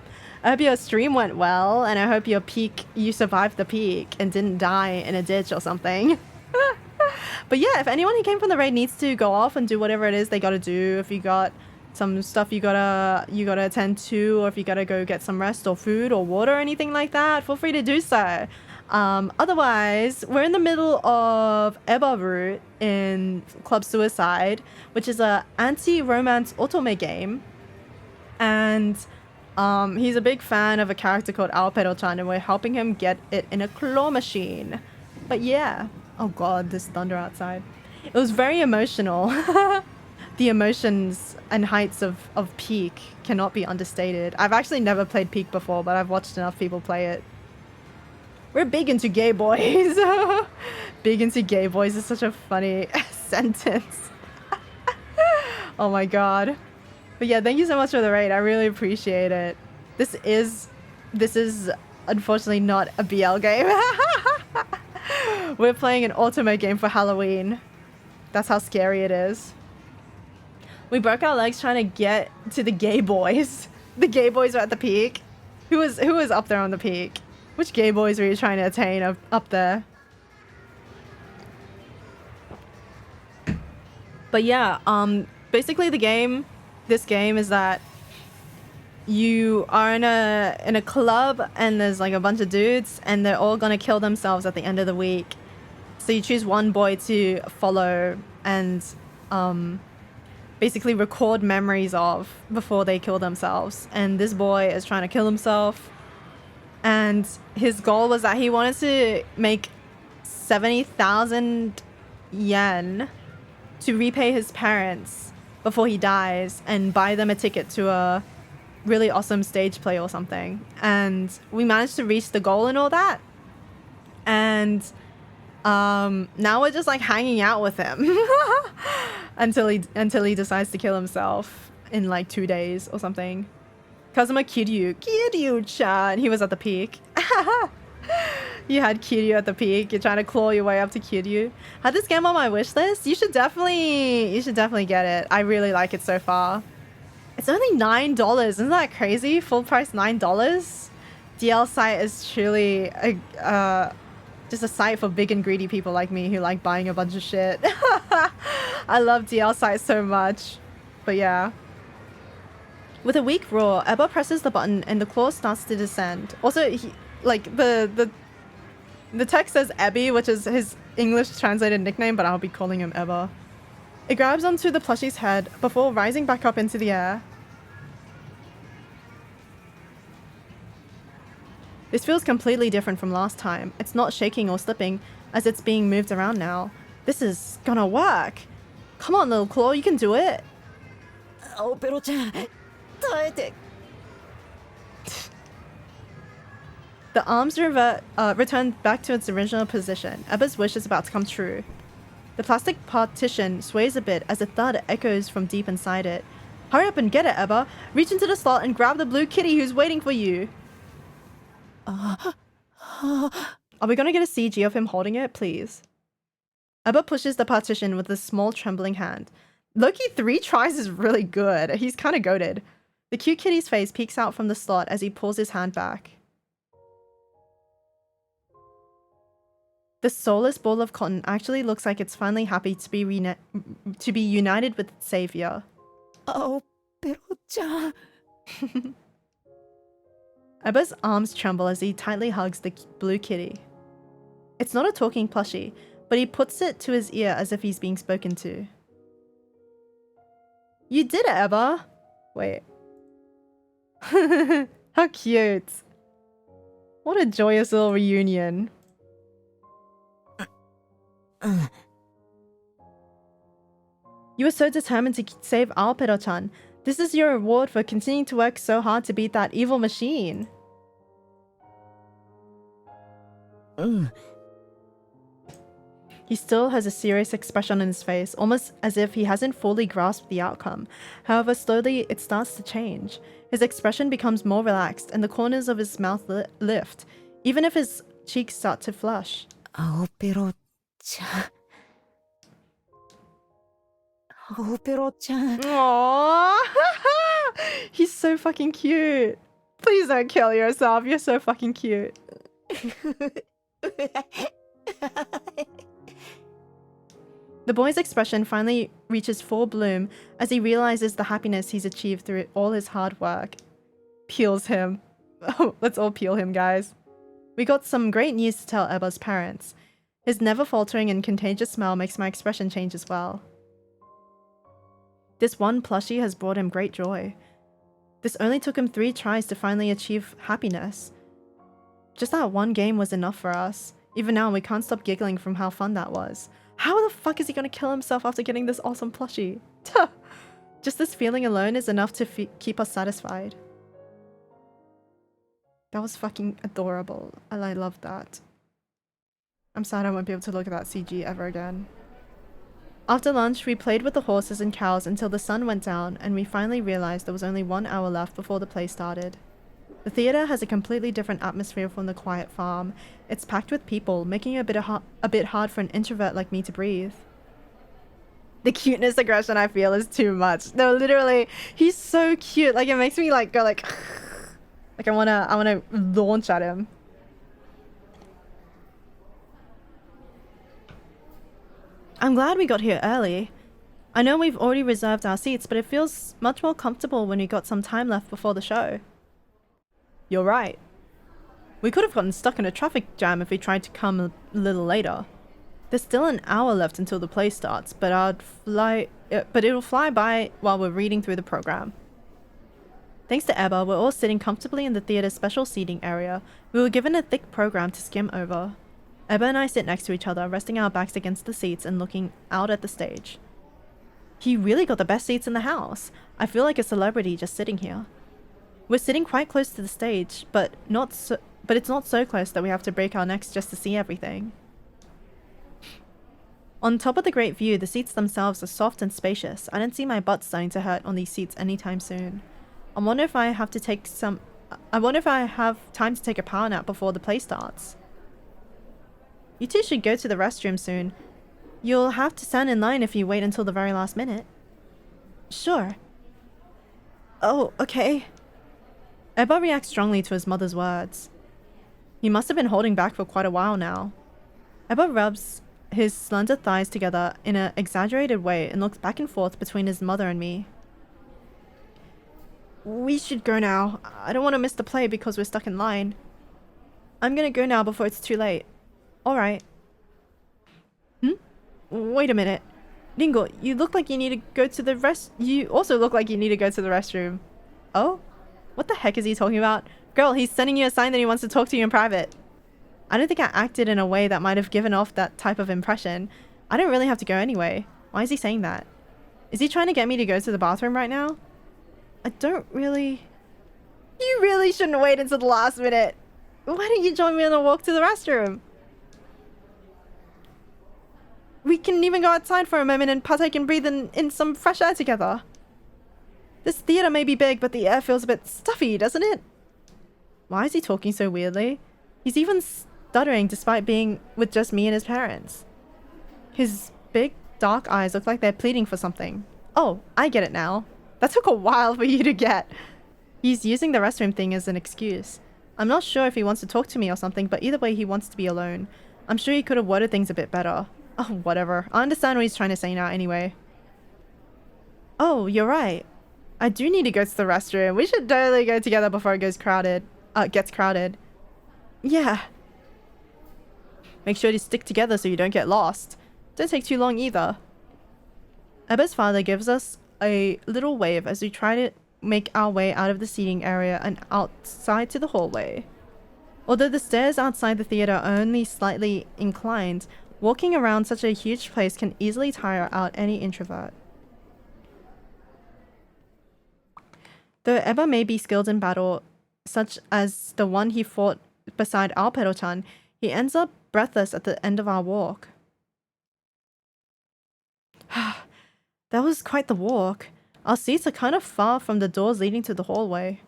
A: I hope your stream went well, and I hope you survived the peak and didn't die in a ditch or something. But yeah, if anyone who came from the raid needs to go off and do whatever it is they gotta do, if you got some stuff you gotta attend to, or if you gotta go get some rest or food or water or anything like that, feel free to do so. Otherwise, we're in the middle of Eba Route in Club Suicide, which is a anti-romance otome game. And he's a big fan of a character called Aopero-chan, and we're helping him get it in a claw machine. But yeah. Oh god, this thunder outside. It was very emotional. The emotions and heights of Peak cannot be understated. I've actually never played Peak before, but I've watched enough people play it. We're big into gay boys. Big into gay boys is such a funny sentence. Oh my god. But yeah, thank you so much for the raid. I really appreciate it. This is unfortunately not a BL game. We're playing an Ultimate game for Halloween. That's how scary it is. We broke our legs trying to get to the gay boys. The gay boys were at the peak. Who was up there on the peak? Which gay boys were you trying to attain up there? But yeah, basically this game is that you are in a club and there's like a bunch of dudes and they're all gonna kill themselves at the end of the week. So you choose one boy to follow and basically record memories of before they kill themselves. And this boy is trying to kill himself. And his goal was that he wanted to make 70,000 yen to repay his parents before he dies and buy them a ticket to a really awesome stage play or something. And we managed to reach the goal and all that. And now we're just like hanging out with him until he decides to kill himself in like 2 days or something. Kazuma Kiryu-chan, he was at the peak. You had Kiryu at the peak. You're trying to claw your way up to Kiryu. Had this game on my wish list. You should definitely get it. I really like it so far. It's only $9. Isn't that crazy? Full price $9. DL site is truly just a site for big and greedy people like me who like buying a bunch of shit. I love DL site so much. But yeah. With a weak roar, Eba presses the button and the claw starts to descend. Also, the text says Ebby, which is his English translated nickname, but I'll be calling him Eba. It grabs onto the plushie's head before rising back up into the air. This feels completely different from last time. It's not shaking or slipping as it's being moved around now. This is gonna work. Come on, little claw, you can do it.
D: Aopero-chan, taete.
A: The arms return back to its original position. Eba's wish is about to come true. The plastic partition sways a bit as a thud echoes from deep inside it. Hurry up and get it, Eba. Reach into the slot and grab the blue kitty who's waiting for you. Are we gonna get a CG of him holding it, please? Eba pushes the partition with a small trembling hand. Loki 3 tries is really good. He's kind of goated. The cute kitty's face peeks out from the slot as he pulls his hand back. The soulless ball of cotton actually looks like it's finally happy to be united with its savior.
D: Aopero-chan.
A: Eba's arms tremble as he tightly hugs the blue kitty. It's not a talking plushie, but he puts it to his ear as if he's being spoken to. You did it, Eba! Wait. How cute. What a joyous little reunion. You were so determined to save Aopero-chan. This is your reward for continuing to work so hard to beat that evil machine. He still has a serious expression on his face, almost as if he hasn't fully grasped the outcome. However, slowly it starts to change. His expression becomes more relaxed and the corners of his mouth lift, even if his cheeks start to flush.
D: Aopero-chan. Aopero-chan.
A: Aww. He's so fucking cute. Please don't kill yourself. You're so fucking cute. The boy's expression finally reaches full bloom as he realizes the happiness he's achieved through all his hard work. Peels him. Oh, let's all peel him, guys. We got some great news to tell Eba's parents. His never faltering and contagious smile makes my expression change as well. This one plushie has brought him great joy. This only took him 3 tries to finally achieve happiness. Just that one game was enough for us. Even now, we can't stop giggling from how fun that was. How the fuck is he gonna kill himself after getting this awesome plushie? Just this feeling alone is enough to keep us satisfied. That was fucking adorable. I love that. I'm sad I won't be able to look at that CG ever again. After lunch, we played with the horses and cows until the sun went down, and we finally realized there was only 1 hour left before the play started. The theater has a completely different atmosphere from the quiet farm. It's packed with people, making it a bit hard for an introvert like me to breathe. The cuteness aggression I feel is too much. No, literally, he's so cute. Like, it makes me like go like like I wanna launch at him. I'm glad we got here early. I know we've already reserved our seats, but it feels much more comfortable when we got some time left before the show. You're right. We could have gotten stuck in a traffic jam if we tried to come a little later. There's still an hour left until the play starts, but it'll fly by while we're reading through the program. Thanks to Eba, we're all sitting comfortably in the theater's special seating area. We were given a thick program to skim over. Eba and I sit next to each other, resting our backs against the seats and looking out at the stage. He really got the best seats in the house. I feel like a celebrity just sitting here. We're sitting quite close to the stage, but it's not so close that we have to break our necks just to see everything. On top of the great view, the seats themselves are soft and spacious. I don't see my butt starting to hurt on these seats anytime soon. I wonder if I have time to take a power nap before the play starts. You two should go to the restroom soon. You'll have to stand in line if you wait until the very last minute. Sure. Oh, okay. Eba reacts strongly to his mother's words. He must have been holding back for quite a while now. Eba rubs his slender thighs together in an exaggerated way and looks back and forth between his mother and me. We should go now. I don't want to miss the play because we're stuck in line. I'm gonna go now before it's too late. Alright. Wait a minute. Ringo, you look like you need to go to the You also look like you need to go to the restroom. Oh? What the heck is he talking about? Girl, he's sending you a sign that he wants to talk to you in private. I don't think I acted in a way that might have given off that type of impression. I don't really have to go anyway. Why is he saying that? Is he trying to get me to go to the bathroom right now? I don't really... You really shouldn't wait until the last minute. Why don't you join me on a walk to the restroom? We can even go outside for a moment and partake and breathe in some fresh air together. This theater may be big, but the air feels a bit stuffy, doesn't it? Why is he talking so weirdly? He's even stuttering despite being with just me and his parents. His big, dark eyes look like they're pleading for something. Oh, I get it now. That took a while for you to get. He's using the restroom thing as an excuse. I'm not sure if he wants to talk to me or something, but either way he wants to be alone. I'm sure he could have worded things a bit better. Oh, whatever. I understand what he's trying to say now anyway. Oh, you're right. I do need to go to the restroom. We should totally go together before it gets crowded. Yeah. Make sure to stick together so you don't get lost. Don't take too long either. Eba's father gives us a little wave as we try to make our way out of the seating area and outside to the hallway. Although the stairs outside the theater are only slightly inclined, walking around such a huge place can easily tire out any introvert. Though Eba may be skilled in battle, such as the one he fought beside Alpero-chan, he ends up breathless at the end of our walk. That was quite the walk. Our seats are kind of far from the doors leading to the hallway.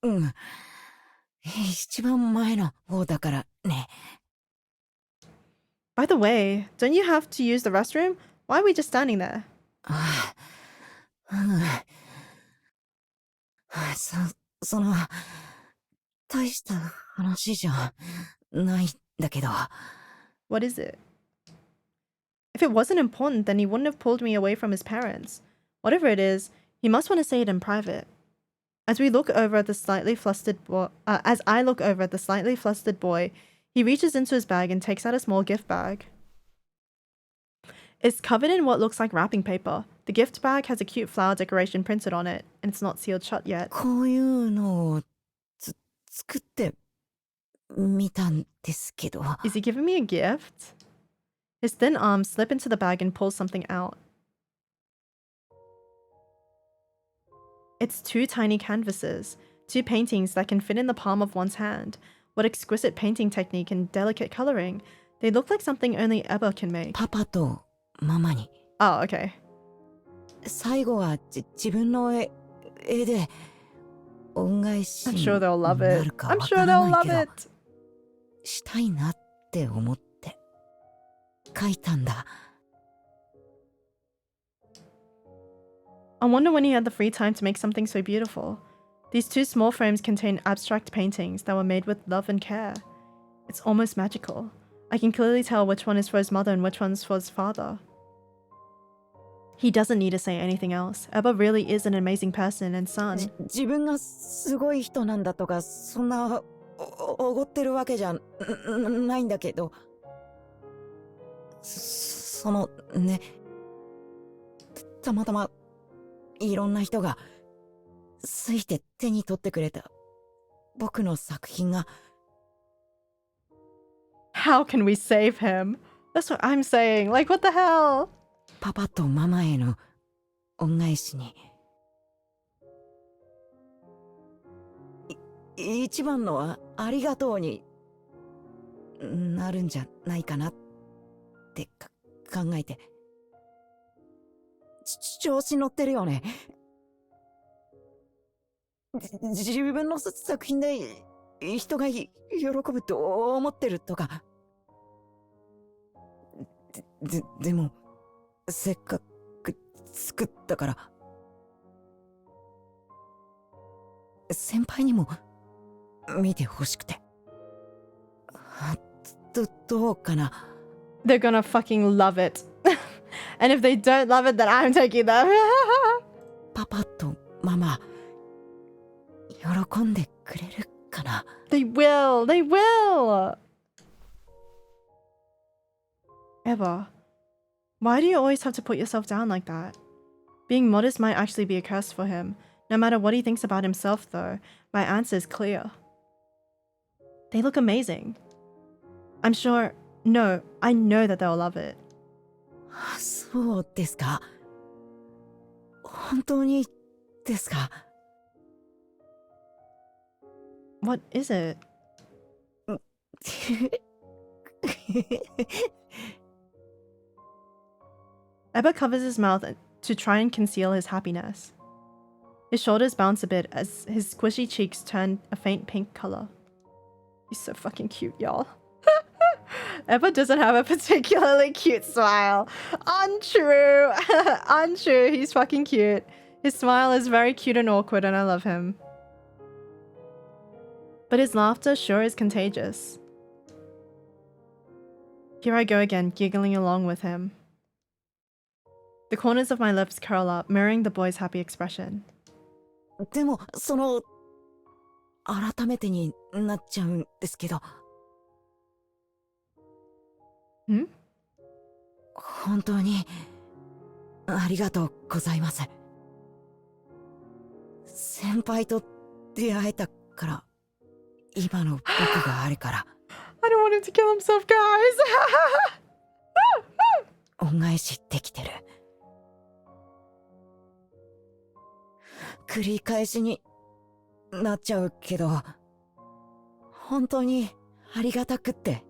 D: うん。一番前の方だからね。
A: By the way, don't you have to use the restroom? Why are we just standing there?
D: ああ、うん。その、大した話じゃないんだけど。
A: What is it? If If it wasn't important, then he wouldn't have pulled me away from his parents. Whatever it is, he must want to say it in private. As I look over at the slightly flustered boy, he reaches into his bag and takes out a small gift bag. It's covered in what looks like wrapping paper. The gift bag has a cute flower decoration printed on it, and it's not sealed shut yet.
D: こういうのを作ってみたんですけど。
A: Is he giving me a gift? His thin arms slip into the bag and pull something out. It's 2 tiny canvases, 2 paintings that can fit in the palm of one's hand. What exquisite painting technique and delicate coloring. They look like something only Eba can make.
D: パパとママに
A: Oh, okay.
D: 最後は自分の絵で恩返し
A: I'm
D: に
A: sure they'll love
D: な
A: it.
D: るか
A: I'm
D: わ
A: sure
D: から
A: they'll
D: ないけ
A: love
D: ど
A: it.
D: したいなって思って書いたんだ。
A: I wonder when he had the free time to make something so beautiful. These 2 small frames contain abstract paintings that were made with love and care. It's almost magical. I can clearly tell which one is for his mother and which one's for his father. He doesn't need to say anything else. Eba really is an amazing person and son.
D: 自分がすごい人なんだとかそんなおごってるわけじゃないんだけど、そのね、たまたまいろんな人がついて手に取ってくれた僕の作品が。
A: How can we save him? That's what I'm saying. Like, what the hell?
D: パパとママへの恩返しに一番のはありがとうになるんじゃないかなって考えて。調子乗ってるよね。自分の作品で人が喜ぶと思ってるとか。でもせっかく作ったから先輩にも見てほしくて。どうかな。
A: They're gonna fucking love it. And if they don't love it, then I'm taking them.
D: パパとママ喜んでくれるかな。
A: They will. They will. Eba, why do you always have to put yourself down like that? Being modest might actually be a curse for him. No matter what he thinks about himself, though, my answer is clear. They look amazing. I'm sure... No, I know that they'll love it.
D: そうですか。本当にですか。
A: What is it? Eba covers his mouth to try and conceal his happiness. His shoulders bounce a bit as his squishy cheeks turn a faint pink color. He's so fucking cute, y'all. Eba doesn't have a particularly cute smile. Untrue. Untrue. He's fucking cute. His smile is very cute and awkward, and I love him. But his laughter sure is contagious. Here I go again, giggling along with him. The corners of my lips curl up, mirroring the boy's happy expression.
D: でも改めてになっちゃうんですけど。
A: ん？
D: 本当にありがとうございます。先輩と出会えたから今の僕があるから。
A: I don't want him to kill himself, guys!
D: 恩返しできてる。繰り返しになっちゃうけど本当にありがたくって。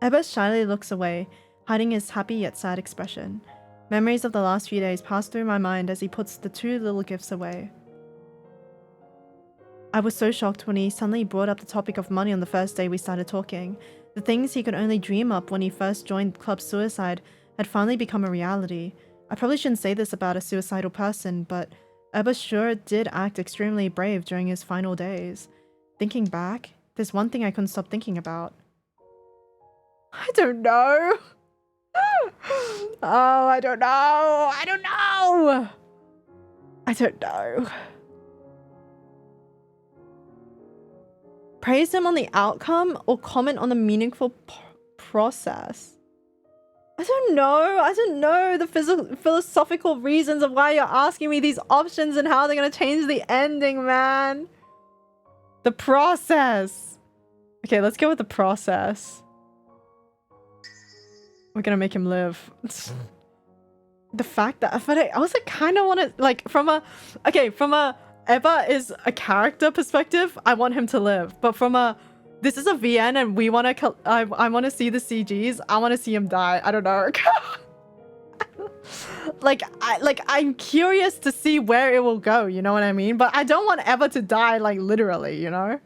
A: Eba shyly looks away, hiding his happy yet sad expression. Memories of the last few days pass through my mind as he puts the 2 little gifts away. I was so shocked when he suddenly brought up the topic of money on the first day we started talking. The things he could only dream up when he first joined Club Suicide had finally become a reality. I probably shouldn't say this about a suicidal person, but Eba sure did act extremely brave during his final days. Thinking back, there's one thing I couldn't stop thinking about. I don't know. Oh, I don't know. I don't know. I don't know. Praise him on the outcome or comment on the meaningful process? I don't know. I don't know the philosophical reasons of why you're asking me these options and how they're going to change the ending, man. The process. Okay, let's go with the process. We're going to make him live. The fact that I also kind of want to, like, from a Eba is a character perspective, I want him to live. But from a, this is a VN and we want to, I want to see the CGs. I want to see him die. I don't know. I'm curious to see where it will go. You know what I mean? But I don't want Eba to die, like, literally, you know?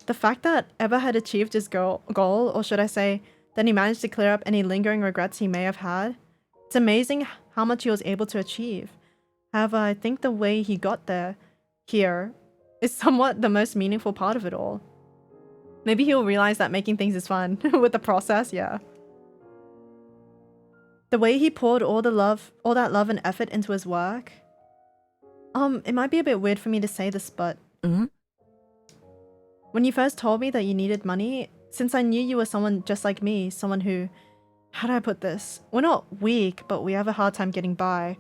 A: The fact that Eba had achieved his goal, or should I say, that he managed to clear up any lingering regrets he may have had, it's amazing how much he was able to achieve. However, I think the way he got here is somewhat the most meaningful part of it all. Maybe he'll realize that making things is fun with the process, yeah. The way he poured all that love and effort into his work. It might be a bit weird for me to say this, but when you first told me that you needed money, since I knew you were someone just like me, someone who, how do I put this? We're not weak, but we have a hard time getting by.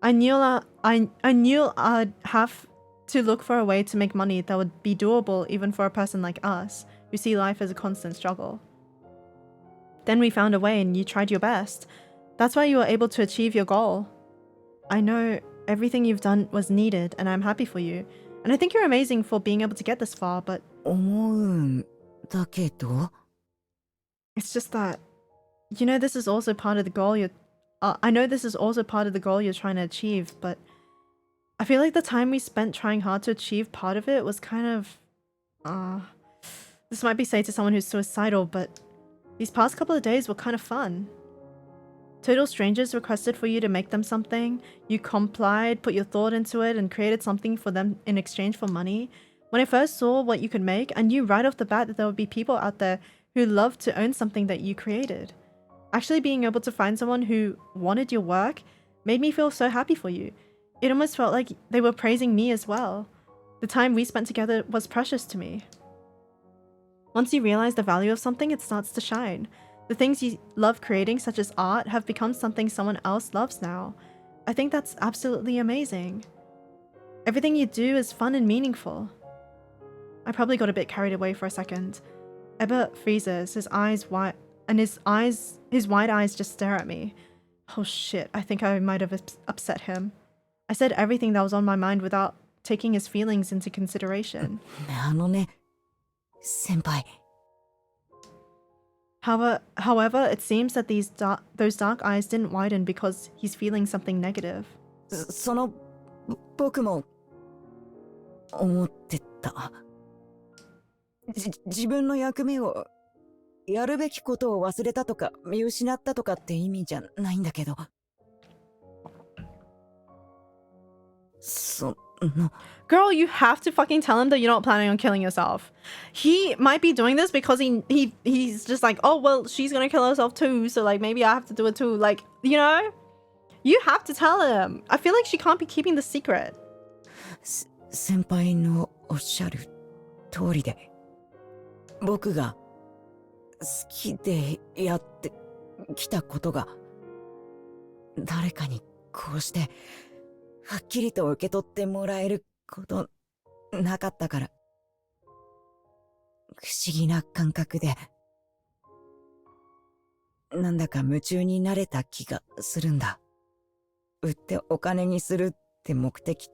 A: I knew I'd have to look for a way to make money that would be doable even for a person like us, who see life as a constant struggle. Then we found a way and you tried your best. That's why you were able to achieve your goal. I know everything you've done was needed and I'm happy for you. And I think you're amazing for being able to get this far, but...
D: 思うんだけど?
A: It's just that, you know, this is also part of the goal I know this is also part of the goal you're trying to achieve, but I feel like the time we spent trying hard to achieve part of it was kind of... this might be said to someone who's suicidal, but these past couple of days were kind of fun. Total strangers requested for you to make them something. You complied, put your thought into it, and created something for them in exchange for money. When I first saw what you could make, I knew right off the bat that there would be people out there who loved to own something that you created. Actually being able to find someone who wanted your work made me feel so happy for you. It almost felt like they were praising me as well. The time we spent together was precious to me. Once you realize the value of something, it starts to shine. The things you love creating, such as art, have become something someone else loves now. I think that's absolutely amazing. Everything you do is fun and meaningful. I probably got a bit carried away for a second. Eba freezes, his wide eyes just stare at me. Oh shit, I think I might have upset him. I said everything that was on my mind without taking his feelings into consideration.
D: あのね、先輩。
A: However, it seems that those dark eyes didn't widen because he's feeling something negative.
D: その、僕も、思ってた。自分の役目を、やるべきことを忘れたとか、見失ったとかって意味じゃないんだけど。
A: Girl, you have to fucking tell him that you're not planning on killing yourself. He might be doing this because he's just like, oh, well, she's gonna kill herself too, so like maybe I have to do it too. Like, you know? You have to tell him. I feel like she can't be keeping the secret.
D: 先輩のおっしゃる通りで、僕が好きでやってきたことが、誰かにこうして、はっきりと受け取ってもらえることなかったから、不思議な感覚で、なんだか夢中になれた気がするんだ。売ってお金にするって目的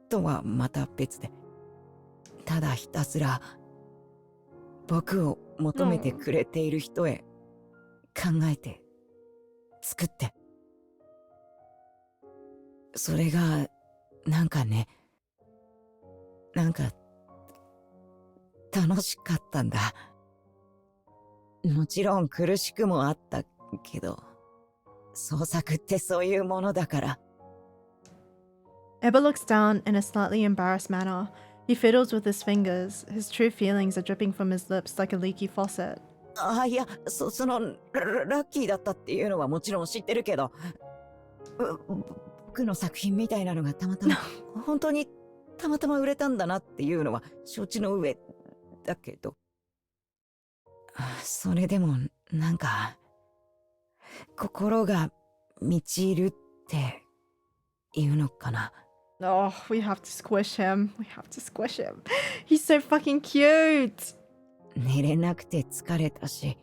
D: とはまた別で、ただひたすら僕を求めてくれている人へ考えて作って、それがなんかね、なんか楽しかったんだ。もちろん苦しくもあったけど、創作ってそういうものだから。
A: Eba looks down in a slightly embarrassed manner. He fiddles with his fingers. His true feelings are dripping from his lips like a leaky faucet.
D: いや、ラッキーだったっていうのはもちろん知ってるけど、僕の作品みたいなのがたまたま、本当にたまたま売れたんだなっていうのは承知の上だけど、それでもなんか、心が満ちるっていうのかな。
A: Oh, we have to squish him. We have to squish him. He's so fucking cute.
D: 寝れなくて疲れたし、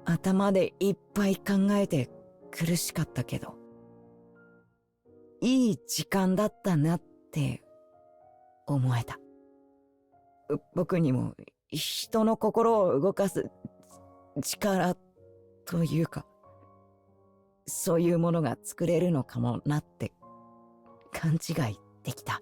D: 頭でいっぱい考えて苦しかったけど、いい時間だったなって思えた。僕にも人の心を動かす力というか、そういうものが作れるのかもなって勘違いできた。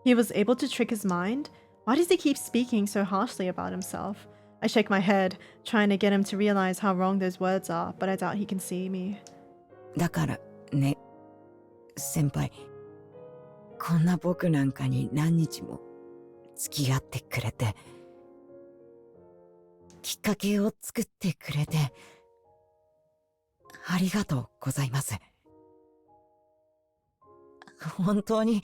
A: He was able to trick his mind? Why does he keep speaking so harshly about himself? I shake my head, trying to get him to realize how wrong those words are, but I doubt he can see me.
D: だからね、先輩、こんな僕なんかに何日も付き合ってくれて、きっかけを作ってくれて、ありがとうございます。本当に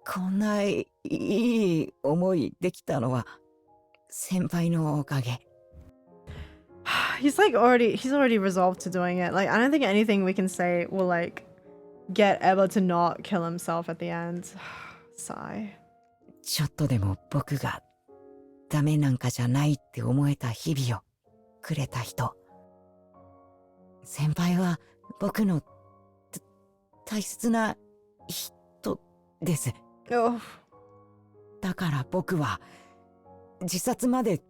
D: こんないい思いできたのは先輩のおかげ。
A: He's already resolved to doing it. Like, I don't think anything we can say will like get Eba to not kill himself at the end. Sigh.
D: ちょっとでも僕がダメなんかじゃないって思えた日々をくれた人。先輩は僕の大切な人です。
A: Oh.
D: だから僕は自殺まで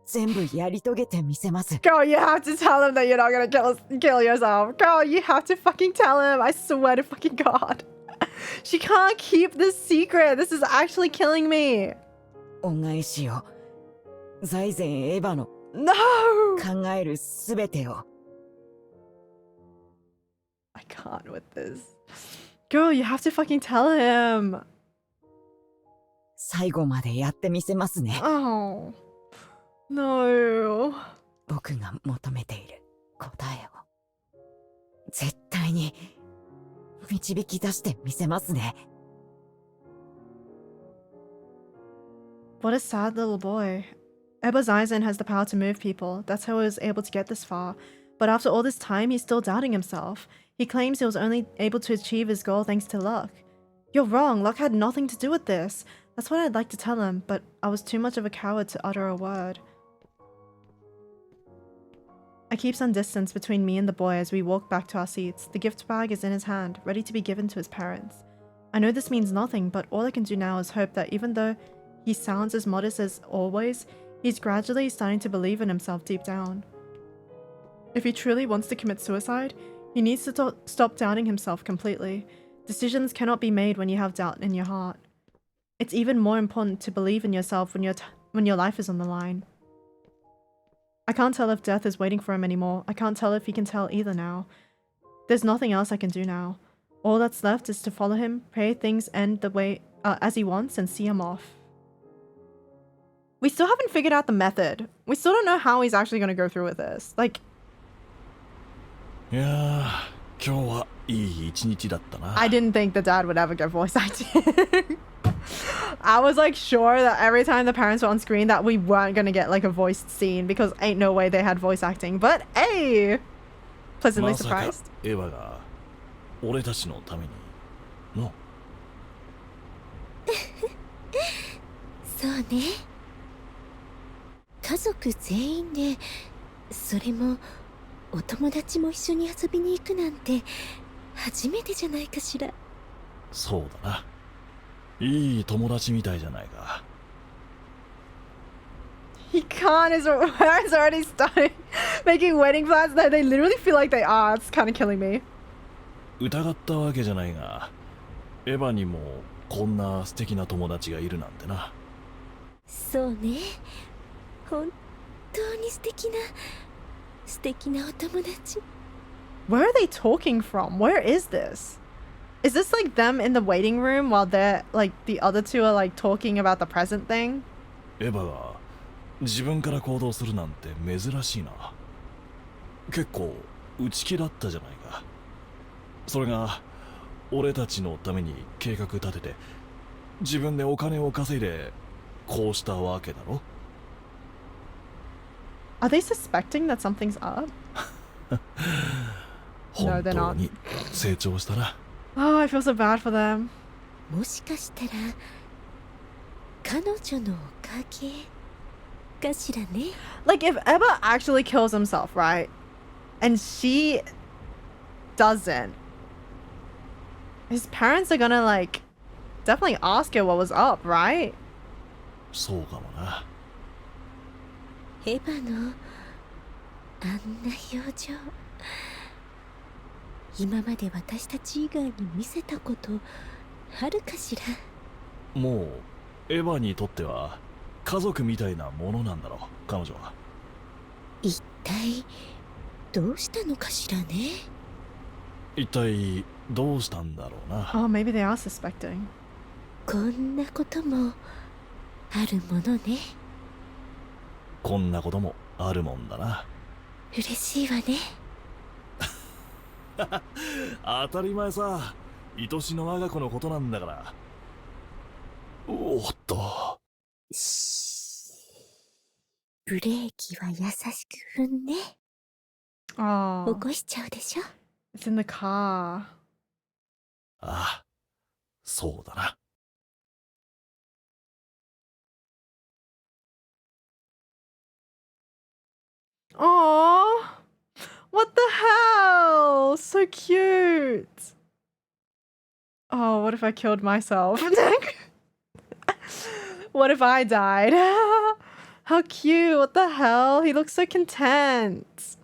D: 全部やり遂げてみせます。
A: Girl, you have to tell him that you're not gonna kill yourself. Girl, you have to fucking tell him. I swear to fucking God. She can't keep this secret. This is actually killing me.
D: 恩返しを、財前エヴァの
A: No!
D: 考えるすべてを。
A: I can't with this. Girl, you have to fucking tell him.
D: 最後までやってみせますね。
A: Oh. No.
D: 僕が求めている答えを絶対に導き出してみせますね。
A: What a sad little boy. Eba Zaizen has the power to move people. That's how he was able to get this far. But after all this time, he's still doubting himself. He claims he was only able to achieve his goal thanks to luck. You're wrong. Luck had nothing to do with this. That's what I'd like to tell him, but I was too much of a coward to utter a word. I keep some distance between me and the boy as we walk back to our seats. The gift bag is in his hand, ready to be given to his parents. I know this means nothing, but all I can do now is hope that even though he sounds as modest as always, he's gradually starting to believe in himself deep down. If he truly wants to commit suicide, he needs to stop doubting himself completely. Decisions cannot be made when you have doubt in your heart. It's even more important to believe in yourself when your life is on the line. I can't tell if death is waiting for him anymore. I can't tell if he can tell either now. There's nothing else I can do now. All that's left is to follow him, pray things end the way as he wants, and see him off. We still haven't figured out the method. We still don't know how he's actually going to go through with this. Like,
H: いやー、今日はいい一日だったな。
A: I didn't think the dad would ever get voice acting. I was like sure that every time the parents were on screen that we weren't gonna get like a voiced scene because ain't no way they had voice acting. But hey, pleasantly
H: まさか
A: surprised.
H: エヴァが俺たちのためにの。
I: そうね。家族全員で、それもお友達も一緒に遊びに行くなんて初めてじゃないかしら。
H: そうだな。いい友達みたいじゃないか。
A: He can't. His parents already started making wedding plans that they literally feel like they are. It's kind of killing me.
H: 疑ったわけじゃないが、エヴァにもこんな素敵な友達がいるなんてな。
I: そうね。本当に素敵なお友達。
A: Where are they talking from? Where is this? Is this like them in the waiting room while they're like the other two are like talking about the present thing?
H: エヴァが自分から行動するなんて珍しいな。結構内気だったじゃないか。それが俺たちのために計画立てて自分でお金を稼いでこうしたわけだろ。
A: Are they suspecting that something's up? No,
H: 本
A: they're
H: 当
A: not.
H: に成長したな。
A: Oh, I feel so bad for them.
I: もしかしたら彼女のおかげかしらね。
A: Like, if Emma actually kills himself, right? And she doesn't, his parents are gonna, like, definitely ask her what was up, right?
H: そうかもな。
I: エヴァのあんな表情、今まで私たち以外に見せたことあるかしら。
H: もうエヴァにとっては家族みたいなものなんだろう、彼女は。
I: 一体どうしたのかしらね。
H: 一体どうしたんだろうな。
A: Oh, maybe they are suspecting.
I: こんなこともあるものね。
H: こんなこともあるもんだな。
I: 嬉しいわね。
H: 当たり前さ。愛しの我が子のことなんだから。おっと。
I: ブレーキは優しく踏んね。
A: Oh,
I: 起こしちゃうでしょ。
A: it's in the car.
H: ああ、そうだな。
A: Oh, what the hell? So cute. Oh, what if I killed myself? What if I died? How cute. What the hell? He looks so content.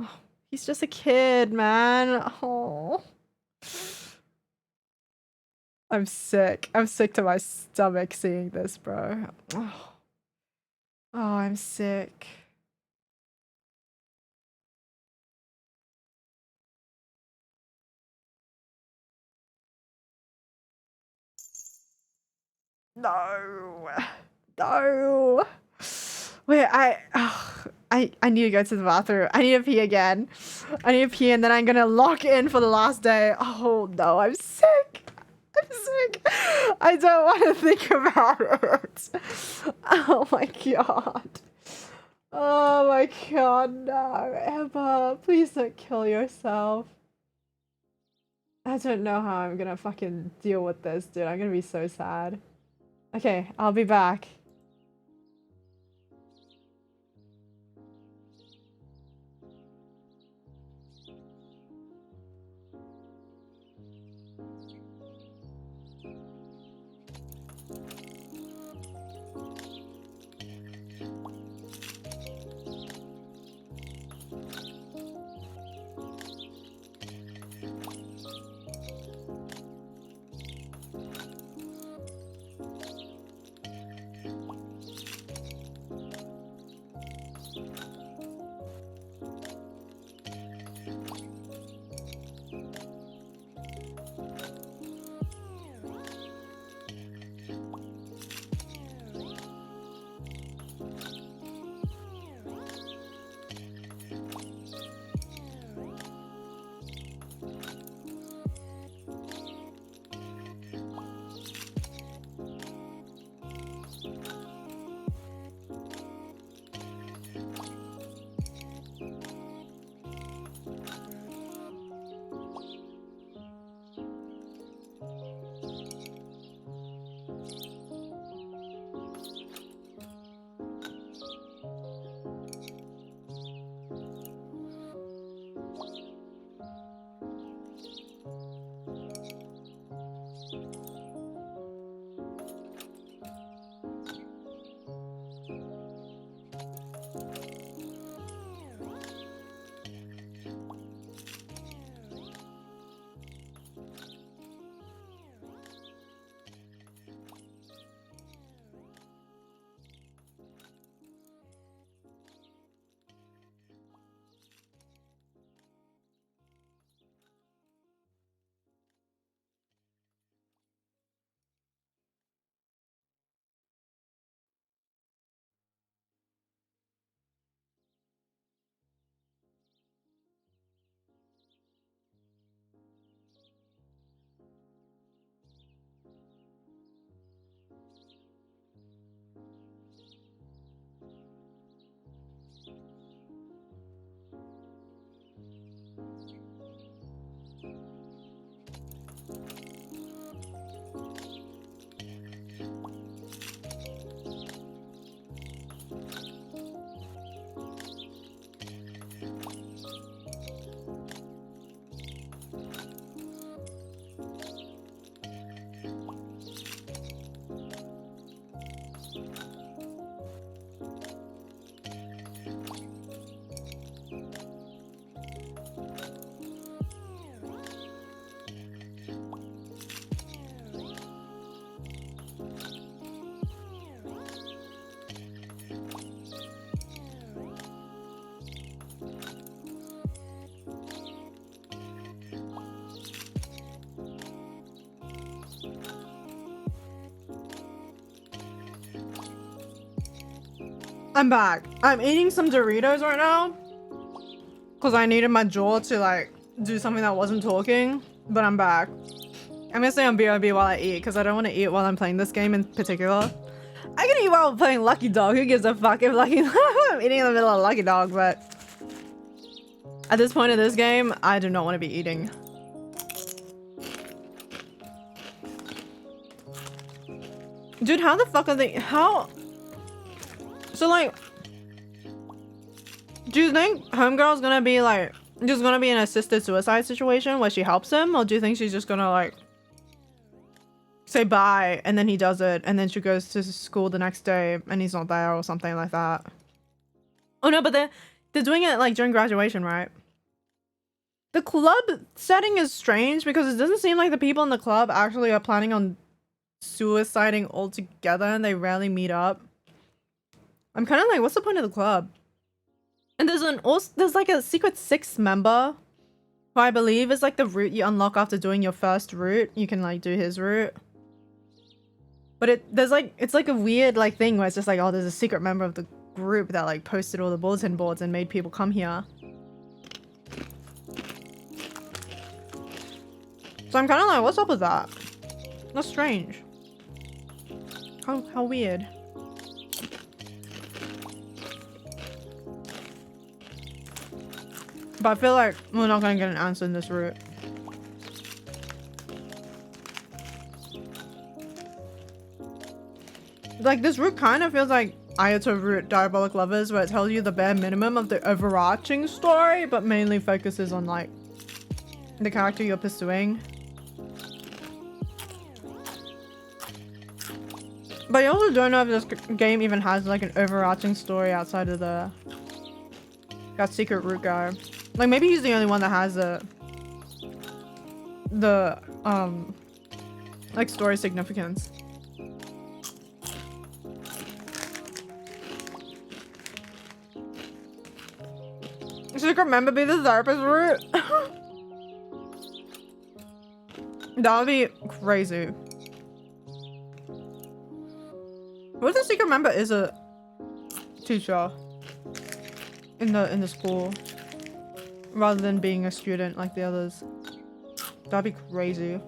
A: Oh, he's just a kid, man. Oh. I'm sick. I'm sick to my stomach seeing this, bro. Oh, I'm sick. No. No. Wait, I need to go to the bathroom. I need to pee again. I need to pee and then I'm gonna lock in for the last day. Oh no, I'm sick. I'm sick. I don't want to think about it. Oh my god. Oh my god, no. Emma, please don't kill yourself. I don't know how I'm gonna fucking deal with this, dude. I'm gonna be so sad. Okay, I'll be back. I'm back. I'm eating some Doritos right now because I needed my jaw to like do something that wasn't talking, but I'm back. I'm gonna stay on BRB while I eat because I don't want to eat while I'm playing this game in particular. I can eat while I'm playing Lucky Dog. Who gives a fuck if Lucky I'm eating in the middle of Lucky Dog, but at this point of this game, I do not want to be eating. Dude, how the fuck are they? How? So like, do you think Homegirl's gonna be like, just gonna be an assisted suicide situation where she helps him? Or do you think she's just gonna like, say bye and then he does it and then she goes to school the next day and he's not there or something like that? Oh no, but they're doing it like during graduation, right? The club setting is strange because it doesn't seem like the people in the club actually are planning on suiciding altogether and they rarely meet up. I'm kind of like, what's the point of the club? And there's like a secret sixth member who I believe is like the route you unlock after doing your first route. You can like do his route. But it's like a weird like thing where it's just like, oh, there's a secret member of the group that like posted all the bulletin boards and made people come here. So I'm kind of like, what's up with that? That's strange. How weird. But I feel like we're not gonna get an answer in this route. Like, this route kind of feels like Ayato route Diabolic Lovers, where it tells you the bare minimum of the overarching story, but mainly focuses on, like, the character you're pursuing. But I also don't know if this game even has, like, an overarching story outside of that secret route guy. Like, maybe he's the only one that has like, story significance. Secret member be the therapist route? That would be crazy. What if the secret member is a teacher in the school rather than being a student like the others? That'd be crazy.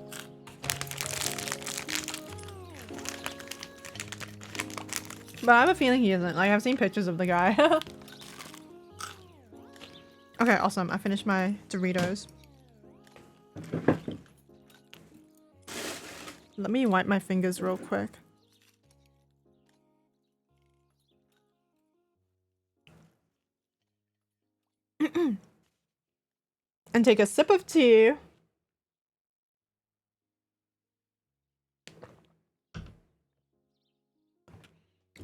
A: But I have a feeling he isn't. Like, I've seen pictures of the guy. Okay, awesome. I finished my Doritos. Let me wipe my fingers real quick. And take a sip of tea.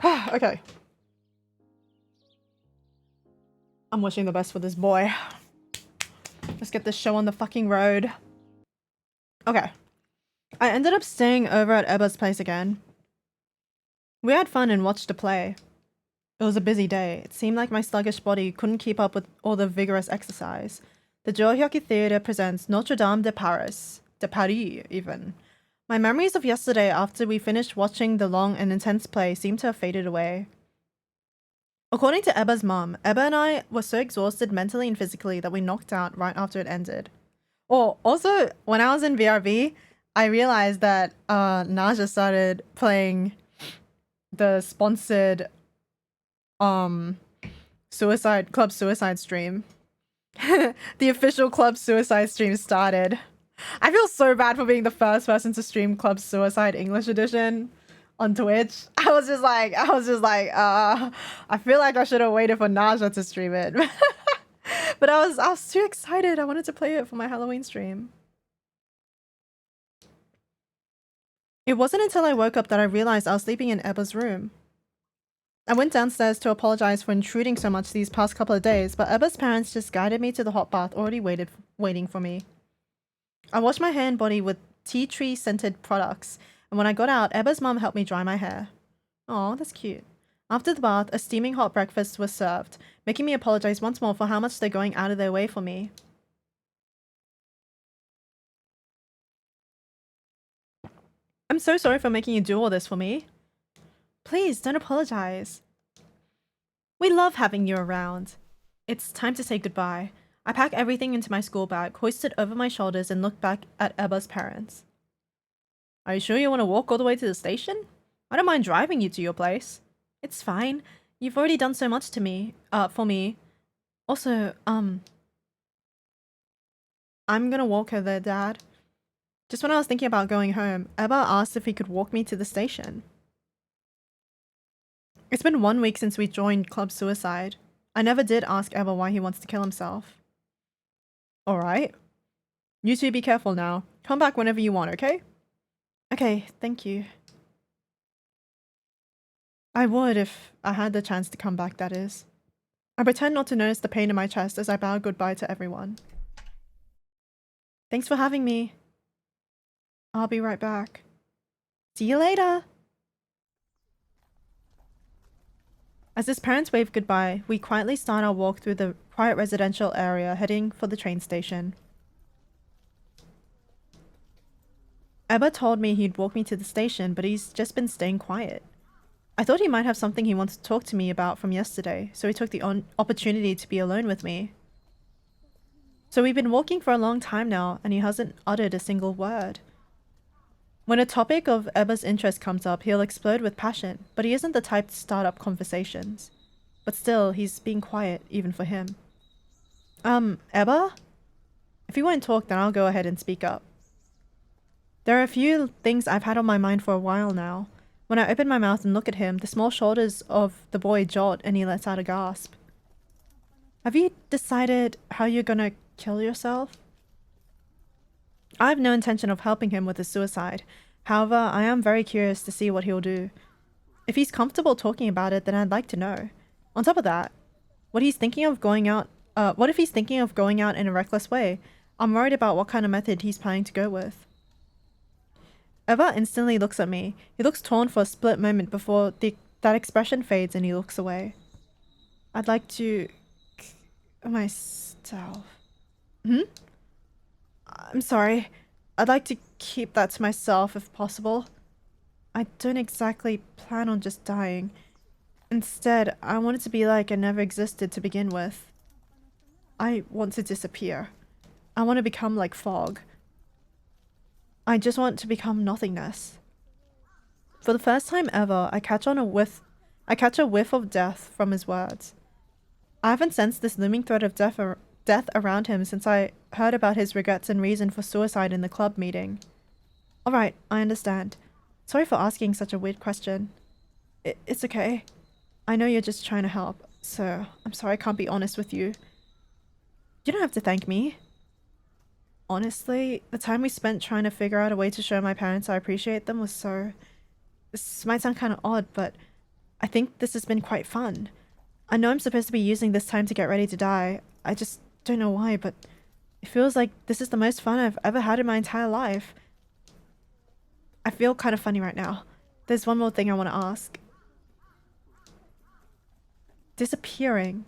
A: Okay. I'm wishing the best for this boy. Let's get this show on the fucking road. Okay. I ended up staying over at Eba's place again. We had fun and watched a play. It was a busy day. It seemed like my sluggish body couldn't keep up with all the vigorous exercise. The Johyoki Theatre presents Notre Dame de Paris. De Paris, even. My memories of yesterday after we finished watching the long and intense play seem to have faded away. According to Eba's mom, Eba and I were so exhausted mentally and physically that we knocked out right after it ended. Oh, also, when I was in VRV, I realized that Naja started playing the sponsored Club Suicide stream. The official Club Suicide stream started. I feel so bad for being the first person to stream Club Suicide English edition. on Twitch. I was just like, I feel like I should have waited for Naja to stream it. But I was too excited. I wanted to play it for my Halloween stream. It wasn't until I woke up that I realized I was sleeping in Ebba's room. I went downstairs to apologize for intruding so much these past couple of days, but Ebba's parents just guided me to the hot bath already waiting for me. I washed my hair and body with tea tree scented products, and when I got out, Ebba's mum helped me dry my hair. Aw, that's cute. After the bath, a steaming hot breakfast was served, making me apologize once more for how much they're going out of their way for me. I'm so sorry for making you do all this for me. Please, don't apologize. We love having you around. It's time to say goodbye. I pack everything into my school bag, hoist it over my shoulders, and look back at Ebba's parents. Are you sure you want to walk all the way to the station? I don't mind driving you to your place. It's fine. You've already done so much for me. Also, I'm gonna walk her there, Dad. Just when I was thinking about going home, Ebba asked if he could walk me to the station. It's been 1 week since we joined Club Suicide. I never did ask Ebba why he wants to kill himself. Alright. You two be careful now. Come back whenever you want, okay? Okay, thank you. I would if I had the chance to come back, that is. I pretend not to notice the pain in my chest as I bow goodbye to everyone. Thanks for having me. I'll be right back. See you later! As his parents wave goodbye, we quietly start our walk through the quiet residential area, heading for the train station. Ebba told me he'd walk me to the station, but he's just been staying quiet. I thought he might have something he wants to talk to me about from yesterday, so he took the opportunity to be alone with me. So we've been walking for a long time now, and he hasn't uttered a single word. When a topic of Ebba's interest comes up, he'll explode with passion, but he isn't the type to start up conversations. But still, he's being quiet, even for him. Ebba? If he won't talk, then I'll go ahead and speak up. There are a few things I've had on my mind for a while now. When I open my mouth and look at him, the small shoulders of the boy jolt and he lets out a gasp. Have you decided how you're gonna kill yourself? I have no intention of helping him with his suicide. However, I am very curious to see what he'll do. If he's comfortable talking about it, then I'd like to know. On top of that, what if he's thinking of going out in a reckless way? I'm worried about what kind of method he's planning to go with. Ebba instantly looks at me. He looks torn for a split moment before that expression fades and he looks away. I'd like to kill myself. I'm sorry. I'd like to keep that to myself if possible. I don't exactly plan on just dying. Instead, I want it to be like I never existed to begin with. I want to disappear. I want to become like fog. I just want to become nothingness. For the first time ever, I catch a whiff of death from his words. I haven't sensed this looming threat of death around him since I heard about his regrets and reason for suicide in the club meeting. Alright, I understand. Sorry for asking such a weird question. It's okay. I know you're just trying to help, so I'm sorry I can't be honest with you. You don't have to thank me. Honestly, the time we spent trying to figure out a way to show my parents I appreciate them was so... This might sound kind of odd, but I think this has been quite fun. I know I'm supposed to be using this time to get ready to die. I just don't know why, but it feels like this is the most fun I've ever had in my entire life. I feel kind of funny right now. There's one more thing I want to ask. Disappearing.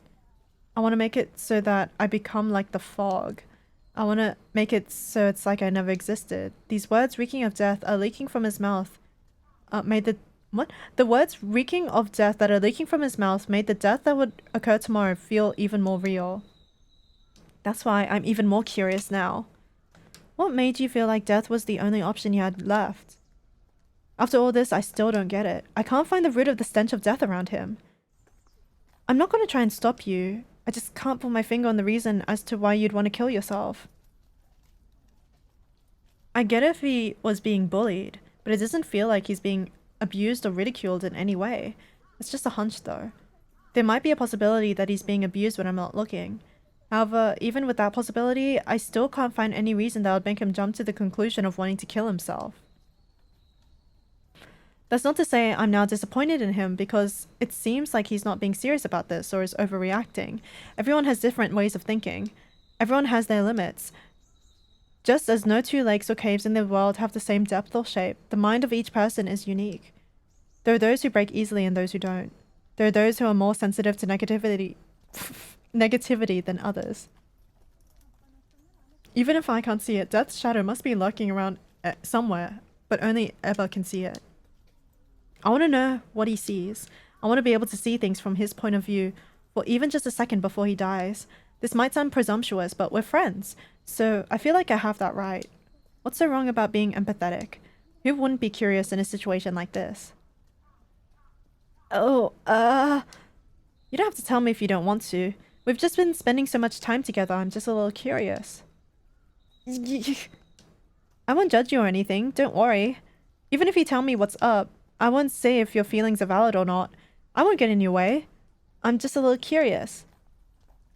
A: I want to make it so that I become like the fog. I want to make it so it's like I never existed. These words reeking of death are leaking from his mouth. The words reeking of death that are leaking from his mouth made the death that would occur tomorrow feel even more real. That's why I'm even more curious now. What made you feel like death was the only option you had left? After all this, I still don't get it. I can't find the root of the stench of death around him. I'm not going to try and stop you. I just can't put my finger on the reason as to why you'd want to kill yourself. I get if he was being bullied, but it doesn't feel like he's being abused or ridiculed in any way. It's just a hunch though. There might be a possibility that he's being abused when I'm not looking. However, even with that possibility, I still can't find any reason that would make him jump to the conclusion of wanting to kill himself. That's not to say I'm now disappointed in him, because it seems like he's not being serious about this or is overreacting. Everyone has different ways of thinking. Everyone has their limits. Just as no two lakes or caves in the world have the same depth or shape, the mind of each person is unique. There are those who break easily and those who don't. There are those who are more sensitive to negativity than others. Even if I can't see it, Death's shadow must be lurking around somewhere, but only Eba can see it. I want to know what he sees. I want to be able to see things from his point of view for even just a second before he dies. This might sound presumptuous, but we're friends, so I feel like I have that right. What's so wrong about being empathetic? Who wouldn't be curious in a situation like this? Oh, you don't have to tell me if you don't want to. We've just been spending so much time together, I'm just a little curious. I won't judge you or anything, don't worry. Even if you tell me what's up, I won't say if your feelings are valid or not. I won't get in your way. I'm just a little curious.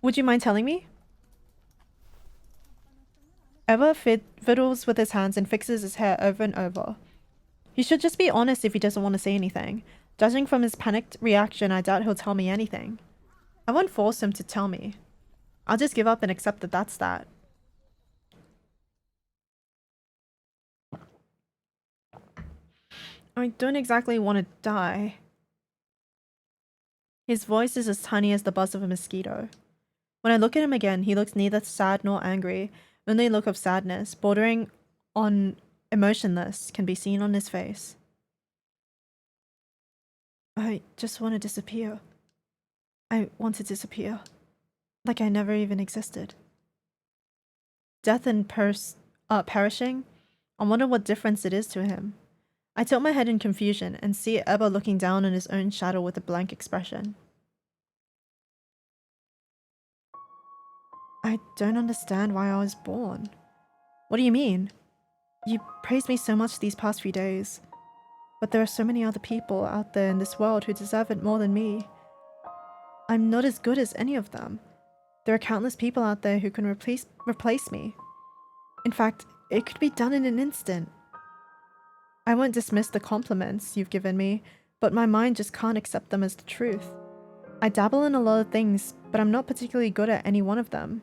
A: Would you mind telling me? Eba fiddles with his hands and fixes his hair over and over. He should just be honest if he doesn't want to say anything. Judging from his panicked reaction, I doubt he'll tell me anything. I won't force him to tell me. I'll just give up and accept that that's that. I don't exactly want to die. His voice is as tiny as the buzz of a mosquito. When I look at him again, he looks neither sad nor angry. Only a look of sadness, bordering on emotionless, can be seen on his face. I just want to disappear. I want to disappear. Like I never even existed. Death and perishing? I wonder what difference it is to him. I tilt my head in confusion and see Eba looking down on his own shadow with a blank expression. I don't understand why I was born. What do you mean? You praised me so much these past few days. But there are so many other people out there in this world who deserve it more than me. I'm not as good as any of them. There are countless people out there who can replace me. In fact, it could be done in an instant. I won't dismiss the compliments you've given me, but my mind just can't accept them as the truth. I dabble in a lot of things, but I'm not particularly good at any one of them.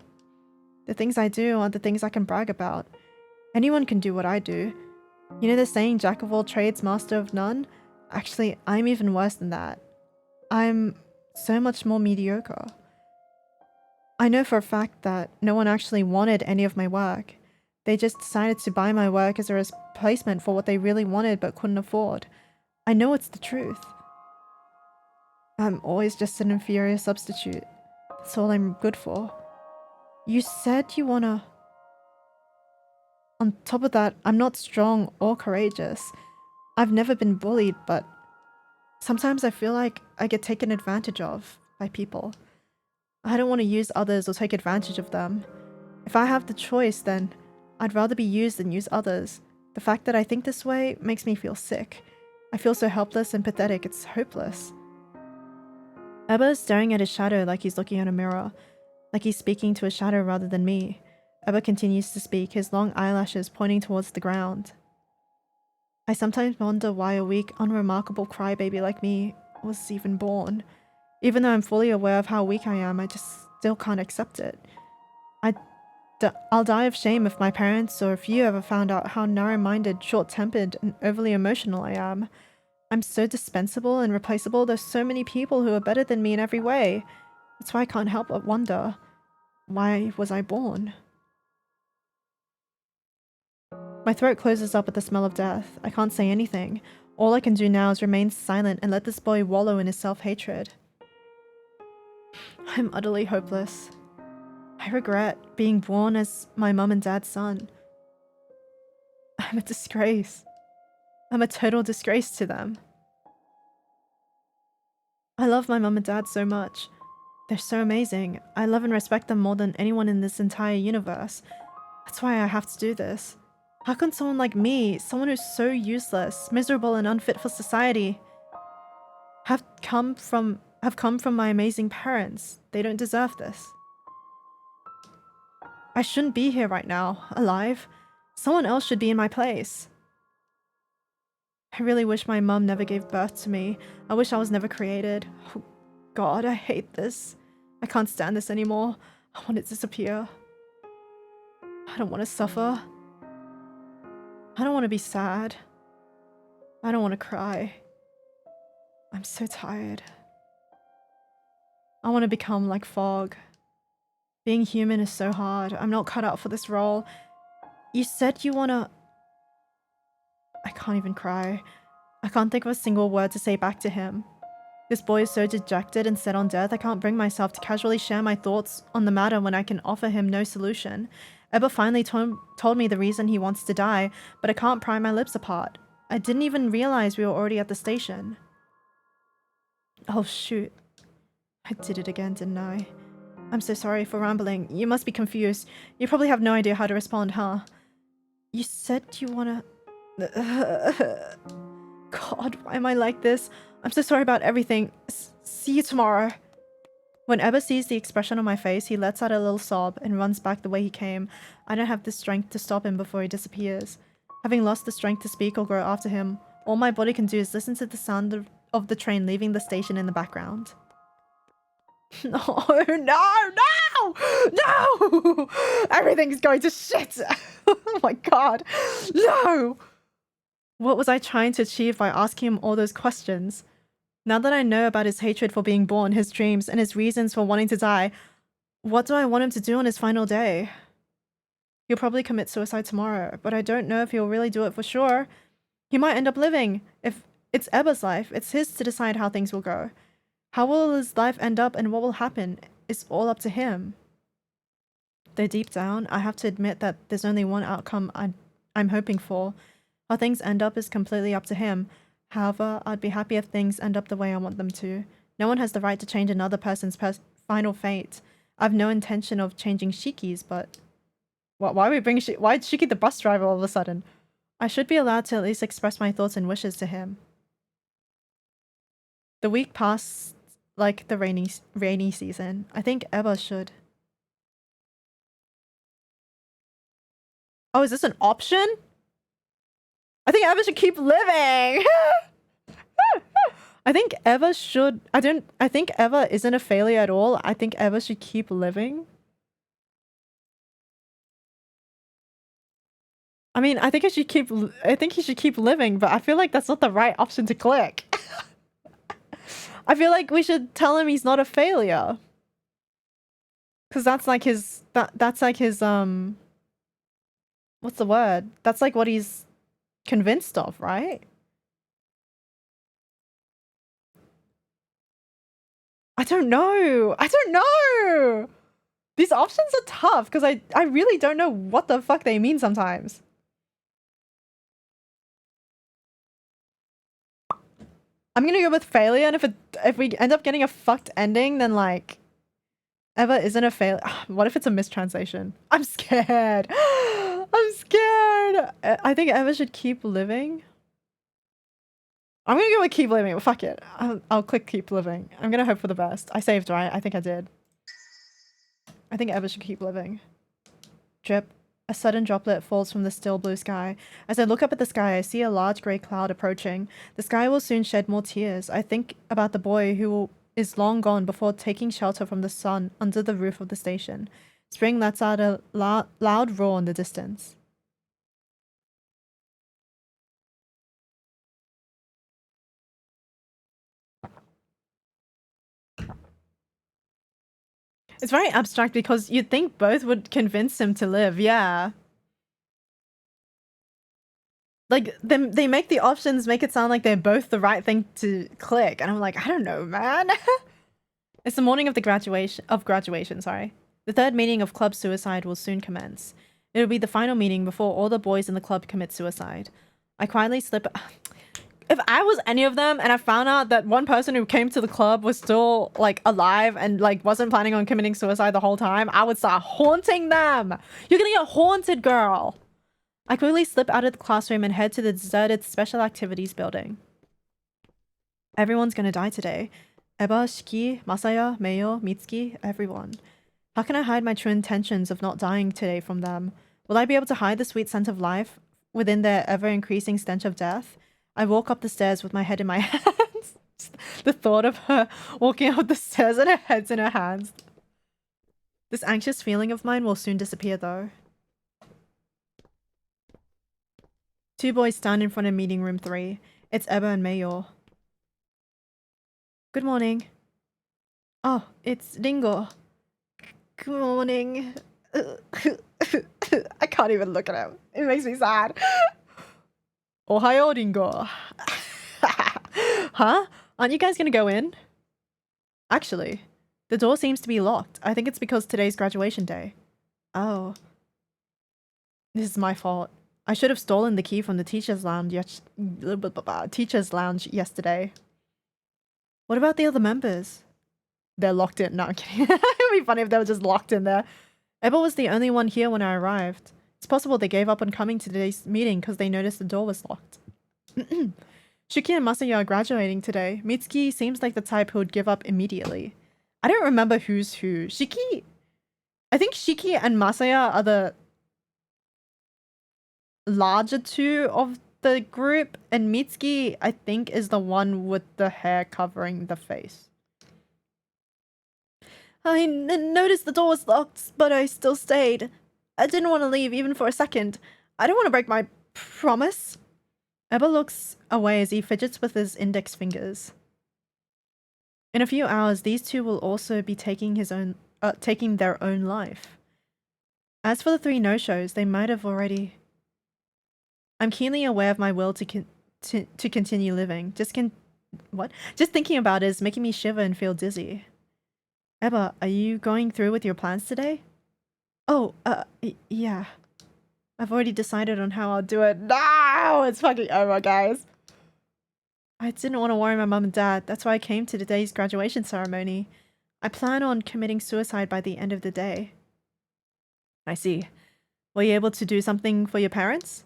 A: The things I do aren't the things I can brag about. Anyone can do what I do. You know the saying, jack of all trades, master of none? Actually, I'm even worse than that. I'm so much more mediocre. I know for a fact that no one actually wanted any of my work. They just decided to buy my work as a replacement for what they really wanted but couldn't afford. I know it's the truth. I'm always just an inferior substitute. That's all I'm good for. You said you wanna... On top of that, I'm not strong or courageous. I've never been bullied, but sometimes I feel like I get taken advantage of by people. I don't want to use others or take advantage of them. If I have the choice, then I'd rather be used than use others. The fact that I think this way makes me feel sick. I feel so helpless and pathetic, it's hopeless. Eba is staring at his shadow like he's looking at a mirror, like he's speaking to a shadow rather than me. Eba continues to speak, his long eyelashes pointing towards the ground. I sometimes wonder why a weak, unremarkable crybaby like me was even born. Even though I'm fully aware of how weak I am, I just still can't accept it. I'll die of shame if my parents or if you ever found out how narrow-minded, short-tempered, and overly emotional I am. I'm so dispensable and replaceable. There's so many people who are better than me in every way. That's why I can't help but wonder, why was I born? My throat closes up at the smell of death. I can't say anything. All I can do now is remain silent and let this boy wallow in his self-hatred. I'm utterly hopeless. I regret being born as my mum and dad's son. I'm a disgrace. I'm a total disgrace to them. I love my mum and dad so much. They're so amazing. I love and respect them more than anyone in this entire universe. That's why I have to do this. How can someone like me, someone who's so useless, miserable and unfit for society, have come from my amazing parents? They don't deserve this. I shouldn't be here right now, alive. Someone else should be in my place. I really wish my mum never gave birth to me. I wish I was never created. Oh God, I hate this. I can't stand this anymore. I want it to disappear. I don't want to suffer. I don't want to be sad. I don't want to cry. I'm so tired. I want to become like Fog. Being human is so hard. I'm not cut out for this role. You said you wanna... I can't even cry. I can't think of a single word to say back to him. This boy is so dejected and set on death, I can't bring myself to casually share my thoughts on the matter when I can offer him no solution. Ebba finally told me the reason he wants to die, but I can't pry my lips apart. I didn't even realize we were already at the station. Oh shoot. I did it again, didn't I? I'm so sorry for rambling. You must be confused. You probably have no idea how to respond, huh? You said you wanna... God, why am I like this? I'm so sorry about everything. See you tomorrow. When Ebba sees the expression on my face, he lets out a little sob and runs back the way he came. I don't have the strength to stop him before he disappears. Having lost the strength to speak or grow after him, all my body can do is listen to the sound of the train leaving the station in the background. No, no! Everything's going to shit! Oh my god. No! What was I trying to achieve by asking him all those questions? Now that I know about his hatred for being born, his dreams, and his reasons for wanting to die, what do I want him to do on his final day? He'll probably commit suicide tomorrow, but I don't know if he'll really do it for sure. He might end up living. If it's Ebba's life, it's his to decide how things will go. How will his life end up and what will happen is all up to him. Though deep down, I have to admit that there's only one outcome I'm hoping for. How things end up is completely up to him. However, I'd be happy if things end up the way I want them to. No one has the right to change another person's final fate. I have no intention of changing Shiki's, but... Why are we bringing why is Shiki the bus driver all of a sudden? I should be allowed to at least express my thoughts and wishes to him. The week passed like the rainy season. I think Ebba should. Oh, is this an option? I think Ebba should keep living. I think Ebba should... I think Ebba isn't a failure at all. I think Ebba should keep living. I mean, I think he should keep living, but I feel like that's not the right option to click. I feel like we should tell him he's not a failure. Cause that's like his that's like his what's the word? That's like what he's convinced of, right? I don't know. These options are tough because I really don't know what the fuck they mean sometimes. I'm gonna go with failure, and if we end up getting a fucked ending, then like Ebba isn't a failure. What if it's a mistranslation? I'm scared. I'm scared. I think Ebba should keep living. I'm gonna go with keep living. Fuck it. I'll click keep living. I'm gonna hope for the best. I saved, right? I think I did. I think Ebba should keep living. Drip. A sudden droplet falls from the still blue sky. As I look up at the sky, I see a large grey cloud approaching. The sky will soon shed more tears. I think about the boy who is long gone before taking shelter from the sun under the roof of the station. Spring lets out a loud roar in the distance. It's very abstract because you'd think both would convince him to live, yeah. Like, they make the options make it sound like they're both the right thing to click, and I'm like, I don't know, man. It's the morning of graduation, sorry. The third meeting of club suicide will soon commence. It'll be the final meeting before all the boys in the club commit suicide. I quietly slip... If I was any of them and I found out that one person who came to the club was still like alive and like wasn't planning on committing suicide the whole time, I would start haunting them. You're gonna get haunted, girl. I quickly slip out of the classroom and head to the deserted special activities building. Everyone's gonna die today. Eba, Shiki, Masaya, Meio, Mitsuki, everyone. How can I hide my true intentions of not dying today from them? Will I be able to hide the sweet scent of life within their ever-increasing stench of death? I walk up the stairs with my head in my hands. The thought of her walking up the stairs and her head's in her hands. This anxious feeling of mine will soon disappear though. Two boys stand in front of meeting room 3. It's Eba and Mayor. Good morning. Oh, it's Ringo. Good morning. I can't even look at him. It makes me sad. Ohayo, Ringo. Huh? Aren't you guys gonna go in? Actually, the door seems to be locked. I think it's because today's graduation day. Oh. This is my fault. I should have stolen the key from the teacher's lounge yesterday. What about the other members? They're locked in. No, I'm kidding. It would be funny if they were just locked in there. Eba was the only one here when I arrived. It's possible they gave up on coming to today's meeting because they noticed the door was locked. Shiki and Masaya are graduating today. Mitsuki seems like the type who would give up immediately. I don't remember who's who. Shiki... I think Shiki and Masaya are the larger two of the group, and Mitsuki, I think, is the one with the hair covering the face. I noticed the door was locked, but I still stayed. I didn't want to leave even for a second. I don't want to break my promise. Eba looks away as he fidgets with his index fingers. In a few hours, these two will also be taking their own life. As for the 3 no-shows, they might have already... I'm keenly aware of my will to continue living. Just thinking about it is making me shiver and feel dizzy. Eba, are you going through with your plans today? Oh, yeah. I've already decided on how I'll do it. No! It's fucking over, guys. I didn't want to worry my mum and dad. That's why I came to today's graduation ceremony. I plan on committing suicide by the end of the day. I see. Were you able to do something for your parents?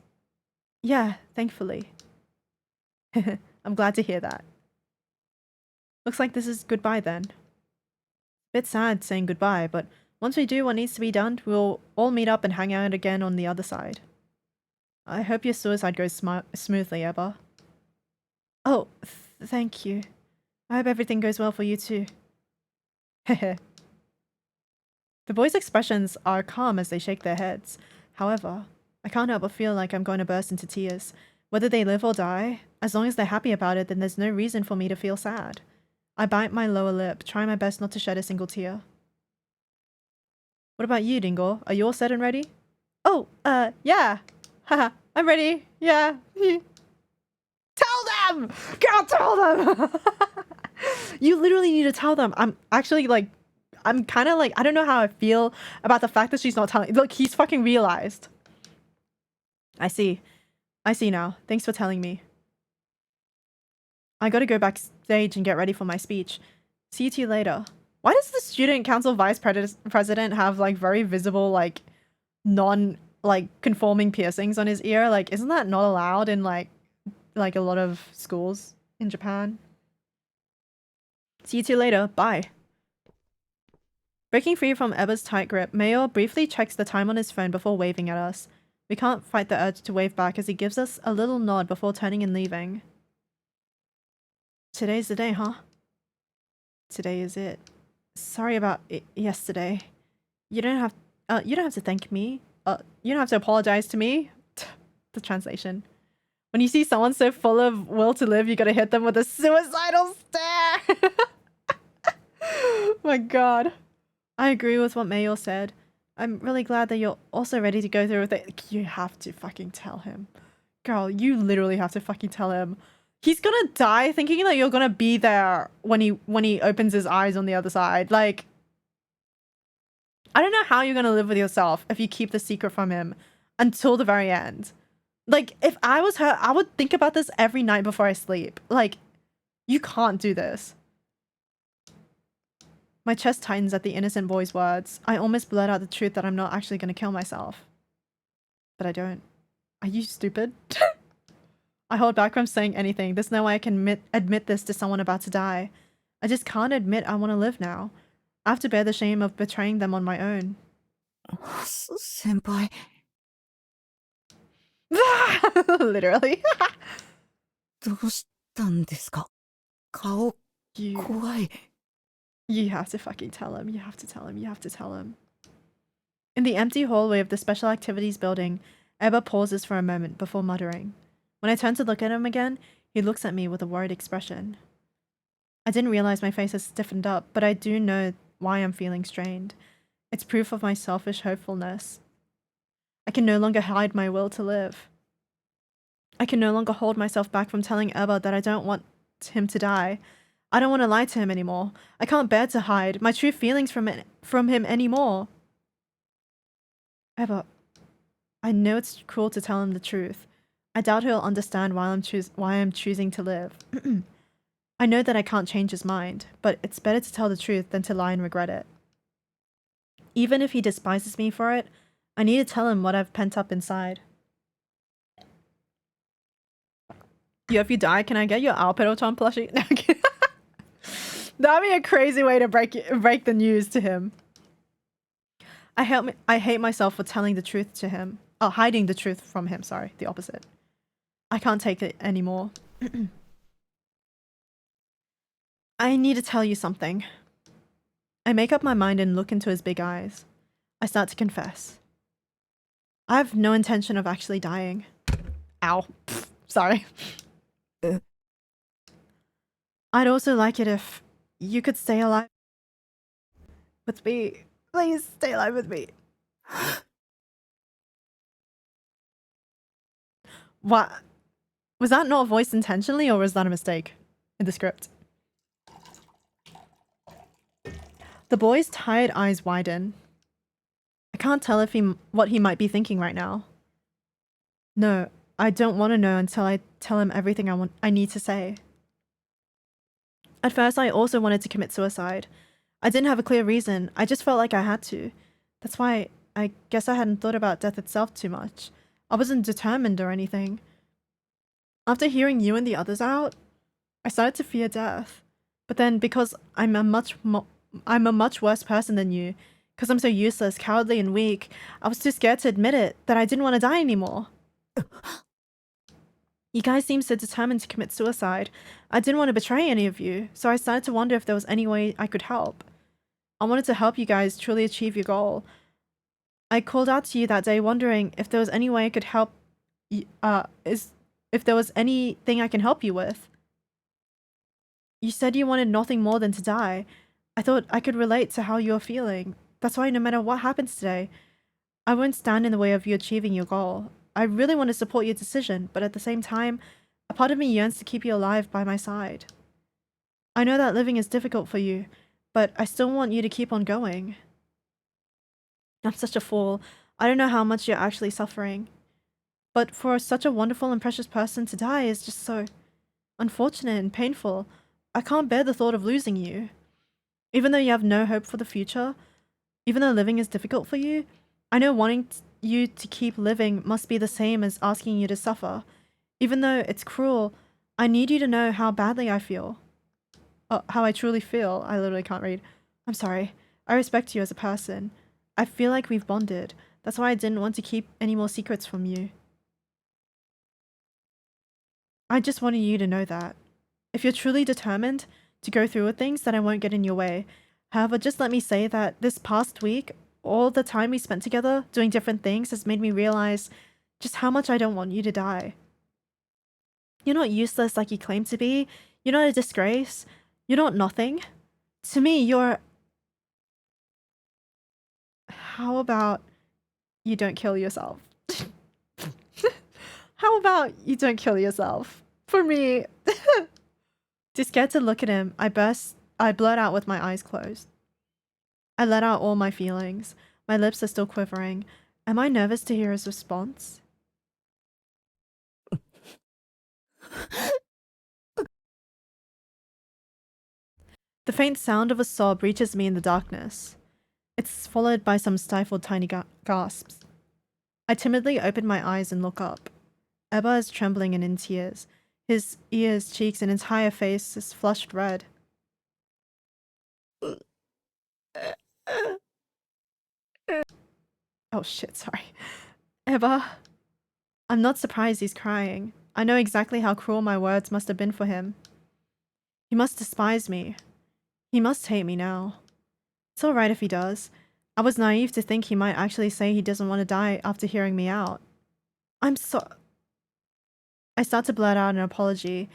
A: Yeah, thankfully. I'm glad to hear that. Looks like this is goodbye then. Bit sad saying goodbye, but once we do what needs to be done, we'll all meet up and hang out again on the other side. I hope your suicide goes smoothly, Eba. Oh, thank you. I hope everything goes well for you too. Hehe. The boys' expressions are calm as they shake their heads. However, I can't help but feel like I'm going to burst into tears. Whether they live or die, as long as they're happy about it, then there's no reason for me to feel sad. I bite my lower lip, try my best not to shed a single tear. What about you, Dingle? Are you all set and ready? Oh, yeah. Haha, I'm ready. Yeah. Tell them! Girl, tell them! You literally need to tell them. I'm actually like, I'm kind of like, I don't know how I feel about the fact that she's not telling. Look, he's fucking realized. I see. I see now. Thanks for telling me. I gotta go backstage and get ready for my speech. See you two later. Why does the student council vice president have like very visible like conforming piercings on his ear? Like, isn't that not allowed in like a lot of schools in Japan? See you two later. Bye. Breaking free from Eba's tight grip, Mayo briefly checks the time on his phone before waving at us. We can't fight the urge to wave back as he gives us a little nod before turning and leaving. Today's the day, huh? Today is it. Sorry about yesterday. You don't have to thank me. You don't have to apologize to me. The translation. When you see someone so full of will to live, you gotta hit them with a suicidal stare. My god. I agree with what Mayo said. I'm really glad that you're also ready to go through with it. You have to fucking tell him. Girl, you literally have to fucking tell him. He's gonna die thinking that you're gonna be there when he opens his eyes on the other side. Like, I don't know how you're gonna live with yourself if you keep the secret from him until the very end. Like, if I was her, I would think about this every night before I sleep. Like, you can't do this. My chest tightens at the innocent boy's words. I almost blurt out the truth that I'm not actually going to kill myself. But I don't. Are you stupid? I hold back from saying anything. There's no way I can admit this to someone about to die. I just can't admit I want to live now. I have to bear the shame of betraying them on my own.
D: 先輩
A: Literally.
D: どうしたんですか顔
A: You
D: 怖い
A: You have to fucking tell him. You have to tell him. You have to tell him. In the empty hallway of the special activities building, Eba pauses for a moment before muttering. When I turn to look at him again, he looks at me with a worried expression. I didn't realize my face has stiffened up, but I do know why I'm feeling strained. It's proof of my selfish hopefulness. I can no longer hide my will to live. I can no longer hold myself back from telling Eba that I don't want him to die. I don't want to lie to him anymore. I can't bear to hide my true feelings from him anymore. Eba, I know it's cruel to tell him the truth. I doubt he'll understand why I'm choosing to live. I know that I can't change his mind, but it's better to tell the truth than to lie and regret it. Even if he despises me for it, I need to tell him what I've pent up inside. Yo, if you die, can I get your Alperoton plushie? No, I'm kidding. That'd be a crazy way to break the news to him. I hate myself for telling the truth to him. Oh, hiding the truth from him, sorry. The opposite. I can't take it anymore. I need to tell you something. I make up my mind and look into his big eyes. I start to confess. I have no intention of actually dying. Ow. Pfft, sorry. I'd also like it if you could stay alive with me. Please stay alive with me. What? Was that not voiced intentionally, or was that a mistake in the script? The boy's tired eyes widen. I can't tell what he might be thinking right now. No, I don't want to know until I tell him everything I need to say. At first, I also wanted to commit suicide. I didn't have a clear reason. I just felt like I had to. That's why I guess I hadn't thought about death itself too much. I wasn't determined or anything. After hearing you and the others out, I started to fear death. But then, because I'm a much worse person than you, because I'm so useless, cowardly, and weak, I was too scared to admit it, that I didn't want to die anymore. You guys seemed so determined to commit suicide. I didn't want to betray any of you, so I started to wonder if there was any way I could help. I wanted to help you guys truly achieve your goal. I called out to you that day wondering if there was any way I could help if there was anything I can help you with. You said you wanted nothing more than to die. I thought I could relate to how you're feeling. That's why no matter what happens today, I won't stand in the way of you achieving your goal. I really want to support your decision, but at the same time, a part of me yearns to keep you alive by my side. I know that living is difficult for you, but I still want you to keep on going. I'm such a fool. I don't know how much you're actually suffering. But for such a wonderful and precious person to die is just so unfortunate and painful. I can't bear the thought of losing you. Even though you have no hope for the future, even though living is difficult for you, I know wanting you to keep living must be the same as asking you to suffer. Even though it's cruel, I need you to know how badly I feel. How I truly feel. I literally can't read. I'm sorry. I respect you as a person. I feel like we've bonded. That's why I didn't want to keep any more secrets from you. I just wanted you to know that. If you're truly determined to go through with things, then I won't get in your way. However, just let me say that this past week, all the time we spent together doing different things has made me realize just how much I don't want you to die. You're not useless like you claim to be. You're not a disgrace. You're not nothing. To me, you're... How about you don't kill yourself? How about you don't kill yourself? For me. Too scared to look at him, I blurt out with my eyes closed. I let out all my feelings. My lips are still quivering. Am I nervous to hear his response? The faint sound of a sob reaches me in the darkness. It's followed by some stifled tiny gasps. I timidly open my eyes and look up. Eba is trembling and in tears. His ears, cheeks, and entire face is flushed red. Oh shit, sorry. Eba, I'm not surprised he's crying. I know exactly how cruel my words must have been for him. He must despise me. He must hate me now. It's alright if he does. I was naive to think he might actually say he doesn't want to die after hearing me out. I start to blurt out an apology,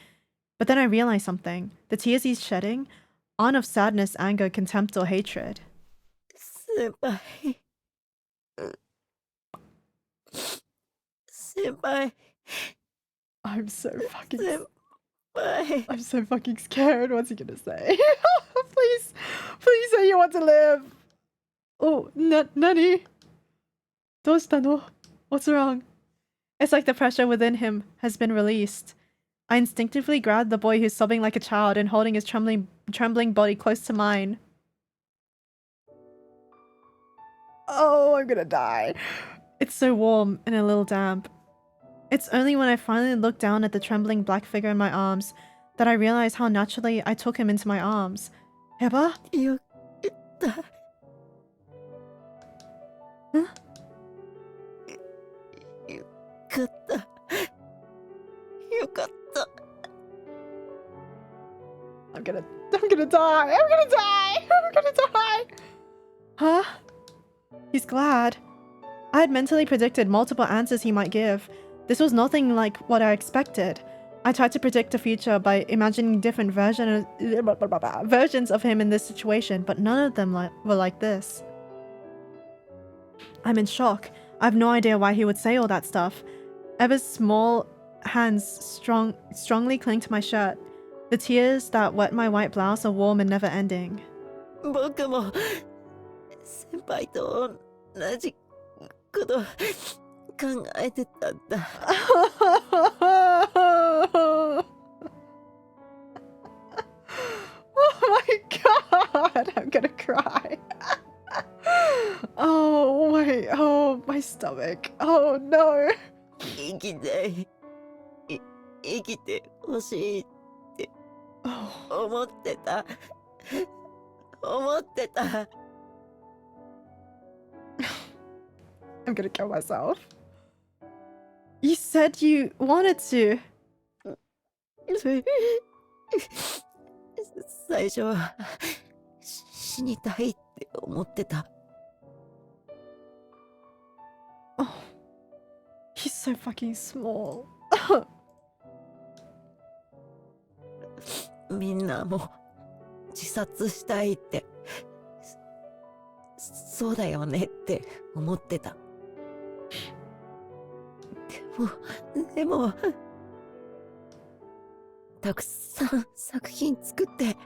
A: but then I realize something. The tears he's shedding aren't of sadness, anger, contempt, or hatred.
D: 先輩。先輩。
A: I'm so fucking...
D: 先輩。
A: I'm so fucking scared. What's he gonna say? Please, please say you want to live. Oh, Nani? どうしたの? What's wrong? It's like the pressure within him has been released. I instinctively grabbed the boy who's sobbing like a child and holding his trembling body close to mine. Oh, I'm gonna die. It's so warm and a little damp. It's only when I finally look down at the trembling black figure in my arms that I realize how naturally I took him into my arms. Eba?
D: よかった。
A: Huh?
D: よかった。よかった。
A: I'm gonna die. I'm gonna die. I'm gonna die. Huh? He's glad. I had mentally predicted multiple answers he might give. This was nothing like what I expected. I tried to predict the future by imagining different versions of him in this situation, but none of them were like this. I'm in shock. I have no idea why he would say all that stuff. Eva's small hands strongly cling to my shirt. The tears that wet my white blouse are warm and never ending.
D: 僕も先輩と同じこと考えてたんだ。
A: Oh my god, I'm gonna cry. Oh my stomach. Oh no.
D: 生きたい。生きてほしいって思ってた。思ってた。
A: I'm gonna kill myself. You said you wanted to.
D: 最初は死にたいって思ってた。
A: Oh, he's so fucking small.
D: みんなも自殺したいってそうだよねって思ってた。でもたくさん作品作って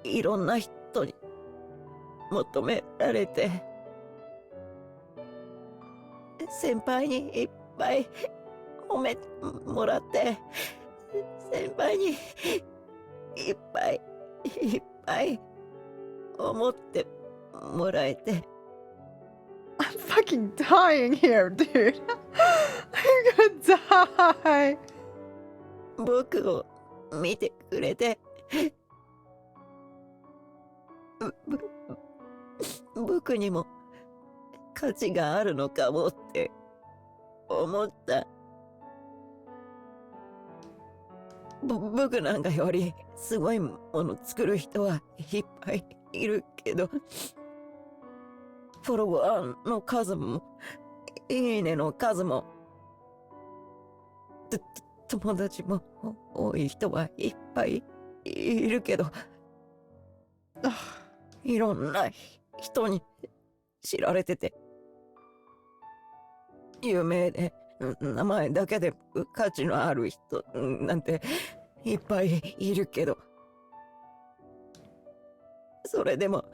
D: いろんな人に求められて先輩にいっぱい褒めてもらって先輩にいっぱいいっぱい思ってもらえて。
A: I'm fucking dying here, dude. I'm gonna die.
D: 僕を見てくれて僕にも価値があるのかもって思った。僕なんかよりすごいもの作る人はいっぱいいるけどフォロワーの数もいいねの数も友達も多い人はいっぱいいるけどいろんな人に知られてて有名で名前だけで価値のある人なんていっぱいいるけどそれでも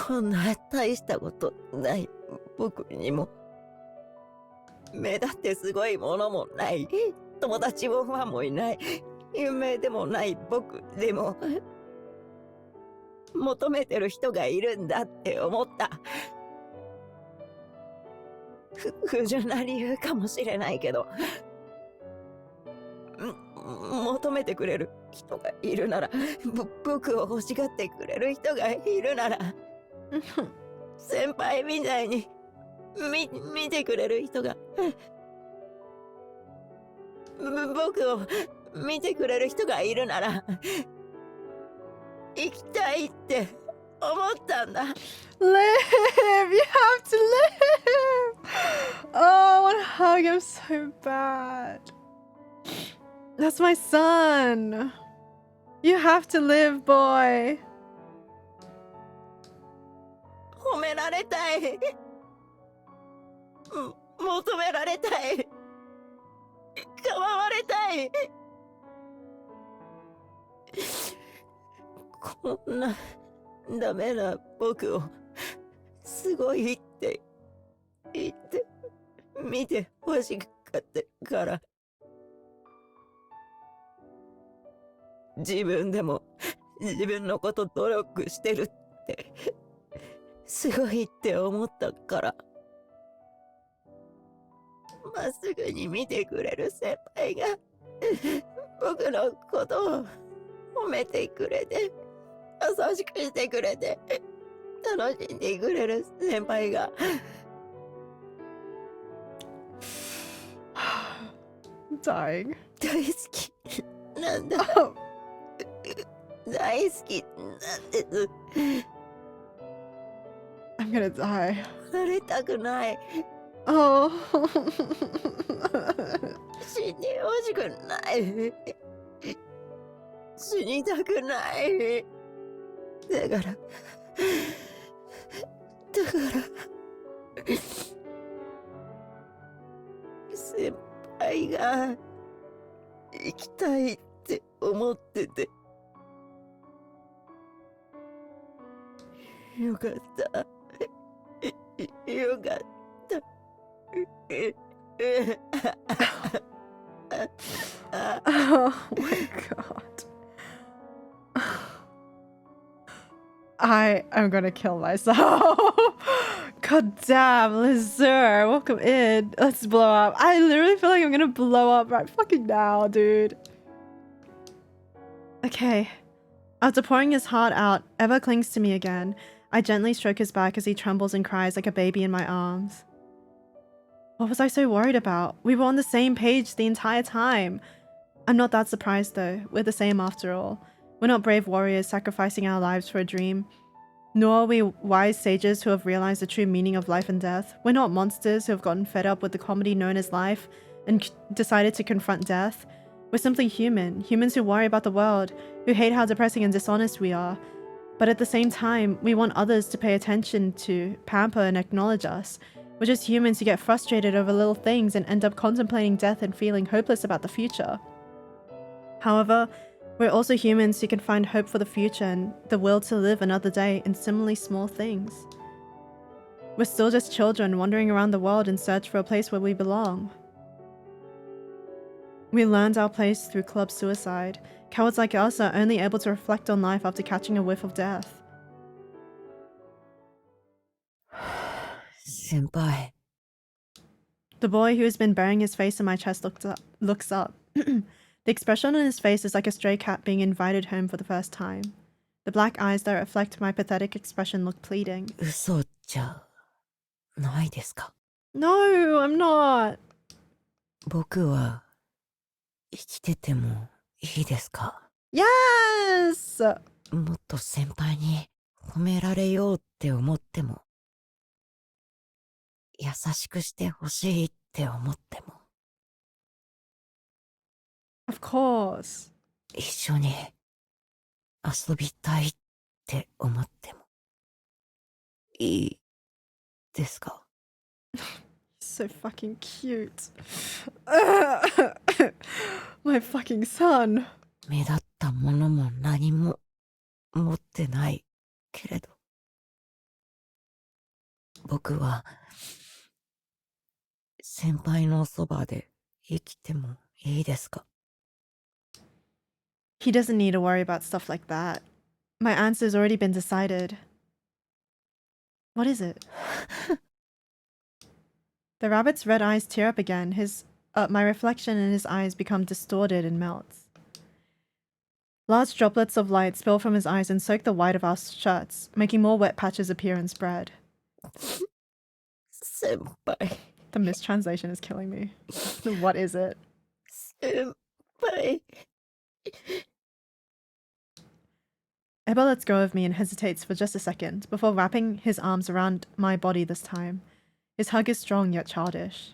D: こんな大したことない僕にも目立ってすごいものもない友達もファンもいない有名でもない僕でも求めてる人がいるんだって思った。不純な理由かもしれないけど、求めてくれる人がいるなら、僕を欲しがってくれる人がいるなら、先輩みたいに見てくれる人が、僕を見てくれる人がいるなら、生きたいって思ったんだ。
A: Live! You have to live! Oh, I want to hug him so bad. That's my son. You have to live, boy.
D: 褒められたい。求められたい。構われたい。こんなダメな僕をすごいって言って見てほしかったから、自分でも自分のこと努力してるってすごいって思ったから、まっすぐに見てくれる先輩が僕のことを褒めてくれて、優しくしてくれて、楽しんでくれる先輩が
A: I'm dying.
D: 大好きなんだ。
A: Oh,
D: 大好きなんです。
A: I'm gonna die.
D: 離れたくない。
A: Oh.
D: 死んでほしくない。死にたくない。だから先輩が生きたいって思っててよかった。よかった。
A: Oh my god. I am gonna kill myself. God damn, Lizzer, welcome in. Let's blow up. I literally feel like I'm gonna blow up right fucking now, dude. Okay. After pouring his heart out, Eva clings to me again. I gently stroke his back as he trembles and cries like a baby in my arms. What was I so worried about? We were on the same page the entire time. I'm not that surprised though. We're the same after all. We're not brave warriors sacrificing our lives for a dream. Nor are we wise sages who have realized the true meaning of life and death. We're not monsters who have gotten fed up with the comedy known as life and decided to confront death. We're simply human. Humans who worry about the world, who hate how depressing and dishonest we are. But at the same time, we want others to pay attention to, pamper and acknowledge us. We're just humans who get frustrated over little things and end up contemplating death and feeling hopeless about the future. However, we're also humans who can find hope for the future and the will to live another day in similarly small things. We're still just children wandering around the world in search for a place where we belong. We learned our place through club suicide. Cowards like us are only able to reflect on life after catching a whiff of death.
D: 先輩。
A: The boy who has been burying his face in my chest looks up. The expression on his face is like a stray cat being invited home for the first time. The black eyes that reflect my pathetic expression look pleading.
D: 嘘じゃないですか。
A: No, I'm not.
D: 僕は生きててもいいですか。
A: Yes!
D: もっと先輩に褒められようって思っても、優しくしてほしいって思っても、
A: Of course.
D: 一緒に遊びたいって思ってもいいですか。
A: So fucking cute. My fucking son.
D: 目立ったものも何も持ってないけれど、僕は先輩のそばで生きてもいいですか。
A: He doesn't need to worry about stuff like that. My answer's already been decided. What is it? The rabbit's red eyes tear up again. My reflection in his eyes become distorted and melts. Large droplets of light spill from his eyes and soak the white of our shirts, making more wet patches appear and spread.
D: Senpai.
A: The mistranslation is killing me. What is it?
D: Senpai.
A: Eba lets go of me and hesitates for just a second, before wrapping his arms around my body this time. His hug is strong yet childish.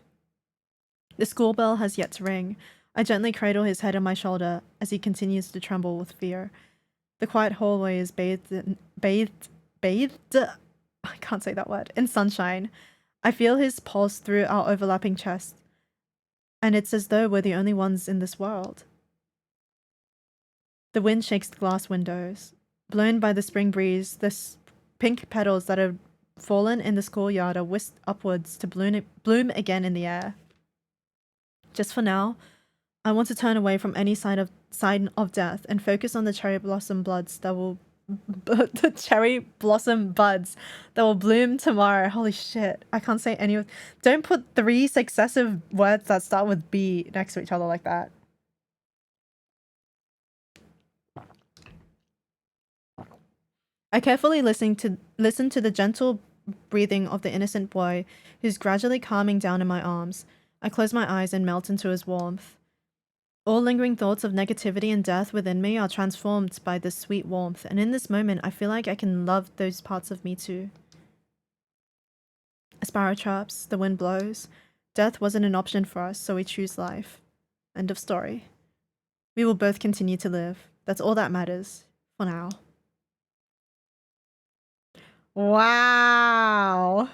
A: The school bell has yet to ring. I gently cradle his head on my shoulder as he continues to tremble with fear. The quiet hallway is bathed, I can't say that word, in sunshine. I feel his pulse through our overlapping chests, and it's as though we're the only ones in this world. The wind shakes the glass windows. Blown by the spring breeze, the pink petals that have fallen in the schoolyard are whisked upwards to bloom again in the air. Just for now, I want to turn away from any sign of death and focus on the cherry blossom buds that will bloom tomorrow. Holy shit, I can't say any of. Don't put 3 successive words that start with B next to each other like that. I carefully listen to the gentle breathing of the innocent boy who's gradually calming down in my arms. I close my eyes and melt into his warmth. All lingering thoughts of negativity and death within me are transformed by this sweet warmth, and in this moment I feel like I can love those parts of me too. A sparrow chirps, the wind blows. Death wasn't an option for us, so we choose life. End of story. We will both continue to live. That's all that matters, for now. Wow.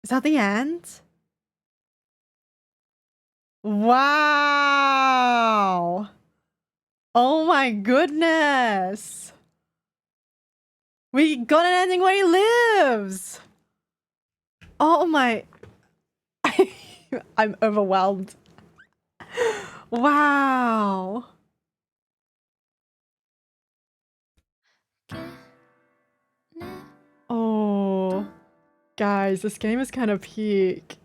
A: Is that the end? Wow. Oh my goodness. We got an ending where he lives. Oh my. I'm overwhelmed. Wow. Oh, guys, this game is kind of peak.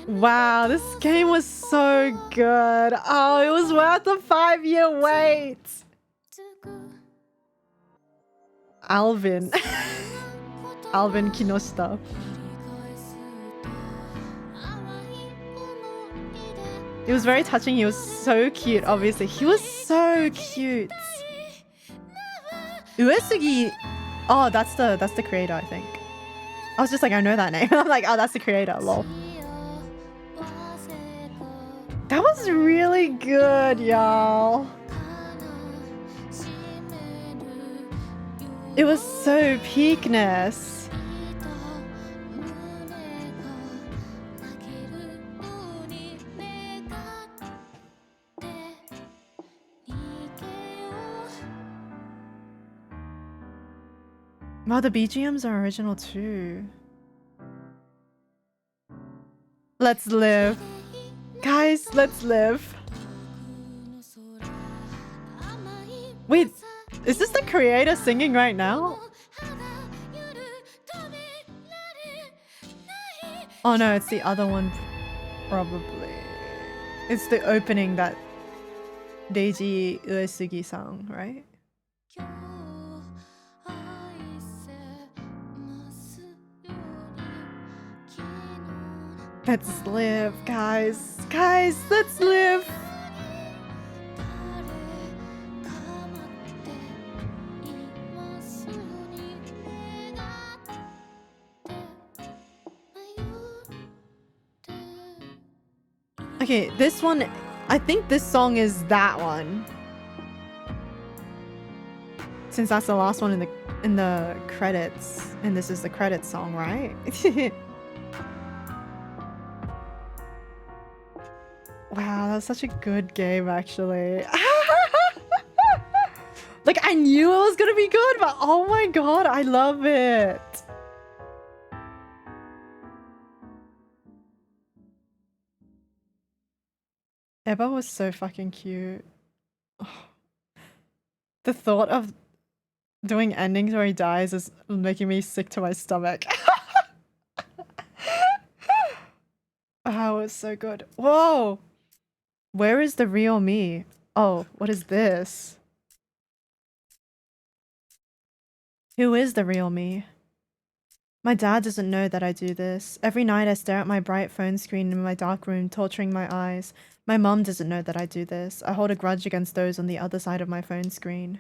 A: Wow, this game was so good. Oh, it was worth the 5-year wait. Alvin. Alvin Kinoshita. It was very touching. He was so cute, obviously. He was so cute. Uesugi. Oh, that's the creator, I think. I was just like, I know that name. I'm like, oh, that's the creator, lol. That was really good, y'all. It was so peakness. Wow, the BGMs are original too. Let's live. Guys, let's live. Wait, is this the creator singing right now? Oh no, it's the other one, probably. It's the opening that Deiji Uesugi sang, right? Let's live, guys. Guys, let's live. Okay, this one, I think this song is that one. Since that's the last one in the credits, and this is the credits song, right? Wow, that's such a good game, actually. Like, I knew it was gonna be good, but oh my god, I love it. Eba was so fucking cute. The thought of doing endings where he dies is making me sick to my stomach. Oh, it's so good. Whoa! Where is the real me? Oh, what is this? Who is the real me? My dad doesn't know that I do this. Every night I stare at my bright phone screen in my dark room, torturing my eyes. My mom doesn't know that I do this. I hold a grudge against those on the other side of my phone screen.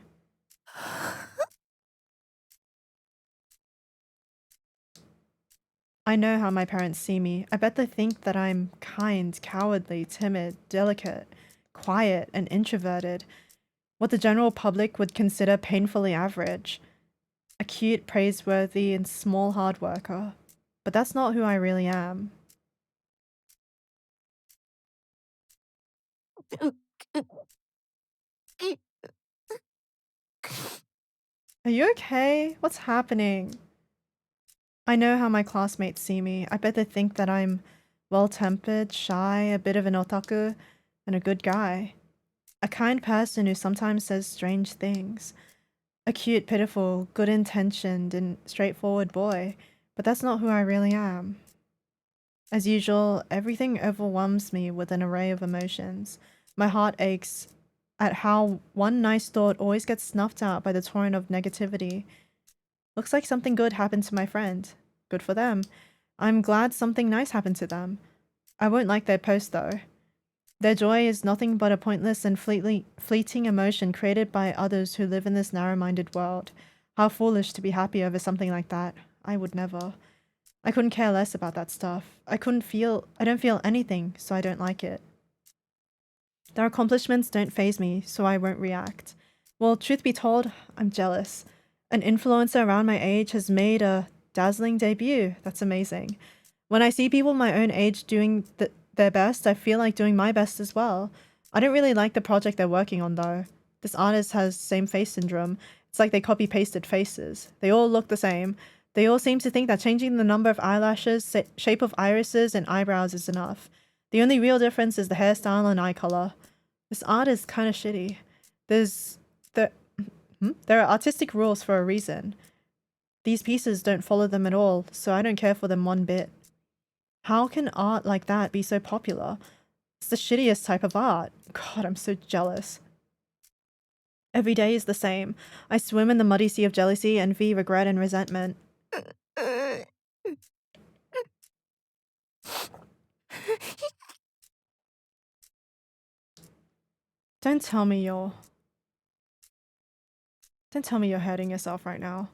A: I know how my parents see me. I bet they think that I'm kind, cowardly, timid, delicate, quiet, and introverted. What the general public would consider painfully average. A cute, praiseworthy, and small hard worker. But that's not who I really am. Are you okay? What's happening? I know how my classmates see me. I bet they think that I'm well-tempered, shy, a bit of an otaku, and a good guy. A kind person who sometimes says strange things. A cute, pitiful, good-intentioned, and straightforward boy. But that's not who I really am. As usual, everything overwhelms me with an array of emotions. My heart aches at how one nice thought always gets snuffed out by the torrent of negativity. Looks like something good happened to my friend. Good for them. I'm glad something nice happened to them. I won't like their post though. Their joy is nothing but a pointless and fleeting emotion created by others who live in this narrow-minded world. How foolish to be happy over something like that. I would never. I couldn't care less about that stuff. I don't feel anything, so I don't like it. Their accomplishments don't faze me, so I won't react. Well, truth be told, I'm jealous. An influencer around my age has made a dazzling debut. That's amazing. When I see people my own age doing their best, I feel like doing my best as well. I don't really like the project they're working on though. This artist has same face syndrome. It's like they copy-pasted faces. They all look the same. They all seem to think that changing the number of eyelashes, shape of irises, and eyebrows is enough. The only real difference is the hairstyle and eye color. This art is kind of shitty. There are artistic rules for a reason. These pieces don't follow them at all, so I don't care for them one bit. How can art like that be so popular? It's the shittiest type of art. God, I'm so jealous. Every day is the same. I swim in the muddy sea of jealousy, envy, regret, and resentment. Don't tell me you're hurting yourself right now.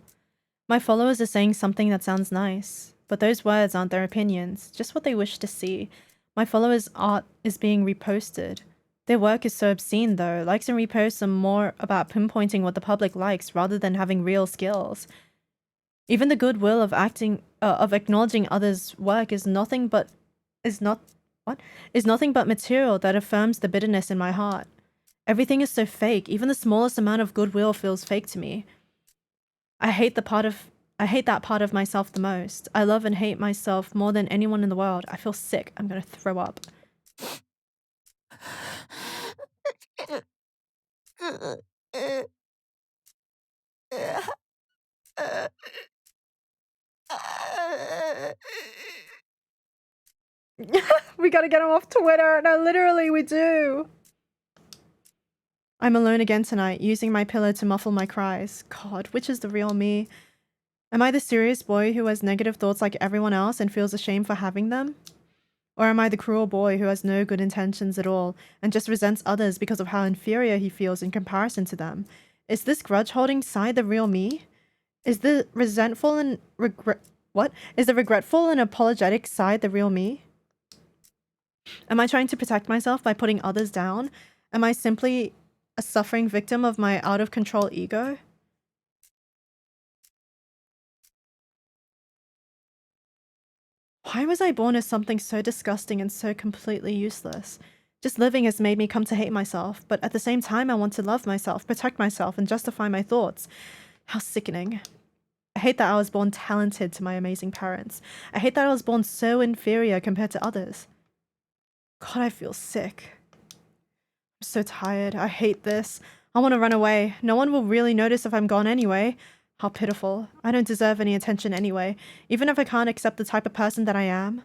A: My followers are saying something that sounds nice, but those words aren't their opinions, just what they wish to see. My followers' art is being reposted. Their work is so obscene though. Likes and reposts are more about pinpointing what the public likes rather than having real skills. Even the goodwill of acknowledging others' work is nothing but material that affirms the bitterness in my heart. Everything is so fake. Even the smallest amount of goodwill feels fake to me. I hate that part of myself the most. I love and hate myself more than anyone in the world. I feel sick. I'm gonna throw up. We gotta get him off Twitter. No, literally, we do. I'm alone again tonight, using my pillow to muffle my cries. God, which is the real me? Am I the serious boy who has negative thoughts like everyone else and feels ashamed for having them? Or am I the cruel boy who has no good intentions at all and just resents others because of how inferior he feels in comparison to them? Is this grudge-holding side the real me? Is the resentful and Is the regretful and apologetic side the real me? Am I trying to protect myself by putting others down? Am I simply a suffering victim of my out-of-control ego? Why was I born as something so disgusting and so completely useless? Just living has made me come to hate myself, but at the same time I want to love myself, protect myself, and justify my thoughts. How sickening. I hate that I was born talented to my amazing parents. I hate that I was born so inferior compared to others. God, I feel sick. so tired. I hate this. I want to run away. No one will really notice if I'm gone anyway. How pitiful. I don't deserve any attention anyway, even if I can't accept the type of person that I am.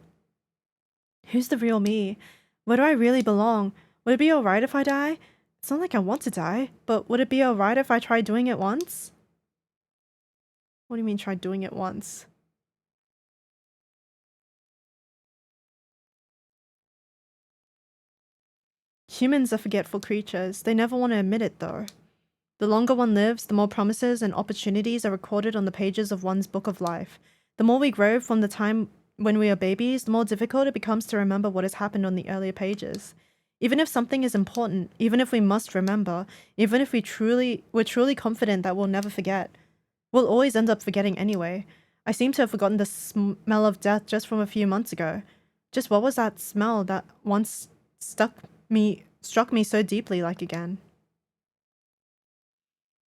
A: Who's the real me? Where do I really belong? Would it be alright if I die? It's not like I want to die, but would it be alright if I try doing it once? What do you mean try doing it once? Humans are forgetful creatures. They never want to admit it, though. The longer one lives, the more promises and opportunities are recorded on the pages of one's book of life. The more we grow from the time when we are babies, the more difficult it becomes to remember what has happened on the earlier pages. Even if something is important, even if we must remember, even if we're truly confident that we'll never forget, we'll always end up forgetting anyway. I seem to have forgotten the smell of death just from a few months ago. Just what was that smell that once struck me so deeply like again?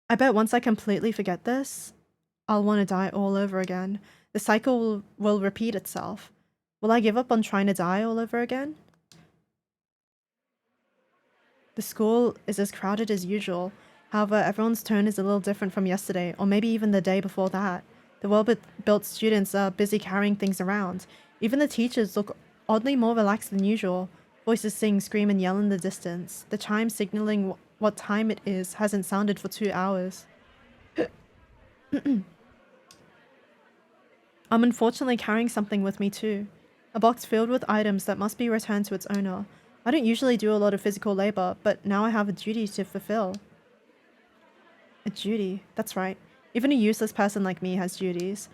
A: I bet once I completely forget this, I'll want to die all over again. The cycle will repeat itself. Will I give up on trying to die all over again? The school is as crowded as usual. However, everyone's tone is a little different from yesterday, or maybe even the day before that. The well-built students are busy carrying things around. Even the teachers look oddly more relaxed than usual. Voices sing, scream, and yell in the distance. The chime signaling what time it is hasn't sounded for 2 hours. I'm unfortunately carrying something with me too. A box filled with items that must be returned to its owner. I don't usually do a lot of physical labor, but now I have a duty to fulfill. A duty, that's right. Even a useless person like me has duties.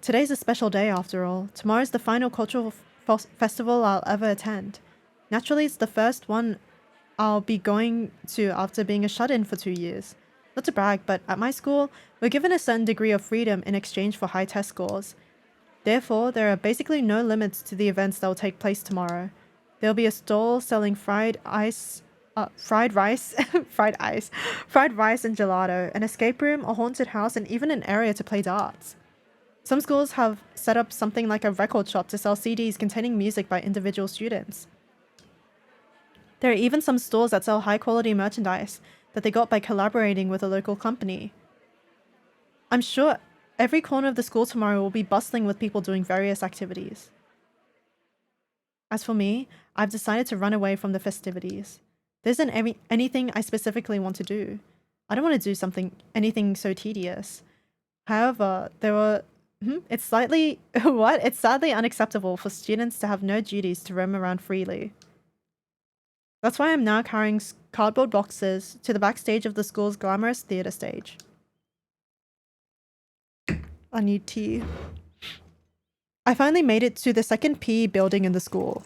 A: Today's a special day after all. Tomorrow's the final cultural festival I'll ever attend. Naturally, it's the first one I'll be going to after being a shut-in for 2 years. Not to brag, but at my school, we're given a certain degree of freedom in exchange for high test scores. Therefore, there are basically no limits to the events that will take place tomorrow. There'll be a stall selling fried rice and gelato, an escape room, a haunted house, and even an area to play darts. Some schools have set up something like a record shop to sell CDs containing music by individual students. There are even some stores that sell high-quality merchandise that they got by collaborating with a local company. I'm sure every corner of the school tomorrow will be bustling with people doing various activities. As for me, I've decided to run away from the festivities. There isn't anything I specifically want to do. I don't want to do anything so tedious. However, it's sadly unacceptable for students to have no duties to roam around freely. That's why I'm now carrying cardboard boxes to the backstage of the school's glamorous theater stage. I need tea. I finally made it to the second PE building in the school.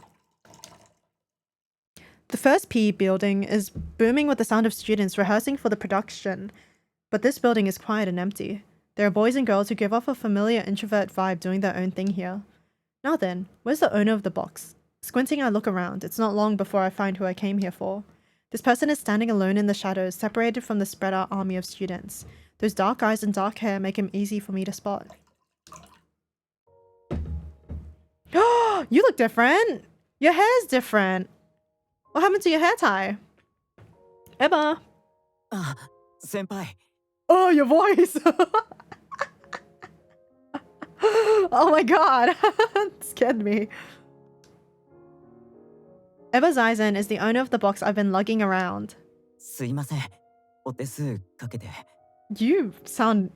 A: The first PE building is booming with the sound of students rehearsing for the production, but this building is quiet and empty. There are boys and girls who give off a familiar introvert vibe doing their own thing here. Now then, where's the owner of the box? Squinting, I look around. It's not long before I find who I came here for. This person is standing alone in the shadows, separated from the spread out army of students. Those dark eyes and dark hair make him easy for me to spot. You look different! Your hair's different! What happened to your hair tie? Emma!
D: Senpai.
A: Oh, your voice! Oh my god! It scared me. Eba Zaizen is the owner of the box I've been lugging around.
D: すいません。お手数かけて。
A: You sound...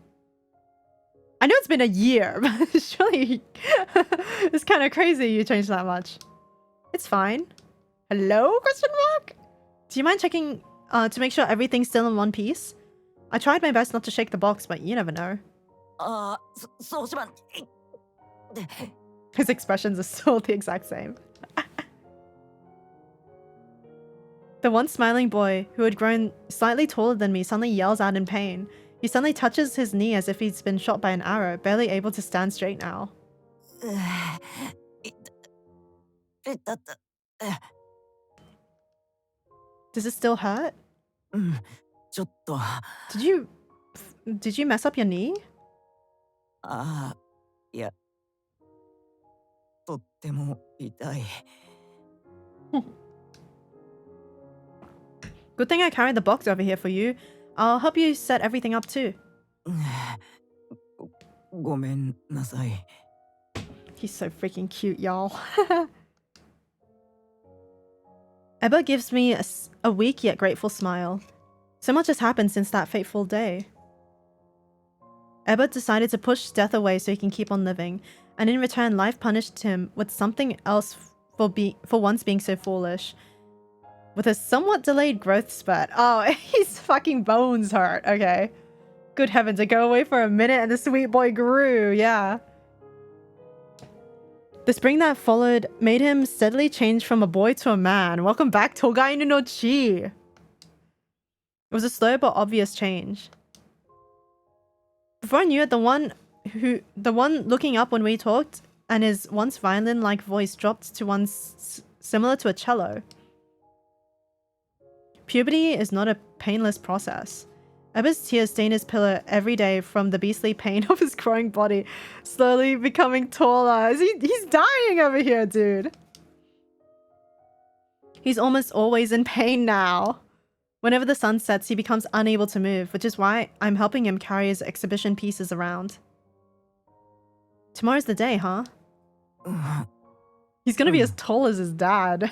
A: I know it's been a year, but surely it's kind of crazy you changed that much. It's fine. Hello? Question mark? Do you mind checking to make sure everything's still in one piece? I tried my best not to shake the box, but you never know. His expressions are still the exact same. The one smiling boy, who had grown slightly taller than me, suddenly yells out in pain. He suddenly touches his knee as if he's been shot by an arrow, barely able to stand straight now. Does it still hurt? Did you mess up your knee?
D: いや、とっても痛い。
A: Good thing I carried the box over here for you. I'll help you set everything up too.
D: ごめんなさい。
A: He's so freaking cute, y'all. Ebba gives me a weak yet grateful smile. So much has happened since that fateful day. Ebba decided to push death away so he can keep on living, and in return life punished him with something else for once being so foolish. With a somewhat delayed growth spurt. Oh, his fucking bones hurt. Okay. Good heavens, I go away for a minute and the sweet boy grew. Yeah. The spring that followed made him steadily change from a boy to a man. Welcome back, Toga Inu no Chi. It was a slow but obvious change. Before I knew it, the one looking up when we talked and his once violin-like voice dropped to one similar to a cello. Puberty is not a painless process. Ebba's tears stain his pillow every day from the beastly pain of his growing body, slowly becoming taller. He's dying over here, dude. He's almost always in pain now. Whenever the sun sets, he becomes unable to move, which is why I'm helping him carry his exhibition pieces around. Tomorrow's the day, huh? He's gonna be as tall as his dad.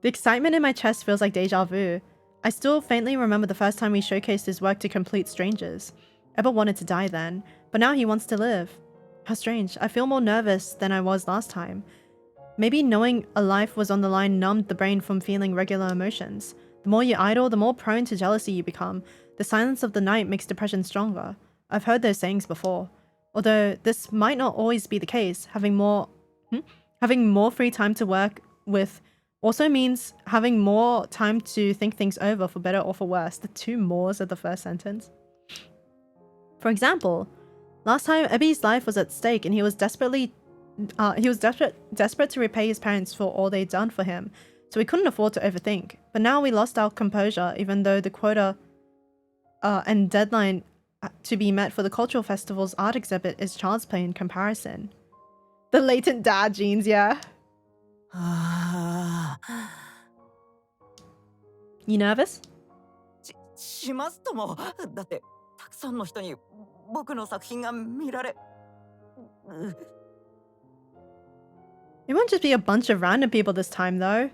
A: The excitement in my chest feels like deja vu. I still faintly remember the first time we showcased his work to complete strangers. Ebba wanted to die then, but now he wants to live. How strange. I feel more nervous than I was last time. Maybe knowing a life was on the line numbed the brain from feeling regular emotions. The more you idle, the more prone to jealousy you become. The silence of the night makes depression stronger. I've heard those sayings before. Although this might not always be the case, having more free time to work with also means having more time to think things over for better or for worse. The two mores of the first sentence. For example, last time Ebby's life was at stake and he was desperate to repay his parents for all they'd done for him, so we couldn't afford to overthink. But now we lost our composure, even though the quota and deadline to be met for the cultural festival's art exhibit is child's play in comparison. The latent dad genes, yeah. You nervous?
D: しますとも。だってたくさんの人に僕の作品が見られ。
A: It won't just be a bunch of random people this time, though.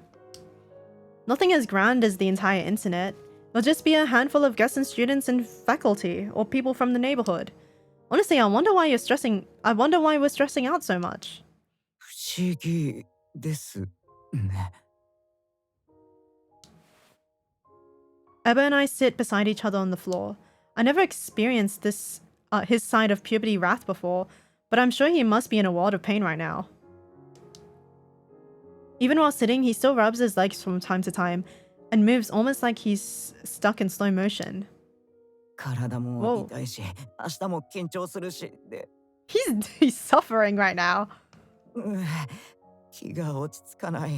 A: Nothing as grand as the entire internet. It'll just be a handful of guests and students and faculty, or people from the neighborhood. Honestly, I wonder why we're stressing out so much.
D: 不思議ですね。
A: Ebba and I sit beside each other on the floor. I never experienced this, his side of puberty wrath before, but I'm sure he must be in a world of pain right now. Even while sitting, he still rubs his legs from time to time and moves almost like he's stuck in slow motion.
D: 体も痛いし、明日も緊張するしで。
A: He's suffering right now.
D: 気が落ち着かない。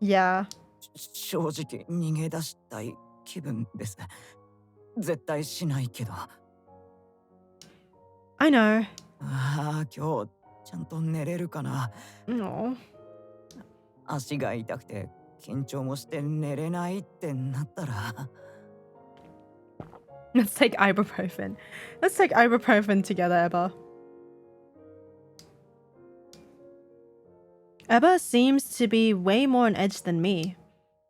A: Yeah.
D: 正直逃げ出したい気分です。絶対しないけど。
A: I know.
D: ああ、今日ちゃんと寝れるかな。
A: No.
D: 足が痛くて緊張もして寝れないってなったら。
A: Let's take ibuprofen. Let's take ibuprofen together, Ebba. Ebba seems to be way more on edge than me.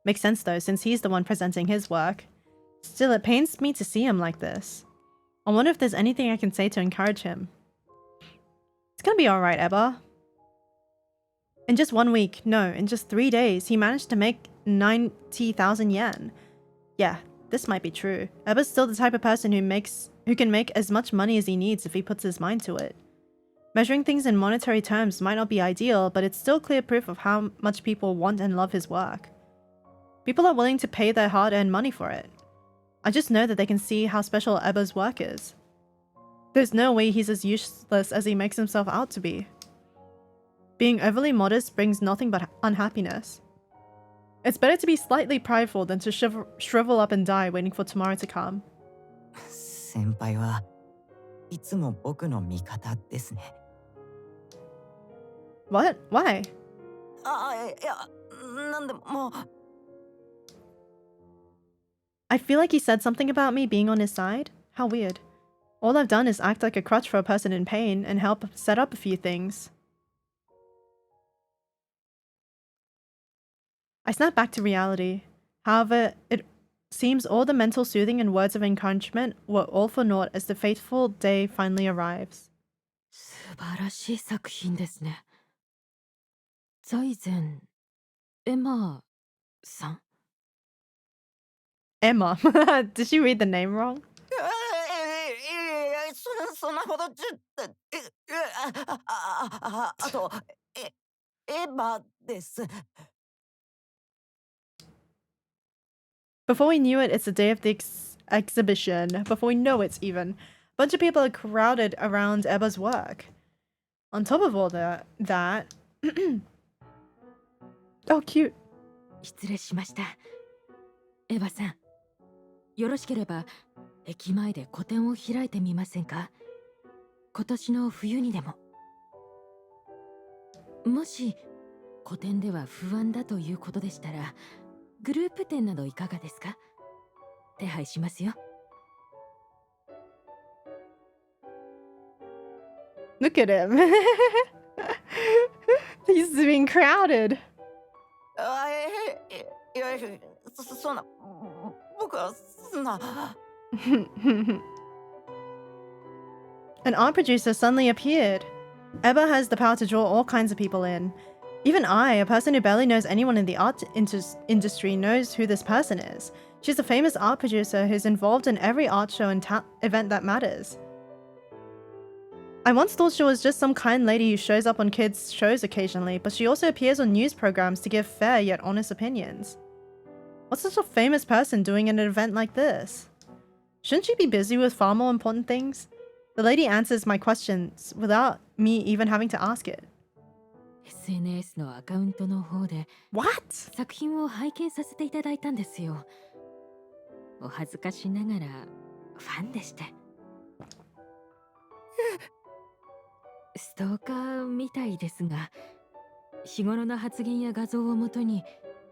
A: Makes sense though, since he's the one presenting his work. Still, it pains me to see him like this. I wonder if there's anything I can say to encourage him. It's gonna be alright, Ebba. In just 1 week, no, in just 3 days, he managed to make 90,000 yen. Yeah, this might be true. Ebba's still the type of person who can make as much money as he needs if he puts his mind to it. Measuring things in monetary terms might not be ideal, but it's still clear proof of how much people want and love his work. People are willing to pay their hard-earned money for it. I just know that they can see how special Ebba's work is. There's no way he's as useless as he makes himself out to be. Being overly modest brings nothing but unhappiness. It's better to be slightly prideful than to shrivel up and die waiting for tomorrow to come.
D: 先輩はいつも僕の味方ですね。
A: What? Why?
D: あ、いや、なんでももう
A: I feel like he said something about me being on his side. How weird. All I've done is act like a crutch for a person in pain and help set up a few things. I snap back to reality. However, it seems all the mental soothing and words of encouragement were all for naught as the fateful day finally arrives.
I: 素晴らしい作品ですね。財前エマさん。
A: Emma. Did she read the name wrong?
D: そんなほどあとエヴァです。
A: Before we knew it, it's the day of the exhibition. Before we know it, even. A bunch of people are crowded around Eba's work. On top of all that... oh, cute.
I: 失礼しました。エヴァさん、よろしければ駅前で個展を開いてみませんか？今年の冬にでも。もし個展では不安だということでしたら、グループ展などいかがですか？手配しますよ。
A: Look at him. He's being crowded.
D: いやそんな僕はそんな
A: An art producer suddenly appeared. Eba has the power to draw all kinds of people in. Even I, a person who barely knows anyone in the art industry, knows who this person is. She's a famous art producer who's involved in every art show and event that matters. I once thought she was just some kind lady who shows up on kids' shows occasionally, but she also appears on news programs to give fair yet honest opinions. What's such a famous person doing at an event like this? Shouldn't she be busy with far more important things? The lady answers my questions without me even having to ask it.
I: SNS のアカウントの方で
A: What?
I: 作品を拝見させていただいたんですよ。お恥ずかしながらファンでして。ストーカーみたいですが、日頃の発言や画像をもとに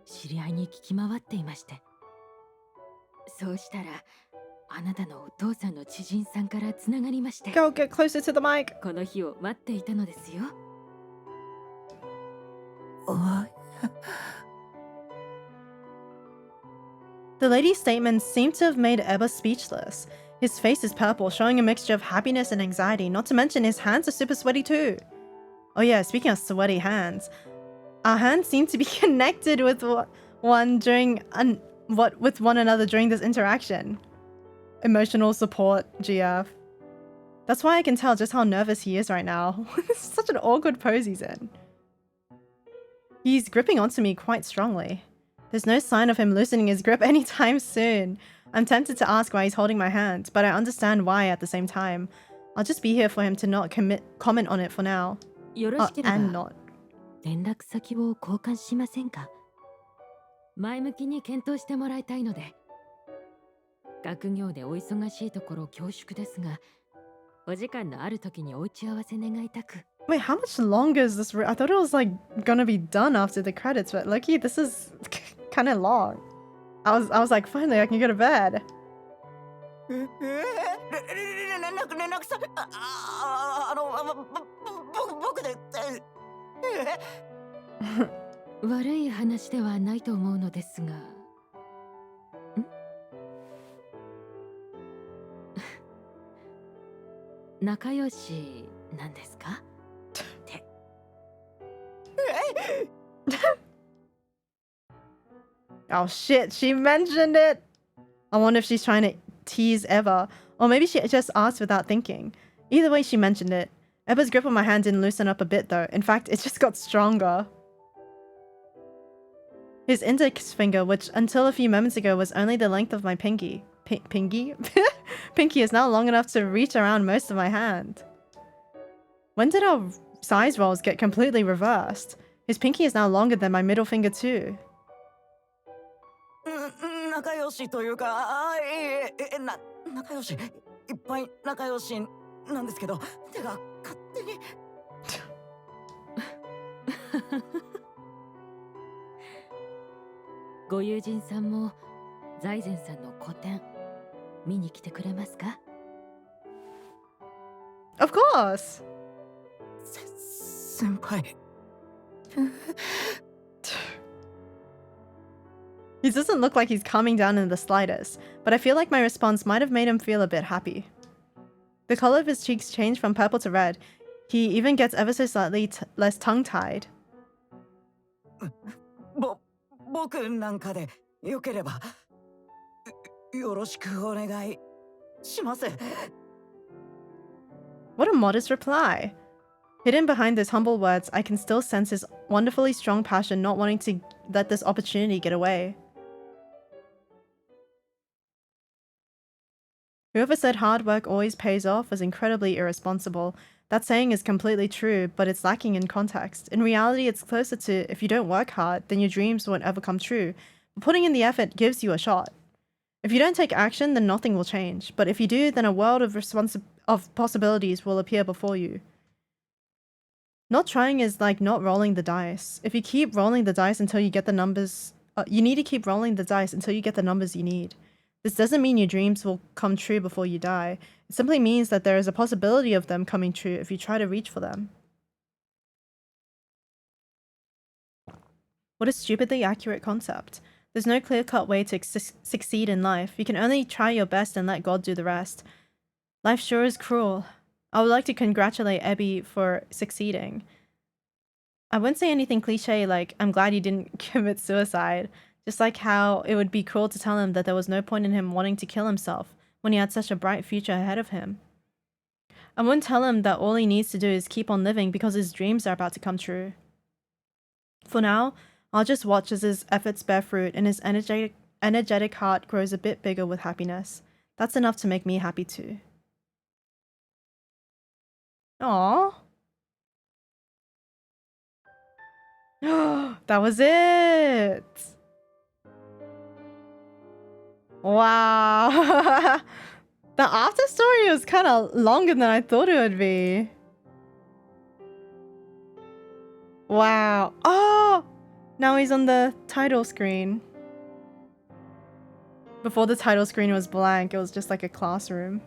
I: 知り合いに聞き回っていまして。そうしたら、あなたのお父さんの知人さんからつながりまして。
A: Go get closer to the mic.
I: この日を待っていたのですよ。
A: The lady's statements seem to have made Eba speechless. His face is purple, showing a mixture of happiness and anxiety, not to mention his hands are super sweaty too. Oh yeah, speaking of sweaty hands, our hands seem to be connected with one another during this interaction. Emotional support, GF. That's why I can tell just how nervous he is right now. This is such an awkward pose he's in. He's gripping onto me quite strongly. There's no sign of him loosening his grip anytime soon. I'm tempted to ask why he's holding my hand, but I understand why at the same time. I'll just be here for him to not comment on it for now.
I: よろしければ
A: and not.
I: 連絡先を交換しませんか？前向きに検討してもらいたいので。学業でお忙しいところ恐縮ですが、お時間のある時にお打ち合わせ願いたく。
A: Wait, how much longer is this? I thought it was like gonna be done after the credits, but lucky this is kind of long. I was like, finally I can go to bed.
D: 連絡さ僕で
I: 悪い話ではないと思うのですが。仲良しなんですか？
A: Oh shit, she mentioned it! I wonder if she's trying to tease Eba, or maybe she just asked without thinking. Either way, she mentioned it. Eba's grip on my hand didn't loosen up a bit though. In fact, it just got stronger. His index finger, which until a few moments ago was only the length of my pinky. Pinky? Pinky is now long enough to reach around most of my hand. When did our size roles get completely reversed? His pinky is now longer than my middle finger too.
D: 仲良しというか、仲良し、いっぱい仲良しなんですけど、手が勝手に。
I: ご友人さんも財前さんの個展見に来てくれますか？
A: Of course.
D: 先輩。
A: He doesn't look like he's calming down in the slightest, but I feel like my response might have made him feel a bit happy. The color of his cheeks changed from purple to red. He even gets ever so slightly less tongue-tied.
D: 僕なんかでよければよろしくお願いします。
A: What a modest reply. Hidden behind those humble words, I can still sense his wonderfully strong passion, not wanting to let this opportunity get away. Whoever said hard work always pays off was incredibly irresponsible. That saying is completely true, but it's lacking in context. In reality, it's closer to if you don't work hard, then your dreams won't ever come true. But putting in the effort gives you a shot. If you don't take action, then nothing will change. But if you do, then a world of possibilities will appear before you. Not trying is like not rolling the dice. If you keep rolling the dice until you get the numbers, you need to keep rolling the dice until you get the numbers you need. This doesn't mean your dreams will come true before you die. It simply means that there is a possibility of them coming true if you try to reach for them. What a stupidly accurate concept. There's no clear-cut way to succeed in life. You can only try your best and let God do the rest. Life sure is cruel. I would like to congratulate Ebby for succeeding. I wouldn't say anything cliche like, I'm glad you didn't commit suicide. Just like how it would be cruel to tell him that there was no point in him wanting to kill himself when he had such a bright future ahead of him. I wouldn't tell him that all he needs to do is keep on living because his dreams are about to come true. For now, I'll just watch as his efforts bear fruit and his energetic heart grows a bit bigger with happiness. That's enough to make me happy too. Aww. That was it! Wow. The after story was kind of longer than I thought it would be. Wow. Oh! Now he's on the title screen. Before the title screen was blank, it was just like a classroom.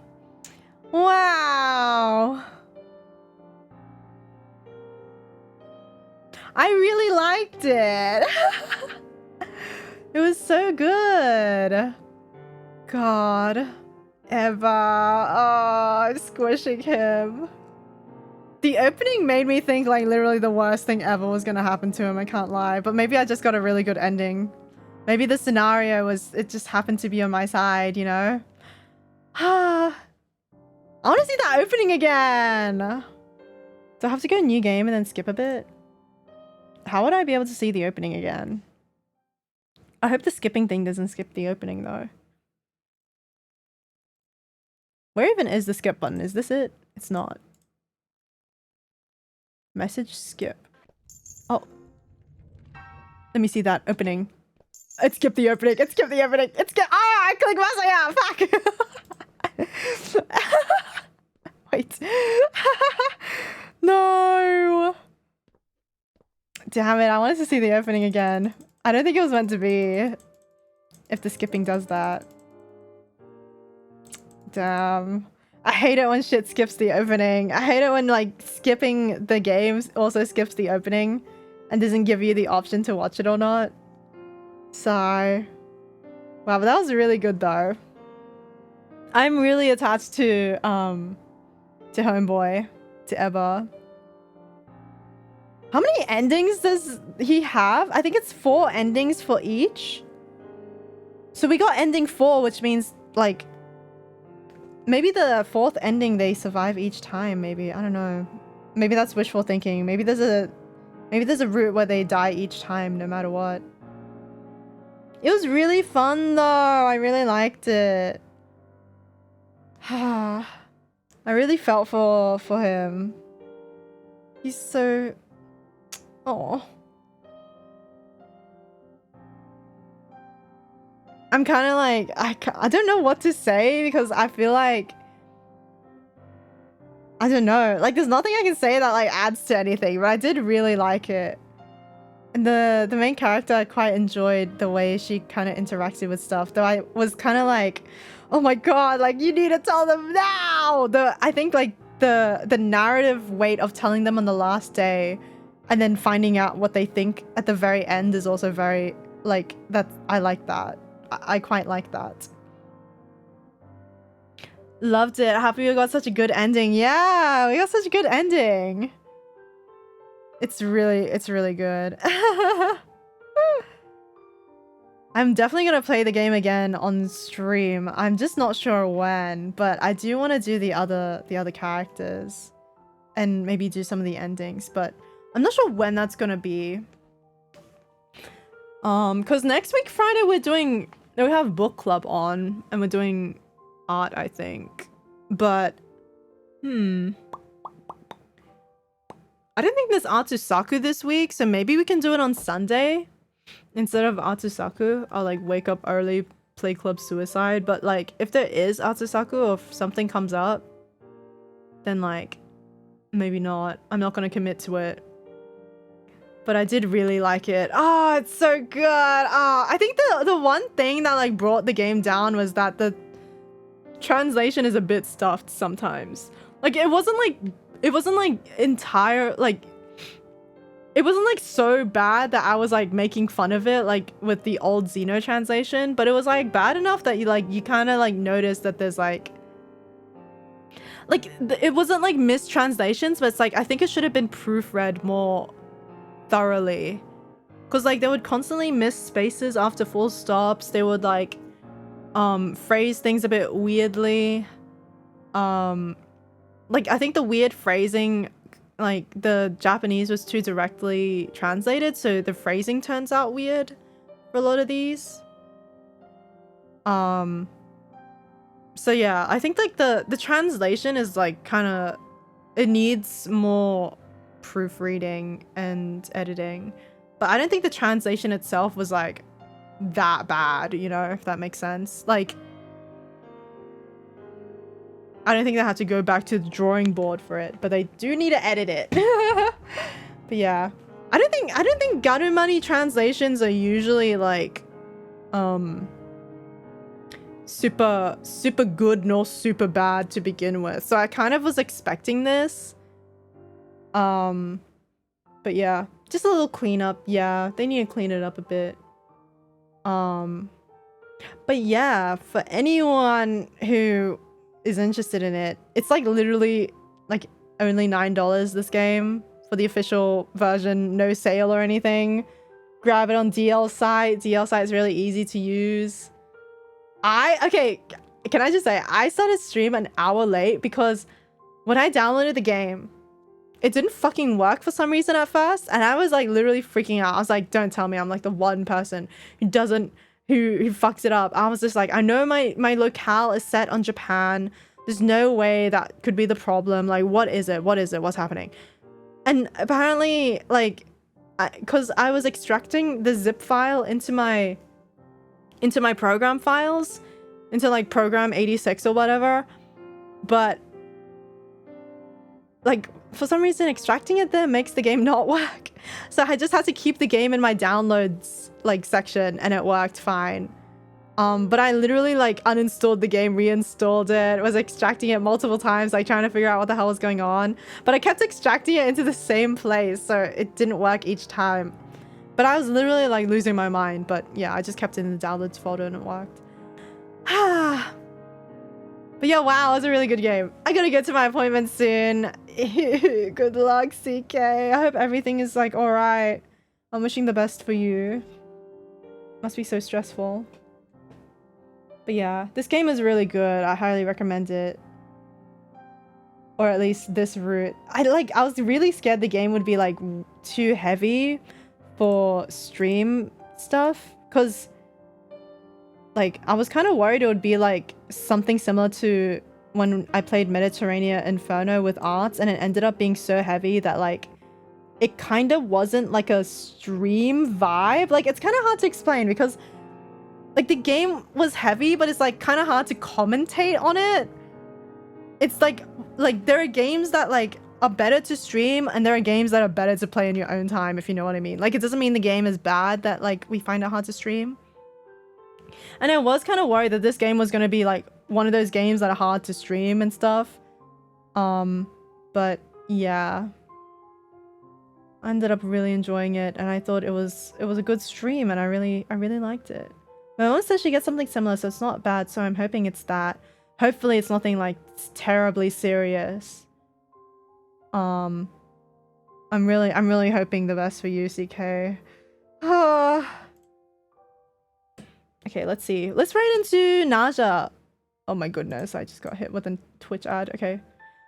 A: Wow! I really liked it! It was so good! God. Eva. Oh, I'm squishing him. The opening made me think like literally the worst thing ever was gonna happen to him, I can't lie. But maybe I just got a really good ending. Maybe the scenario was, it just happened to be on my side, you know? I want to see that opening again! Do I have to go new game and then skip a bit? How would I be able to see the opening again? I hope the skipping thing doesn't skip the opening though. Where even is the skip button? Is this it? It's not. Message skip. Oh. Let me see that opening. It skipped the opening. It skipped the opening. It skipped. Ah! I clicked Masaya. Fuck. Wait. No. Damn it. I wanted to see the opening again. I don't think it was meant to be. If the skipping does that. Damn. I hate it when shit skips the opening. I hate it when like skipping the games also skips the opening and doesn't give you the option to watch it or not. So, wow, but that was really good though. I'm really attached to Homeboy, to Eba. How many endings does he have? I think it's 4 endings for each. So we got ending 4, which means like maybe the 4th ending they survive each time, maybe. I don't know. Maybe that's wishful thinking. Maybe there's a route where they die each time no matter what. It was really fun though. I really liked it. I really felt for him. He's so... Oh. I'm kind of like, I don't know what to say because I feel like, I don't know, like there's nothing I can say that like adds to anything, but I did really like it. the main character, I quite enjoyed the way she kind of interacted with stuff. Though I was kind of like, oh my god, like you need to tell them now. I think like the narrative weight of telling them on the last day, and then finding out what they think at the very end is also very like that. I like that. I quite like that. Loved it. Happy we got such a good ending. Yeah, we got such a good ending. It's really good. I'm definitely gonna play the game again on stream. I'm just not sure when, but I do want to do the other characters and maybe do some of the endings, but I'm not sure when that's gonna be. Because next week Friday we have book club on and we're doing art, I think. But I don't think there's Atsusaku this week, so maybe we can do it on Sunday instead of Atsusaku. I'll like wake up early, play Club Suicide. But like if there is Atsusaku or if something comes up, then like maybe not. I'm not gonna commit to it. But I did really like it. Oh, it's so good. I think the one thing that like brought the game down was that the translation is a bit stuffed sometimes. Like it wasn't like entire like it wasn't like so bad that I was like making fun of it like with the old Xeno translation, but it was like bad enough that you kind of like notice that there's like it wasn't like mistranslations, but it's like I think it should have been proofread more thoroughly, because like they would constantly miss spaces after full stops. They would like phrase things a bit weirdly. Like I think the weird phrasing, like the Japanese was too directly translated, so the phrasing turns out weird for a lot of these. So yeah, I think like the translation is like kind of, it needs more proofreading and editing, but I don't think the translation itself was like that bad, you know, if that makes sense. Like I don't think they had to go back to the drawing board for it, but they do need to edit it. But yeah, I don't think Ganumani translations are usually like super good nor super bad to begin with, so I kind of was expecting this. But yeah, just a little cleanup. Yeah, they need to clean it up a bit. But yeah, for anyone who is interested in it, it's like literally like only $9 this game for the official version, no sale or anything. Grab it on DL site. DL site is really easy to use. Okay, can I just say, I started stream an hour late because when I downloaded the game, it didn't fucking work for some reason at first, and I was like literally freaking out. I was like, don't tell me I'm like the one person who fucks it up. I was just like, I know my locale is set on Japan. There's no way that could be the problem. Like, what is it? What's happening? And apparently, like, because I was extracting the zip file into my program files, into like program 86 or whatever, but like for some reason extracting it there makes the game not work. So I just had to keep the game in my downloads like section and it worked fine. But I literally like uninstalled the game, reinstalled it, was extracting it multiple times, like trying to figure out what the hell was going on. But I kept extracting it into the same place, so it didn't work each time. But I was literally like losing my mind. But yeah, I just kept it in the downloads folder and it worked. But yeah, wow, it was a really good game. I gotta get to my appointment soon. Good luck, CK. I hope everything is like alright. I'm wishing the best for you. Must be so stressful. But yeah, this game is really good. I highly recommend it. Or at least this route. I was really scared the game would be like too heavy for stream stuff, because like I was kind of worried it would be like something similar to when I played Mediterranean Inferno with arts, and it ended up being so heavy that like it kind of wasn't like a stream vibe. Like it's kind of hard to explain because like the game was heavy, but it's like kind of hard to commentate on it. It's like there are games that like are better to stream and there are games that are better to play in your own time, if you know what I mean. Like, it doesn't mean the game is bad that like we find it hard to stream. And I was kind of worried that this game was going to be like one of those games that are hard to stream and stuff. But yeah, I ended up really enjoying it, and I thought it was a good stream, and I really liked it. My mom says she gets something similar, so it's not bad, so I'm hoping it's that. Hopefully it's nothing like terribly serious. I'm really hoping the best for you, CK. Okay, let's see. Let's raid into Naja. Oh my goodness, I just got hit with a Twitch ad. Okay.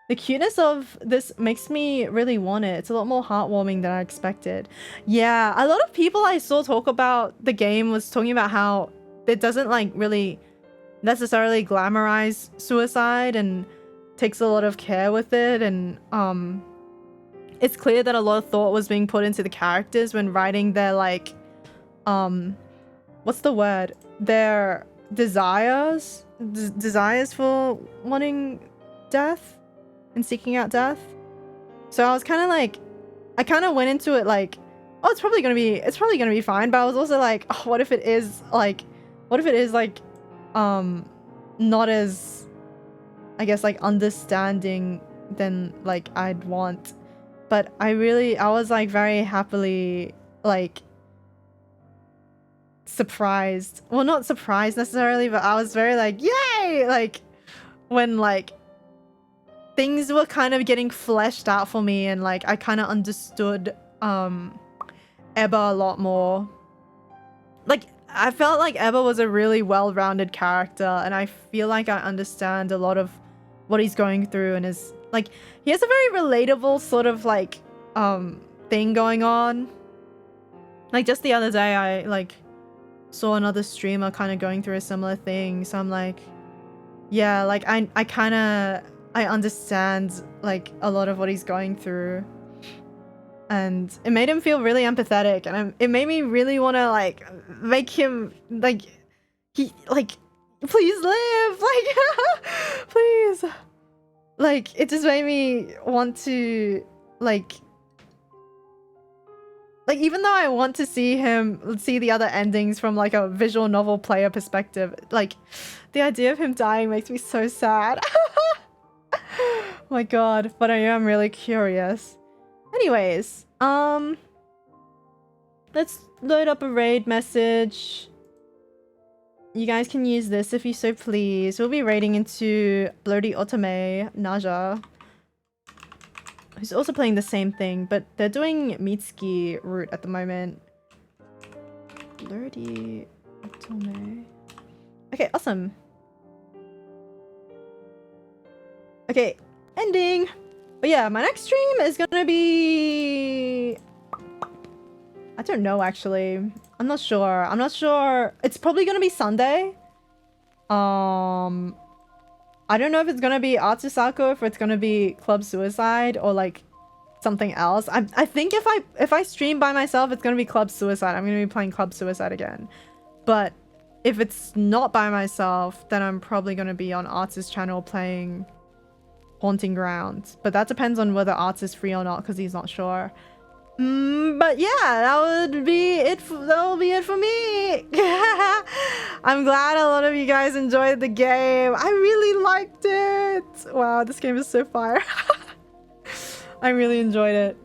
A: The cuteness of this makes me really want it. It's a lot more heartwarming than I expected. Yeah, a lot of people I saw talk about the game was talking about how it doesn't like really necessarily glamorize suicide and takes a lot of care with it, and it's clear that a lot of thought was being put into the characters when writing their like what's the word? Their desires for wanting death and seeking out death. So I was kind of like, I kind of went into it like, oh, it's probably gonna be fine. But I was also like, oh, what if it is like not as, I guess, like understanding than like I'd want. But I was like very happily like surprised. Well, not surprised necessarily, but I was very like, yay! Like when like things were kind of getting fleshed out for me, and like I kind of understood Ebba a lot more. Like I felt like Ebba was a really well-rounded character, and I feel like I understand a lot of what he's going through, and is like he has a very relatable sort of like thing going on. Like just the other day I like saw another streamer kind of going through a similar thing, so I'm like, yeah, like I understand like a lot of what he's going through, and it made him feel really empathetic, and it made me really want to like make him like he like please live, like please, like it just made me want to like even though I want to see the other endings from like a visual novel player perspective, like the idea of him dying makes me so sad. Oh my god, but I am really curious. Anyways, let's load up a raid message. You guys can use this if you so please. We'll be raiding into Blurdy Otome Naja, who's also playing the same thing, but they're doing Mitsuki route at the moment. Blurdy Otome. Okay, awesome. Okay, ending. But yeah, my next stream is gonna be... I don't know, actually. I'm not sure. It's probably gonna be Sunday. I don't know if it's gonna be Atsusako, if it's gonna be Club Suicide, or like something else. I think if I stream by myself, it's gonna be Club Suicide. I'm gonna be playing Club Suicide again. But if it's not by myself, then I'm probably gonna be on Art's channel playing Haunting Grounds. But that depends on whether Arts is free or not, because he's not sure. But yeah, that will be it for me. I'm glad a lot of you guys enjoyed the game. I really liked it. Wow, this game is so fire. I really enjoyed it.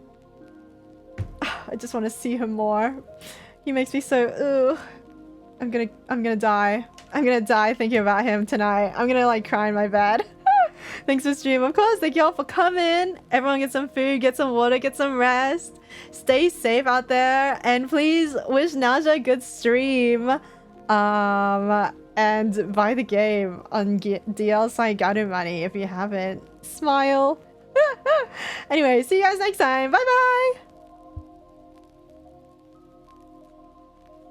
A: I just want to see him more. He makes me so I'm gonna die. I'm gonna die thinking about him tonight. I'm gonna like cry in my bed. Thanks for stream, of course. Thank you all for coming. Everyone get some food, get some water, get some rest. Stay safe out there, and please wish Naja a good stream. And buy the game on DL Saigaru Money if you haven't. Smile. Anyway, see you guys next time. Bye bye.